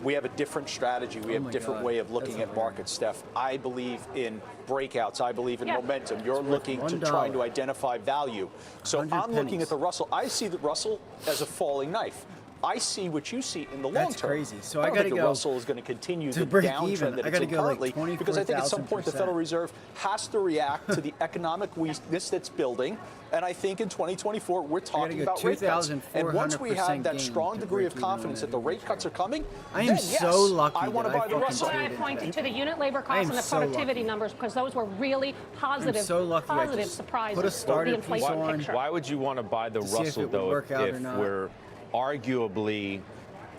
We have a different strategy. We have a different way of looking at markets, Steph. I believe in breakouts. I believe in momentum. You're looking to trying to identify value. So I'm looking at the Russell. I see the Russell as a falling knife. I see what you see in the long term. That's crazy. So I I don't got to think go. the Russell is going to continue the break downtrend even. that I it's gotta in go currently, like because I think at some point the 24,000%. Federal Reserve has to react to the economic weakness that's building. And I think in 2024 we're talking about rate cuts. And once we have that strong degree of confidence that the rate cuts are coming, I am then so yes, lucky I want to that buy the Russell. I pointed to the unit labor costs and the productivity numbers because those were really positive, surprises. put a starter the inflation piece on. picture. Why would you want to buy the Russell, though, if we're arguably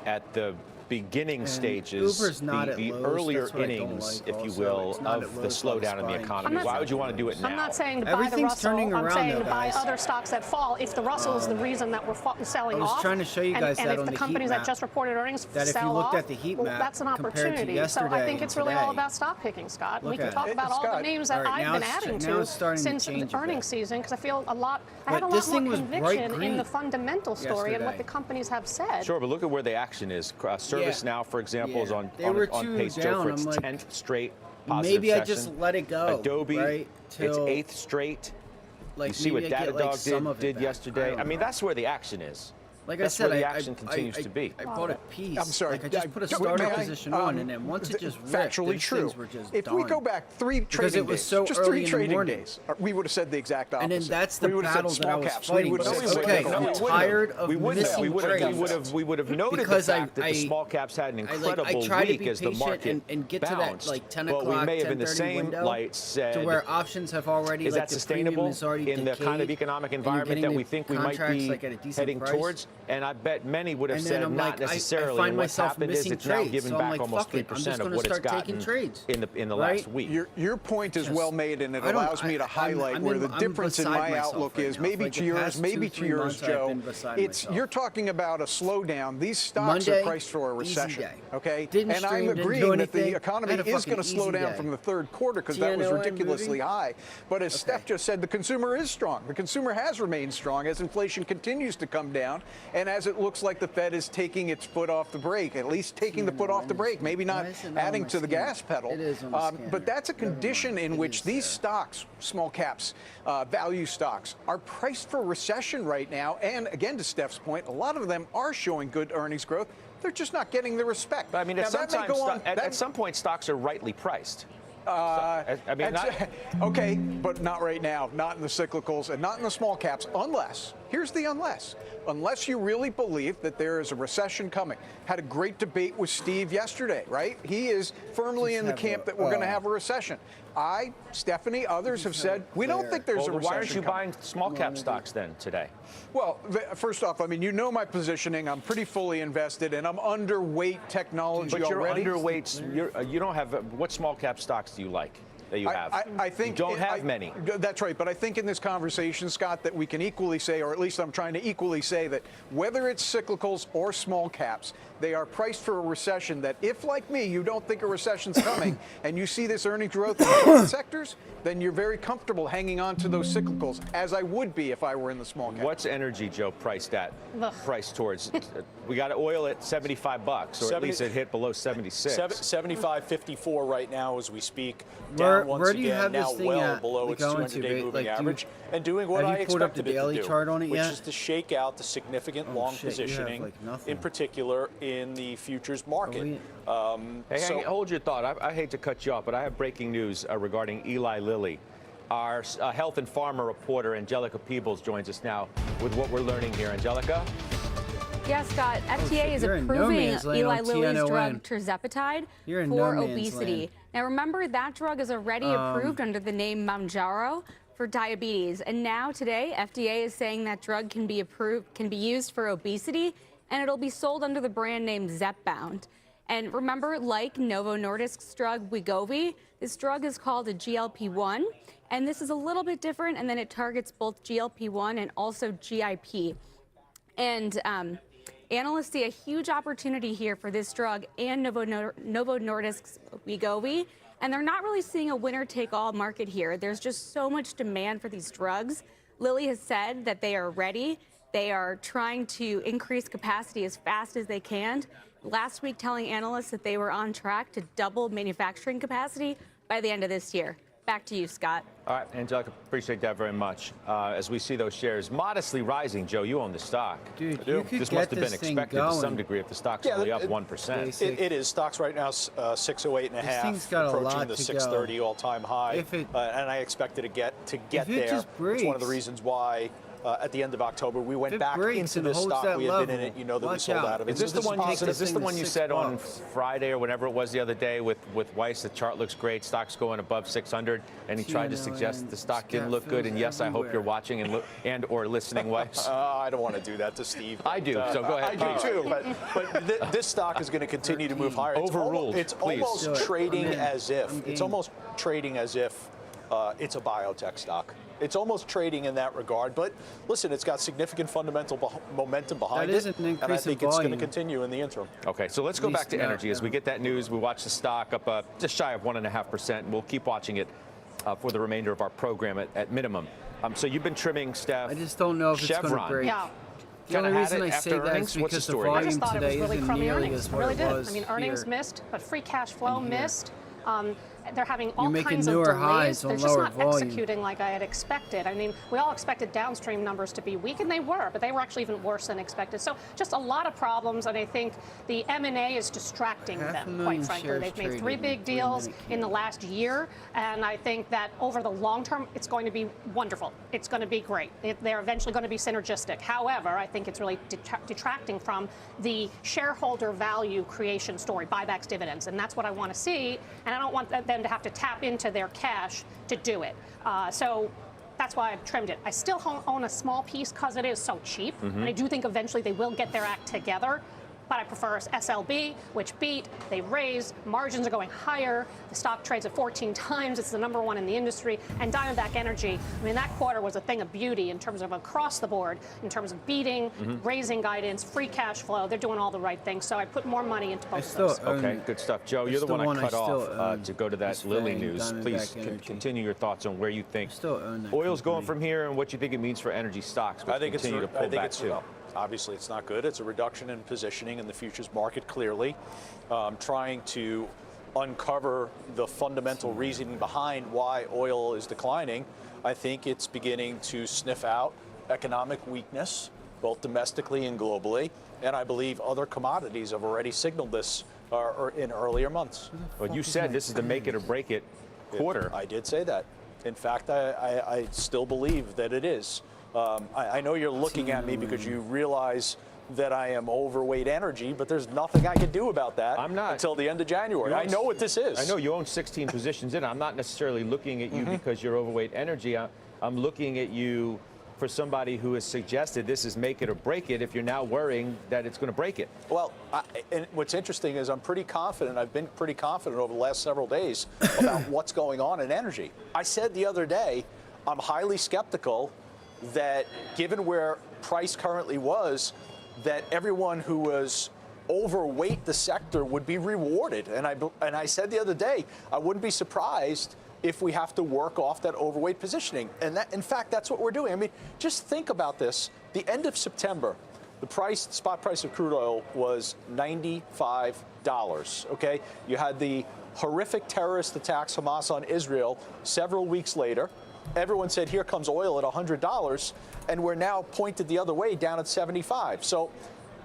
at the beginning stages, the earlier innings, if you will, of the slowdown in the economy? Why would you want to do it now? I'm not saying to buy the Russell. I'm saying to buy other stocks that fall. If the Russell is the reason that we're selling off, I was trying to show you guys and that if on the the companies heat that just reported earnings that if you sell looked off, at the heat map that's an compared to opportunity. So yesterday I think it's really and all today. about stock picking, Scott. We Look can at talk it. about all the names that All right, I've been adding to since the earnings season because I feel I had a lot more conviction in the fundamental story and what the companies have said. Sure, but look at where the action is. ServiceNow, for example, is on pace, Joe, for its 10th straight positive maybe I session. just let it go. Adobe, right, its 8th straight. You see what Datadog did yesterday? I mean, that's where the action is. Like that's I said, where the action continues to be. I bought a piece. I'm sorry. Like I just put a starter position on, and then once it just ripped, factually these true. things were just If we go back 3 trading days, just 3 trading days, we would have said the exact opposite. And then that's the battle that I was We fighting. would have said Okay, I'm tired of missing trades. We would have noted because the fact that the small caps had an incredible week as the market and get to that like 10 but o'clock, we may have in the 10:30 same window light said, to where options have already is like that the sustainable is already in the kind of decayed, economic and you're environment that getting we the think we might contracts, be like, at a decent heading price? towards? And I bet many would have And then said I'm not like, I necessarily. find And what's myself happened is missing it's now trades, given so I'm back like, almost fuck it, I'm 3% just of gonna what it's start taking gotten trades. in the Right? last week. Your point is well made, and it allows me to highlight where the difference in my outlook is. Maybe to yours, maybe to yours, Joe. You're talking about a slowdown. These stocks are priced for a recession. Okay, and I'm agreeing that the economy is going to slow down from the third quarter because that was ridiculously high. But as Steph just said, the consumer is strong. The consumer has remained strong as inflation continues to come down. and as it looks like the Fed is taking its foot off the brake, at least taking the foot off the brake, maybe not adding to the gas pedal. But that's a condition in which these stocks, small caps, value stocks, are priced for recession right now. And again, to Steph's point, a lot of them are showing good earnings growth. They're just not getting the respect. But I mean, at some point, stocks are rightly priced. Okay, but not right now, not in the cyclicals and not in the small caps, unless, here's the unless you really believe that there is a recession coming. Had a great debate with Steve yesterday, right? He is firmly in the camp that we're going to have a recession. Stephanie, others have said, we don't think there's a recession Why aren't you coming. buying small cap stocks then today? Well, first off, I mean, you know my positioning. I'm pretty fully invested, and I'm underweight technology already. But you're underweight. You don't have. What small cap stocks do you like that you have? I think you don't have many. That's right. But I think in this conversation, Scott, that we can equally say, or at least I'm trying to equally say, that whether it's cyclicals or small caps, they are priced for a recession that if, like me, you don't think a recession's coming and you see this earnings growth in both sectors, then you're very comfortable hanging on to those cyclicals, as I would be if I were in the small cap. What's energy, Joe, priced at? Priced towards? We got oil at $75, or at least it hit below 76. 75.54 right now as we speak. Where Down once do you again, have now this thing well at, below like, its going to, 200-day moving like, average, and doing what I have you pulled up expected the it to daily do, chart on it which yet? is to shake out the significant long shit, you have, positioning, like, nothing. in particular in the futures market. Hey, hold your thought. I hate to cut you off, but I have breaking news regarding Eli Lilly. Our health and pharma reporter, Angelica Peebles, joins us now with what we're learning here. Angelica? Yes, Scott. FDA is approving Eli Lilly's drug tirzepatide for obesity. Now, remember, that drug is already approved under the name Mounjaro for diabetes. And now, today, FDA is saying that drug can be used for obesity, and it'll be sold under the brand name Zepbound. And remember, like Novo Nordisk's drug Wegovy, this drug is called a GLP-1, and this is a little bit different, and then it targets both GLP-1 and also GIP. And analysts see a huge opportunity here for this drug and Novo Nordisk's Wegovy, and they're not really seeing a winner-take-all market here. There's just so much demand for these drugs. Lilly has said that they are ready. They are trying to increase capacity as fast as they can. Last week, telling analysts that they were on track to double manufacturing capacity by the end of this year. Back to you, Scott. All right, Angelica, appreciate that very much. As we see those shares modestly rising, Joe, you own the stock. Dude, I do. you could This get must have been this thing expected to some going. degree if the stock's only up 1%. It is. Stocks right now 608 and a half, thing's got a approaching lot the to 630 go. all-time high. And I expect it to get if it there. just It's one of the breaks- reasons why. At the end of October, we went If it back breaks into and this holds stock. that We had been in level, it. You know that we watch sold out. out of it. Is this the one? positive Is this the thing one to you $6 said on Friday or whenever it was the other day with Weiss? The chart looks great. Stock's going above 600, and he tried to suggest the stock didn't look good. And yes, I hope you're watching and or listening, Weiss. I don't want to do that to Steve. I do. So go ahead. I do too. But this stock is going to continue to move higher. Overruled. It's Please. almost trading as if it's almost trading as if it's a biotech stock. It's almost trading in that regard. But listen, it's got significant fundamental momentum behind That is it, an and I increase in think it's going to volume. continue in the interim. Okay, so let's go back to energy. As we get that news, we watch the stock up just shy of 1.5%. We'll keep watching it for the remainder of our program at minimum. So you've been trimming, Steph. I just don't know if it's going to Chevron. break. Yeah. The only Kinda had reason it I after say that earnings? is What's the because the story? I volume just thought it today was really isn't crummy nearly earnings. as I what really it did. was I mean, earnings here. missed, but free cash flow missed. They're having You're all making kinds of newer delays. highs They're on just lower not volume. executing like I had expected. I mean, we all expected downstream numbers to be weak, and they were, but they were actually even worse than expected. So just a lot of problems, and I think the M&A is distracting them, quite frankly. They've made 3 big deals in the last year, and I think that over the long term, it's going to be wonderful. It's going to be great. They're eventually going to be synergistic. However, I think it's really detracting from the shareholder value creation story, buybacks, dividends, and that's what I want to see, and I don't want them to have to tap into their cash to do it. So that's why I've trimmed it. I still own a small piece because it is so cheap, and I do think eventually they will get their act together. But I prefer SLB, which beat, they raised, margins are going higher, the stock trades at 14 times, it's the #1 in the industry, and Diamondback Energy, I mean, that quarter was a thing of beauty in terms of across the board, in terms of beating, raising guidance, free cash flow, they're doing all the right things, so I put more money into both of those. Okay, good stuff. Joe, you're the one I cut off to go to that this Lilly thing, news. Diamondback Please Energy. continue your thoughts on where you think still own that oil's going company. from here and what you think it means for energy stocks, which I think continue to pull back too. Obviously, it's not good. It's a reduction in positioning in the futures market, clearly. Trying to uncover the fundamental reasoning behind why oil is declining. I think it's beginning to sniff out economic weakness, both domestically and globally. And I believe other commodities have already signaled this in earlier months. Well, you said this is the make it or break it quarter. I did say that. In fact, I still believe that it is. I know you're looking at me because you realize that I am overweight energy, but there's nothing I can do about that. I'm not until the end of January. I know what this is. I know you own 16 positions in it. I'm not necessarily looking at you because you're overweight energy. I'm looking at you for somebody who has suggested this is make it or break it if you're now worrying that it's going to break it. Well, and what's interesting is I'm pretty confident. I've been pretty confident over the last several days about what's going on in energy. I said the other day, I'm highly skeptical that given where price currently was, that everyone who was overweight the sector would be rewarded. And I said the other day, I wouldn't be surprised if we have to work off that overweight positioning. And that, in fact, that's what we're doing. I mean, just think about this. The end of September, the spot price of crude oil was $95, okay? You had the horrific terrorist attacks, Hamas on Israel, several weeks later. Everyone said, here comes oil at $100, and we're now pointed the other way down at 75. So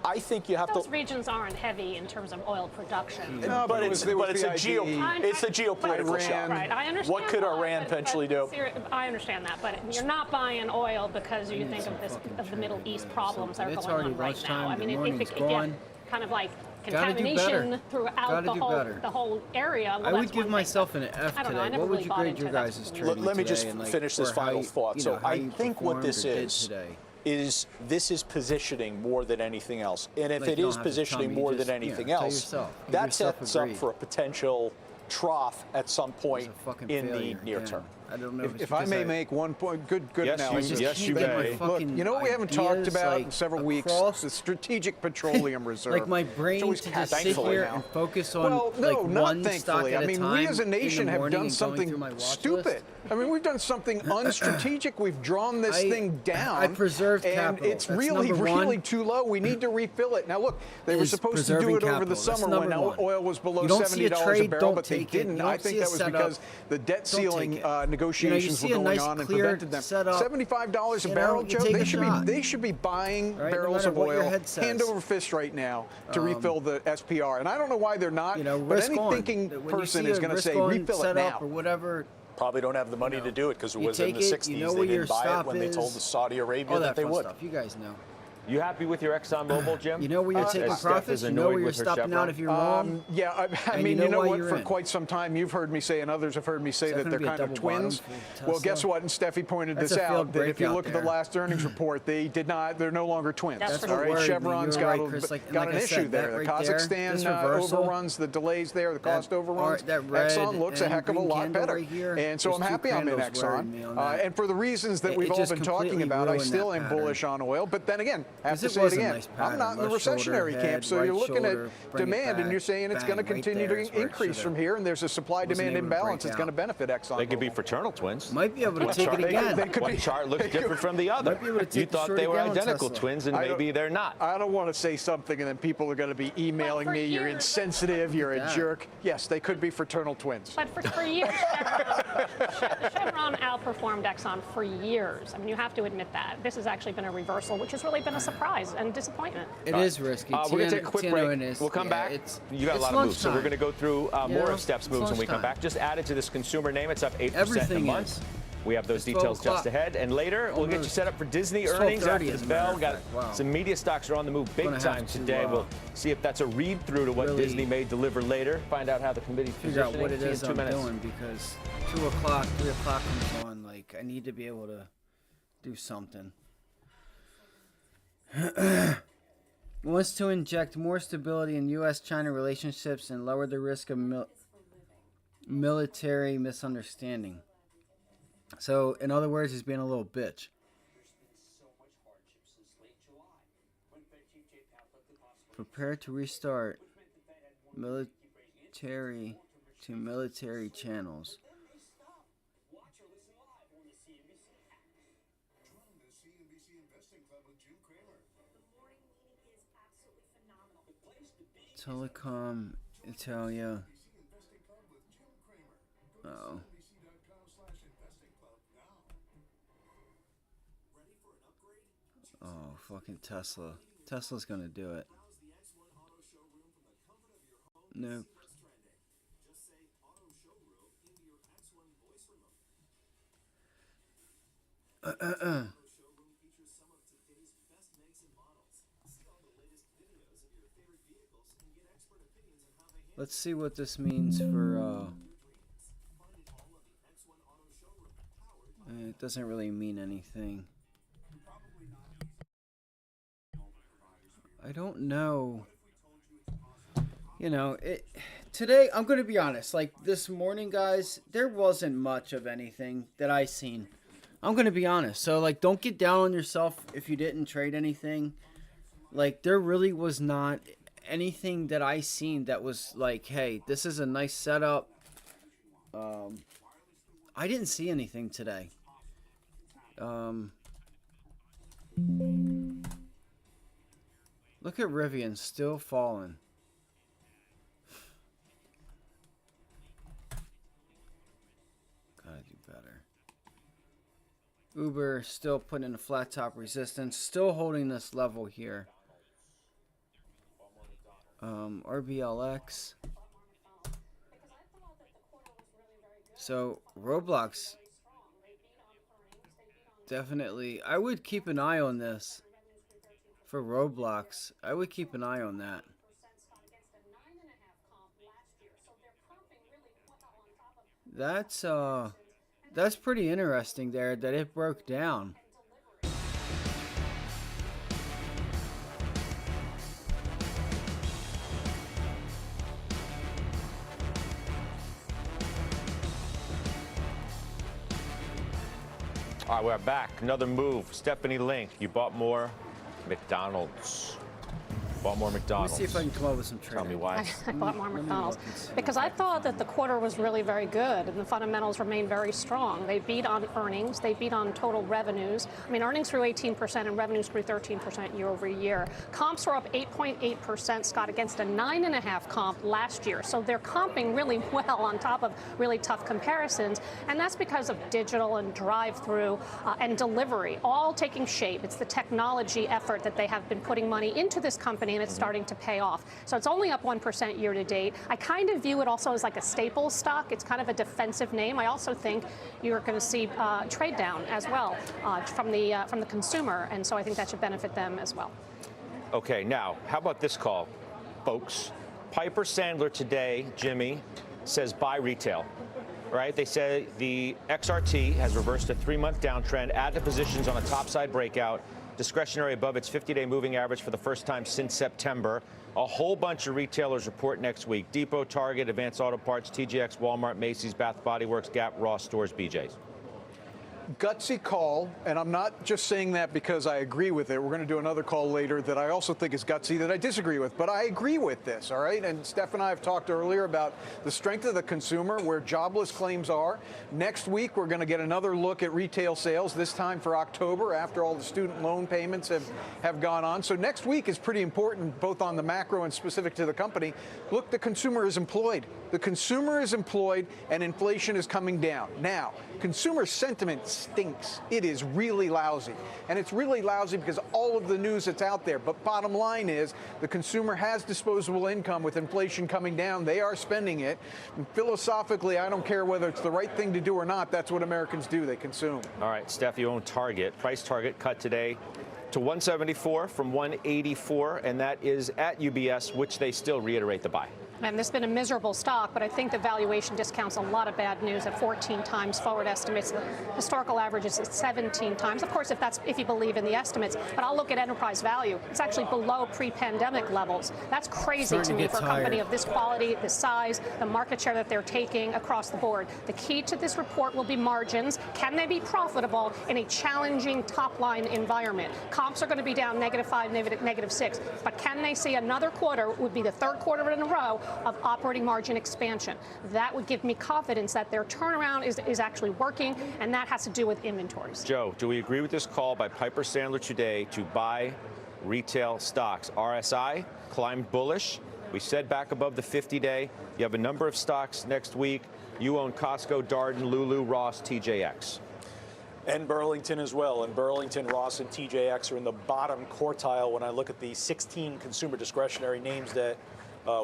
I think you have Those regions aren't heavy in terms of oil production. No, but it's a geopolitical shock. Right, I understand. What could Iran potentially do? I understand that, but you're not buying oil because you think of the Middle East problems that are going on right now. I mean, if it get kind of like contamination throughout the whole area. Well, I would give myself an F today. What would you grade your guys' trading Let me just today, finish this final thought. So I think what this is positioning more than anything else. And if it is positioning more than anything else, that sets up for a potential trough at some point in the near term. I don't know if I may make one point, good analysis. Yes, you may. Look, you know what we haven't talked about in several weeks? The Strategic Petroleum Reserve. Like my brain to just sit here and focus on not one thankfully. stock at a time. We as a nation have done something stupid. I mean, we've done something unstrategic. We've drawn this thing down. I preserved and capital. it's really too low. We need to refill it. Now, look, they were supposed to do it over the summer when oil was below $70 a barrel, but they didn't. I think that was because the debt ceiling negotiations were going on and prevented them. $75 a barrel, Joe. They should be buying barrels of oil hand over fist right now to refill the SPR. And I don't know why they're not. But any thinking person is going to say refill it now or whatever. Probably don't have the money to do it because it was in the 60s. They didn't buy it when they told Saudi Arabia that they would. You guys know. You happy with your ExxonMobil, Jim? You know where you're taking profits? You know where you're stopping out if you're wrong? Yeah, I mean, you know what? For quite some time, you've heard me say, and others have heard me say that they're kind of twins. Well, guess what? And Steffi pointed this out, that if you look at the last earnings report, they're no longer twins. All right, Chevron's got an issue there. The Kazakhstan overruns, the delays there, the cost overruns. Exxon looks a heck of a lot better. And so I'm happy I'm in Exxon. And for the reasons that we've all been talking about, I still am bullish on oil. But then again, I have to say it again. I'm not in the recessionary camp, so you're looking at demand and you're saying it's going to continue to increase from here, and there's a supply-demand imbalance that's going to benefit Exxon. They could be fraternal twins. Might be able to take it again. One chart looks different from the other. You thought they were identical twins, and maybe they're not. I don't want to say something, and then people are going to be emailing me, you're insensitive, you're a jerk. Yes, they could be fraternal twins. But for years, Chevron outperformed Exxon for years. I mean, you have to admit that. This has actually been a reversal, which has really been a surprise and disappointment. It is risky. We're going to take a quick break. We'll come back. You got a lot of moves, so we're going to go through more of Steph's moves when we come back. Just added to this consumer name. It's up 8% in a month. We have those details just ahead. And later, we'll get you set up for Disney earnings after the bell. We got some media stocks are on the move big time today. We'll see if that's a read-through to what Disney may deliver later. Find out how the committee's figure out what it is I'm doing, because 2 o'clock, 3 o'clock comes on. Like, I need to be able to do something. Wants to inject more stability in U.S.-China relationships and lower the risk of military misunderstanding. So, in other words, he's being a little bitch. Prepare to restart military to military channels. Telecom Italia. Oh. Oh, fucking Tesla. Tesla's gonna do it. Nope. Let's see what this means for, it doesn't really mean anything. I don't know. You know, today, I'm going to be honest, like this morning, guys, there wasn't much of anything that I seen. I'm going to be honest. So, like, don't get down on yourself if you didn't trade anything. Like, there really was not anything that I seen that was like, hey, this is a nice setup. I didn't see anything today. Look at Rivian still falling. Gotta do better. Uber still putting in a flat top resistance, still holding this level here. RBLX. So Roblox definitely, I would keep an eye on this for Roblox. I would keep an eye on that. That's pretty interesting there that it broke down. All right, we're back. Another move. Stephanie Link, you bought more McDonald's. Bought more McDonald's. Let me see if I can come up with some trading. Tell me why. I bought more McDonald's because I thought that the quarter was really very good and the fundamentals remain very strong. They beat on earnings. They beat on total revenues. I mean, earnings grew 18% and revenues grew 13% year over year. Comps were up 8.8%, Scott, against a 9.5 comp last year. So they're comping really well on top of really tough comparisons. And that's because of digital and drive-through and delivery all taking shape. It's the technology effort that they have been putting money into this company, and it's starting to pay off. So it's only up 1% year to date. I kind of view it also as like a staple stock. It's kind of a defensive name. I also think you're going to see trade down as well from the consumer, and so I think that should benefit them as well. Okay, now how about this call, folks? Piper Sandler today, Jimmy, says buy retail. Right? They say the XRT has reversed a 3-month downtrend, add to positions on a topside breakout. Discretionary above its 50-day moving average for the first time since September. A whole bunch of retailers report next week. Depot, Target, Advance Auto Parts, TJX, Walmart, Macy's, Bath Body Works, Gap, Ross Stores, BJ's. Gutsy call, and I'm not just saying that because I agree with it. We're going to do another call later that I also think is gutsy that I disagree with, but I agree with this, all right? And Steph and I have talked earlier about the strength of the consumer, where jobless claims are. Next week, we're going to get another look at retail sales, this time for October, after all the student loan payments have gone on. So next week is pretty important, both on the macro and specific to the company. Look, the consumer is employed. The consumer is employed, and inflation is coming down. Now, consumer sentiment stinks. It is really lousy. And it's really lousy because all of the news that's out there. But bottom line is the consumer has disposable income. With inflation coming down, they are spending it. And philosophically, I don't care whether it's the right thing to do or not. That's what Americans do. They consume. All right, Steph, you own Target. Price target cut today to 174 from 184, and that is at UBS, which they still reiterate the buy. And this has been a miserable stock, but I think the valuation discounts a lot of bad news at 14 times forward estimates. The historical average is at 17 times. Of course, if you believe in the estimates, but I'll look at enterprise value. It's actually below pre-pandemic levels. That's crazy to me for a company of this quality, this size, the market share that they're taking across the board. The key to this report will be margins. Can they be profitable in a challenging top-line environment? Comps are going to be down -5, -6, but can they see another quarter, would be the third quarter in a row, of operating margin expansion? That would give me confidence that their turnaround is actually working, and that has to do with inventories. Joe, do we agree with this call by Piper Sandler today to buy retail stocks? RSI climbed bullish We said back above the 50-day. You have a number of stocks next week. You own Costco, Darden, Lulu, Ross, TJX. And Burlington as well. And Burlington, Ross, and TJX are in the bottom quartile when I look at the 16 consumer discretionary names that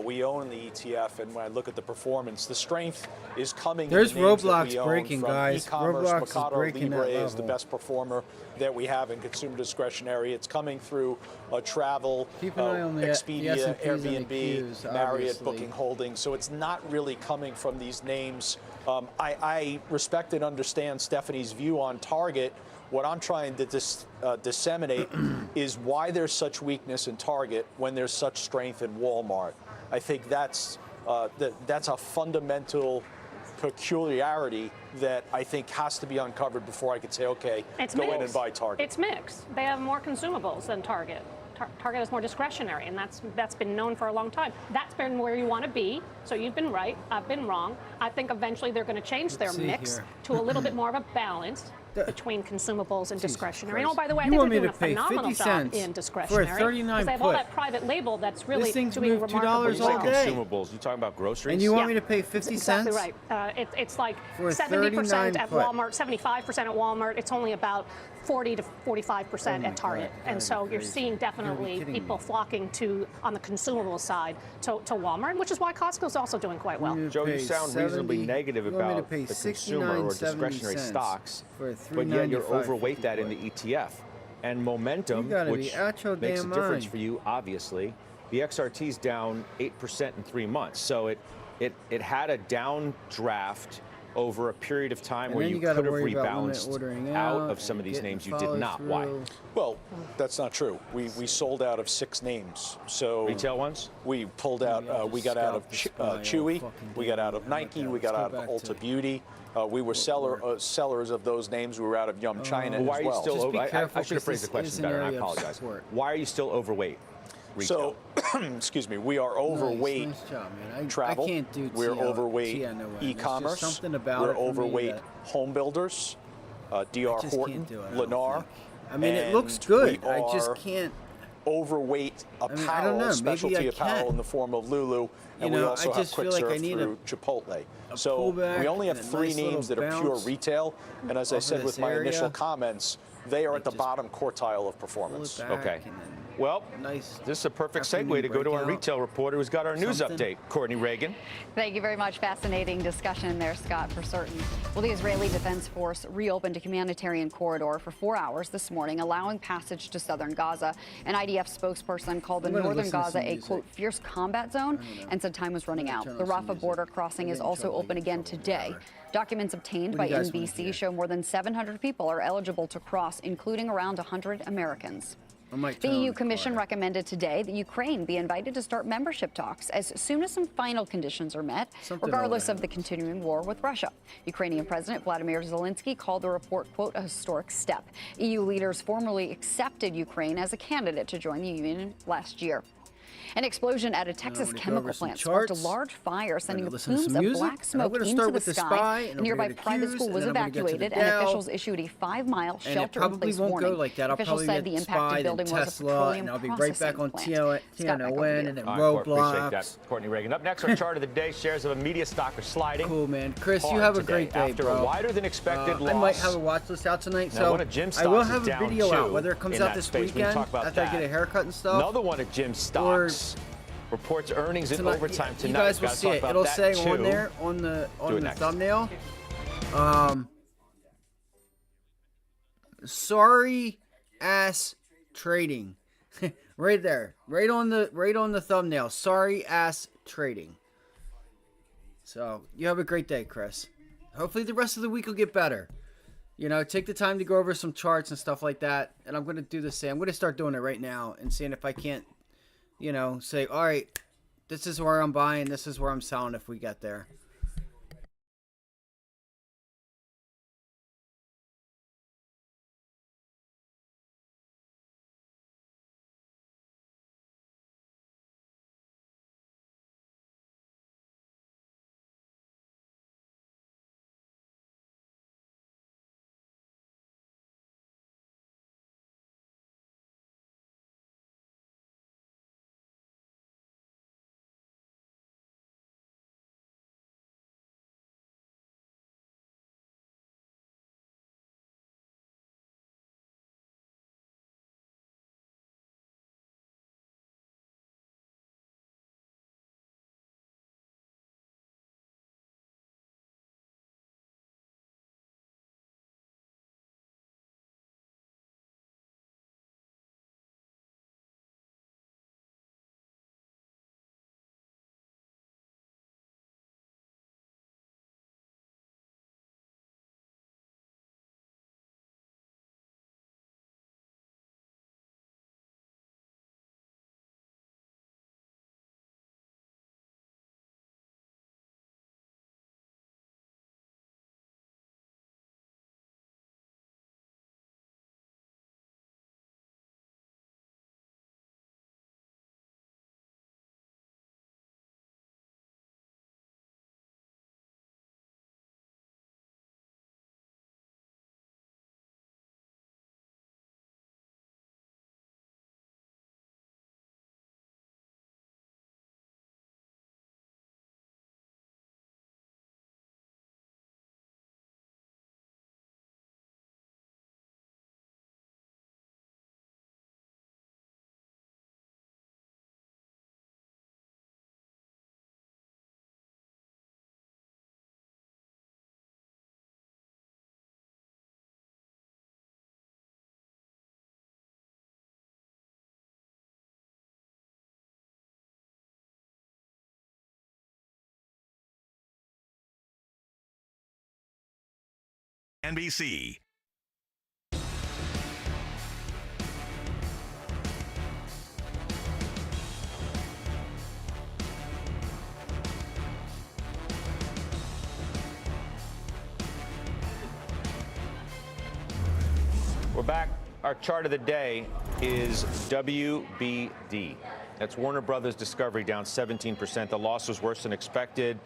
we own in the ETF, and when I look at the performance, the strength is coming. There's in the names Roblox that we own breaking, from guys. E-commerce, Roblox is Mercado breaking Libre that is the level. best performer that we have in consumer discretionary. It's coming through travel, Keep an eye on the Expedia, S&Ps and the Airbnb, Qs, Marriott, obviously. Booking Holdings. So it's not really coming from these names. I respect and understand Stephanie's view on Target. What I'm trying to disseminate is why there's such weakness in Target when there's such strength in Walmart. I think that's a fundamental peculiarity that I think has to be uncovered before I could say, okay, go in and buy Target. It's mixed. They have more consumables than Target. Target is more discretionary, and that's been known for a long time. That's been where you want to be. So you've been right. I've been wrong. I think eventually they're going to change their mix to a little bit more of a balance between consumables and discretionary. And oh, by the way, I think they're doing a phenomenal job in discretionary. for a 39 because they have put. all that private label that's really This thing's doing moved remarkably $2 well. all day. Consumables. You talking about groceries? And you want me to pay 50 cents? Exactly right. It's like For a 70% 39 at put. Walmart, 75% at Walmart. It's only about 40 to 45% at Target. And so you're seeing definitely people flocking on the consumable side to Walmart, which is why Costco's also doing quite well. Joe, you sound reasonably negative about the consumer or discretionary stocks, but yet you're overweight that in the ETF. And momentum, which makes a difference for you, obviously. The XRT's down 8% in 3 months. So it had a downdraft over a period of time where you could have rebalanced out of some of these names you did not. Why? Well, that's not true. We sold out of 6 names. So retail ones? We pulled out. We got out of Chewy. We got out of Nike. We got out of Ulta Beauty. We were sellers of those names. We were out of Yum China as well. Why are you still I should have phrased the question better, and I apologize. Why are you still overweight? Retail. So, excuse me, we are overweight Nice job, man. travel. I can't do We're TNON. overweight There's just e-commerce. something about We're it for me overweight that home builders, DR just Horton, can't do it, I don't Lennar. I mean, it and looks good. we I just are can't. overweight apparel, I don't know. Maybe specialty I apparel can. in the form of Lulu, and You we know, also I have just quick feel like I serve need through Chipotle. So pullback we only have and a 3 nice names that little are pure bounce retail, and as I off of said this with my initial area. comments, they are at the bottom quartile of performance. Okay. Well, this is a perfect segue to go to our retail reporter who's got our news update, Courtney Reagan. Thank you very much. Fascinating discussion there, Scott, for certain. Well, the Israeli Defense Force reopened a humanitarian corridor for 4 hours this morning, allowing passage to southern Gaza. An IDF spokesperson called the northern Gaza a, quote, fierce combat zone and said time was running out. The Rafah border crossing is also open again today. Documents obtained by NBC show more than 700 people are eligible to cross, including around 100 Americans. The EU Commission recommended today that Ukraine be invited to start membership talks as soon as some final conditions are met, regardless of the continuing war with Russia. Ukrainian President Vladimir Zelensky called the report, quote, a historic step. EU leaders formally accepted Ukraine as a candidate to join the Union last year. An explosion at a Texas chemical plant sparked a large fire, sending plumes of black smoke into the sky. A nearby private school was evacuated, and officials issued a 5-mile shelter-in-place warning. Officials said the impacted building was a petroleum and I'll be right back on TNON and then Appreciate Roblox. that, Courtney Reagan. Up next, our chart of the day. Shares of a media stock are sliding. Cool, man. Chris, you hard have a today. great day, After bro. a wider than expected loss. I might have a watch list out tonight, Now, so one of Jim's I will stocks have is a down, video out, too, whether it comes in out that this space. We can weekend talk about after I get that. a haircut and stuff. Another one of Jim's stocks reports earnings in overtime tonight. You guys will Gotta see talk it. about It'll that, say too. on there on the next. thumbnail. Sorry ass trading. Right there. Right on the thumbnail. Sorry ass trading. So you have a great day, Chris. Hopefully the rest of the week will get better. You know, take the time to go over some charts and stuff like that. And I'm gonna do the same. I'm gonna start doing it right now and seeing if I can't, you know, say, all right, this is where I'm buying, this is where I'm selling if we get there. NBC. We're back. Our chart of the day is WBD. That's Warner Brothers Discovery, down 17%. The loss was worse than expected.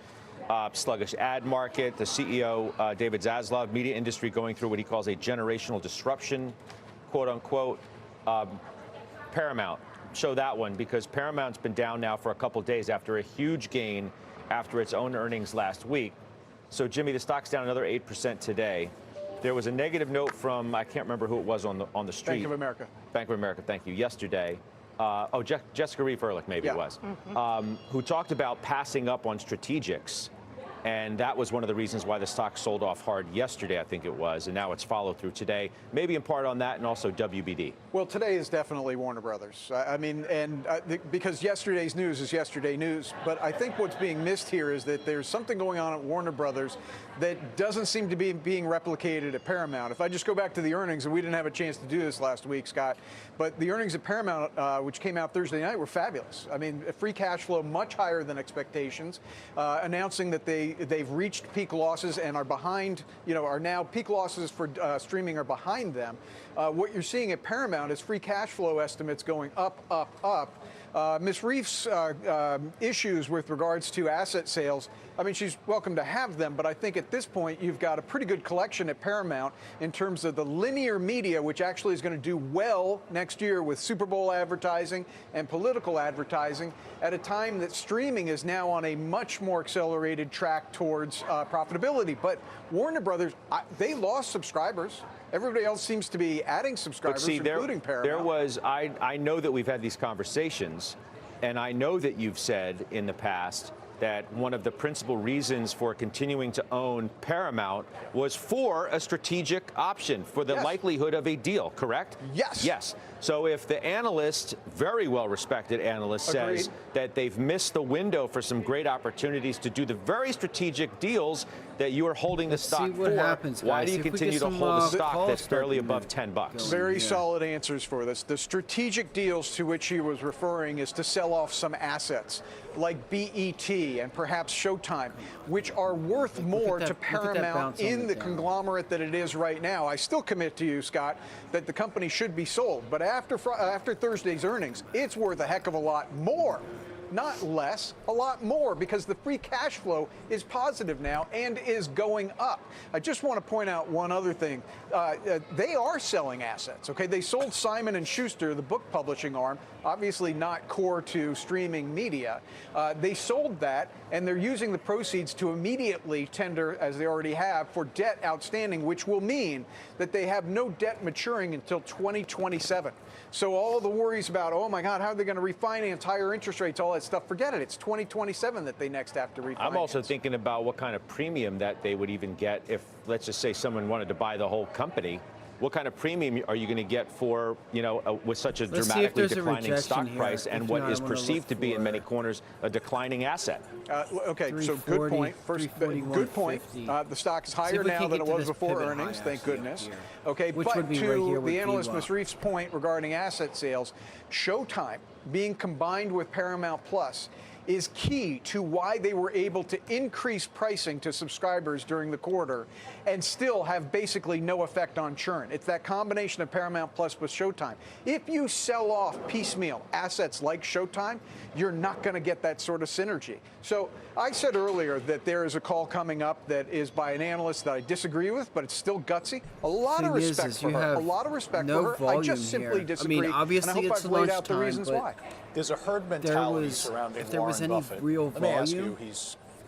Sluggish ad market. The CEO, David Zaslav, media industry going through what he calls a generational disruption, quote unquote. Paramount, show that one, because Paramount's been down now for a couple days after a huge gain after its own earnings last week. So, Jimmy, the stock's down another 8% today. There was a negative note from, I can't remember who it was on the street. Bank of America. Bank of America, thank you, yesterday. Jessica Reeve Ehrlich, maybe it was, who talked about passing up on strategics. And that was one of the reasons why the stock sold off hard yesterday, I think it was. And now it's followed through today, maybe in part on that and also WBD. Well, today is definitely Warner Brothers. I mean, because yesterday's news is yesterday news. But I think what's being missed here is that there's something going on at Warner Brothers that doesn't seem to be being replicated at Paramount. If I just go back to the earnings, and we didn't have a chance to do this last week, Scott, but the earnings at Paramount, which came out Thursday night, were fabulous. I mean, free cash flow much higher than expectations, announcing that they've reached peak losses and are behind, are now peak losses for streaming are behind them. What you're seeing at Paramount is free cash flow estimates going up, up, up. Ms. Reif's issues with regards to asset sales, I mean, she's welcome to have them, but I think at this point you've got a pretty good collection at Paramount in terms of the linear media, which actually is going to do well next year with Super Bowl advertising and political advertising at a time that streaming is now on a much more accelerated track towards profitability. But Warner Brothers, they lost subscribers. Everybody else seems to be adding subscribers, including Paramount. I know that we've had these conversations, and I know that you've said in the past that one of the principal reasons for continuing to own Paramount was for a strategic option, for the likelihood of a deal, correct? Yes. Yes. So if the analyst, very well-respected analyst, says that they've missed the window for some great opportunities to do the very strategic deals that you are holding the stock for, why do you continue to hold a stock that's barely above $10? Very solid answers for this. The strategic deals to which he was referring is to sell off some assets like BET and perhaps Showtime, which are worth more to Paramount in the conglomerate that it is right now. I still commit to you, Scott, that the company should be sold. But after Thursday's earnings, it's worth a heck of a lot more. Not less, a lot more, because the free cash flow is positive now and is going up. I just want to point out one other thing. They are selling assets, okay? They sold Simon & Schuster, the book publishing arm, obviously not core to streaming media. They sold that, and they're using the proceeds to immediately tender, as they already have, for debt outstanding, which will mean that they have no debt maturing until 2027. So all the worries about, oh my God, how are they going to refinance, higher interest rates, all that stuff, forget it. It's 2027 that they next have to refinance. I'm also thinking about what kind of premium that they would even get if, let's just say, someone wanted to buy the whole company. What kind of premium are you going to get for, with such a dramatically declining stock price and what is perceived to be in many corners a declining asset? Okay, so good point. First, good point. The stock is higher now than it was before earnings, thank goodness. Okay, but to the analyst Ms. Reif's point regarding asset sales, Showtime being combined with Paramount Plus is key to why they were able to increase pricing to subscribers during the quarter and still have basically no effect on churn. It's that combination of Paramount Plus with Showtime. If you sell off piecemeal assets like Showtime, you're not going to get that sort of synergy. So I said earlier that there is a call coming up that is by an analyst that I disagree with, but it's still gutsy. A lot of respect for her. A lot of respect for her. I just simply disagree. I mean, obviously, and I hope I've laid out the reasons why. There's a herd mentality surrounding if there was Warren any Buffett. real Let me ask volume, you,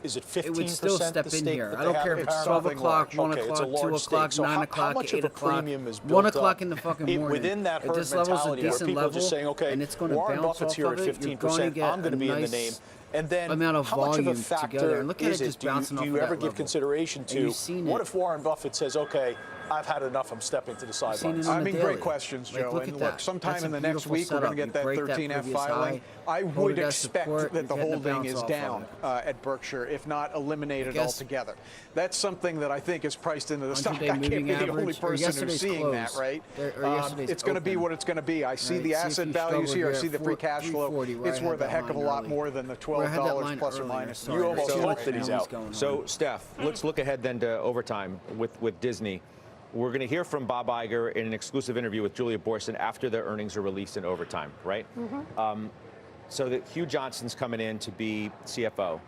is it 15% it would still step the in stake here. that I don't they care have if it's in 12 Paramount? o'clock, 1 Okay, it's a o'clock, 2 large o'clock, stake. So 9 o'clock, how much 8 of a o'clock, premium is built 1 o'clock up in the fucking morning. within that herd this level's a mentality where decent people level, are just saying, okay, and it's going to Warren bounce Buffett's off here of at it. 15%, I'm going to be in the name. And then amount of how much of a volume together. factor And look at is it it? just bouncing Do off you of ever that give level. consideration to what if Warren Buffett says, okay, I've had enough. I'm stepping to the sidelines. I mean, great questions, Joe. And look, sometime in the next week, we're going to get that 13F filing. I would expect that the holding is down at Berkshire, if not eliminated altogether. That's something that I think is priced into the stock. I can't be the only person who's seeing that, right? It's going to be what it's going to be. I see the asset values here. I see the free cash flow. It's worth a heck of a lot more than the $12 plus or minus. You almost hope that he's out. So, Steph, let's look ahead then to overtime with Disney. We're going to hear from Bob Iger in an exclusive interview with Julia Borson after their earnings are released in overtime, right? So that Hugh Johnson's coming in to be CFO.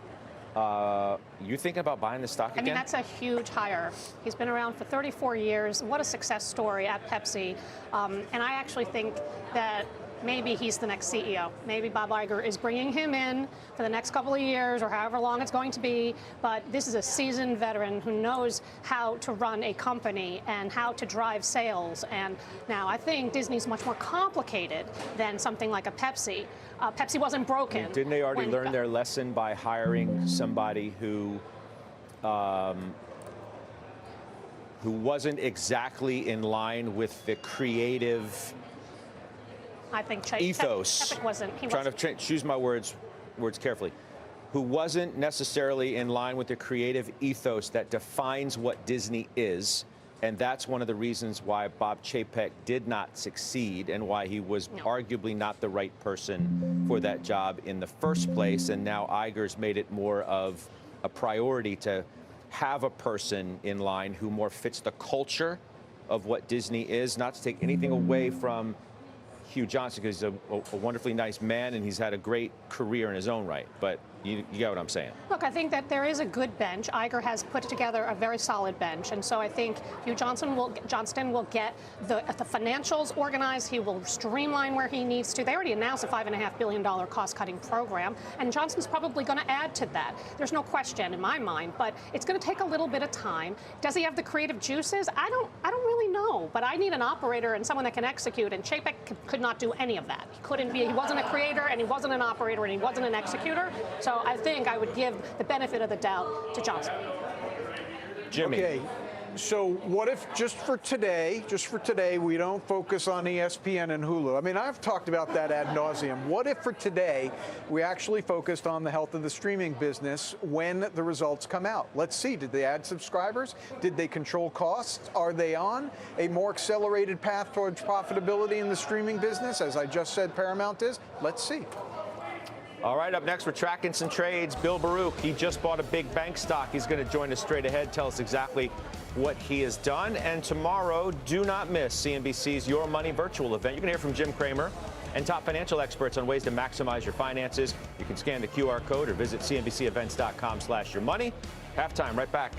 You thinking about buying the stock again? I mean, that's a huge hire. He's been around for 34 years. What a success story at Pepsi. And I actually think that maybe he's the next CEO. Maybe Bob Iger is bringing him in for the next couple of years or however long it's going to be. But this is a seasoned veteran who knows how to run a company and how to drive sales. And now I think Disney's much more complicated than something like a Pepsi. Pepsi wasn't broken. Didn't they already learn their lesson by hiring somebody who wasn't exactly in line with the creative I think ethos? Trying to choose my words carefully. Who wasn't necessarily in line with the creative ethos that defines what Disney is. And that's one of the reasons why Bob Chapek did not succeed and why he was arguably not the right person for that job in the first place. And now Iger's made it more of a priority to have a person in line who more fits the culture of what Disney is, not to take anything away from Hugh Johnson, because he's a wonderfully nice man and he's had a great career in his own right. But you get what I'm saying. Look, I think that there is a good bench. Iger has put together a very solid bench. And so I think Hugh Johnston will get the financials organized. He will streamline where he needs to. They already announced a $5.5 billion cost-cutting program. And Johnston's probably going to add to that. There's no question in my mind. But it's going to take a little bit of time. Does he have the creative juices? I don't really know. But I need an operator and someone that can execute. And Chapek could not do any of that. He couldn't be. He wasn't a creator, and he wasn't an operator, and he wasn't an executor. So I think I would give the benefit of the doubt to Johnson. Jimmy. Okay, so what if just for today, we don't focus on ESPN and Hulu? I mean, I've talked about that ad nauseum. What if for today we actually focused on the health of the streaming business when the results come out? Let's see, did they add subscribers? Did they control costs? Are they on a more accelerated path towards profitability in the streaming business? As I just said, Paramount is. Let's see. All right, up next, we're tracking some trades. Bill Baruch, he just bought a big bank stock. He's going to join us straight ahead, tell us exactly what he has done. And tomorrow, do not miss CNBC's Your Money virtual event. You're going to hear from Jim Cramer and top financial experts on ways to maximize your finances. You can scan the QR code or visit cnbcevents.com/yourmoney. Halftime, right back.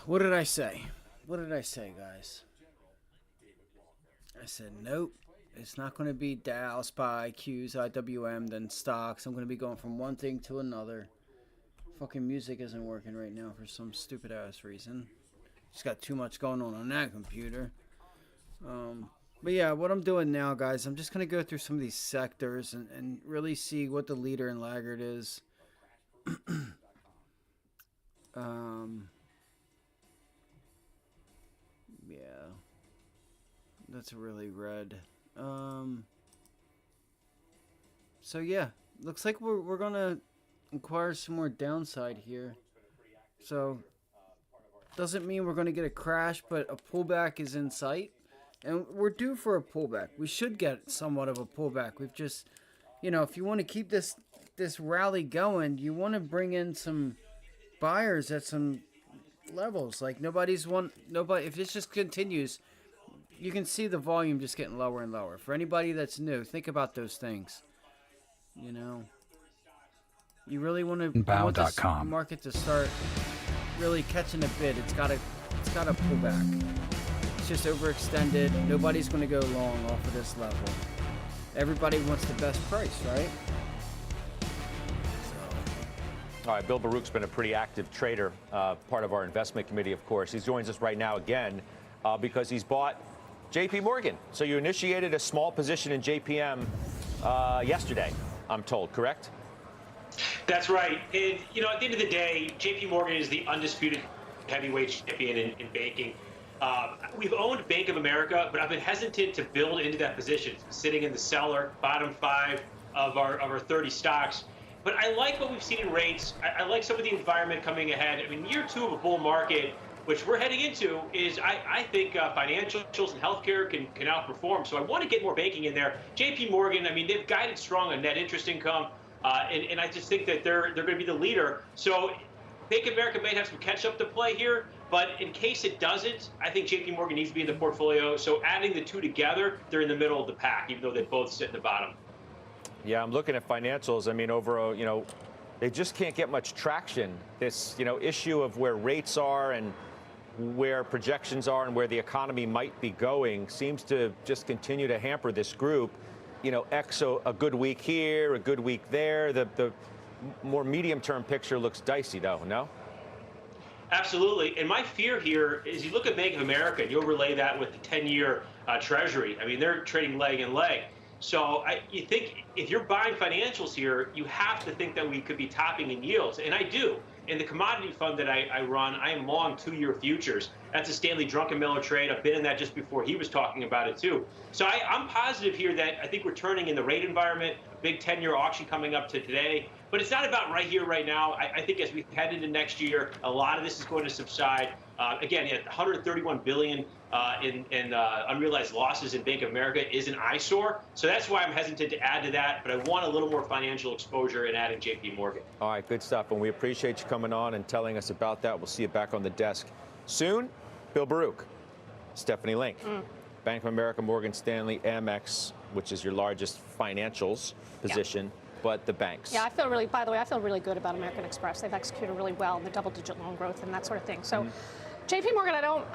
What did I say? What did I say, guys? I said, nope. It's not going to be Dow, SPY, Qs, IWM, then stocks. I'm going to be going from one thing to another. fucking music isn't working right now for some stupid ass reason. Just got too much going on that computer. But yeah, what I'm doing now, guys, I'm just going to go through some of these sectors and really see what the leader and laggard is. Yeah. That's really red. So yeah, looks like we're going to acquire some more downside here. So doesn't mean we're going to get a crash, but a pullback is in sight. And we're due for a pullback. We should get somewhat of a pullback. We've just, you know, if you want to keep this rally going, you want to bring in some buyers at some levels. Like nobody, if this just continues, you can see the volume just getting lower and lower. For anybody that's new, think about those things. You know, you really want to want this market to start really catching a bid. It's got to pull back. It's just overextended. Nobody's going to go long off of this level. Everybody wants the best price, right? All right, Bill Baruch's been a pretty active trader, part of our investment committee, of course. He joins us right now again because he's bought JP Morgan. So you initiated a small position in JPM yesterday, I'm told, correct? That's right. And, you know, at the end of the day, JP Morgan is the undisputed heavyweight champion in banking. We've owned Bank of America, but I've been hesitant to build into that position. It's been sitting in the cellar, bottom 5 of our 30 stocks. But I like what we've seen in rates. I like some of the environment coming ahead. I mean, year 2 of a bull market, which we're heading into, is I think financials and healthcare can outperform. So I want to get more banking in there. JP Morgan, I mean, they've guided strong on net interest income. And I just think that they're going to be the leader. So Bank of America may have some catch-up to play here, but in case it doesn't, I think JP Morgan needs to be in the portfolio. So adding the two together, they're in the middle of the pack, even though they both sit in the bottom. Yeah, I'm looking at financials. I mean, they just can't get much traction. This, issue of where rates are and where projections are and where the economy might be going seems to just continue to hamper this group. A good week here, a good week there. The more medium-term picture looks dicey, though, no? Absolutely. And my fear here is you look at Bank of America, and you'll relay that with the 10-year Treasury. I mean, they're trading leg and leg. So you think if you're buying financials here, you have to think that we could be topping in yields. And I do. In the commodity fund that I run, I am long 2-year futures. That's a Stanley Druckenmiller trade. I've been in that just before he was talking about it, too. So I'm positive here that I think we're turning in the rate environment, big 10-year auction coming up to today. But it's not about right here, right now. I think as we head into next year, a lot of this is going to subside. Again, $131 billion in unrealized losses in Bank of America is an eyesore. So that's why I'm hesitant to add to that. But I want a little more financial exposure in adding JP Morgan. All right, good stuff. And we appreciate you coming on and telling us about that. We'll see you back on the desk soon. Bill Baruch, Stephanie Link, Bank of America, Morgan Stanley, Amex, which is your largest financials position. But the banks. Yeah, by the way, I feel really good about American Express. They've executed really well in the double-digit loan growth and that sort of thing. So JP Morgan, I don't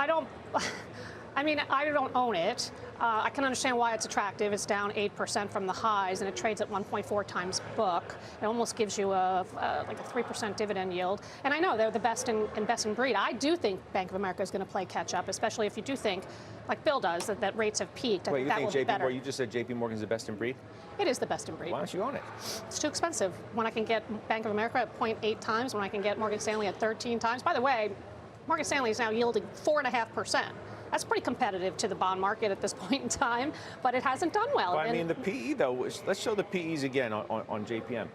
own it. I can understand why it's attractive. It's down 8% from the highs, and it trades at 1.4 times book. It almost gives you like a 3% dividend yield. And I know they're the best in breed. I do think Bank of America is going to play catch up, especially if you do think, like Bill does, that rates have peaked. I think that will be better. You just said JP Morgan's the best in breed? It is the best in breed. Why don't you own it? It's too expensive. When I can get Bank of America at 0.8 times, when I can get Morgan Stanley at 13 times. By the way, Morgan Stanley is now yielding 4.5%. That's pretty competitive to the bond market at this point in time, but it hasn't done well. But I mean, the PE though. Let's show the PEs again on JPM.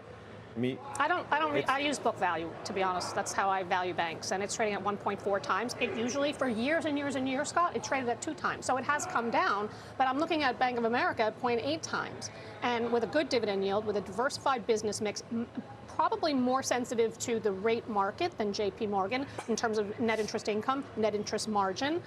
I use book value, to be honest. That's how I value banks, and it's trading at 1.4 times. It usually, for years and years and years, Scott, it traded at 2 times. So it has come down, but I'm looking at Bank of America at 0.8 times, and with a good dividend yield, with a diversified business mix, probably more sensitive to the rate market than JP Morgan in terms of net interest income, net interest margin.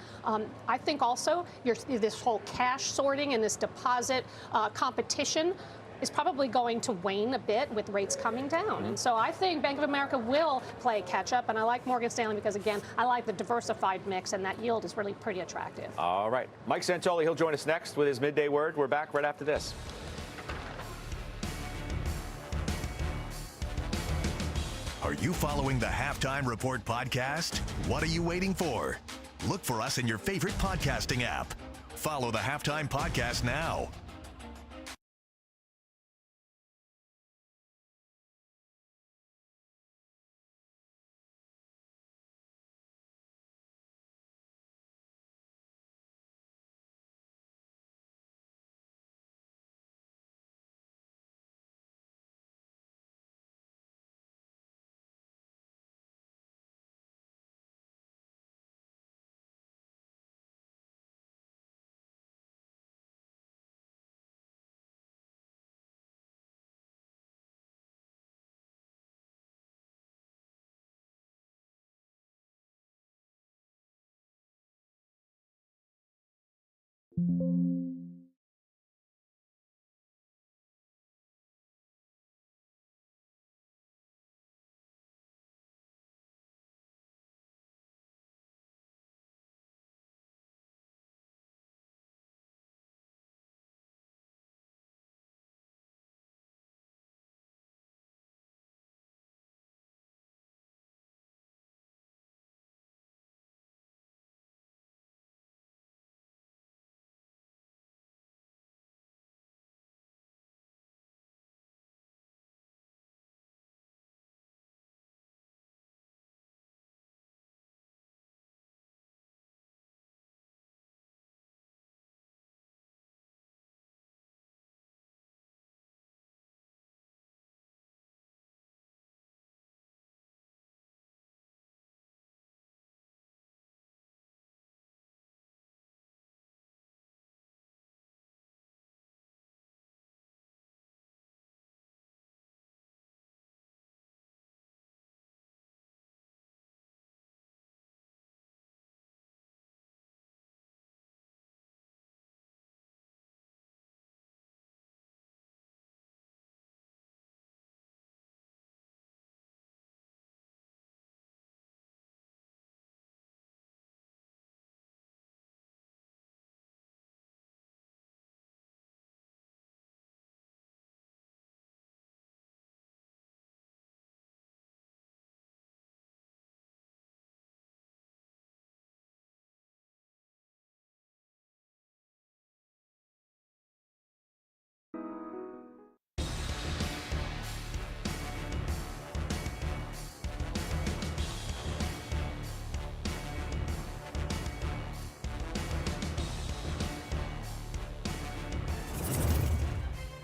I think also this whole cash sorting and this deposit competition is probably going to wane a bit with rates coming down. And so I think Bank of America will play catch up, and I like Morgan Stanley because, again, I like the diversified mix, and that yield is really pretty attractive. All right. Mike Santoli, he'll join us next with his midday word. We're back right after this. Are you following the Halftime Report podcast? What are you waiting for? Look for us in your favorite podcasting app. Follow the Halftime Podcast now.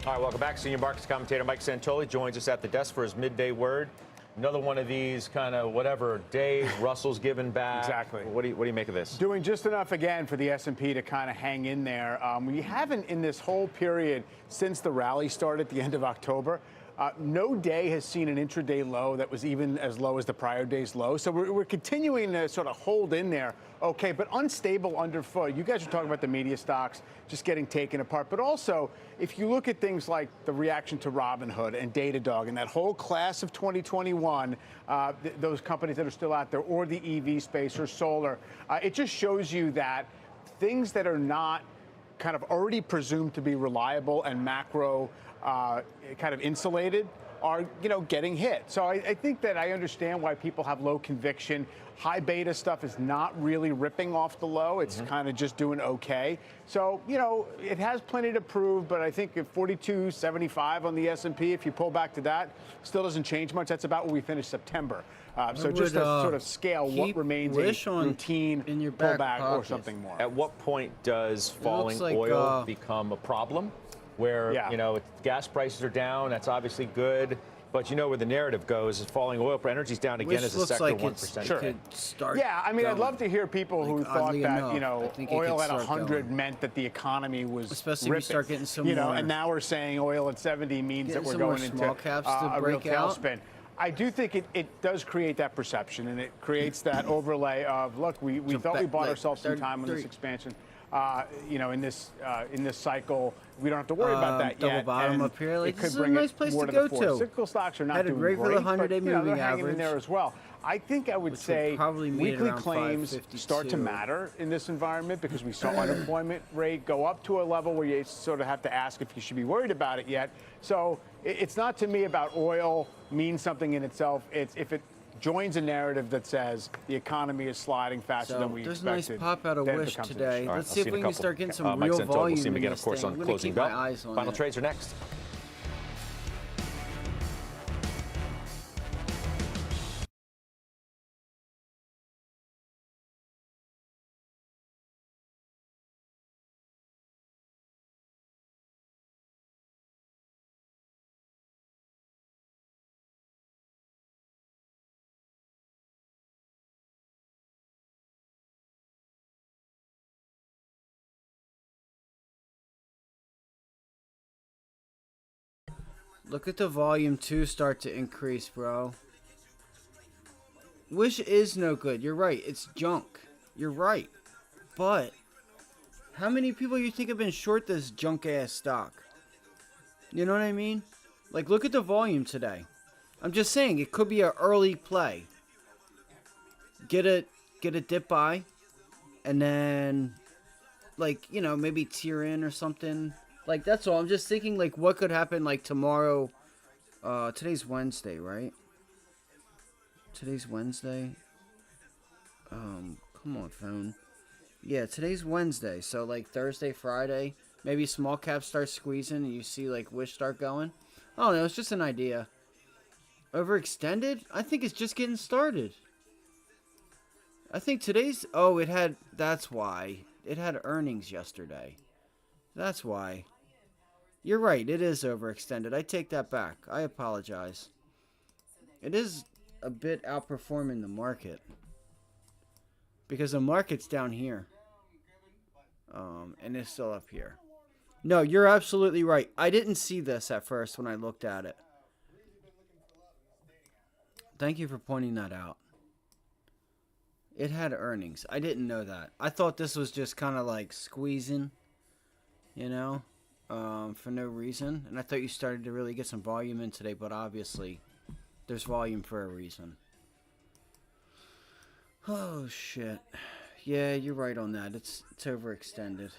All right, welcome back. Senior markets commentator Mike Santoli joins us at the desk for his midday word. Another one of these kind of whatever days. Russell's giving back. Exactly. What do you make of this? Doing just enough again for the S&P to kind of hang in there. We haven't in this whole period since the rally started at the end of October. No day has seen an intraday low that was even as low as the prior day's low. So we're continuing to sort of hold in there. Okay, but unstable underfoot. You guys are talking about the media stocks just getting taken apart. But also, if you look at things like the reaction to Robinhood and Datadog and that whole class of 2021, those companies that are still out there, or the EV space or solar, it just shows you that things that are not kind of already presumed to be reliable and macro kind of insulated are, getting hit. So I think that I understand why people have low conviction. High beta stuff is not really ripping off the low. It's kind of just doing okay. So, it has plenty to prove, but I think at 42.75 on the S&P, if you pull back to that, still doesn't change much. That's about where we finished September. So just to sort of scale what remains a routine in your pullback or something more. At what point does falling oil become a problem? Where, gas prices are down, that's obviously good. But where the narrative goes is falling oil energy's down again as a sector, like 1%. Sure. Yeah, I mean, I'd love to hear people who thought that, oil at 100 meant that the economy was especially ripping, if we start getting some more, and now we're saying oil at 70 means that we're going into a real tailspin. I do think it does create that perception, and it creates that overlay of, look, we thought we bought ourselves some time on this expansion. In this cycle, we don't have to worry about that double yet. Bottom and up here, like, it could this is a bring nice it place more to to go the fore. to. Cyclical stocks are not Headed doing right for the great, 100-day but moving they're hanging in average. there as well. I think I would say weekly claims start to matter in this environment because we saw unemployment rate go up to a level where you sort of have to ask if you should be worried about it yet. So it's not to me about oil means something in itself. It's if it joins a narrative that says the economy is sliding faster than we expected. There's a nice pop out of Wish today. Right, Let's see if we can start getting some Mike real Santoro, volume. We'll see him again, in of this course, thing. on I'm gonna closing keep bell. my eyes on Final it. trades are next. Look at the volume too start to increase, bro. Wish is no good. You're right. It's junk. You're right. But how many people you think have been short this junk ass stock? You know what I mean? Like, look at the volume today. I'm just saying it could be an early play. Get a dip buy, and then, like, you know, maybe tear in or something. Like, that's all. I'm just thinking, like, what could happen, like, tomorrow. Today's Wednesday, right? Today's Wednesday. Come on, phone. Yeah, today's Wednesday. So, like, Thursday, Friday, maybe small caps start squeezing and you see, like, Wish start going. I don't know. It's just an idea. Overextended? I think it's just getting started. I think today's... Oh, it had... That's why. It had earnings yesterday. That's why. You're right. It is overextended. I take that back. I apologize. It is a bit outperforming the market. Because the market's down here. And it's still up here. No, you're absolutely right. I didn't see this at first when I looked at it. Thank you for pointing that out. It had earnings. I didn't know that. I thought this was just kind of like squeezing, you know, for no reason. And I thought you started to really get some volume in today, but obviously there's volume for a reason. Oh, shit. Yeah, you're right on that. It's overextended.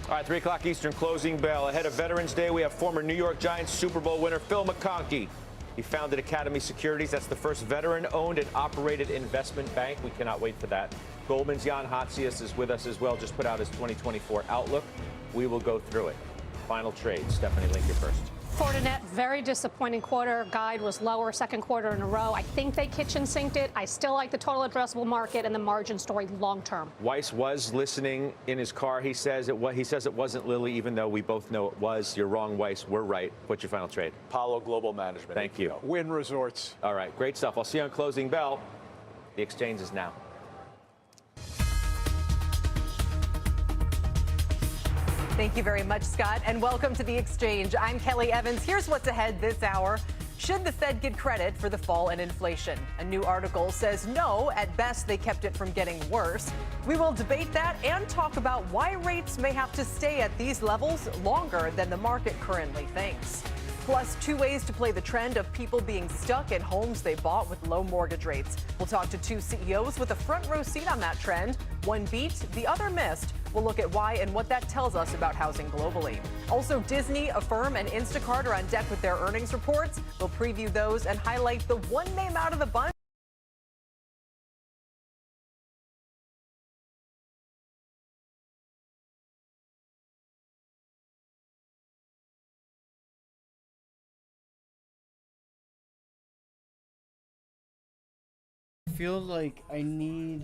All right, 3 o'clock Eastern closing bell. Ahead of Veterans Day, we have former New York Giants Super Bowl winner Phil McConkey. He founded Academy Securities. That's the first veteran-owned and operated investment bank. We cannot wait for that. Goldman's Jan Hatzius is with us as well. Just put out his 2024 outlook. We will go through it. Final trade. Stephanie Link, you're first. Fortinet, very disappointing quarter. Guide was lower, second quarter in a row. I think they kitchen sinked it. I still like the total addressable market and the margin story long term. Weiss was listening in his car. He says it wasn't Lilly, even though we both know it was. You're wrong, Weiss. We're right. What's your final trade? Apollo Global Management. Thank you. Wynn Resorts. All right, great stuff. I'll see you on closing bell. The exchange is now. Thank you very much, Scott, and welcome to The Exchange. I'm Kelly Evans. Here's what's ahead this hour. Should the Fed get credit for the fall in inflation? A new article says no. At best, they kept it from getting worse. We will debate that and talk about why rates may have to stay at these levels longer than the market currently thinks. Plus, 2 ways to play the trend of people being stuck in homes they bought with low mortgage rates. We'll talk to 2 CEOs with a front row seat on that trend. One beat, the other missed. We'll look at why and what that tells us about housing globally. Also, Disney, Affirm, and Instacart are on deck with their earnings reports. We'll preview those and highlight the one name out of the bunch. I feel like I need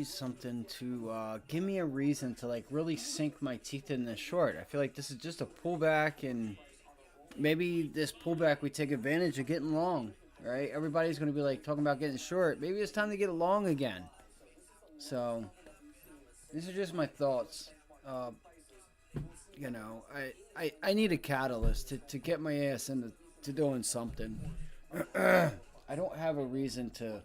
something to give me a reason to like really sink my teeth in this short. I feel like this is just a pullback, and maybe this pullback we take advantage of getting long, right? Everybody's going to be like talking about getting short. Maybe it's time to get long again. So these are just my thoughts. You know, I need a catalyst to get my ass into doing something. I don't have a reason to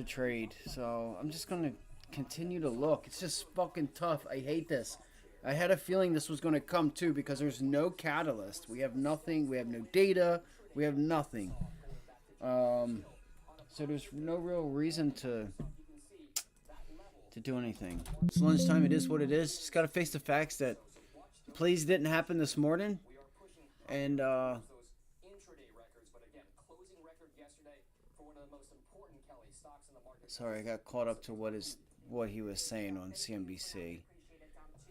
trade, so I'm just gonna continue to look. It's just fucking tough. I hate this. I had a feeling this was gonna come too, because there's no catalyst. We have nothing. We have no data. We have nothing. So there's no real reason to do anything. It's lunchtime. It is what it is. Just gotta face the facts that plays didn't happen this morning, and sorry, I got caught up to what he was saying on CNBC.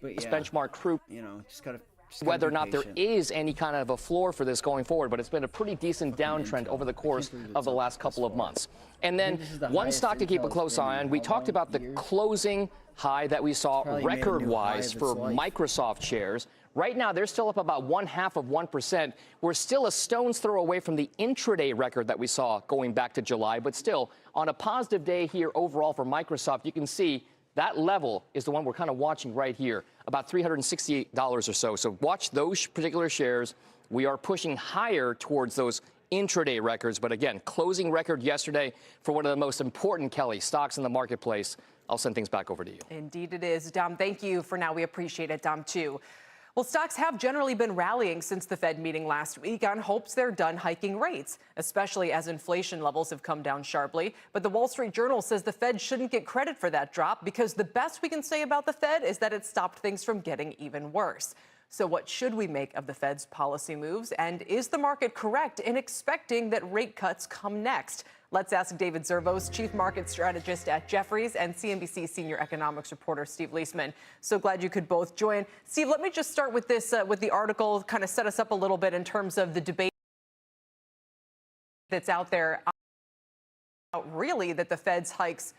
But yeah, benchmark crude. You know, just gotta whether or not there is any kind of a floor for this going forward, but it's been a pretty decent downtrend over the course of the last couple of months. And then one stock to keep a close eye on, we talked about the closing high that we saw record-wise for Microsoft shares. Right now, they're still up about 0.5%. We're still a stone's throw away from the intraday record that we saw going back to July, but still on a positive day here overall for Microsoft. You can see that level is the one we're kind of watching right here, about $368 or so. So watch those particular shares. We are pushing higher towards those intraday records. But again, closing record yesterday for one of the most important, Kelly, stocks in the marketplace. I'll send things back over to you. Indeed it is. Dom, thank you for now. We appreciate it, Dom, too. Well, stocks have generally been rallying since the Fed meeting last week on hopes they're done hiking rates, especially as inflation levels have come down sharply. But the Wall Street Journal says the Fed shouldn't get credit for that drop, because the best we can say about the Fed is that it stopped things from getting even worse. So what should we make of the Fed's policy moves? And is the market correct in expecting that rate cuts come next? Let's ask David Zervos, Chief Market Strategist at Jefferies, and CNBC Senior Economics Reporter Steve Leisman. So glad you could both join. Steve, let me just start with this, with the article, kind of set us up a little bit in terms of the debate that's out there. Really, that the Fed's hikes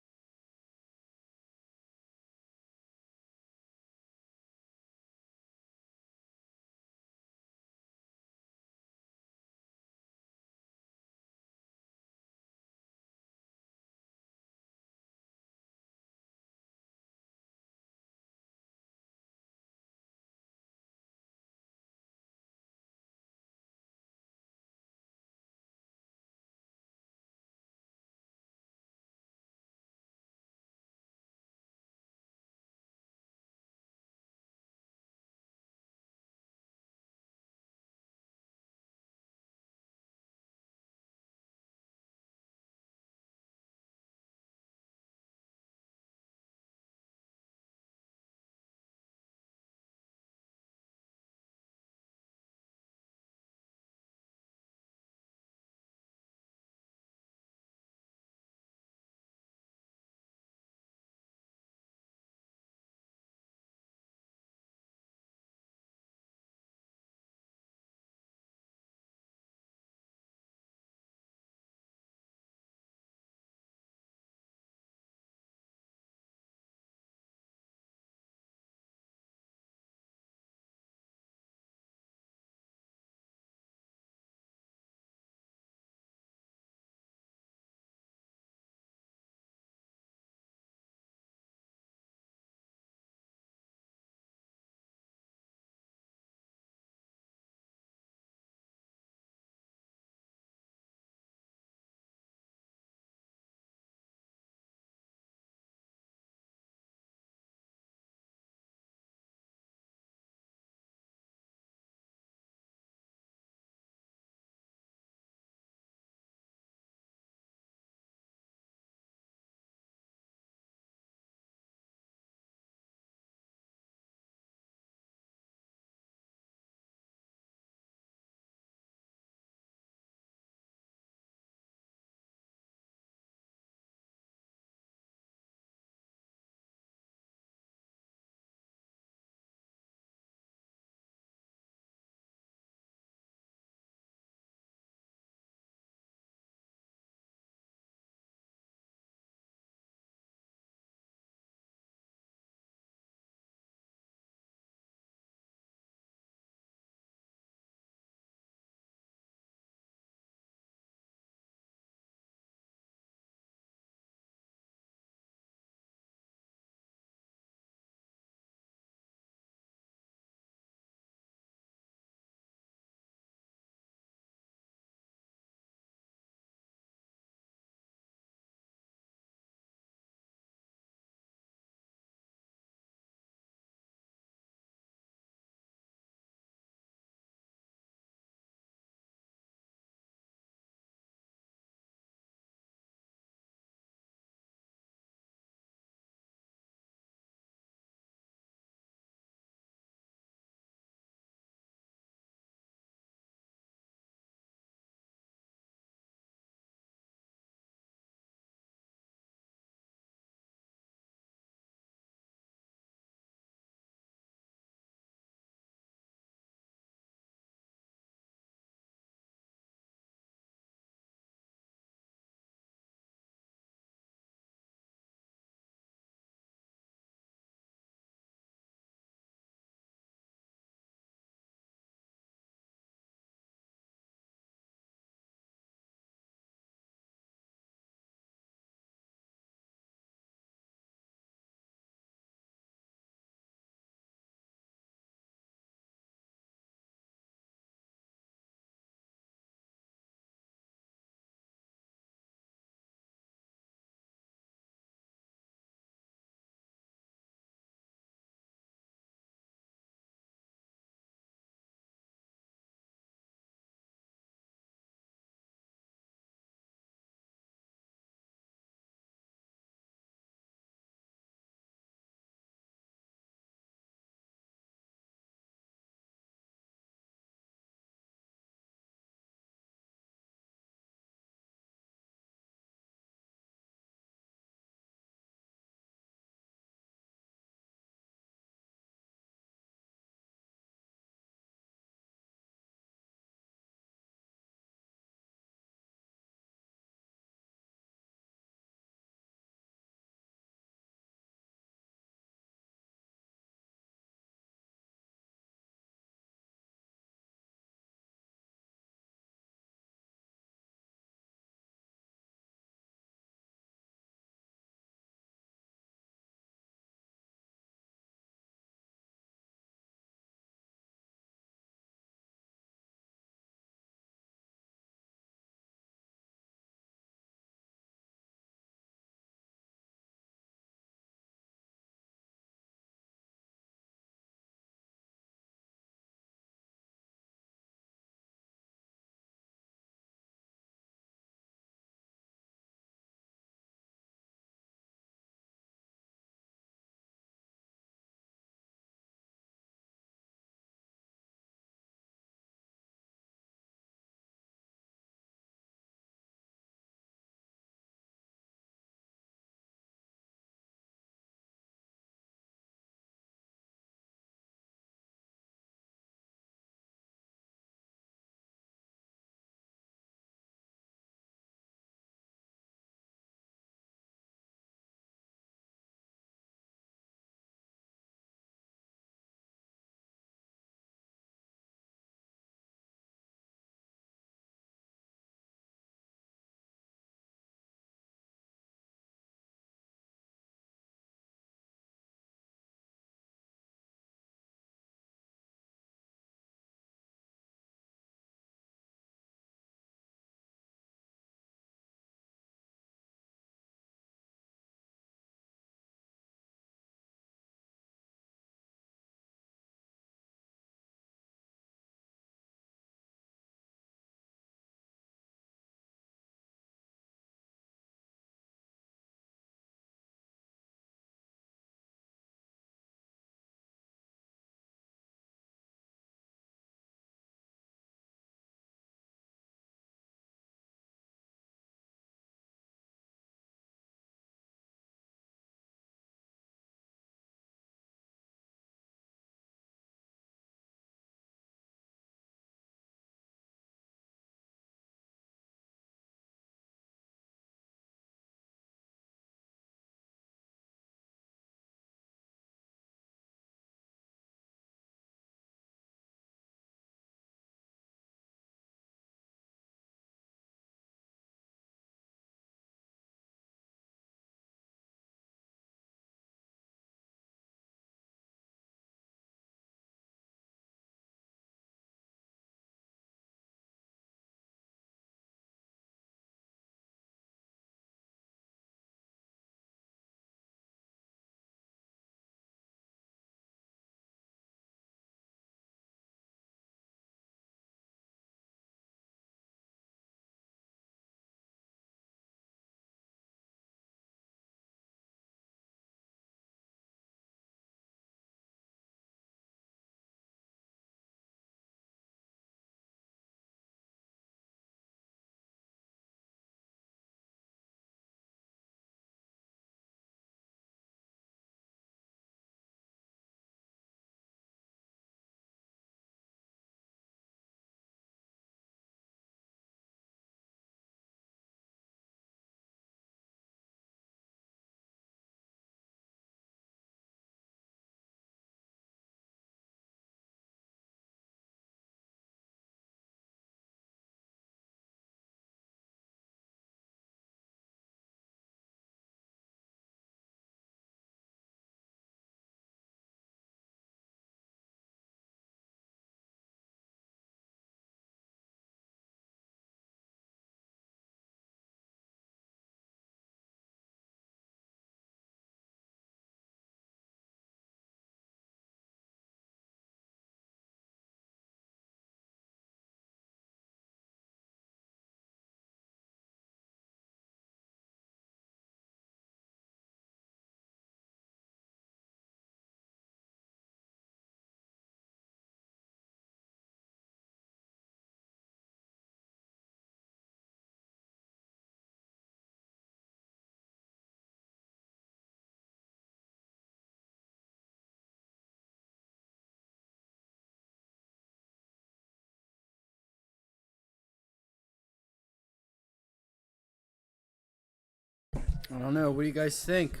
I don't know. What do you guys think?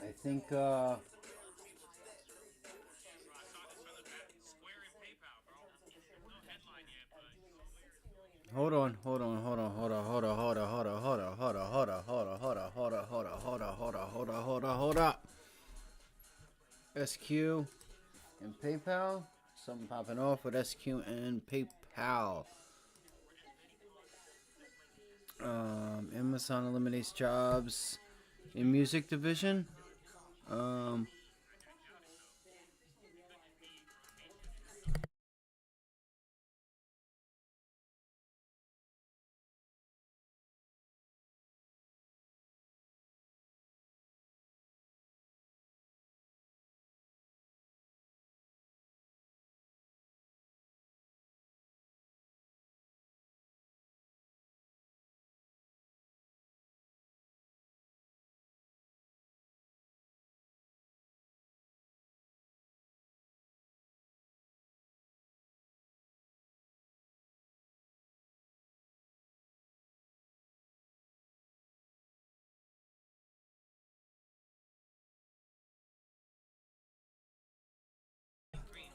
I think, hold on. SQ and PayPal. Something popping off with SQ and PayPal. Amazon eliminates jobs in music division.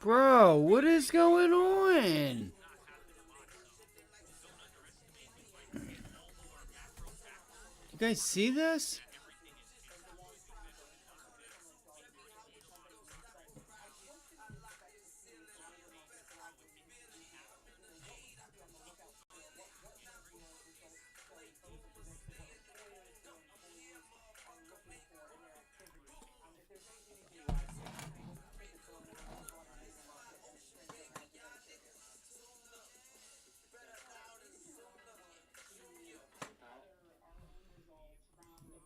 Bro, what is going on? You guys see this?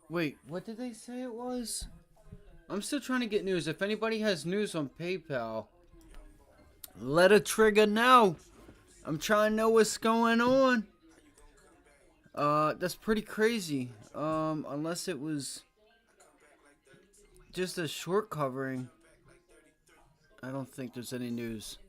Wait, what did they say it was? I'm still trying to get news. If anybody has news on PayPal, let a trigger know. I'm trying to know what's going on. That's pretty crazy. Unless it was just a short covering, I don't think there's any news.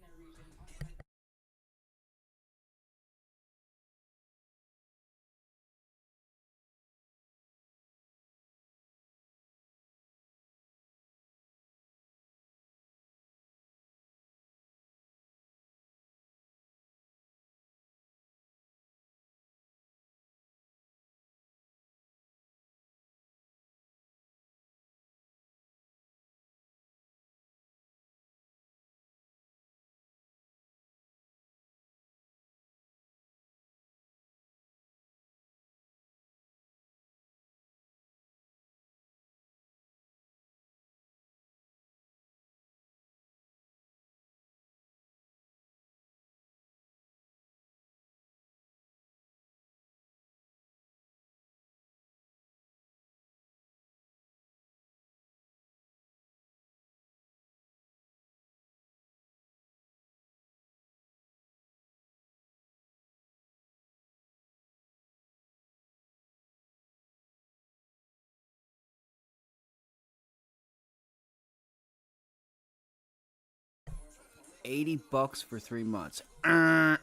$80 for 3 months. Don't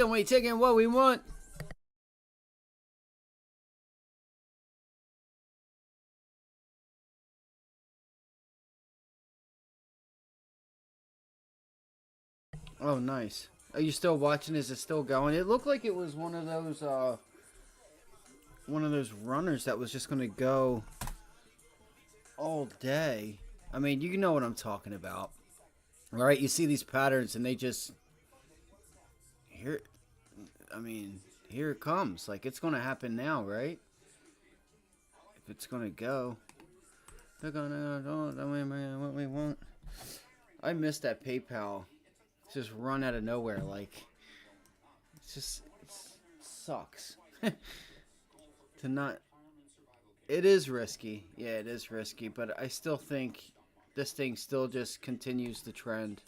we taking what we want? Oh, nice. Are you still watching? Is it still going? It looked like it was one of those runners that was just gonna go all day. I mean, you know what I'm talking about. All right, you see these patterns and they just here it comes. Like, it's gonna happen now, right? If it's gonna go, they're gonna go what we want. I miss that PayPal. Just run out of nowhere. Like, it sucks to not. It is risky. Yeah, it is risky, but I still think this thing still just continues the trend.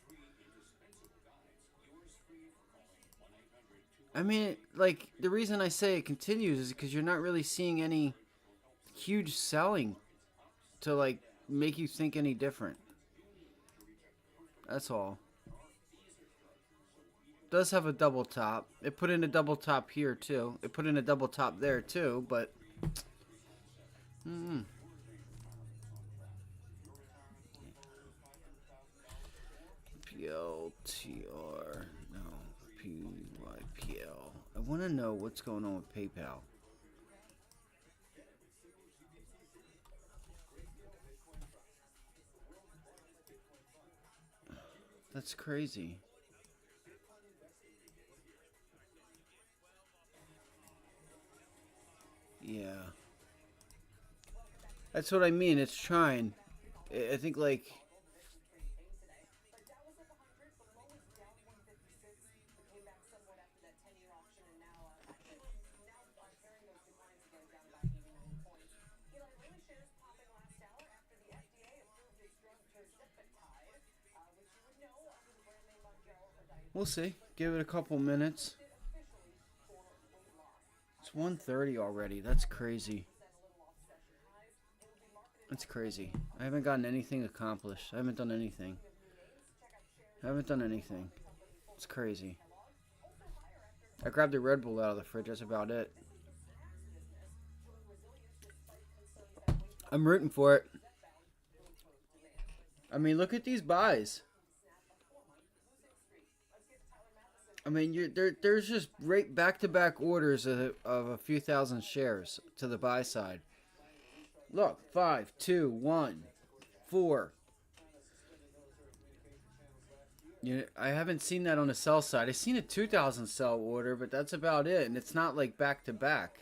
I mean, like, the reason I say it continues is because you're not really seeing any huge selling to, like, make you think any different. That's all. does have a double top. It put in a double top here too. It put in a double top there too, but PLTR, no, PYPL. I want to know what's going on with PayPal. That's crazy. Yeah. That's what I mean. It's trying. I think, like... We'll see. Give it a couple minutes. It's 1:30 already. That's crazy. That's crazy. I haven't gotten anything accomplished. I haven't done anything. It's crazy. I grabbed the Red Bull out of the fridge. That's about it. I'm rooting for it. I mean, look at these buys. I mean, there's just right back-to-back orders of a few thousand shares to the buy side. Look, 5, 2, 1, 4. I haven't seen that on the sell side. I've seen a 2,000 sell order, but that's about it, and it's not like back-to-back.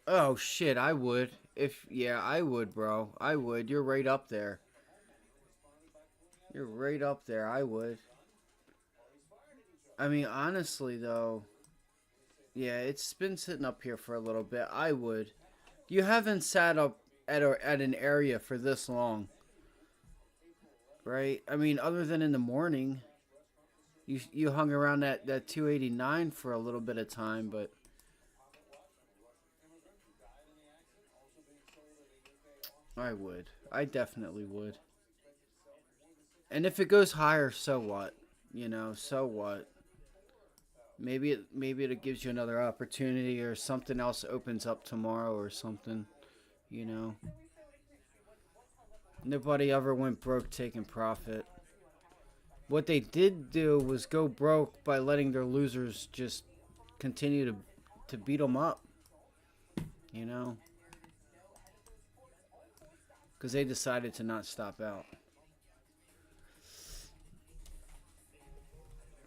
Oh shit, I would. I would, bro. I would. You're right up there. I would. I mean, honestly though, yeah, it's been sitting up here for a little bit. I would. You haven't sat up at an area for this long. Right? I mean, other than in the morning, you hung around that 289 for a little bit of time, but I would. I definitely would. And if it goes higher, so what? So what? Maybe it gives you another opportunity, or something else opens up tomorrow or something. Nobody ever went broke taking profit. What they did do was go broke by letting their losers just continue to beat them up. Because they decided to not stop out.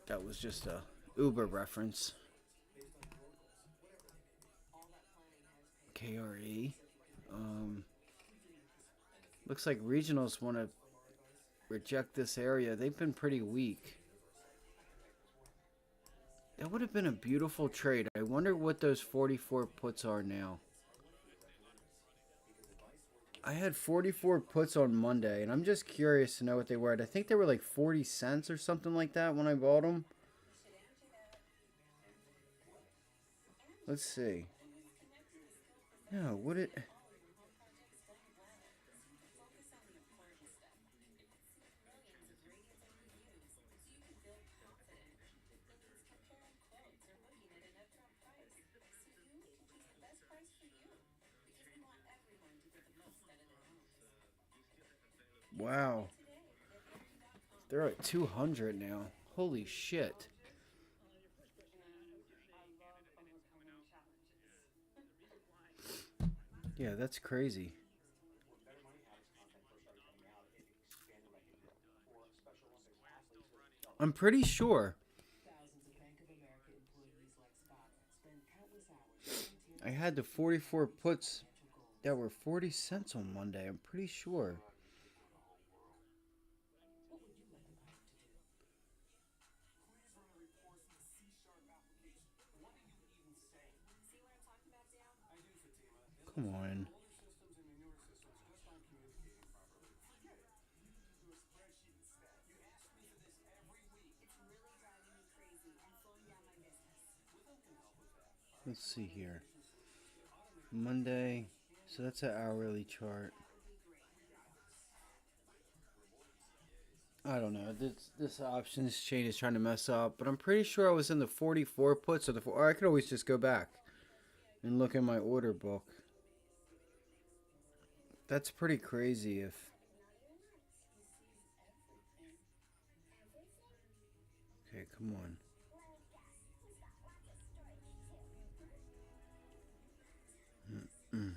That was just a Uber reference. KRE. Looks like regionals want to reject this area. They've been pretty weak. That would have been a beautiful trade. I wonder what those 44 puts are now. I had 44 puts on Monday, and I'm just curious to know what they were at. I think they were like 40 cents or something like that when I bought them. Let's see. No, what it... Wow. They're at 200 now. Holy shit. Yeah, that's crazy. I'm pretty sure I had the 44 puts that were 40 cents on Monday. I'm pretty sure. Come on. Let's see here. Monday. So that's an hourly chart. I don't know. This options chain is trying to mess up, but I'm pretty sure I was in the 44 puts or I could always just go back and look in my order book. That's pretty crazy if okay, come on. Mm-mm.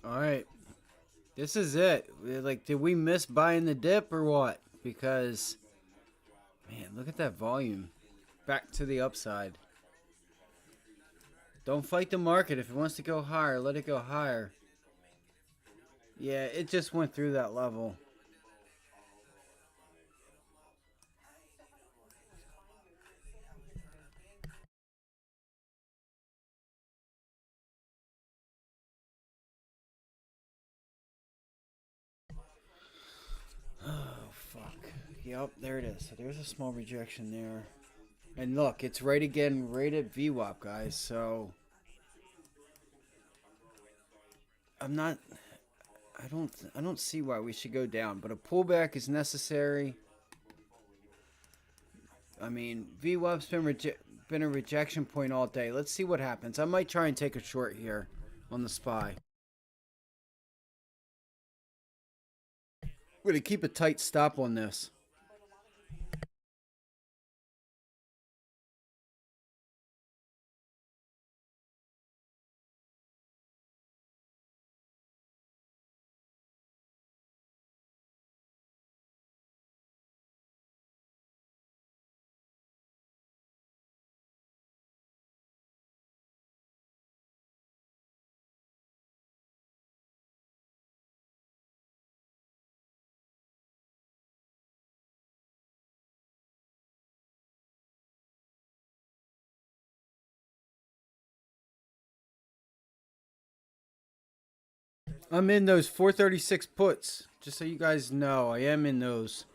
All right. This is it. Like, did we miss buying the dip or what? Because, man, look at that volume. Back to the upside. Don't fight the market. If it wants to go higher, let it go higher. Yeah, it just went through that level. Oh, fuck. Yep, there it is. So there's a small rejection there. And look, it's right again, right at VWAP, guys. So I don't see why we should go down, but a pullback is necessary. I mean, VWAP's been a rejection point all day. Let's see what happens. I might try and take a short here on the SPY. We're going to keep a tight stop on this. I'm in those 436 puts. Just so you guys know, I am in those.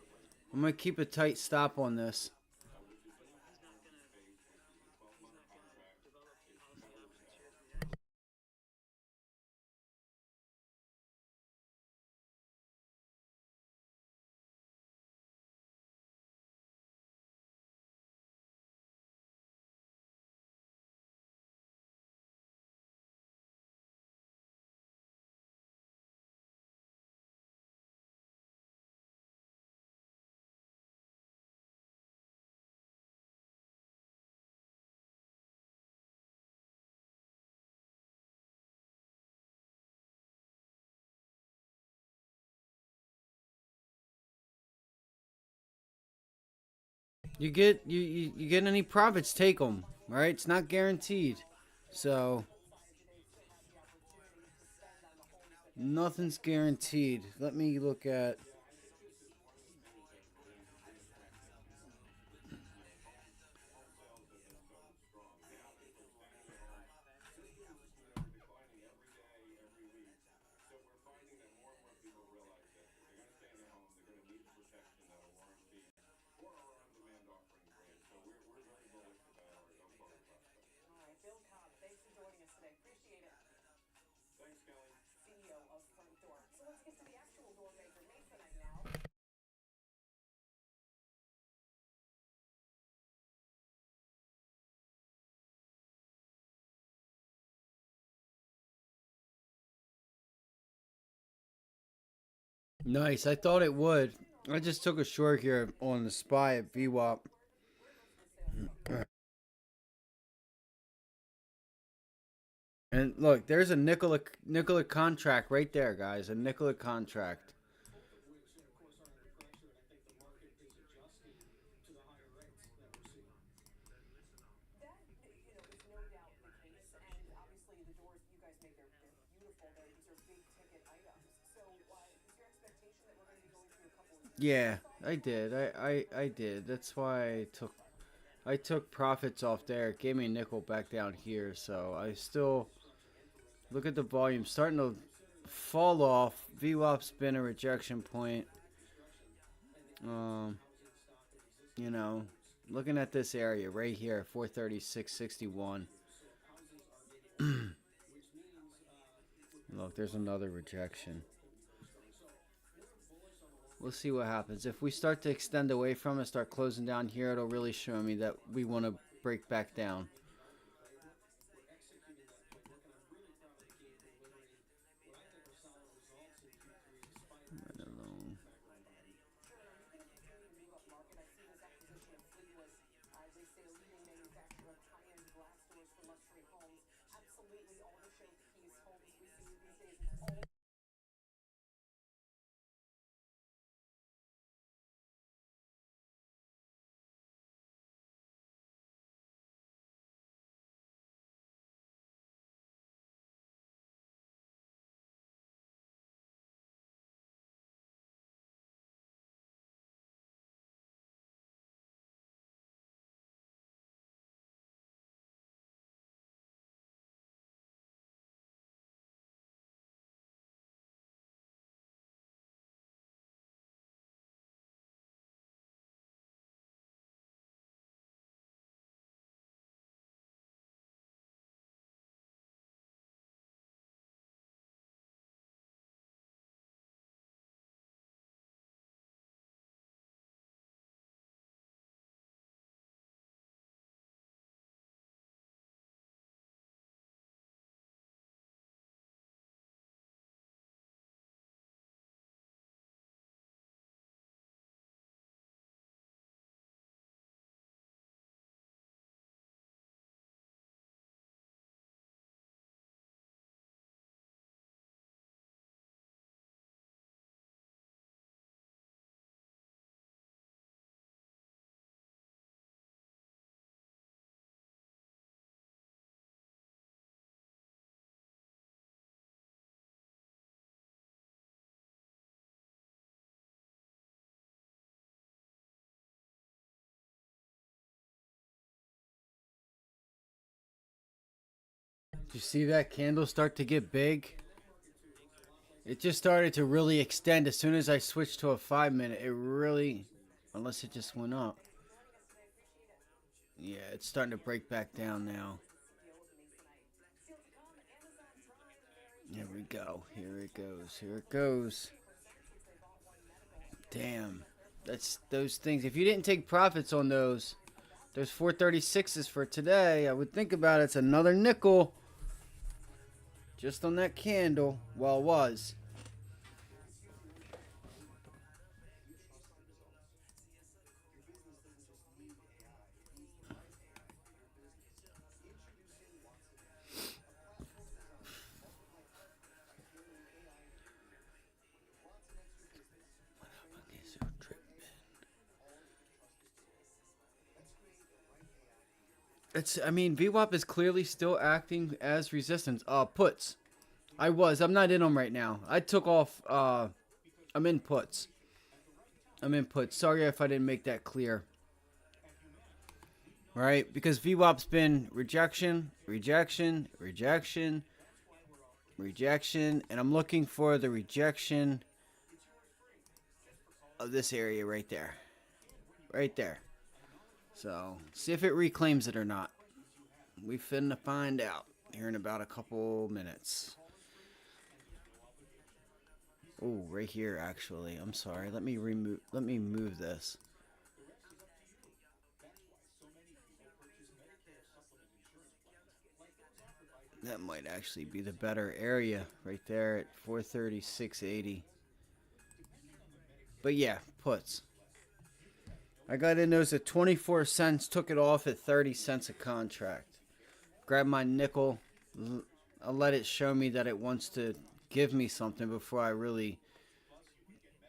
I'm going to keep a tight stop on this. You get any profits, take them. All right, it's not guaranteed, so nothing's guaranteed. Let me look at Nice. I thought it would. I just took a short here on the SPY at VWAP. And look, there's a nickel contract right there, guys. A nickel contract. Yeah, I did. I did. That's why I took profits off there. It gave me a nickel back down here, so I still look at the volume starting to fall off. VWAP's been a rejection point. You know, looking at this area right here, 436.61. Look, there's another rejection. We'll see what happens. If we start to extend away from it, start closing down here, it'll really show me that we want to break back down. Right along. Did you see that candle start to get big? It just started to really extend as soon as I switched to a 5-minute. It really, unless it just went up. Yeah, it's starting to break back down now. Here we go. Here it goes. Here it goes. Damn. That's those things. If you didn't take profits on those 436s for today, I would think about it. It's another nickel. Just on that candle. Well, it was. I mean, VWAP is clearly still acting as resistance. Puts. I'm not in them right now. I took off, I'm in puts. Sorry if I didn't make that clear. Right? Because VWAP's been rejection, and I'm looking for the rejection of this area right there. Right there. So, see if it reclaims it or not. We finna find out here in about a couple minutes. Oh, right here, actually. I'm sorry. Let me move this. That might actually be the better area right there at 436.80. But yeah, puts. I got in those at 24 cents, took it off at 30 cents a contract. Grab my nickel. I'll let it show me that it wants to give me something before I really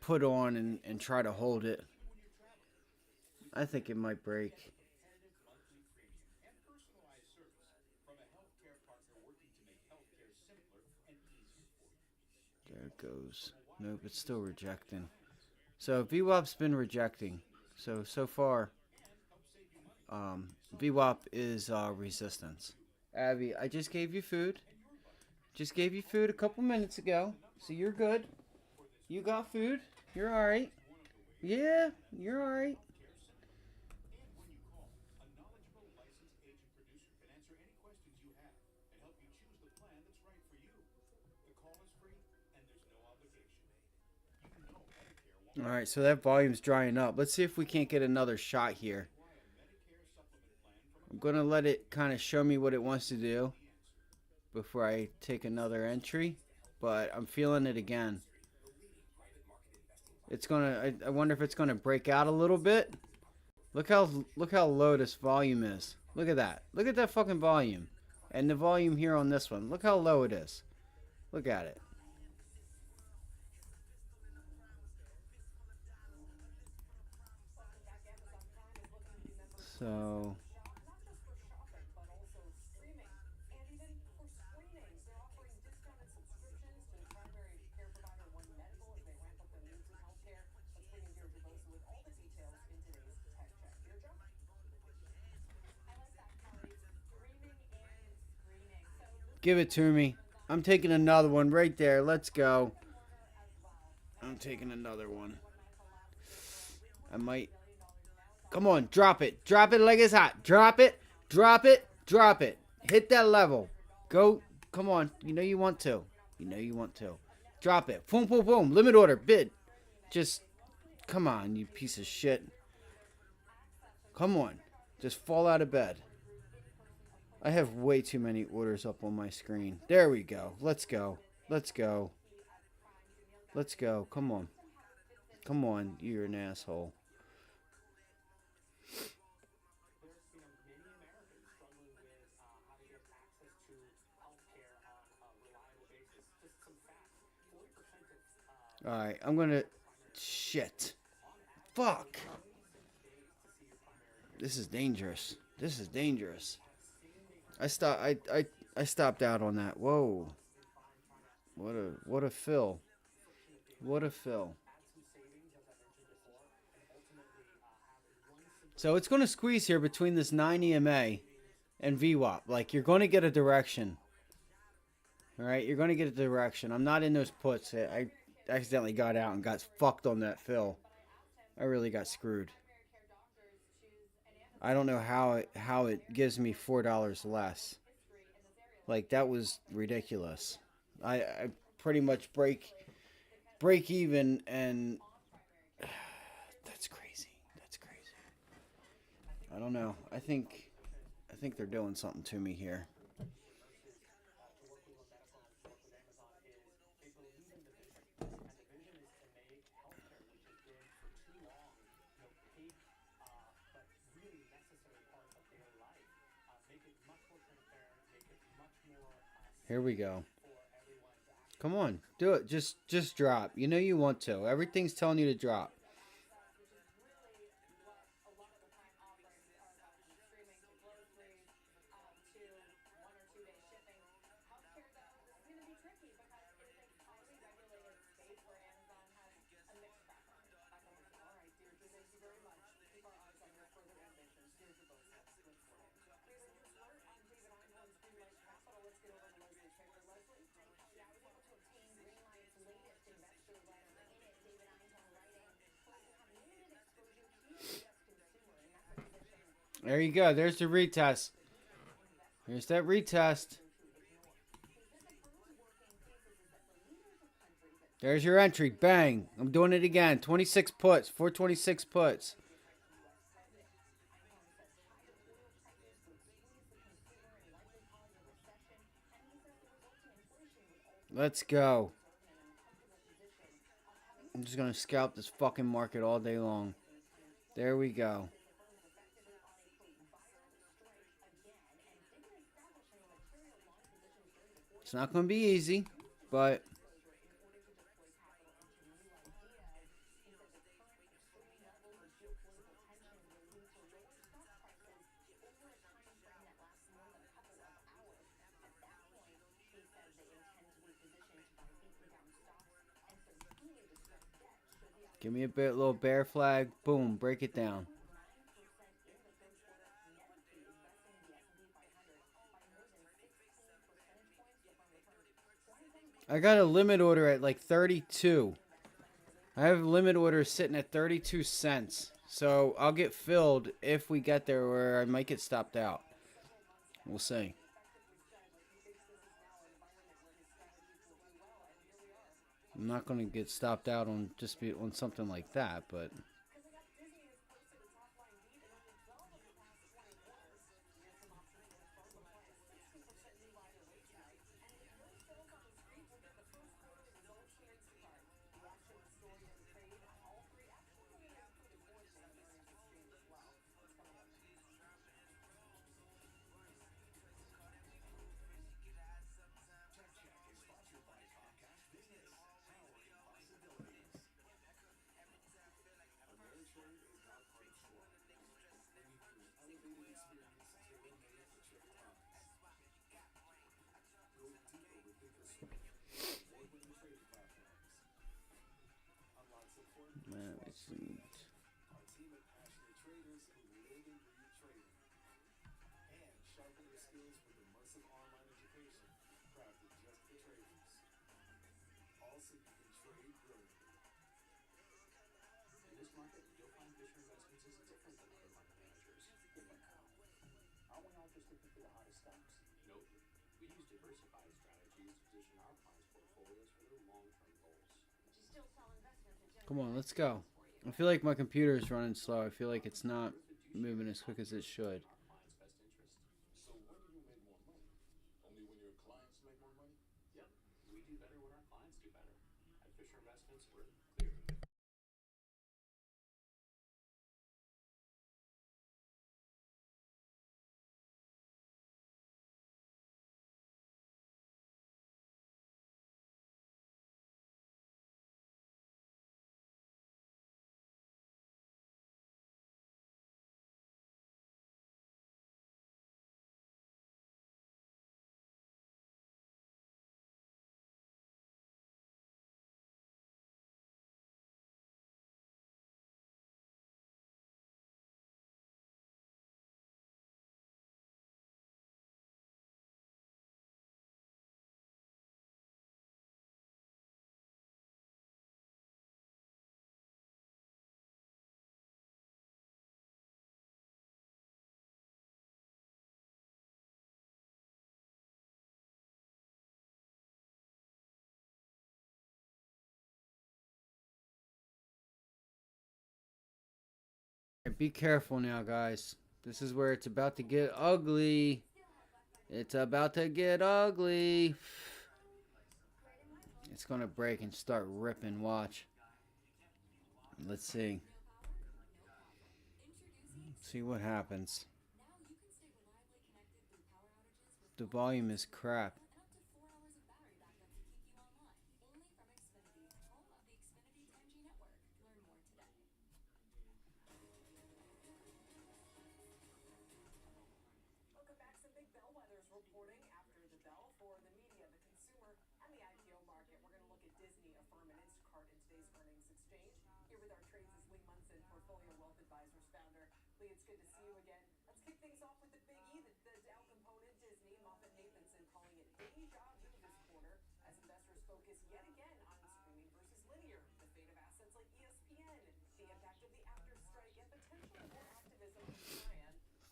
put on and try to hold it. I think it might break. There it goes. Nope, it's still rejecting. So VWAP's been rejecting. So far, VWAP is resistance. Abby, I just gave you food. Just gave you food a couple minutes ago. So you're good. You got food. You're alright. Yeah, you're alright. Alright, so that volume's drying up. Let's see if we can't get another shot here. I'm going to let it kind of show me what it wants to do before I take another entry. But I'm feeling it again. It's gonna. I wonder if it's gonna break out a little bit. Look how low this volume is. Look at that. Look at that fucking volume, and the volume here on this one. Look how low it is. Look at it. So. Give it to me. I'm taking another one right there. Let's go. I'm taking another one. I might. Come on, drop it. Drop it like it's hot. Drop it. Drop it. Drop it. Hit that level. Go. Come on. You know you want to. You know you want to. Drop it. Boom, boom, boom. Limit order. Bid. Just. Come on, you piece of shit. Come on. Just fall out of bed. I have way too many orders up on my screen. There we go. Let's go. Let's go. Let's go. Come on. Come on. You're an asshole. Alright. I'm going to... Shit. Fuck. This is dangerous. This is dangerous. I stopped out on that. Whoa. What a fill. What a fill. So it's going to squeeze here between this 9 EMA and VWAP. Like, you're going to get a direction. All right, you're going to get a direction. I'm not in those puts. I accidentally got out and got fucked on that fill. I really got screwed. I don't know how it gives me $4 less. Like, that was ridiculous. I pretty much break even, and that's crazy. That's crazy. I don't know. I think they're doing something to me here. Here we go. Come on, do it. Just drop. You know you want to. Everything's telling you to drop. There you go. There's the retest. Here's that retest. There's your entry. Bang. I'm doing it again. 26 puts. 426 puts. Let's go. I'm just going to scalp this fucking market all day long. There we go. It's not going to be easy, but... Give me a bit, little bear flag. Boom, break it down. I got a limit order at like 32. I have a limit order sitting at 32 cents. So I'll get filled if we get there, or I might get stopped out. We'll see. I'm not going to get stopped out on on something like that, but... Come on, let's go. I feel like my computer is running slow. I feel like it's not moving as quick as it should. Be careful now, guys. This is where it's about to get ugly. It's about to get ugly. It's going to break and start ripping. Watch. Let's see. See what happens. The volume is crap.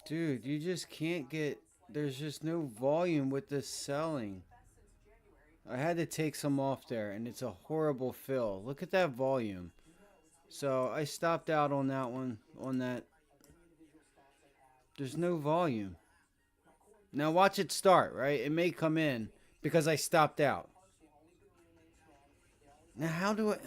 Dude, you just can't get... There's just no volume with this selling. I had to take some off there, and it's a horrible fill. Look at that volume. So I stopped out on that one, on that. There's no volume. Now watch it start, right? It may come in because I stopped out. Now how do I...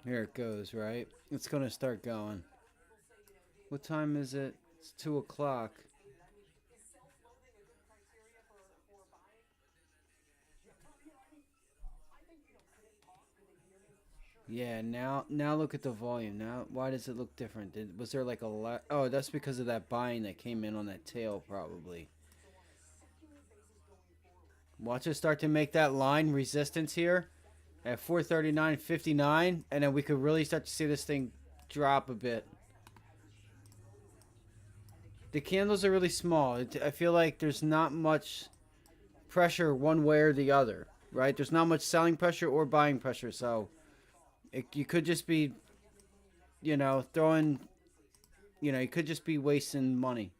Here it goes, right? It's going to start going. What time is it? It's 2 o'clock. Yeah, now look at the volume. Now, why does it look different? Was there like a lot? Oh, that's because of that buying that came in on that tail, probably. Watch it start to make that line resistance here at 439.59, and then we could really start to see this thing drop a bit. The candles are really small. I feel like there's not much pressure one way or the other, right? There's not much selling pressure or buying pressure, so you could just be, you know, throwing, you know, you could just be wasting money.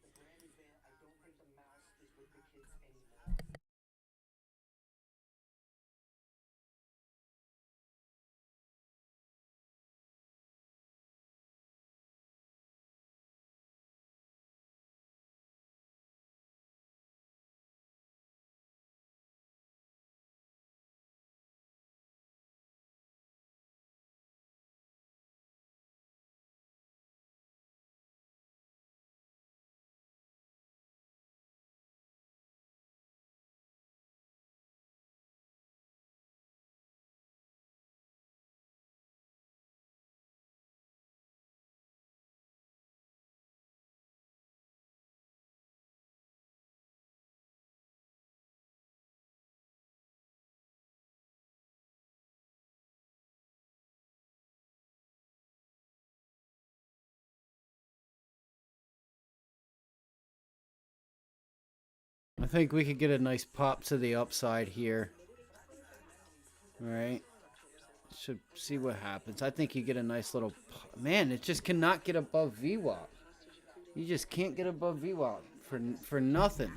I think we could get a nice pop to the upside here. All right. Should see what happens. I think you get a nice little pop. Man, it just cannot get above VWAP. You just can't get above VWAP for nothing.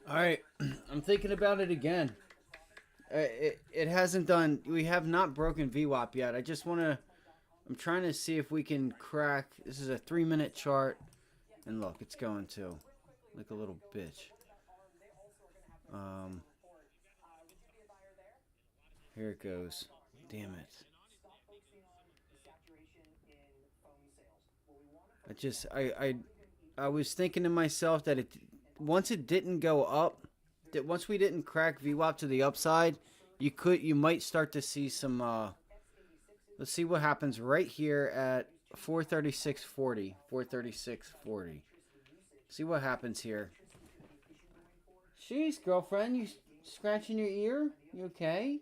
All right, I'm thinking about it again. It hasn't done. We have not broken VWAP yet. I just want to. I'm trying to see if we can crack. This is a 3-minute chart, and look, it's going to like a little bitch. Here it goes. Damn it. I was thinking to myself that once it didn't go up, that once we didn't crack VWAP to the upside, you might start to see some let's see what happens right here at 436.40. 436.40. See what happens here. Jeez, girlfriend, you scratching your ear? You okay?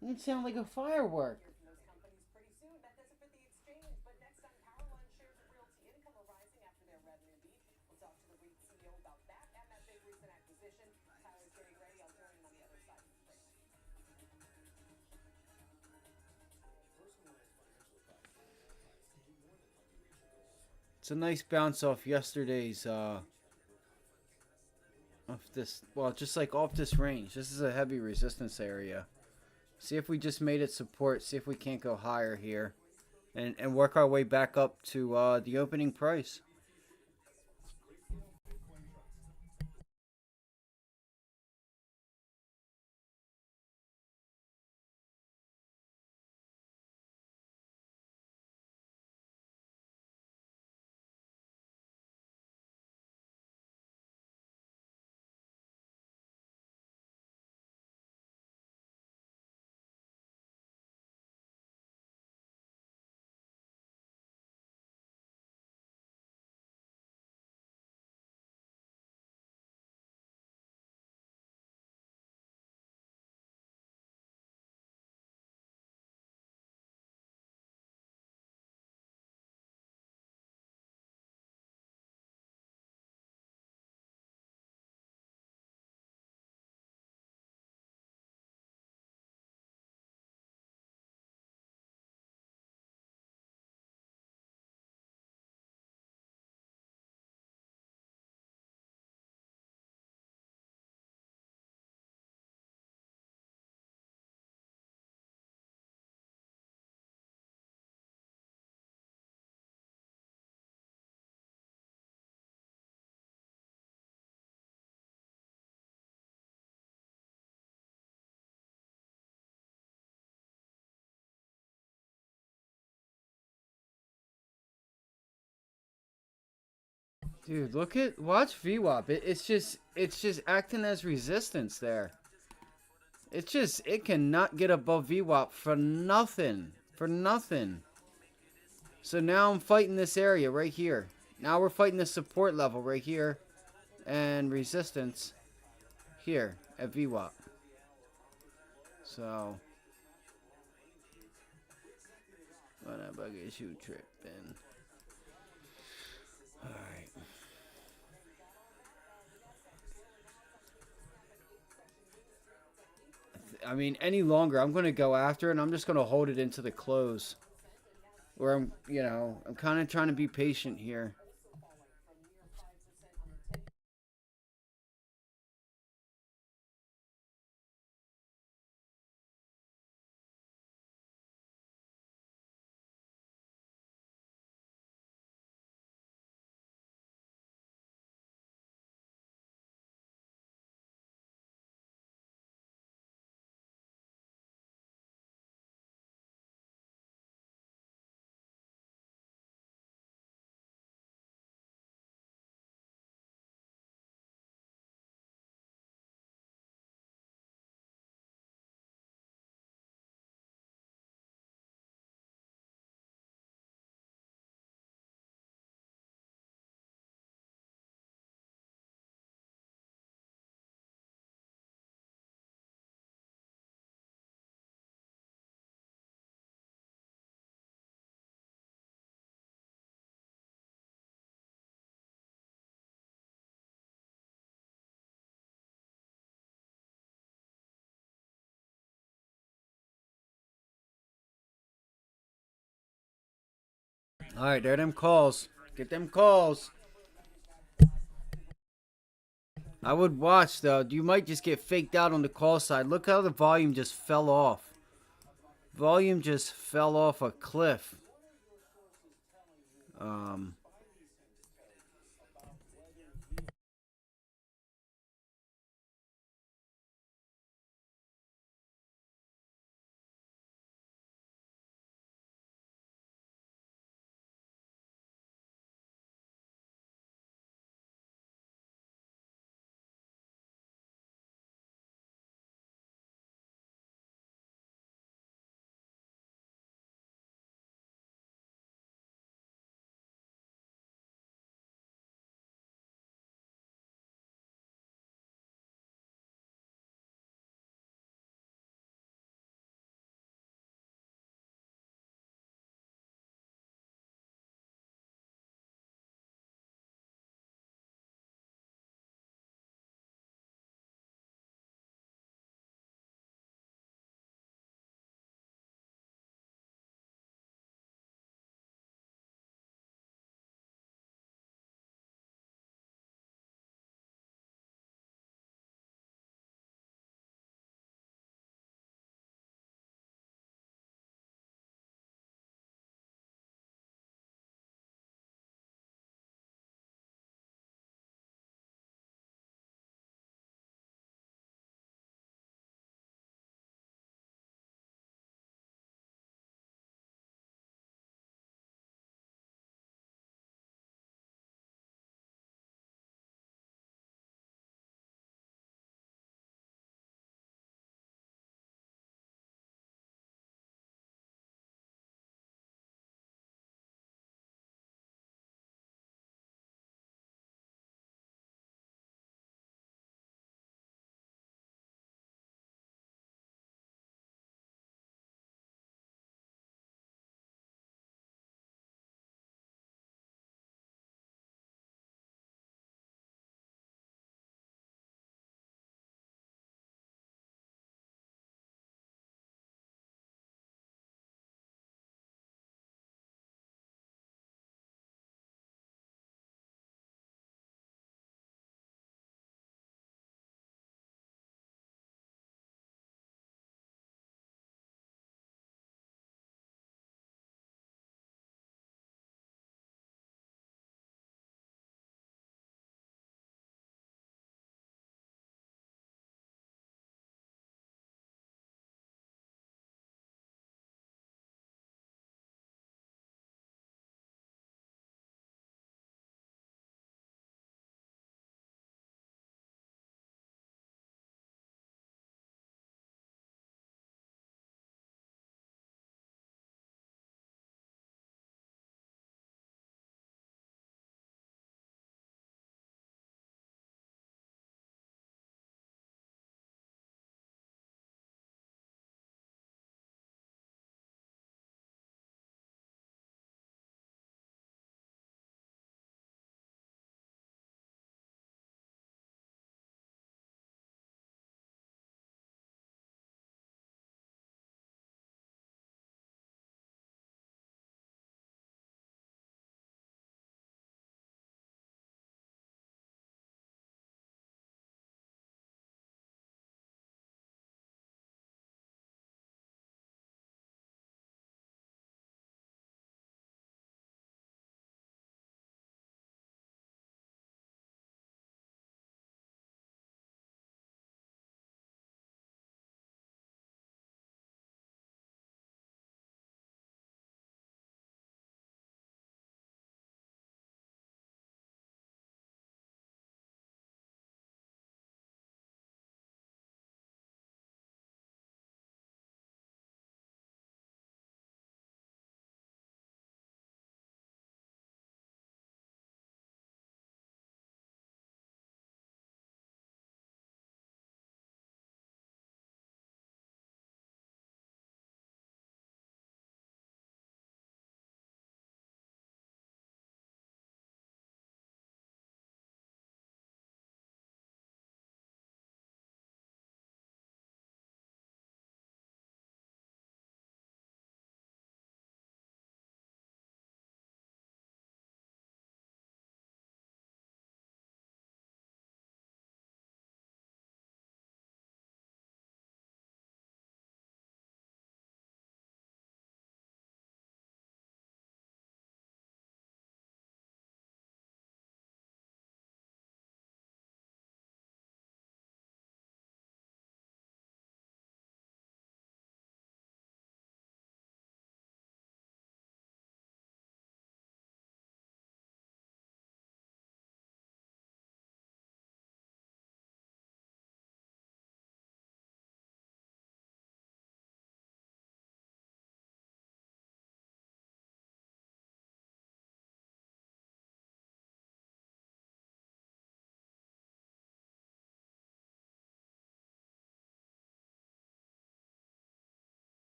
You sound like a firework. It's a nice bounce off yesterday's this, well, just like off this range. This is a heavy resistance area. See if we just made it support. See if we can't go higher here. And work our way back up to the opening price. Dude, watch VWAP. It's just acting as resistance there. It cannot get above VWAP for nothing. For nothing. So now I'm fighting this area right here. Now we're fighting the support level right here. And resistance here at VWAP. So. What a bug issue tripping. Alright. I mean, any longer, I'm going to go after it, and I'm just going to hold it into the close. Where I'm kind of trying to be patient here. Alright, there are them calls. Get them calls. I would watch, though. You might just get faked out on the call side. Look how the volume just fell off. Volume just fell off a cliff.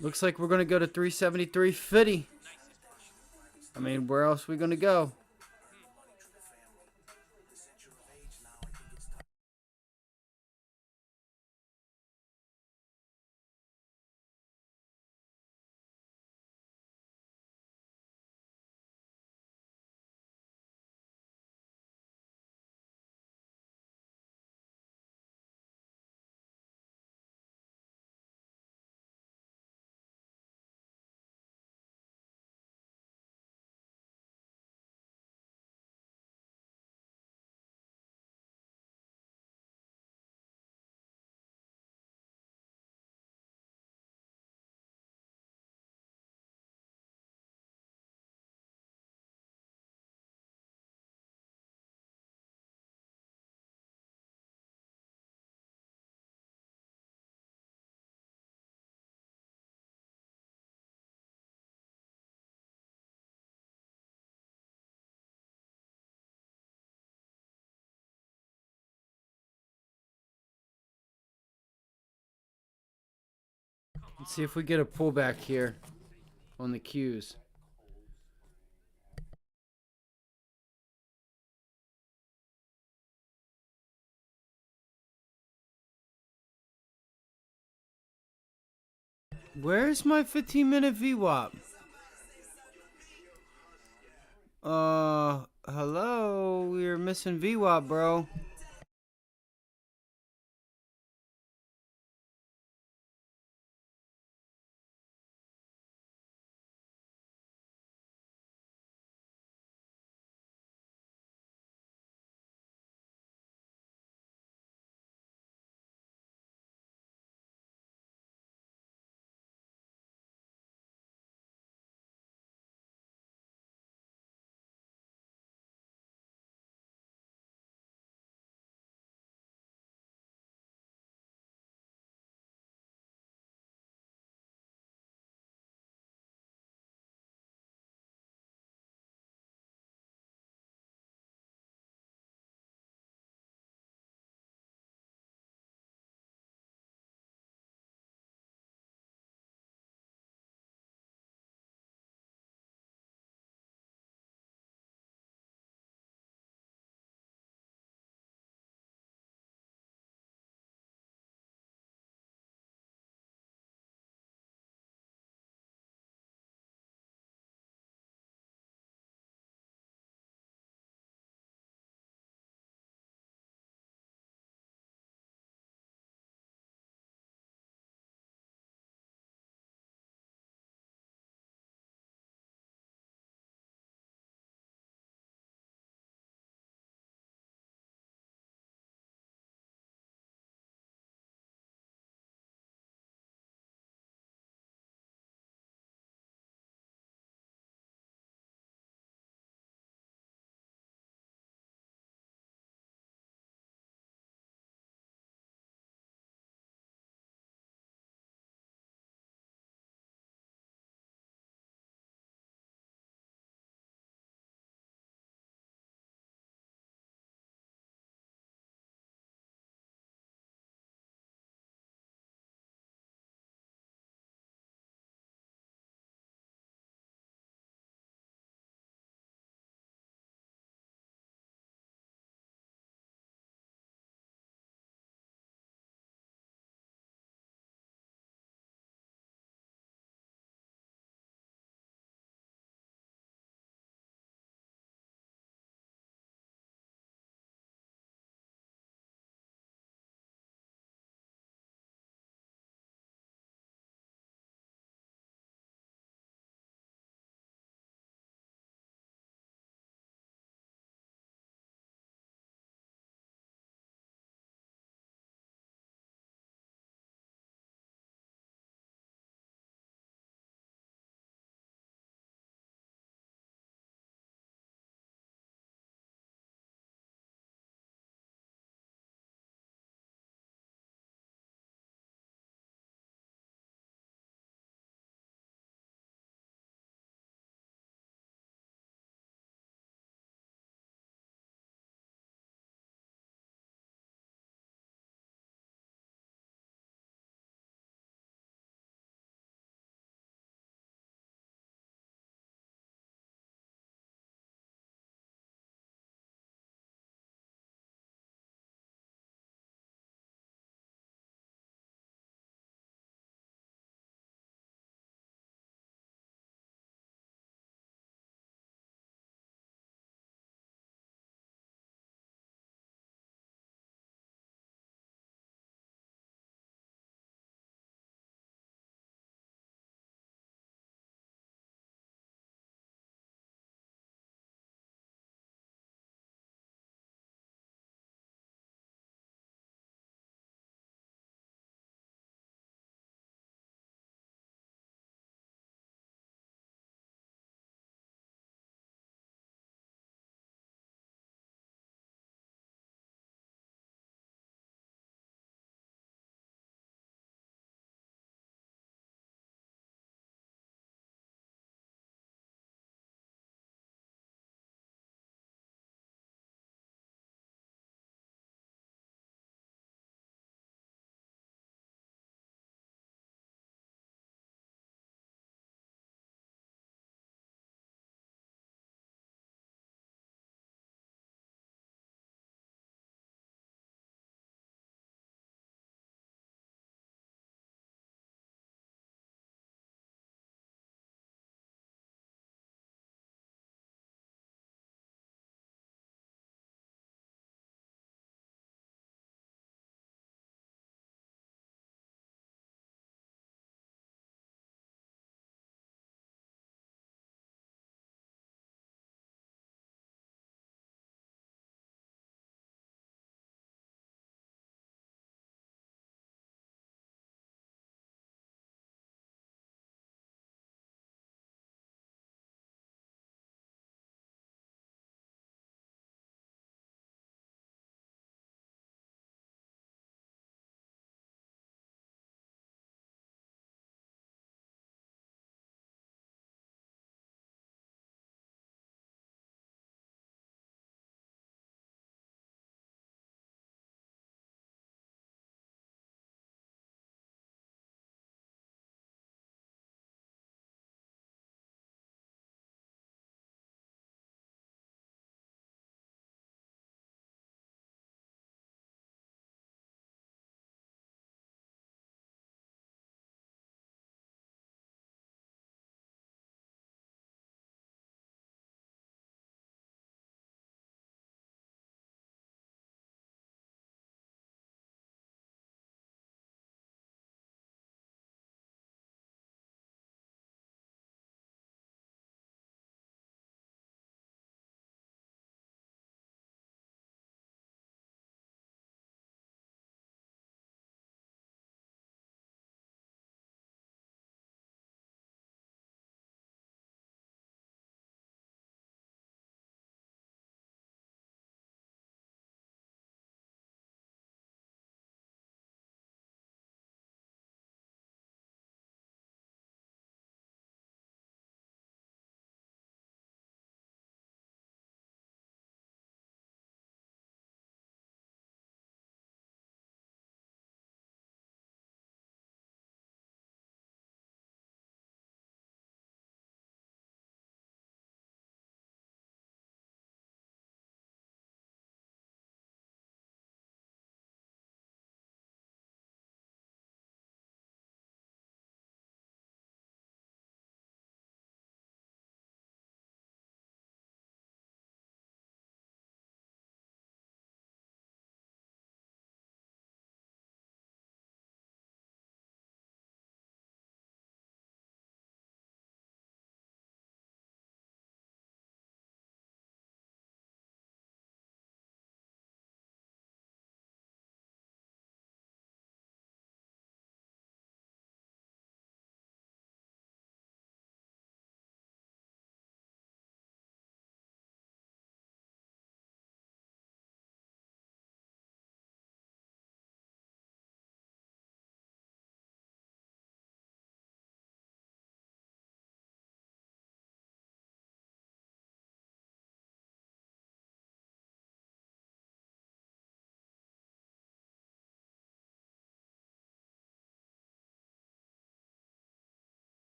Looks like we're going to go to 373.50. I mean, where else are we going to go? Let's see if we get a pullback here on the Qs. Where's my 15-minute VWAP? Hello? We're missing VWAP, bro.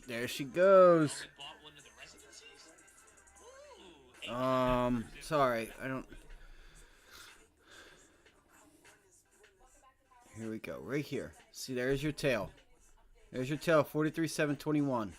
There she goes. Sorry, I don't. Here we go, right here. See, there's your tail. There's your tail, 43,721.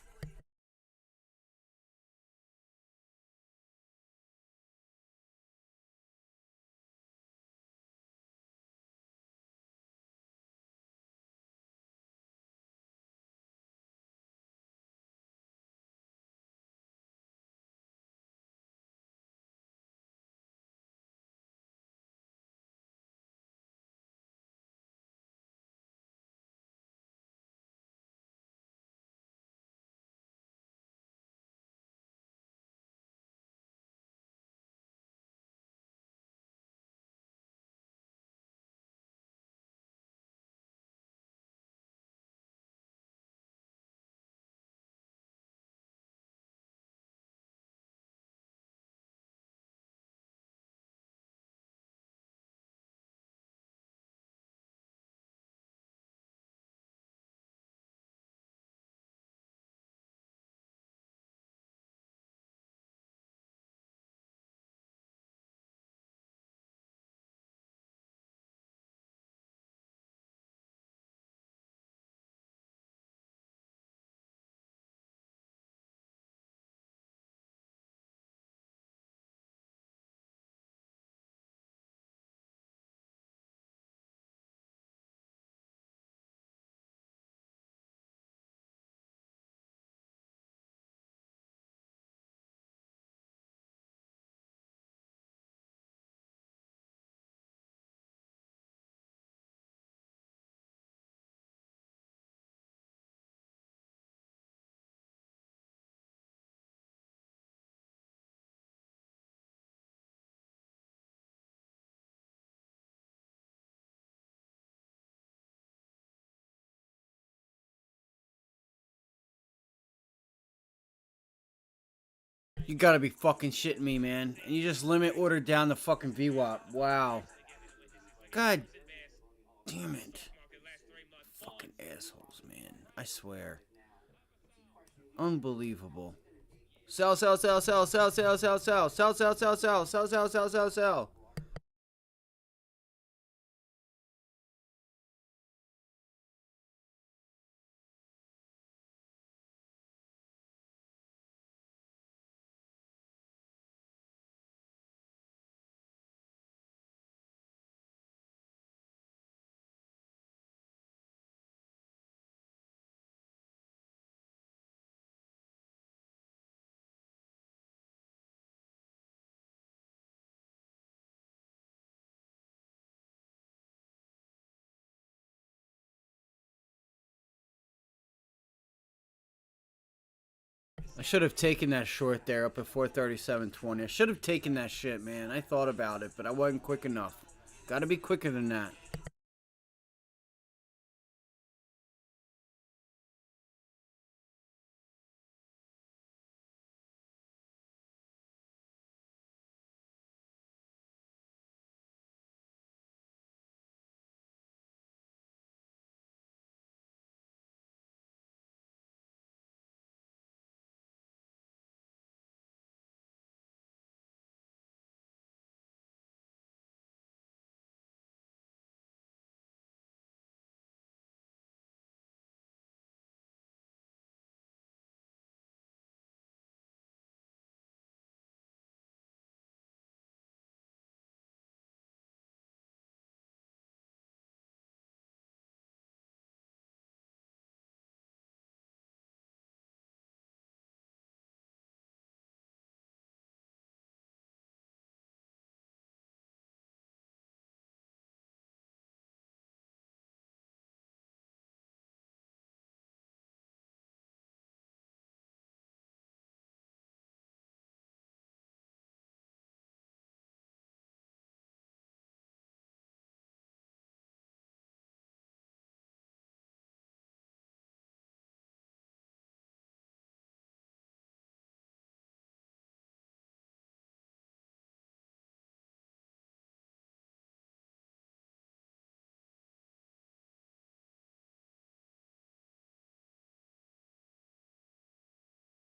You gotta be fucking shitting me, man. And you just limit order down the fucking VWAP. Wow. God damn it. Fucking assholes, man. I swear. Unbelievable. Sell, sell, sell, sell, sell, sell, sell, sell, sell, sell, sell, sell, sell, sell, sell, sell, sell. I should have taken that short there up at 437.20. I should have taken that shit, man. I thought about it, but I wasn't quick enough. Gotta be quicker than that.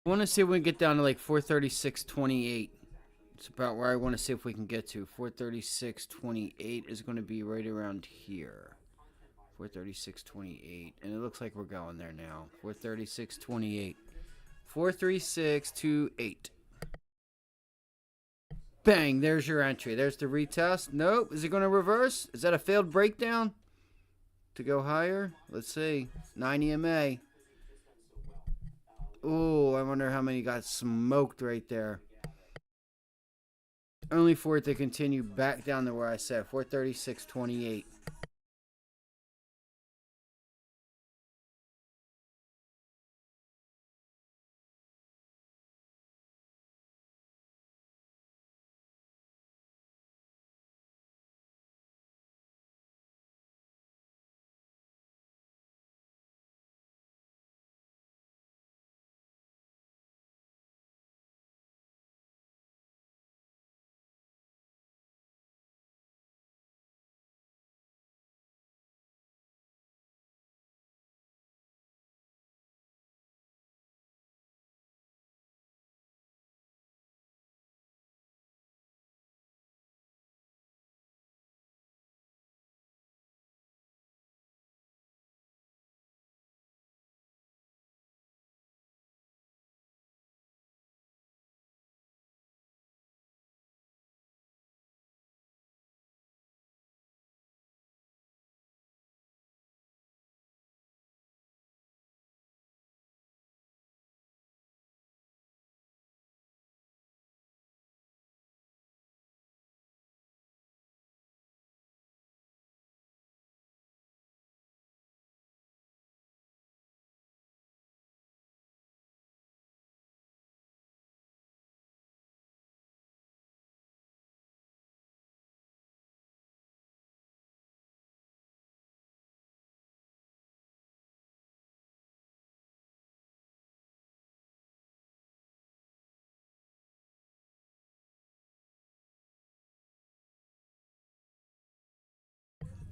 I want to see if we can get down to like 436.28. It's about where I want to see if we can get to. 436.28 is going to be right around here. 436.28. And it looks like we're going there now. 436.28. 436.28. Bang, there's your entry. There's the retest. Nope. Is it going to reverse? Is that a failed breakdown? To go higher? Let's see. 9 EMA. Oh, I wonder how many got smoked right there. Only for it to continue back down to where I said 436.28.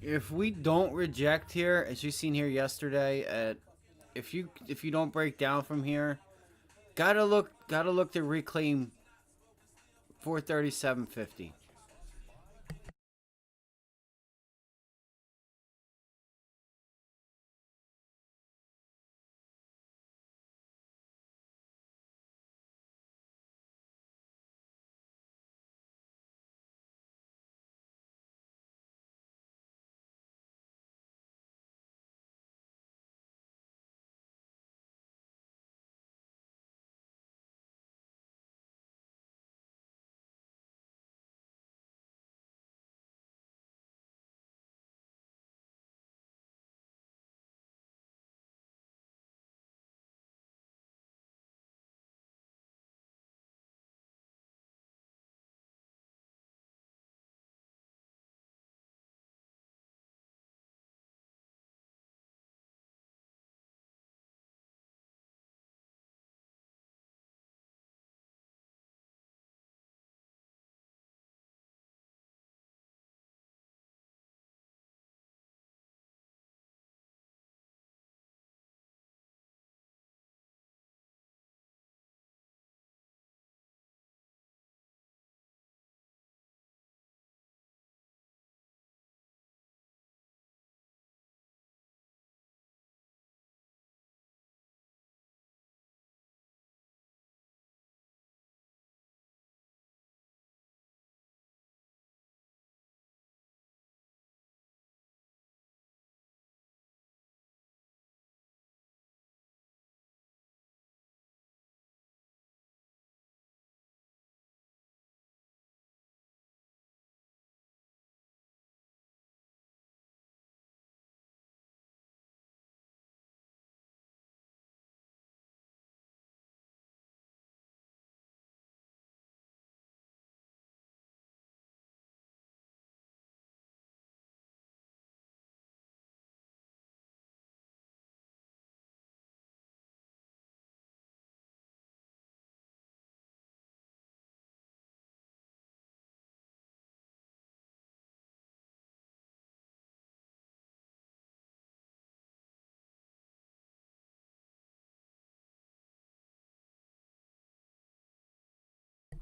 If we don't reject here, as you seen here yesterday, if you don't break down from here, gotta look to reclaim 437.50.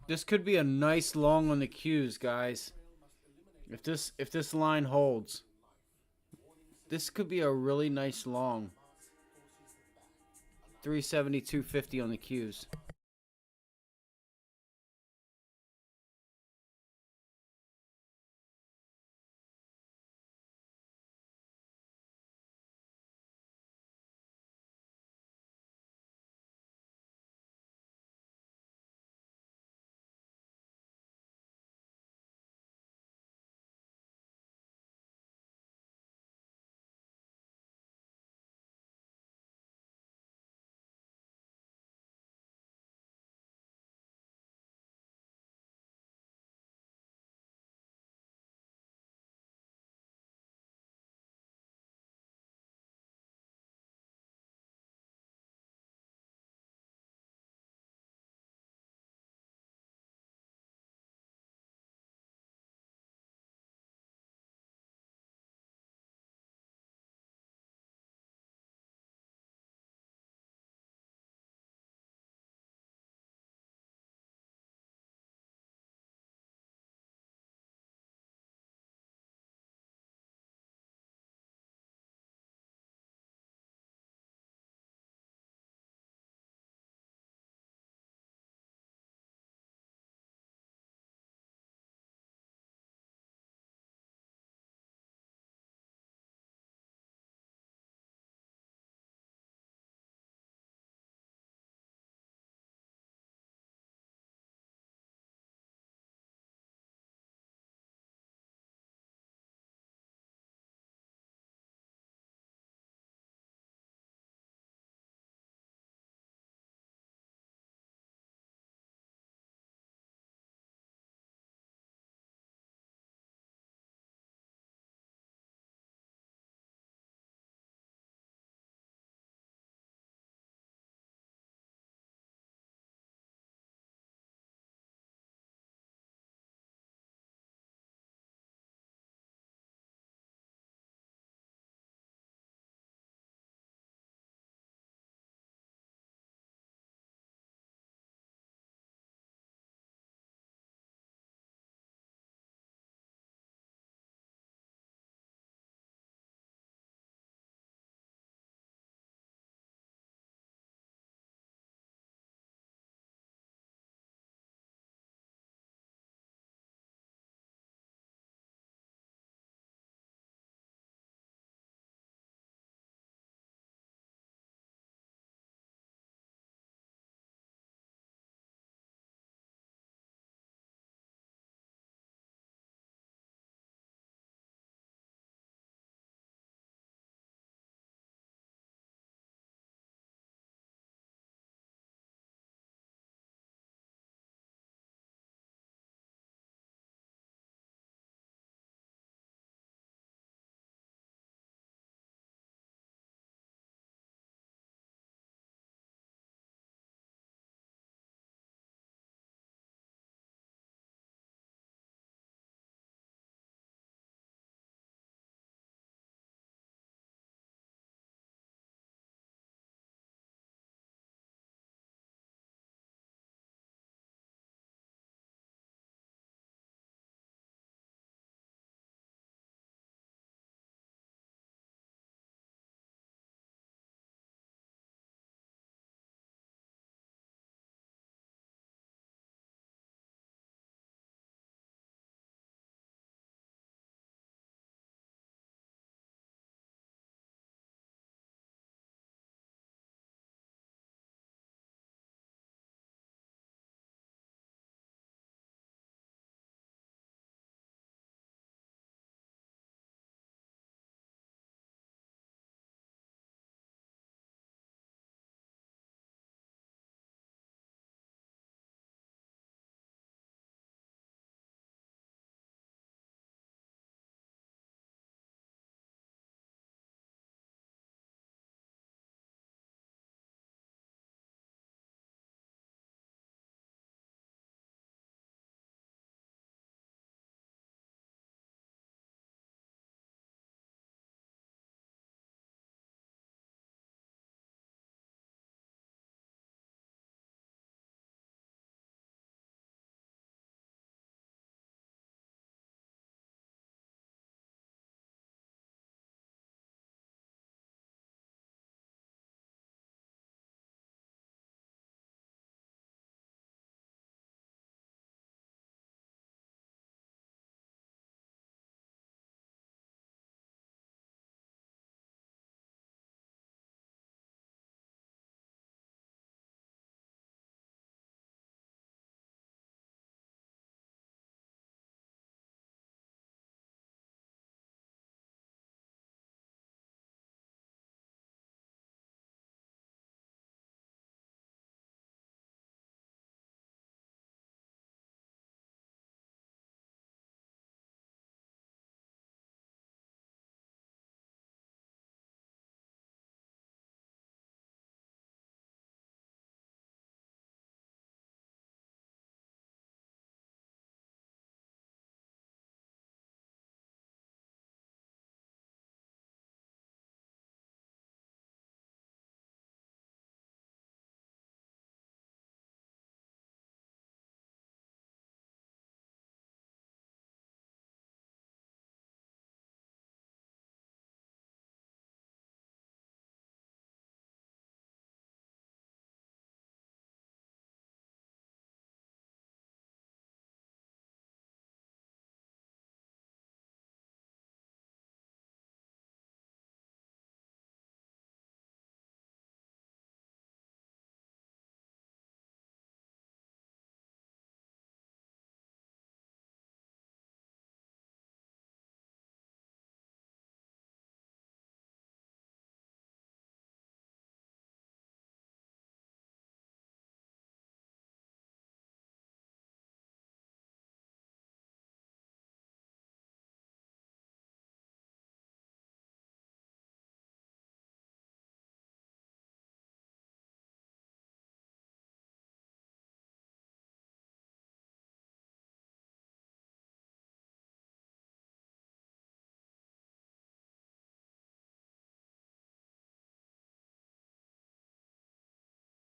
This could be a nice long on the Qs, guys. If this line holds, this could be a really nice long. 372.50 on the Qs.